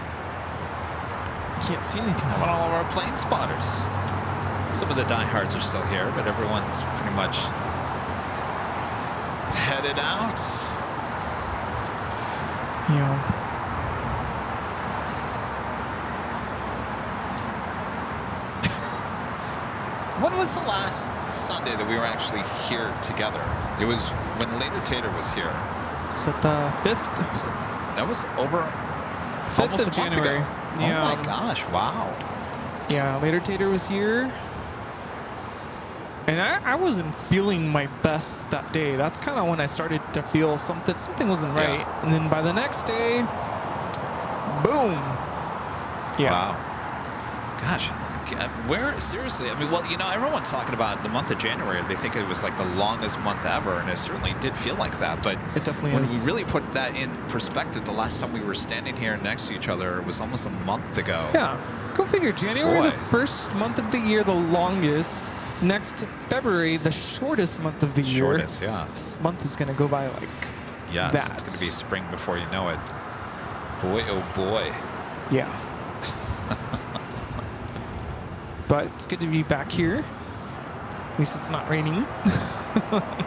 Can't see anything. How about all of our plane spotters? Some of the diehards are still here, but everyone's pretty much headed out. Yeah. When was the last Sunday that we were actually here together? It was when Later Tater was here. Was it the 5th? That was over 5th almost of a month January. ago. Yeah. Oh my gosh, wow. Yeah, Later Tater was here. And I wasn't feeling my best that day. That's kind of when I started to feel something wasn't right. Yeah. And then by the next day, boom. Yeah. Wow. Gosh, where, seriously, I mean, well, you know, everyone's talking about the month of January. They think it was like the longest month ever, and it certainly did feel like that. But it definitely when is. we really put that in perspective, the last time we were standing here next to each other was almost a month ago. Yeah. Go figure. January, Boy. the first month of the year, the longest. Next February, the shortest month of the year. Shortest, yeah. This month is going to go by like Yes, that. it's going to be spring before you know it. Boy, oh boy. Yeah. But it's good to be back here. At least it's not raining.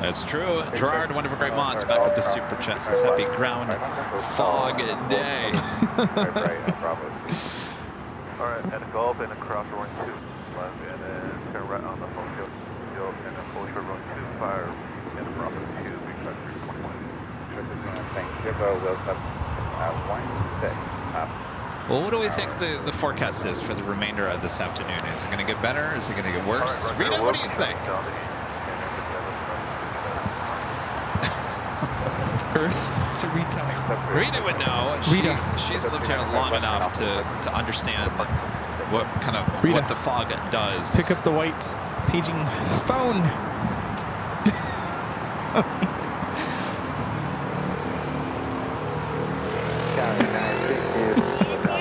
That's true. Gerard, one of our great mods, back with the super chat, says happy Groundhog day. All right, and go up and across run 2 left, and then turn right on the phone field, and then pull short run 2 fire, and then Bravo 2, big truck 321. Thanks, Jibbo, Wilson, 16. Well, what do we think the forecast is for the remainder of this afternoon? Is it going to get better? Is it going to get worse? Right, Rita, what do you think? Earth to Rita. Rita would know. Rita. She's lived here long enough to understand what kind of Rita. what the fog does. Pick up the white paging phone.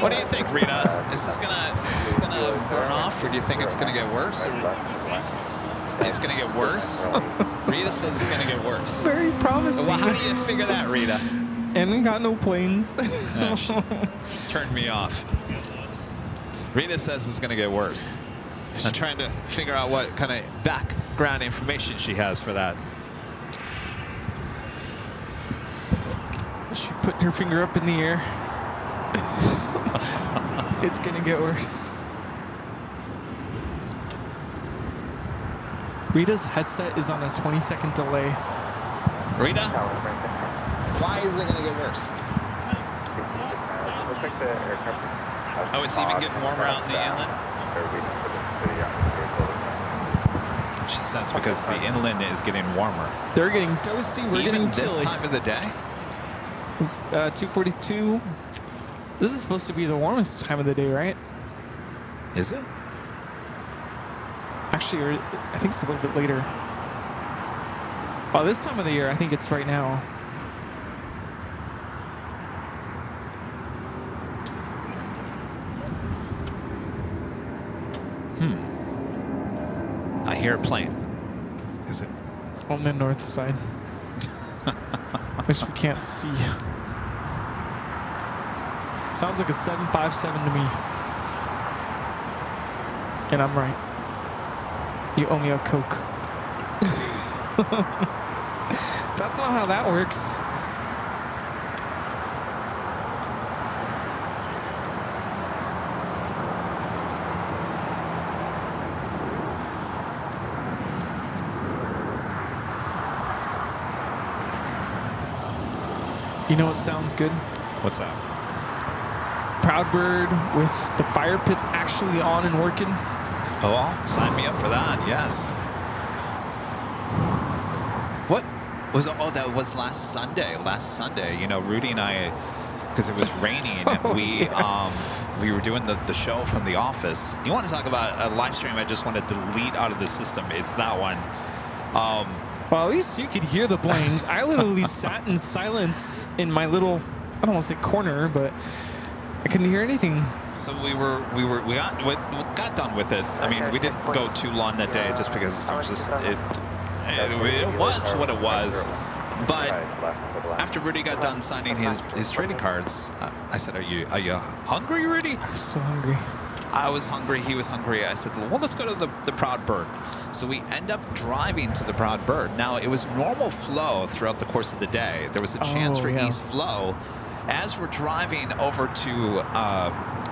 What do you think, Rita? Is this gonna burn off, or do you think it's gonna get worse? Or it's gonna get worse. Rita says it's gonna get worse. Very promising. Well, how do you figure that, Rita? And we got no planes. Yeah, she turned me off. Rita says it's gonna get worse. I'm trying to figure out what kind of background information she has for that. She put her finger up in the air. It's gonna get worse. Rita's headset is on a 20-second delay. Rita, why is it gonna get worse? Oh, it's even getting warmer out in the inlet? She says because the inland is getting warmer. They're getting toasty, we're Even getting this chilly. time of the day? It's 2:42. This is supposed to be the warmest time of the day, right? Is it? Actually, I think it's a little bit later. Well, this time of the year, I think it's right now. I hear a plane. Is it? On the north side. Which we can't see. Sounds like a 757 to me. And I'm right. You owe me a Coke. That's not how that works. You know what sounds good? What's that? Proud Bird with the fire pits actually on and working. Oh, sign me up for that, yes. What was, oh, that was last Sunday. Last Sunday, you know, Rudy and I, because it was raining, we were doing the show from the office. You want to talk about a live stream I just want to delete out of the system? It's that one. Well, at least you could hear the planes. I literally sat in silence in my little, I don't want to say corner, but I couldn't hear anything. So we got done with it. I mean, we didn't go too long that day just because it was just it was what it was. But after Rudy got done signing his trading cards, I said, are you hungry, Rudy? I'm so hungry. I was hungry, he was hungry. I said, well, let's go to the Proud Bird. So we end up driving to the Proud Bird. Now, it was normal flow throughout the course of the day. There was a chance for east flow. As we're driving over to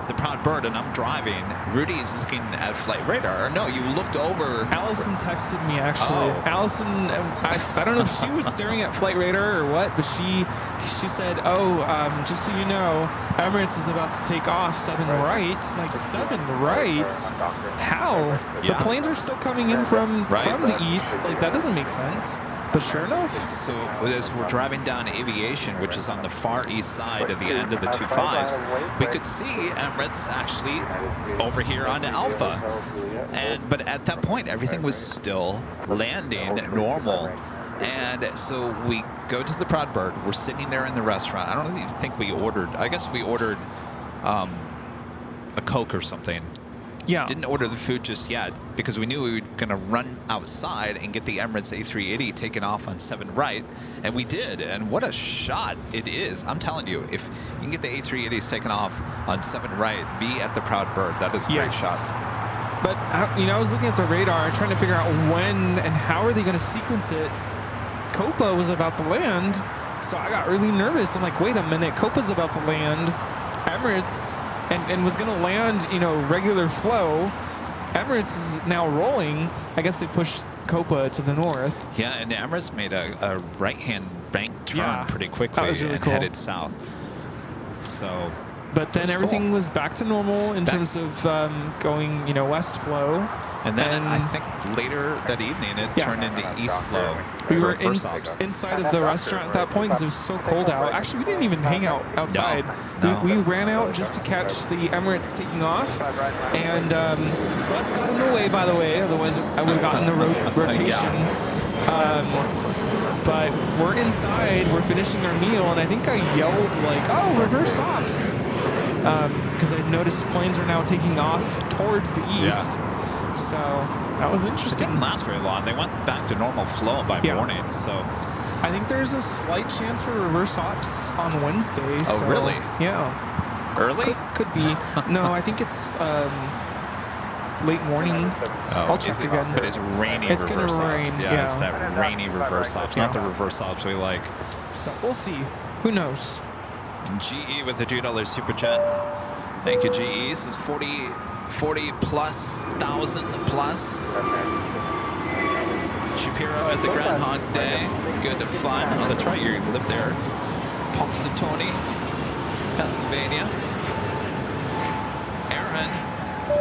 the Proud Bird, and I'm driving, Rudy is looking at flight radar. Or no, you looked over. Allison texted me, actually. Allison, I don't know if she was staring at flight radar or what, but she said, just so you know, Emirates is about to take off 7 right. I'm like, 7 right? How? The planes are still coming in from the east. Like, that doesn't make sense. But sure enough. So as we're driving down Aviation, which is on the far east side of the end of the 25s, we could see Emirates actually over here on Alpha. But at that point, everything was still landing normal. And so we go to the Proud Bird. We're sitting there in the restaurant. I don't even think we ordered. I guess we ordered a Coke or something. Yeah. Didn't order the food just yet because we knew we were going to run outside and get the Emirates A380 taken off on 7 right. And we did. And what a shot it is. I'm telling you, if you can get the A380s taken off on 7 right, be at the Proud Bird. That is a great shot. But, I was looking at the radar trying to figure out when and how are they going to sequence it. Copa was about to land, so I got really nervous. I'm like, wait a minute, Copa's about to land. Emirates... And was going to land, regular flow. Emirates is now rolling. I guess they pushed Copa to the north. Yeah, and Emirates made a right-hand bank turn pretty quickly that was really cool. Headed south. So, but then everything was back to normal in terms of going, west flow. And then I think later that evening it turned into east flow. We were inside of the restaurant at that point because it was so cold out. Actually, we didn't even hang out outside. No. We ran out just to catch the Emirates taking off. And bus got in the way, by the way. Otherwise, I would have gotten the rotation. But we're inside. We're finishing our meal. And I think I yelled like, oh, reverse ops. Because I noticed planes are now taking off towards the east. So that was interesting. It didn't last very long. They went back to normal flow by morning. So I think there's a slight chance for reverse ops on Wednesday. Oh, so, really? Yeah. Early? Could be. No, I think it's late morning. I'll check again. But it's rainy it's reverse gonna ops. rain. Yeah, it's that rainy reverse ops, not the reverse ops we like. So we'll see. Who knows? GE with the $2 super chat. Thank you, GE. This is 40 plus thousand plus. Shapiro at the Groundhog Day. Good fun. Oh, that's right. You live there. Punxsutawney, Pennsylvania. Aaron,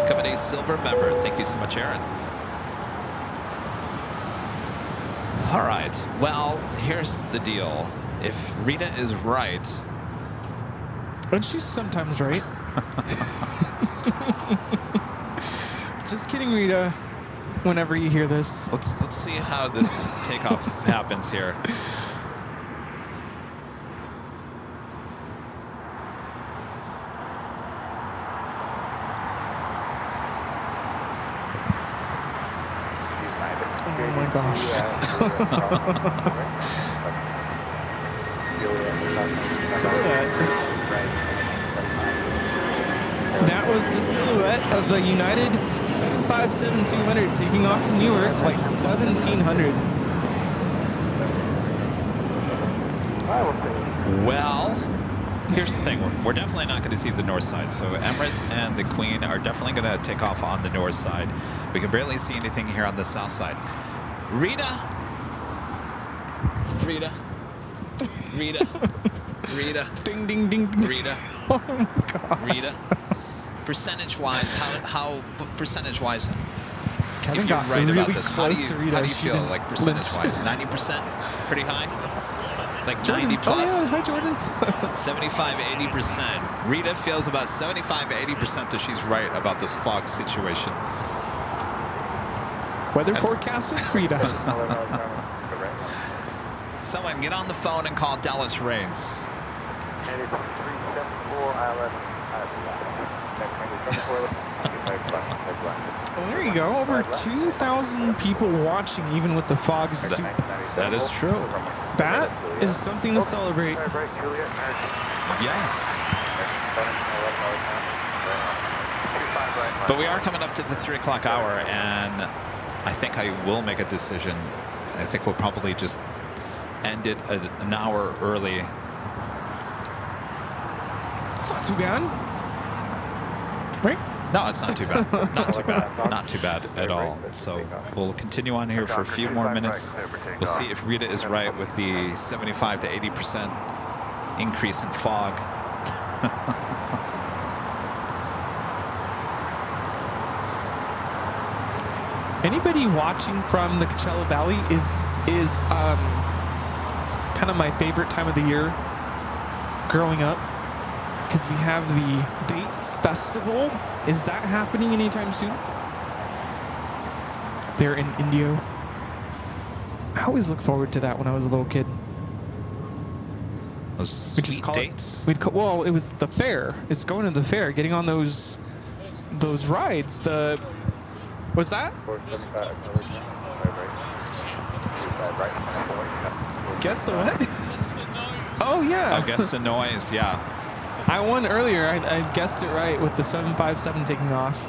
becoming a silver member. Thank you so much, Aaron. All right. Well, here's the deal. If Rita is right. And she's sometimes right. Just kidding, Rita. Whenever you hear this, let's see how this takeoff happens here. Oh my gosh. Silhouette. That was the silhouette of the United 757-200 taking off to Newark, flight 1700. Well, here's the thing. We're definitely not going to see the north side. So Emirates and the Queen are definitely going to take off on the north side. We can barely see anything here on the south side. Rita. Ding, ding, ding, ding. Rita. Oh my gosh. Rita. Percentage-wise, how percentage-wise, Kevin if you're got right really about this, how do close to Rita. you She feel didn't like percentage-wise? 90%? Pretty high? Like Jordan. 90 plus? Oh, yeah. Hi, Jordan. 75, 80%. Rita feels about 75, 80% that she's right about this fog situation. Weather forecast with Rita. Someone get on the phone and call Dallas Rains. Well, there you go. Over 2,000 people watching, even with the fog soup. That is true. That is something to celebrate. Yes. But we are coming up to the 3 o'clock hour, and I think I will make a decision. I think we'll probably just end it an hour early. It's not too bad. Right? No, it's not too bad. Not too bad. Not too bad at all. So we'll continue on here for a few more minutes. We'll see if Rita is right with the 75 to 80% increase in fog. Anybody watching from the Coachella Valley is it's kind of my favorite time of the year growing up, because we have the Date Festival. Is that happening anytime soon? There in Indio. I always look forward to that when I was a little kid. Those sweet dates? Well, it was the fair. It's going to the fair, getting on those rides. What's that? Guess the what? Oh, yeah. Oh, guess the noise, yeah. I won earlier. I guessed it right with the 757 taking off.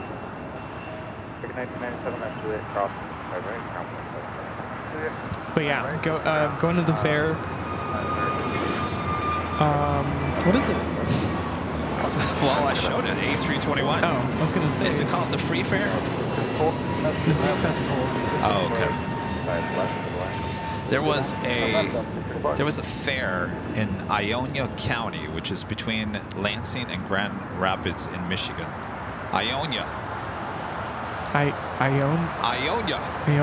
But yeah, going to the fair. What is it? Well, I showed it, A321. Oh, I was going to say. Is it called the Free Fair? The Date Festival. Oh, okay. There was a fair in Ionia County, which is between Lansing and Grand Rapids in Michigan. Ionia. Ionia.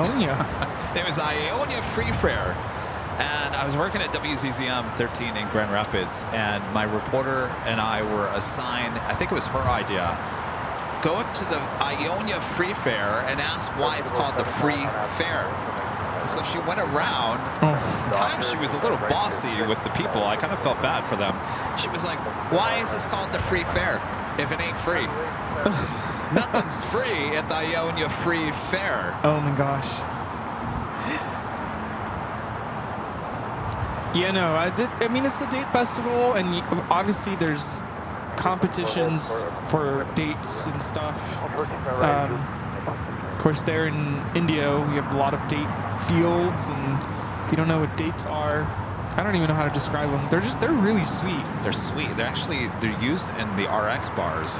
It was Ionia Free Fair. And I was working at WZZM 13 in Grand Rapids, and my reporter and I were assigned, I think it was her idea, go up to the Ionia Free Fair and ask why it's called the Free Fair. So she went around. At times she was a little bossy with the people. I kind of felt bad for them. She was like, why is this called the Free Fair if it ain't free? Nothing's free at the Ionia Free Fair. Oh my gosh. Yeah, no, I mean, it's the Date Festival, and obviously there's competitions for dates and stuff. Of course, there in Indio, we have a lot of date fields, and if you don't know what dates are, I don't even know how to describe them. They're really sweet. They're sweet. They're used in the RX bars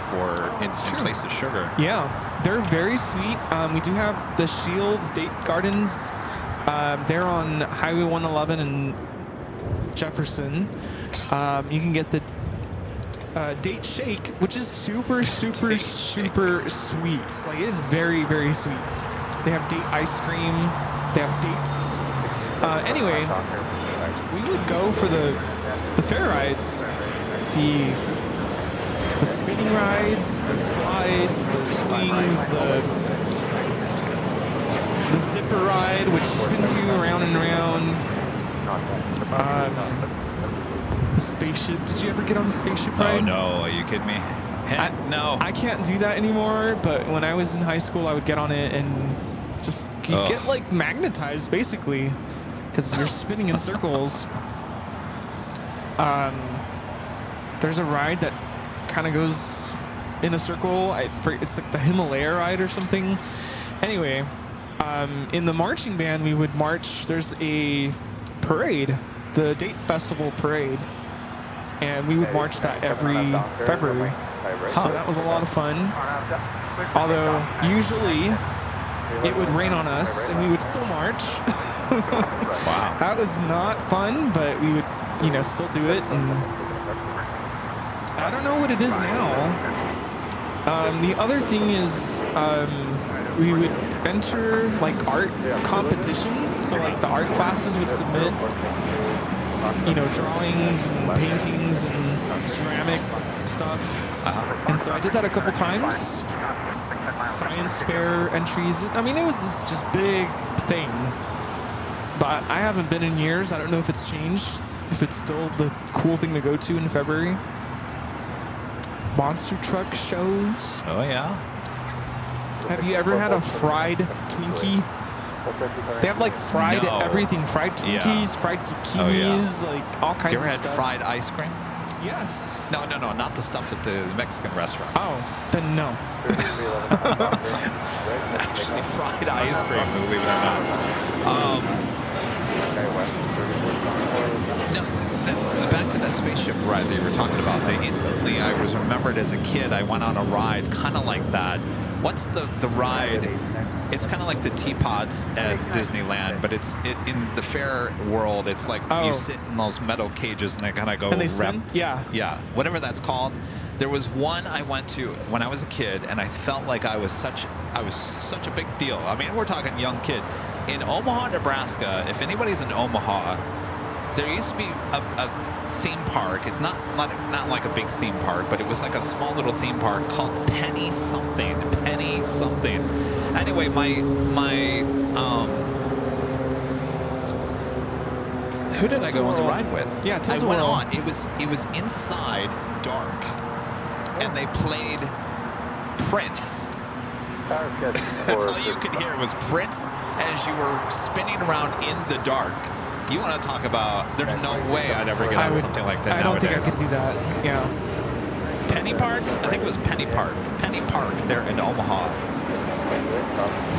in place of sugar. Yeah, they're very sweet. We do have the Shields Date Gardens. They're on Highway 111 and Jefferson. You can get the Date Shake, which is super sweet. Like, it is very, very sweet. They have date ice cream. They have dates. Anyway, we would go for the fair rides, the spinning rides, the slides, the swings, the zipper ride, which spins you around and around. The spaceship. Did you ever get on the spaceship ride? Oh no, are you kidding me? No. I can't do that anymore, but when I was in high school, I would get on it and just get like magnetized basically, because you're spinning in circles. There's a ride that kind of goes in a circle. It's like the Himalaya ride or something. Anyway, in the marching band, we would march. There's a parade, the Date Festival parade, and we would march that every February. So that was a lot of fun. Although usually it would rain on us and we would still march. Wow. That was not fun, but we would, still do it. And I don't know what it is now. The other thing is we would enter like art competitions. So like the art classes would submit, drawings and paintings and ceramic stuff. And so I did that a couple times. Science fair entries. I mean, it was this just big thing. But I haven't been in years. I don't know if it's changed. If it's still the cool thing to go to in February. Monster truck shows. Oh, yeah. Have you ever had a fried Twinkie They have like fried everything, fried Twinkies, fried zucchinis, like all kinds of stuff. You ever had fried ice cream? Yes. No, not the stuff at the Mexican restaurants. Oh, then no. Actually, fried ice cream, believe it or not. No, back to that spaceship ride that you were talking about. Instantly, I was remembered as a kid. I went on a ride kind of like that. What's the ride? It's kind of like the teapots at Disneyland, but in the fair world. It's like you sit in those metal cages and they kind of go. And they spin? Yeah. Yeah, whatever that's called. There was one I went to when I was a kid, and I felt like I was such a big deal. I mean, we're talking young kid in Omaha, Nebraska. If anybody's in Omaha, there used to be a theme park. It's not like a big theme park, but it was like a small little theme park called Penny something. Anyway, who did I go on the ride with? Yeah, I went on. It was inside, dark, and they played Prince. That's all you could hear was Prince as you were spinning around in the dark. You want to talk about? There's no way I'd ever get on something like that nowadays. I don't think I could do that. Yeah. Penny Park? I think it was Penny Park. Penny Park there in Omaha.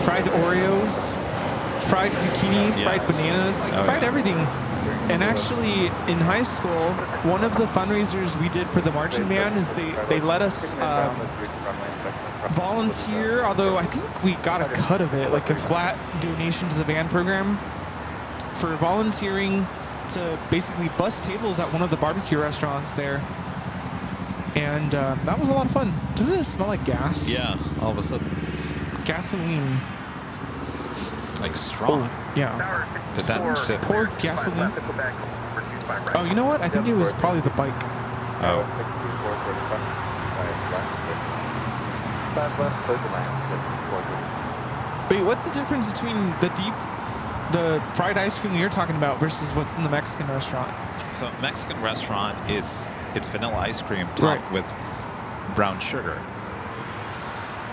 Fried Oreos, fried zucchinis, fried bananas, fried everything. And actually, in high school, one of the fundraisers we did for the marching band is they let us volunteer, although I think we got a cut of it, like a flat donation to the band program, for volunteering to basically bus tables at one of the barbecue restaurants there. And that was a lot of fun. Doesn't it smell like gas? Yeah, all of a sudden. Gasoline. Like strong. Yeah. Just pour gasoline. Oh, you know what? I think it was probably the bike. Oh. Wait, what's the difference between the fried ice cream you're talking about versus what's in the Mexican restaurant? So Mexican restaurant, it's vanilla ice cream topped with brown sugar.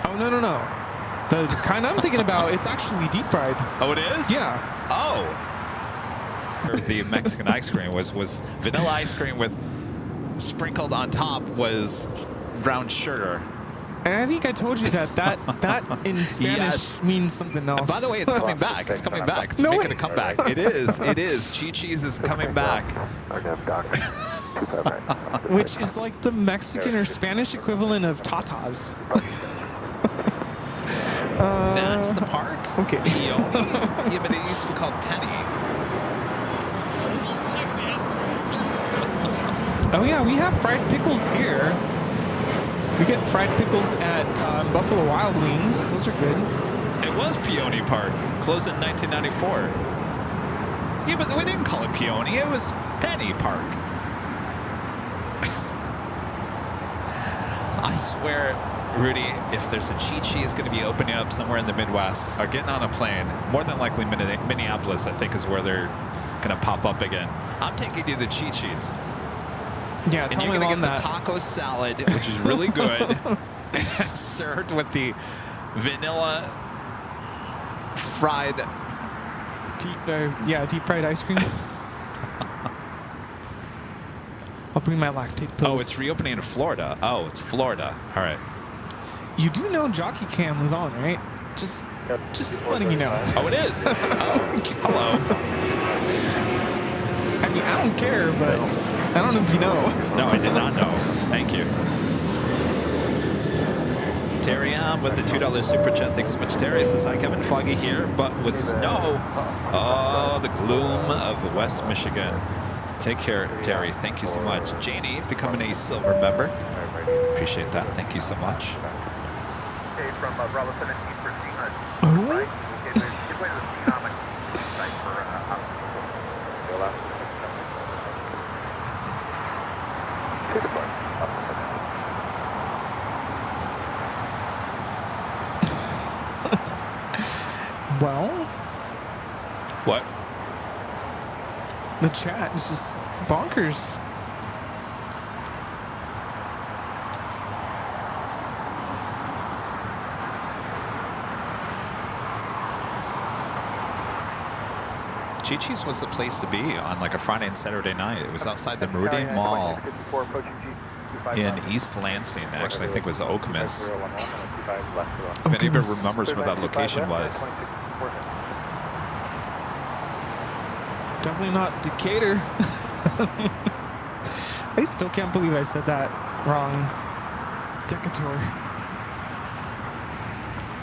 Oh, no. The kind I'm thinking about, it's actually deep fried. Oh, it is? Yeah. Oh. The Mexican ice cream was vanilla ice cream with sprinkled on top was brown sugar. And I think I told you that in Spanish means something else. And by the way, it's coming back. It's coming back. It's making a comeback. It is. Chi-Chi's is coming back. Which is like the Mexican or Spanish equivalent of tatas. That's the park? Okay. Yeah, but it used to be called Penny. Oh yeah, we have fried pickles here. We get fried pickles at Buffalo Wild Wings. Those are good. It was Peony Park, closed in 1994. Yeah, but we didn't call it Peony. It was Penny Park. I swear, Rudy, if there's a Chi-Chi's going to be opening up somewhere in the Midwest or getting on a plane, more than likely Minneapolis, I think, is where they're going to pop up again. I'm taking you to the Chi-Chi's. Yeah, and tell you're me going to get that. the taco salad, which is really good, served with the vanilla fried... deep fried ice cream. I'll bring my lactate pills. Oh, it's reopening in Florida. Oh, it's Florida. All right. You do know Jockey Cam is on, right? Just letting you know. Oh, it is. Oh, hello. I mean, I don't care, but I don't know if you know. No, I did not know. Thank you. Terry with the $2 super chat. Thanks so much, Terry. Says, hi, Kevin. Foggy here, but with snow. Oh, the gloom of West Michigan. Take care, Terry. Thank you so much. Janie, becoming a silver member. Appreciate that. Thank you so much. Okay, from Bravo 17 for C-Hunt. Oh. Give way to the C-Hunt site for Well. What? The chat is just bonkers. Chi-Chi's was the place to be on like a Friday and Saturday night. It was outside the Meridian Mall in East Lansing. Actually, I think it was Okemos. If anybody remembers where that location was. Definitely not Decatur. I still can't believe I said that wrong. Decatur.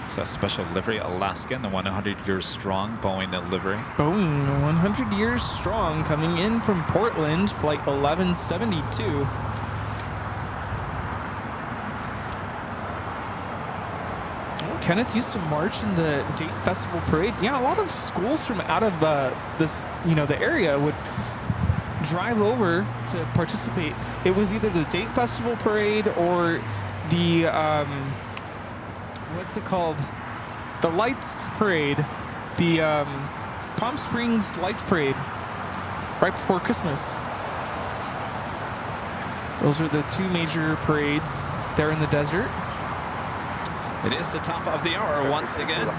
It's a special livery Alaskan, the 100 years strong Boeing livery. Boeing 100 years strong coming in from Portland, flight 1172. Kenneth used to march in the Date Festival Parade. Yeah, a lot of schools from out of this, the area would drive over to participate. It was either the Date Festival Parade or the, what's it called? The Lights Parade. The Palm Springs Lights Parade right before Christmas. Those are the two major parades there in the desert. It is the top of the hour once again.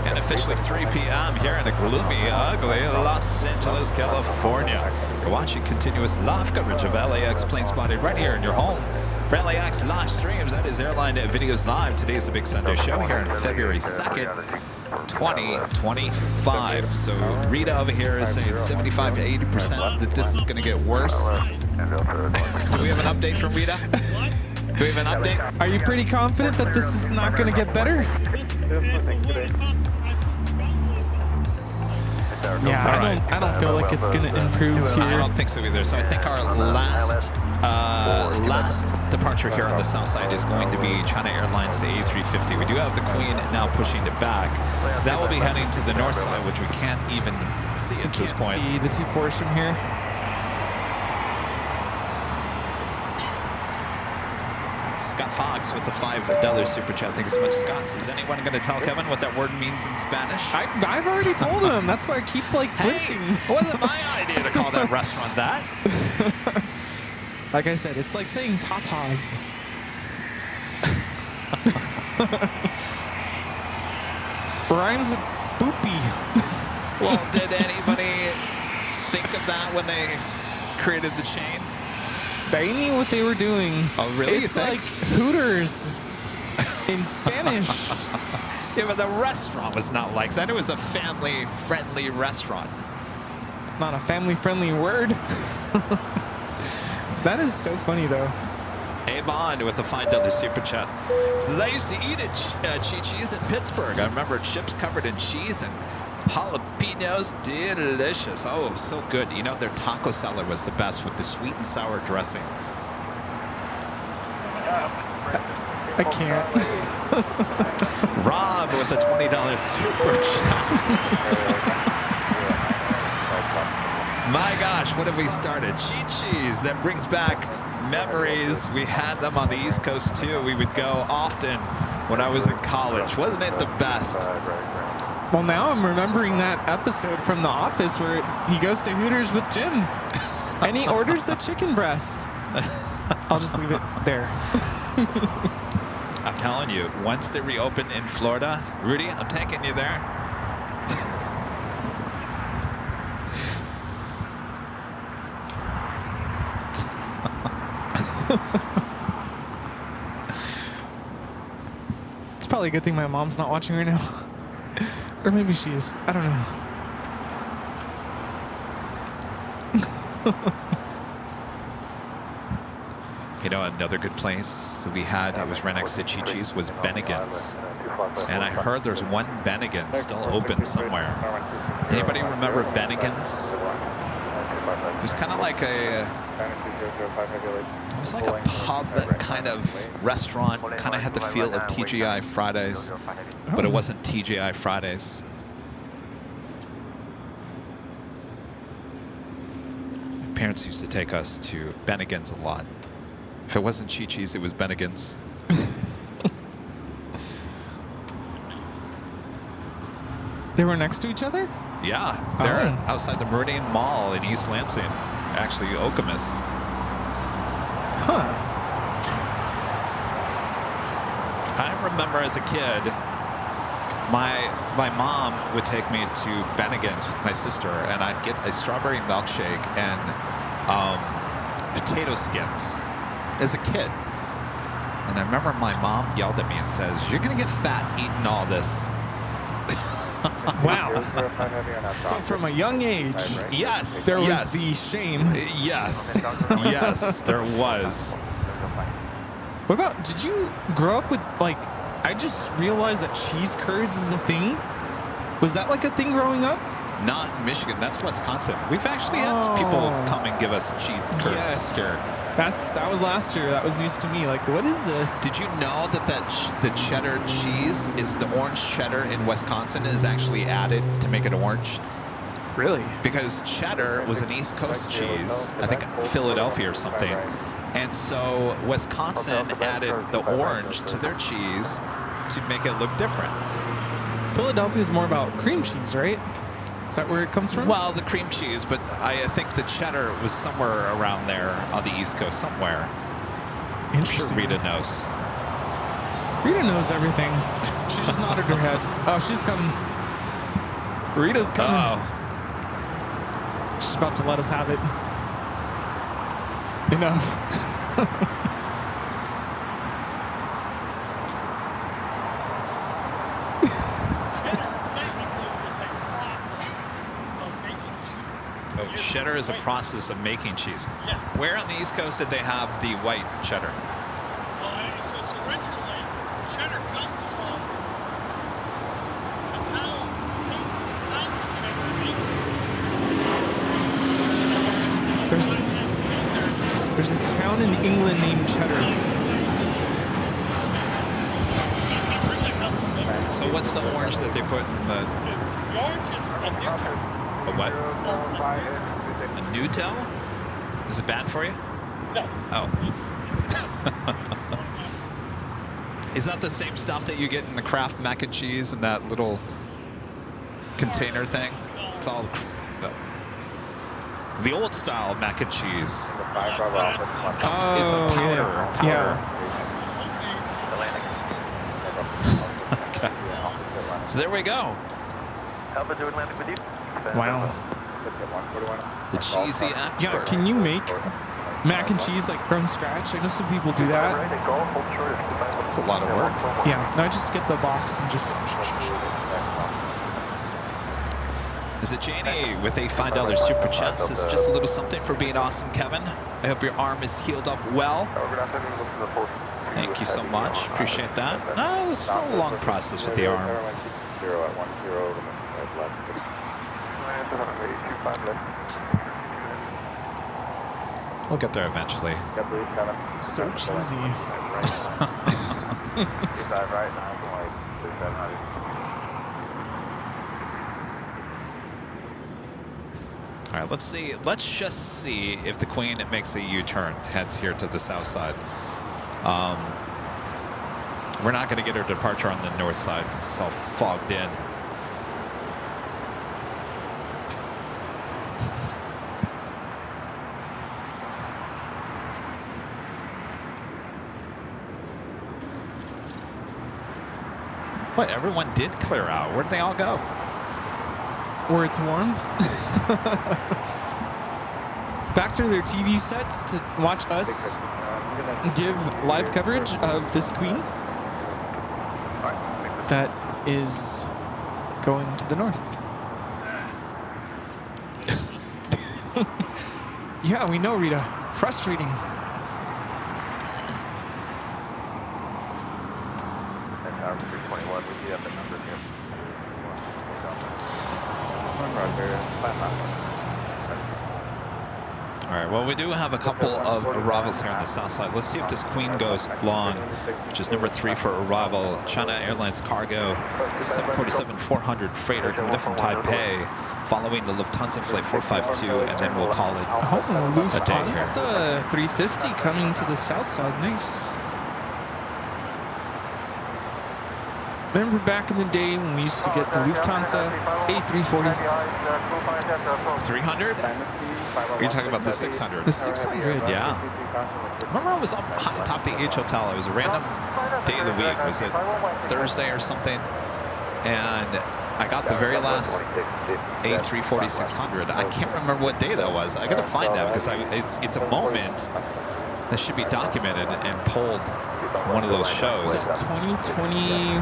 And officially 3 p.m. here in a gloomy, ugly Los Angeles, California. You're watching continuous live coverage of LAX plane spotted right here in your home. For LAX live streams, that is Airline Videos Live. Today is a big Sunday show here on February 2nd, 2025. So Rita over here is saying 75 to 80% that this is going to get worse. Do we have an update from Rita? Do we have an update? Are you pretty confident that this is not going to get better? Yeah, I don't feel like it's going to improve here. I don't think so either. So I think our last departure here on the south side is going to be China Airlines, the A350. We do have the Queen now pushing it back. That will be heading to the north side, which we can't even see at this point. See the 2-4s from here. Scott Fox with the $5 super chat. Thank you so much, Scott. Is anyone going to tell Kevin what that word means in Spanish? I've already told him. That's why I keep flinching. It wasn't my idea to call that restaurant that. Like I said, it's like saying tatas. Rhymes with boopy. Well, did anybody think of that when they created the chain? They knew what they were doing. Oh, really? It's like Hooters in Spanish. Yeah, but the restaurant was not like that. It was a family-friendly restaurant. It's not a family-friendly word. That is so funny, though. A Bond with a $5 super chat says, I used to eat at Chi-Chi's in Pittsburgh. I remember chips covered in cheese and jalapenos, delicious. Oh, so good. You know, their taco salad was the best with the sweet and sour dressing. I can't. Rob with a $20 super chat. My gosh, what have we started? Chi-Chi's, that brings back memories. We had them on the East Coast too. We would go often when I was in college. Wasn't it the best? Well, now I'm remembering that episode from The Office where he goes to Hooters with Jim and he orders the chicken breast. I'll just leave it there. I'm telling you, once they reopen in Florida, Rudy, I'm taking you there. It's probably a good thing my mom's not watching right now. Or maybe she is. I don't know. You know, another good place we had, it was right next to Chi-Chi's, was Bennigan's. And I heard there's one Bennigan's still open somewhere. Anybody remember Bennigan's? It was kind of like a pub kind of restaurant, kind of had the feel of TGI Fridays, but it wasn't TGI Fridays. My parents used to take us to Bennigan's a lot. If it wasn't Chi-Chi's, it was Bennigan's. They were next to each other? Yeah, they're outside the Meridian Mall in East Lansing. Actually, Okemos. Huh. I remember as a kid, my mom would take me to Bennigan's with my sister, and I'd get a strawberry milkshake and potato skins as a kid. And I remember my mom yelled at me and says, "You're gonna get fat eating all this." Wow. So from a young age, yes, there was the shame. Yes, yes, there was. What about, did you grow up with, like, I just realized that cheese curds is a thing. Was that like a thing growing up? Not in Michigan, that's Wisconsin. We've actually had people come and give us cheese curds. Yes. That was last year. That was news to me. Like, what is this? Did you know that the cheddar cheese is the orange cheddar in Wisconsin is actually added to make it orange? Really? Because cheddar was an East Coast cheese, I think Philadelphia or something. And so Wisconsin added the orange to their cheese to make it look different. Philadelphia is more about cream cheese, right? Is that where it comes from? Well, the cream cheese, but I think the cheddar was somewhere around there on the East Coast, somewhere. Interesting. I'm sure Rita knows. Rita knows everything. She just nodded her head. Oh, she's coming. Rita's coming. Oh. She's about to let us have it. Enough. Oh, cheddar is a process of making cheese. Yes. Where on the East Coast did they have the white cheddar? Well, it says originally cheddar comes from the town of Cheddar in England. There's a town in England named Cheddar. So what's the orange that they put in the... The orange is a Newtel. A what? A Newtel? Is it bad for you? No. Oh. Is that the same stuff that you get in the Kraft mac and cheese and that little container thing? It's all... The old style mac and cheese. It's a powder. Yeah. Okay. So there we go. Wow. The cheesy expert. Yeah, can you make mac and cheese like from scratch? I know some people do that. It's a lot of work. Yeah, no, I just get the box and just... Is it Janie with a $5 super chat? This is just a little something for being awesome, Kevin. I hope your arm is healed up well. Thank you so much. Appreciate that. No, it's still a long process with the arm. We'll get there eventually. So cheesy. All right, let's see. Let's just see if the Queen makes a U-turn, heads here to the south side. We're not going to get her departure on the north side because it's all fogged in. What? Everyone did clear out. Where'd they all go? Where it's warm. Back to their TV sets to watch us give live coverage of this Queen that is going to the north. Yeah, we know, Rita. Frustrating. All right, well, we do have a couple of arrivals here on the south side. Let's see if this Queen goes long, which is number 3 for arrival. China Airlines cargo, 747-400 freighter coming in from Taipei, following the Lufthansa flight 452, and then we'll call it a day here. Lufthansa 350 coming to the south side. Nice. Remember back in the day when we used to get the Lufthansa A340? 300? Are you talking about the 600? The 600? Yeah. Remember I was up high atop the H Hotel. It was a random day of the week. Was it Thursday or something? And I got the very last A340 600. I can't remember what day that was. I got to find that because it's a moment that should be documented and pulled from one of those shows. 2022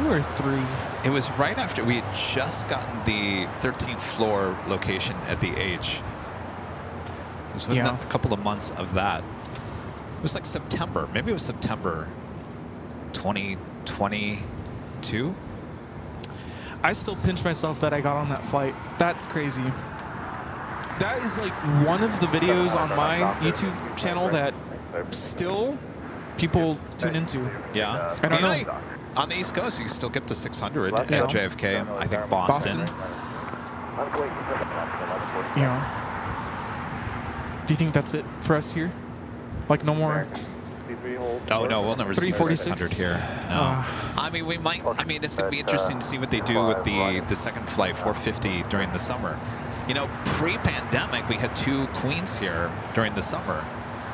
or 3? It was right after we had just gotten the 13th floor location at the H. It was within a couple of months of that. It was like September. Maybe it was September 2022. I still pinch myself that I got on that flight. That's crazy. That is like one of the videos on my YouTube channel that still people tune into. Yeah. I don't know. On the East Coast, you still get the 600 at JFK. I think Boston. Yeah. Do you think that's it for us here? Like no more? Oh no, we'll never see the 600 here. No. I mean, we might. I mean, it's going to be interesting to see what they do with the second flight, 450, during the summer. You know, pre-pandemic, we had 2 Queens here during the summer.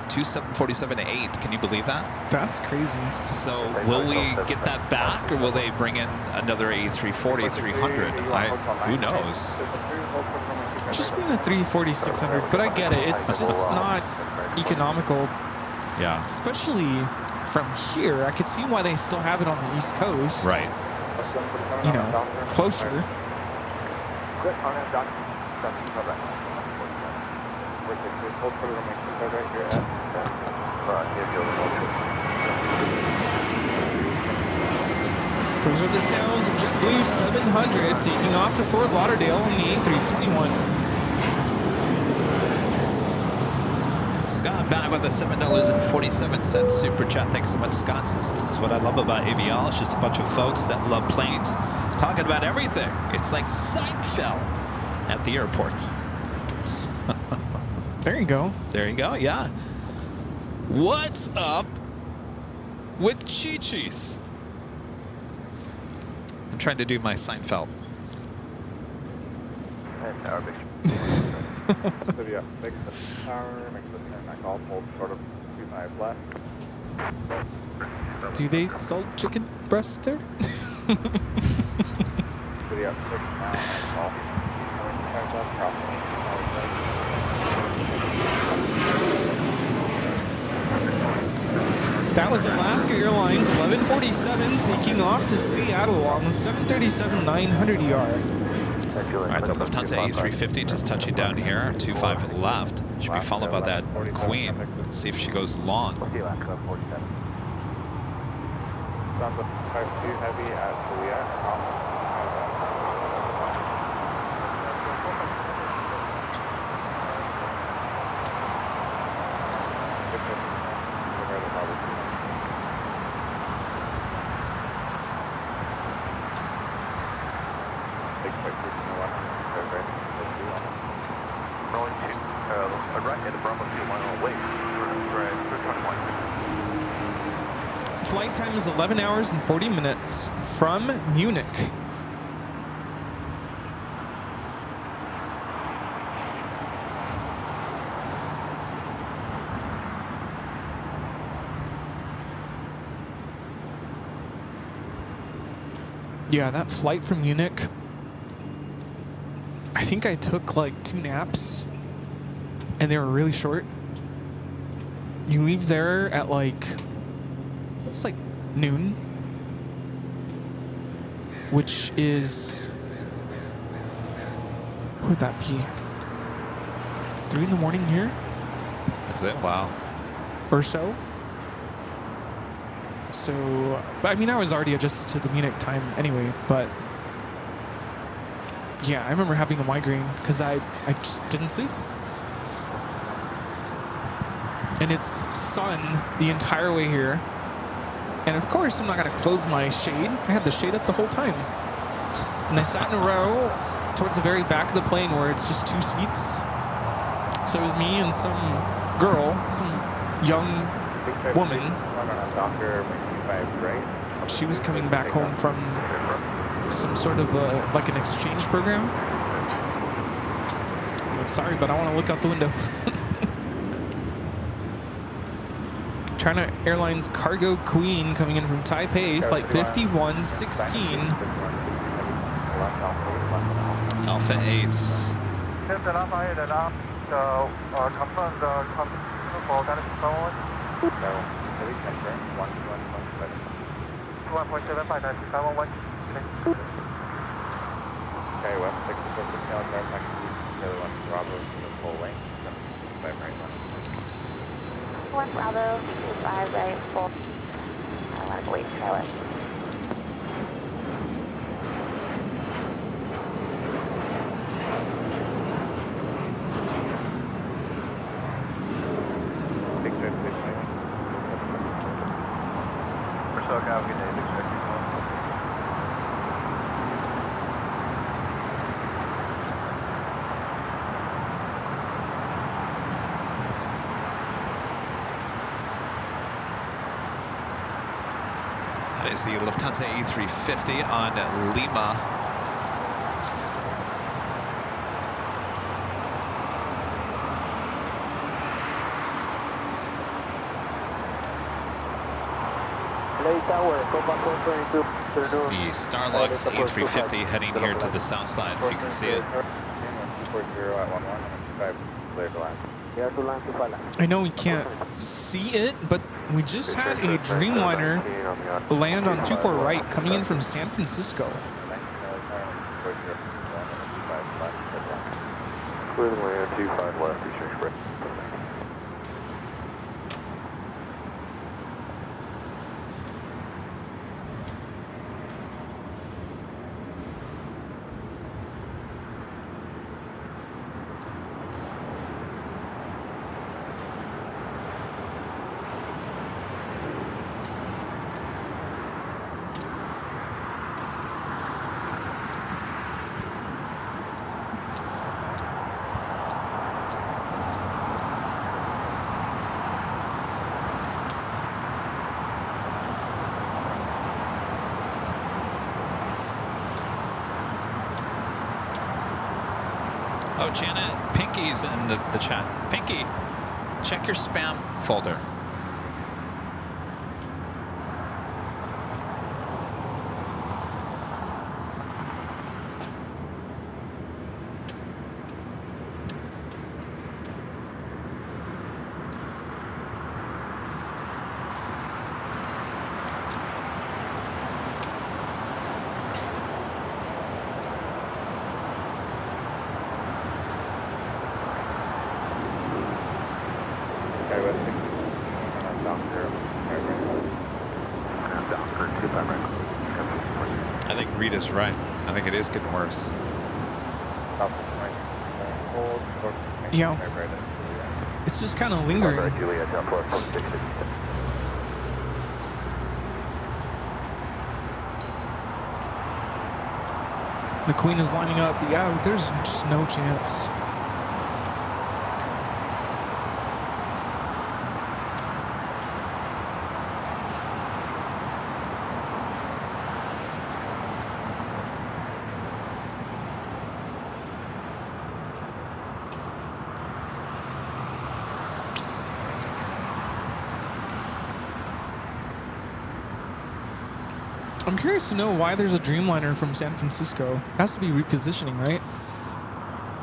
2 747-8. Can you believe that? That's crazy. So will we get that back, or will they bring in another A340 300? Who knows? Just bring the 340 600, but I get it. It's just not economical. Yeah. Especially from here. I could see why they still have it on the East Coast. Right. You know, closer. Those are the sounds of JetBlue 700 taking off to Fort Lauderdale on the A321. Scott back with a $7.47 super chat. Thanks so much, Scott. This is what I love about Aviation. It's just a bunch of folks that love planes talking about everything. It's like Seinfeld at the airports. There you go. There you go, yeah. What's up with Chi-Chi's? I'm trying to do my Seinfeld. So yeah, make the tower, make the turn back all hold sort of 25 left. Do they sell chicken breasts there? So yeah, 6 now, nice call. 25 left, crossing. That was Alaska Airlines 1147 taking off to Seattle on the 737-900ER. All right, the Lufthansa A350 just touching down here. 25 left. Should be followed by that Queen. See if she goes long. Heavy as Flight time is 11 hours and 40 minutes from Munich. Yeah, that flight from Munich, I think I took like 2 naps and they were really short. You leave there at like, it's like noon, which is, what would that be? 3 in the morning here? Is it? Wow. Or so. So, I mean, I was already adjusted to the Munich time anyway, but yeah, I remember having a migraine because I just didn't sleep. And it's sun the entire way here. And of course, I'm not going to close my shade. I had the shade up the whole time. And I sat in a row towards the very back of the plane where it's just 2 seats. So it was me and some girl, some young woman. She was coming back home from some sort of like an exchange program. I'm like, sorry, but I want to look out the window. China Airlines Cargo Queen coming in from Taipei, flight 5116. Alpha 8. Captain Alpha 8 and confirm the confirmation for Galaxy 71. No, heavy confirm 1.75, 911. Okay, West 64 North Taxi, Taylor 1 Bravo to the full length, 75 right 1 Bravo, 25 right, full. I want to wait trailer. That is the Lufthansa A350 on Lima. It's the Starlux A350 heading here to the south side, if you can see it. I know we can't see it, but we just had a Dreamliner land on 24 right coming in from San Francisco. Clear the land, 25 left, Eastern Express. Oh, Janet, Pinky's in the chat. Pinky, check your spam folder. I think Rita's right. I think it is getting worse. Yeah. It's just kind of lingering. The Queen is lining up. Yeah, there's just no chance. I'm curious to know why there's a Dreamliner from San Francisco. It has to be repositioning, right?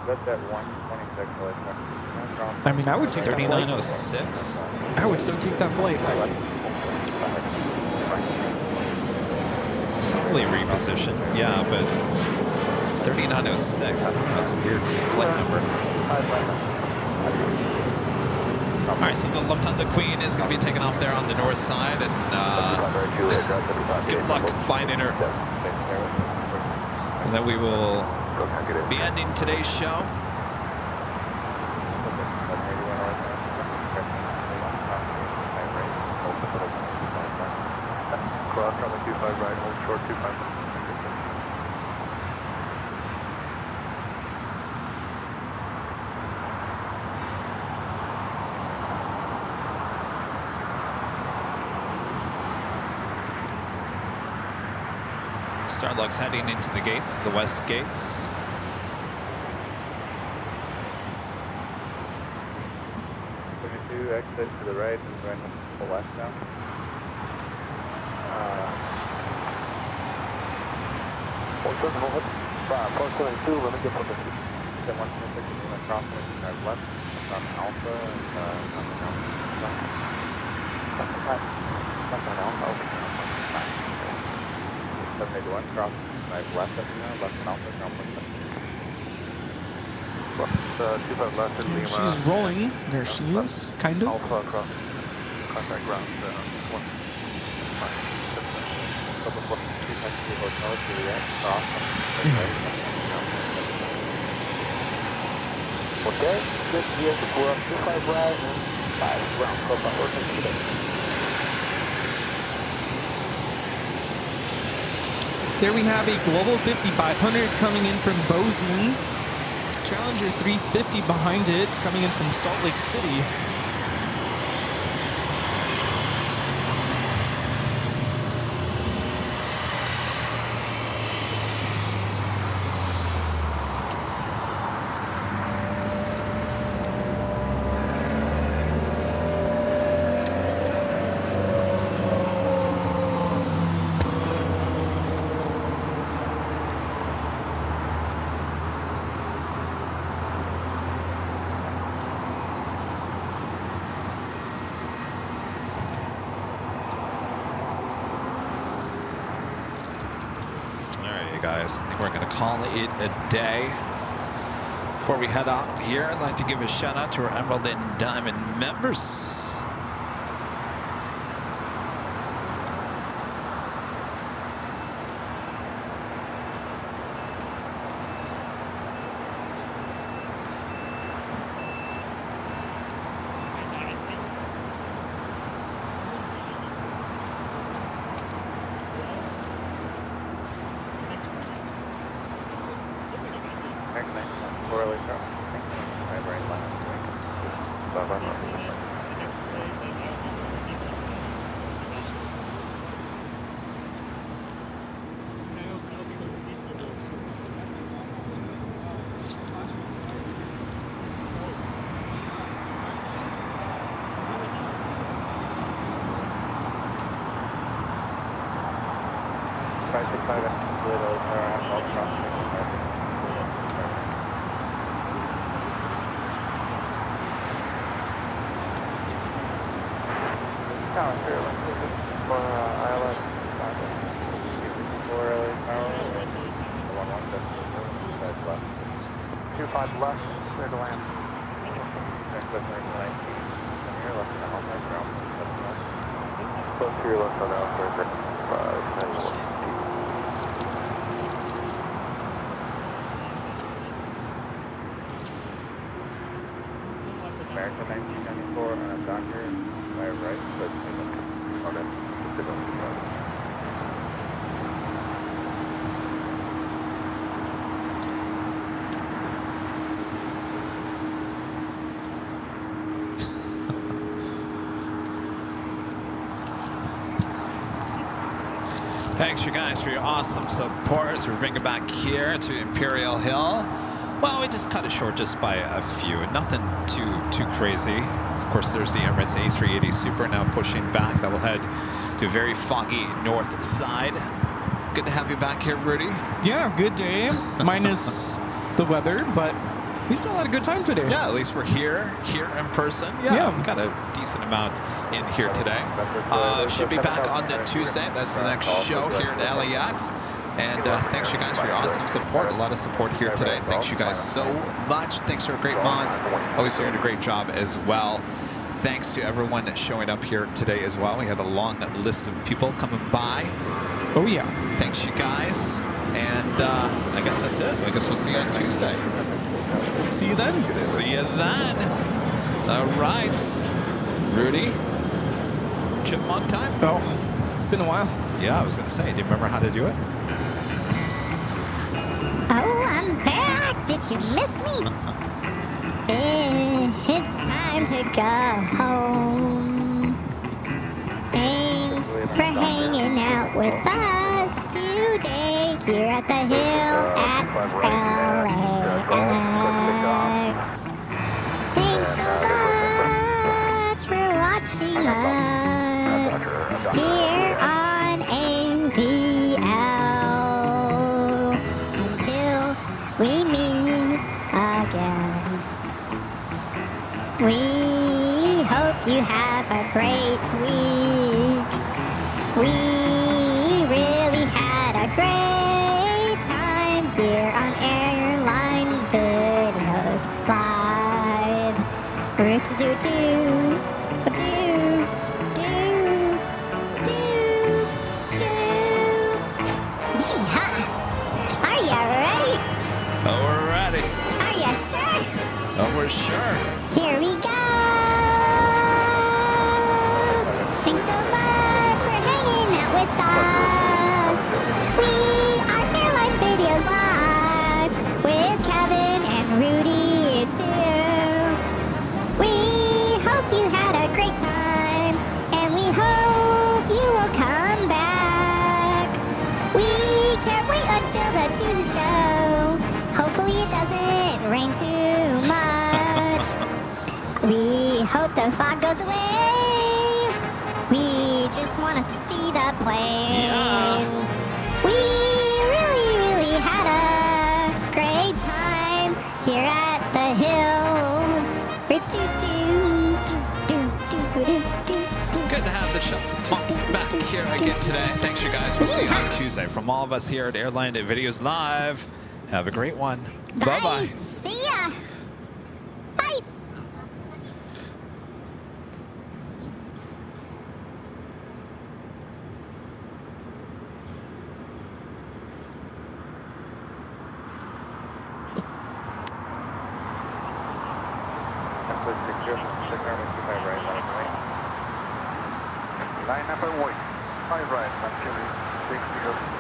That's that 126. I mean, I would take 3906. I would so take that flight. Probably reposition, yeah, but 3906, I don't know, that's a weird flight number. All right, so the Lufthansa Queen is going to be taking off there on the north side, and good luck finding her. And then we will be ending today's show. Cross on the 25 right, hold short 25. Starlux heading into the gates, the west gates. Exit to the right and going to the left now. Approach 72, let me get from the Then 126 is going to cross left on Alpha and on 781, cross left at left on Alpha, ground point. 25 left in Lima. She's rolling. There she is, kind of. Alpha across contact ground 1. Okay, good here to pull up 25 right and 5 ground profile working today. There we have a Global 5500 coming in from Bozeman. Challenger 350 behind it, coming in from Salt Lake City. Guys, I think we're going to call it a day. Before we head out here, I'd like to give a shout out to our Emerald and Diamond members. Left, clear to land. Close to your left on Alpha, 5, American 1994 on a Docker by right, but Thanks, you guys, for your awesome support as we bring it back here to Imperial Hill. Well, we just cut it short just by a few, nothing too crazy. Of course, there's the Emirates A380 Super now pushing back. That will head to a very foggy north side. Good to have you back here, Rudy. Yeah, good day. Minus the weather, but we still had a good time today. Yeah, at least we're here in person. Yeah, we got a decent amount in here today. Should be back on the Tuesday. That's the next show here at LAX. And thanks you guys for your awesome support. A lot of support here today. Thanks you guys so much. Thanks for great mods. Always doing a great job as well. Thanks to everyone that's showing up here today as well. We have a long list of people coming by. Oh yeah. Thanks you guys. And I guess that's it. I guess we'll see you on Tuesday. See you then. See you then. All right. Rudy, chipmunk time? Oh, it's been a while. Yeah, I was going to say, do you remember how to do it? Oh, I'm back. Did you miss me? It's time to go home. Thanks for hanging out with us today. today here at the hill at LAX. Thanks so much for watching us here on AVL. Until we meet again, we hope you have a great week. We really had a great time here on Airline Videos Live. Root-a-doo-doo, Are you ready? Oh, we're ready. Are you sure? Oh, we're sure. Here we go! Thanks so much for hanging out with us. We are Airline Videos Live with Kevin and Rudy too. We hope you had a great time, and we hope you will come back. We can't wait until the Tuesday show. Hopefully it doesn't rain too much. We hope the fog goes away. We just want to see the planes. We really had a great time here at the hill. Good to have the talk back here again today. Thanks, you guys. We'll see you on Tuesday. From all of us here at Airline Videos Live, have a great one. Bye-bye. See ya. Bye. Line up and wait. 5 right, until 60.